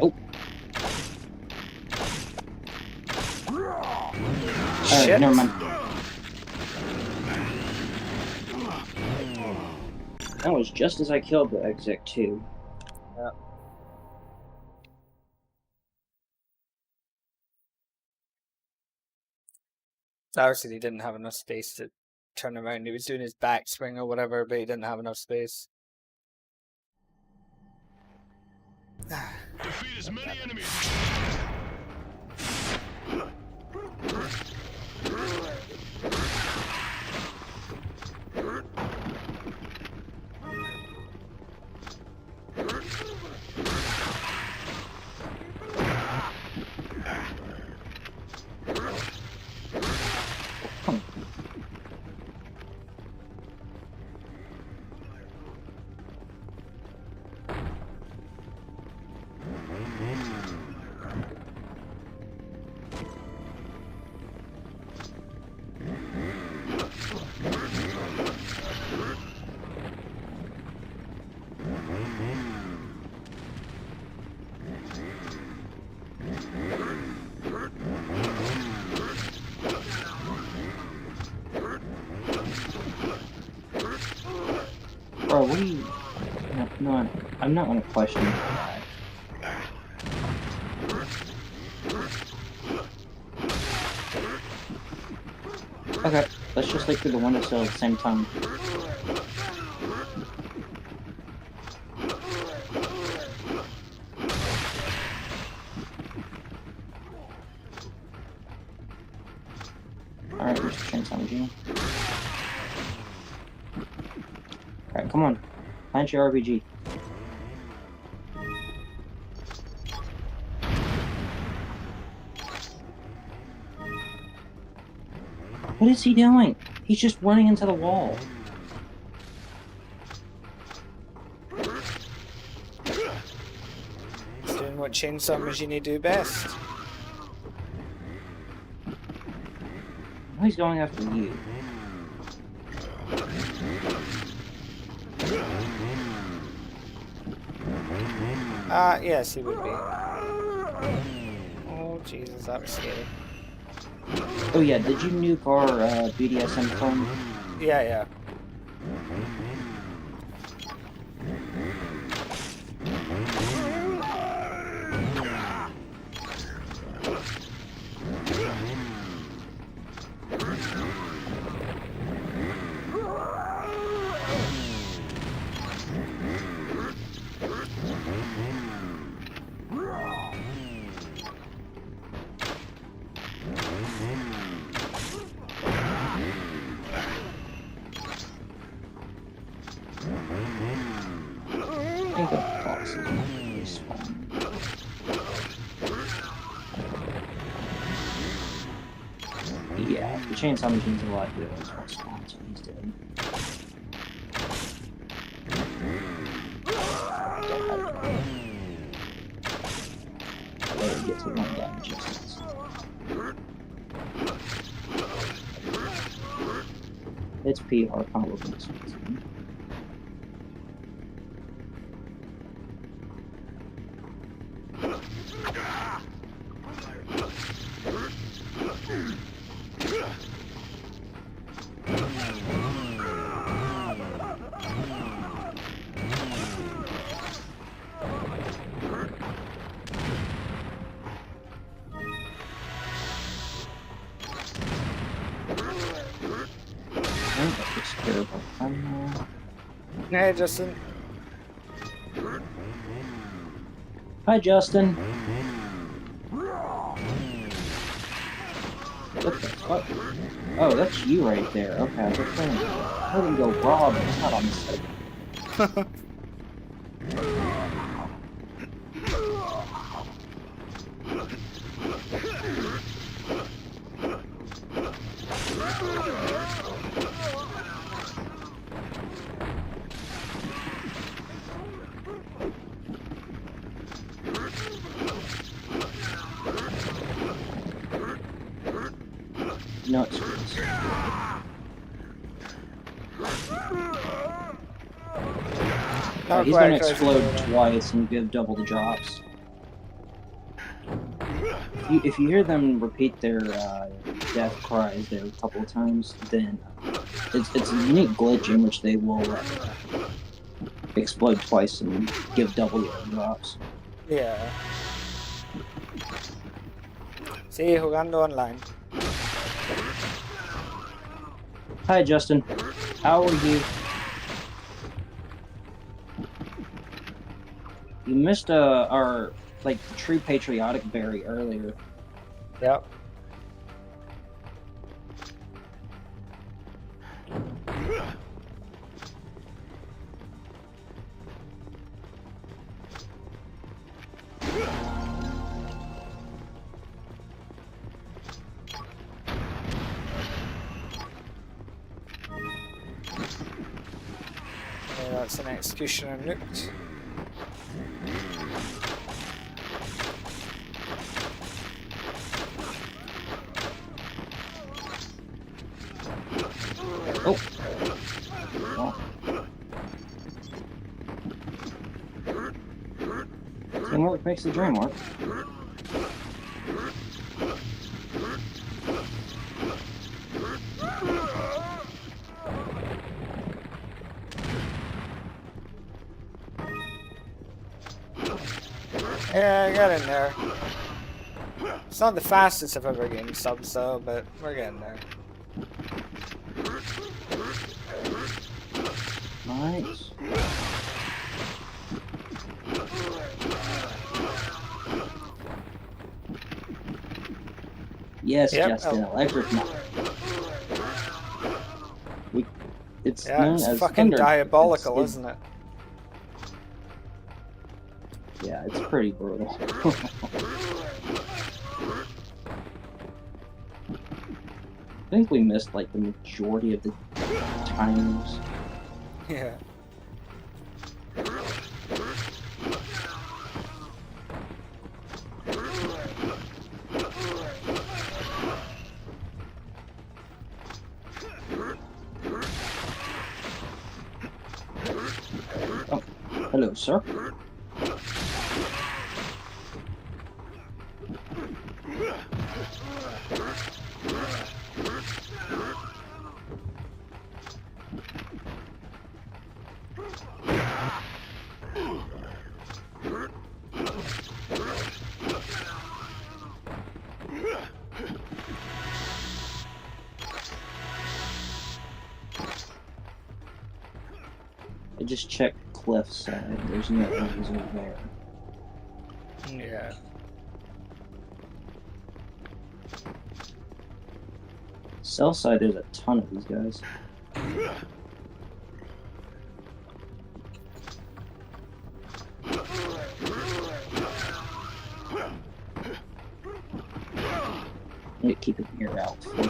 S3: Oh.
S1: Shit.
S3: Alright, never mind. That was just as I killed the exec too.
S1: Yeah. Obviously, he didn't have enough space to turn around. He was doing his backswing or whatever, but he didn't have enough space.
S2: Defeat as many enemies.
S3: Bro, what are you... No, I'm not gonna question you for that. Okay, let's just look through the windowsill at the same time. Alright, Mr. Chainsaw Machine. Alright, come on. Plant your RPG. What is he doing? He's just running into the wall.
S1: He's doing what Chainsaw Machine do best.
S3: Oh, he's going after you.
S1: Yes, he would be. Oh, Jesus, that was scary.
S3: Oh yeah, did you nuke our BDSM phone?
S1: Yeah, yeah.
S3: I think the box is fine. Yeah, the Chainsaw Machine's alive, but it was one spawn, so he's dead. I'll let it get to 1 damage distance. It's PR probably.
S1: Hey, Justin.
S3: Hi, Justin. What the fuck? Oh, that's you right there. Okay, I heard him go raw, but it's not on the site. No, it's good. He's gonna explode twice and give double the drops. If you hear them repeat their death cries there a couple of times, then it's a unique glitch in which they will explode twice and give double the drops.
S1: Yeah. Sí, jugando online.
S3: Hi, Justin. How are you? You missed our true patriotic berry earlier.
S1: Yep. Okay, that's an executioner nuked.
S3: Oh. Teamwork makes the dream work.
S1: Yeah, I got in there. It's not the fastest I've ever gained subs though, but we're getting there.
S3: Nice. Yes,
S1: Yep.
S3: Justin, electric mine. It's known
S1: it's
S3: as
S1: fucking
S3: thunder.
S1: diabolical, isn't it?
S3: Yeah, it's pretty brutal. I think we missed like the majority of the times.
S1: Yeah.
S3: Oh, hello, sir. I just checked cliffside. There's no enemies over there.
S1: Yeah.
S3: South side, there's a ton of these guys. I need to keep an ear out for the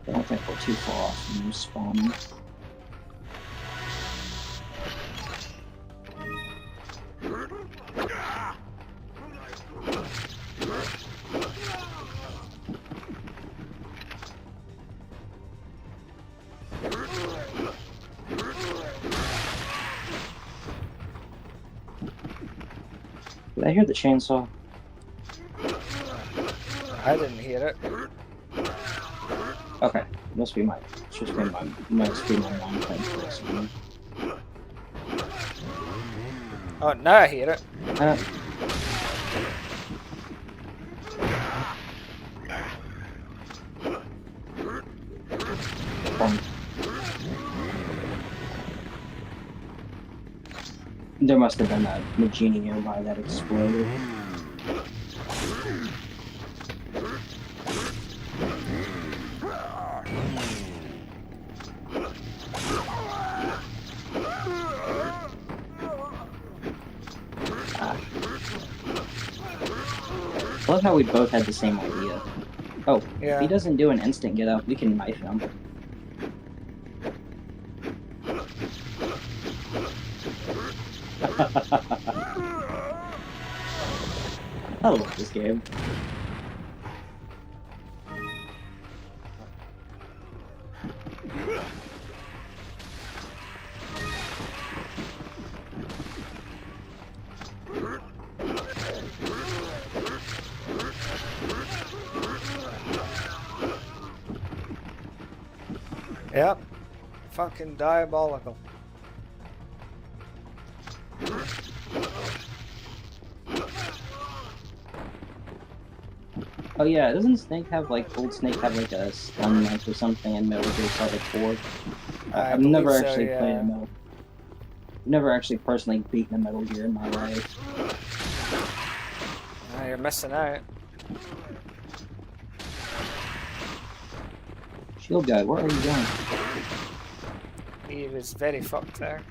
S3: I don't think we're too far off from them spawning. Did I hear the chainsaw?
S1: I didn't hear it.
S3: Okay, must be my mind playing for a second.
S1: Oh, now I hear it.
S3: There must have been a Magini nearby that exploded. I love how we both had the same idea. Oh,
S1: Yeah.
S3: if he doesn't do an instant get up, we can knife him. I love this game.
S1: Yep. Fucking diabolical.
S3: Oh yeah, doesn't Snake have like Old Snake have like a stun knife or something in Metal Gear Solid 4?
S1: I
S3: I've never
S1: believe so,
S3: actually
S1: yeah.
S3: played a Metal. I've never actually personally beaten a Metal Gear in my life.
S1: Oh, you're missing out.
S3: Shield guy, where are you going?
S1: He was very fucked there.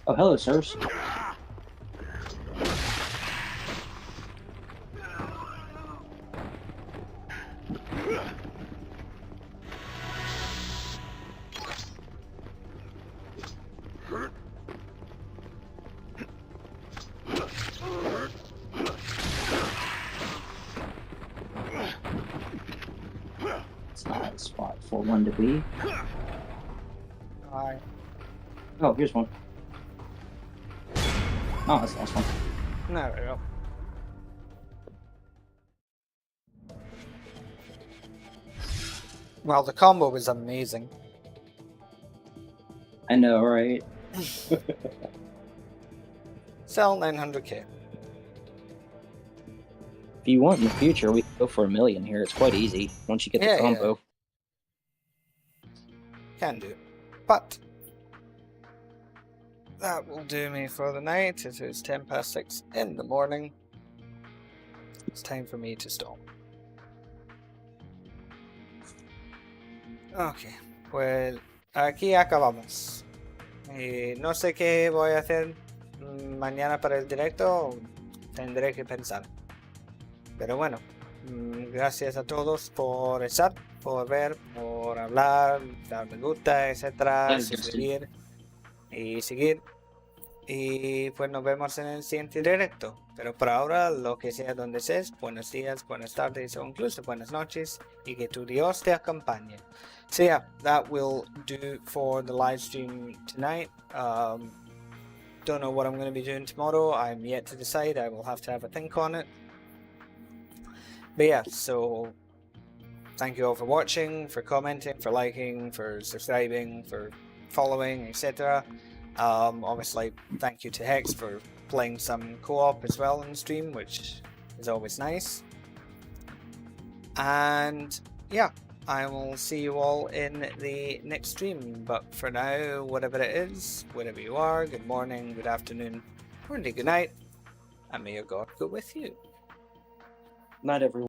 S3: Oh, hello, sirs. It's not a spot for one to be.
S1: Aye.
S3: Oh, here's one. Oh, that's the last one.
S1: There we go. Well, the combo was amazing.
S3: I know, right?
S1: Sell 900k.
S4: If you want in the future, we can go for $1 million here. It's quite easy once you get
S1: Yeah,
S4: the combo.
S1: Can do. But that will do me for the night. It is 6:10 in the morning. It's time for me to stop. Ok, pues aquí acabamos. No sé qué voy a hacer mañana para el directo. Tendré que pensar. Pero bueno, gracias a todos por estar, por ver, por hablar, dar me gusta, etcétera, suscribir y seguir. Y pues nos vemos en el siguiente directo. Pero por ahora, lo que sea donde estés, buenos días, buenas tardes o incluso buenas noches. Y que tu Dios te acompañe. So yeah, that will do for the live stream tonight. Don't know what I'm going to be doing tomorrow. I'm yet to decide. I will have to have a think on it. But yeah, so thank you all for watching, for commenting, for liking, for subscribing, for following, etc. Obviously, thank you to Hex for playing some co-op as well on the stream, which is always nice. And yeah, I will see you all in the next stream. But for now, whatever it is, wherever you are, good morning, good afternoon, or indeed good night, and may your God go with you.
S3: Not everyone.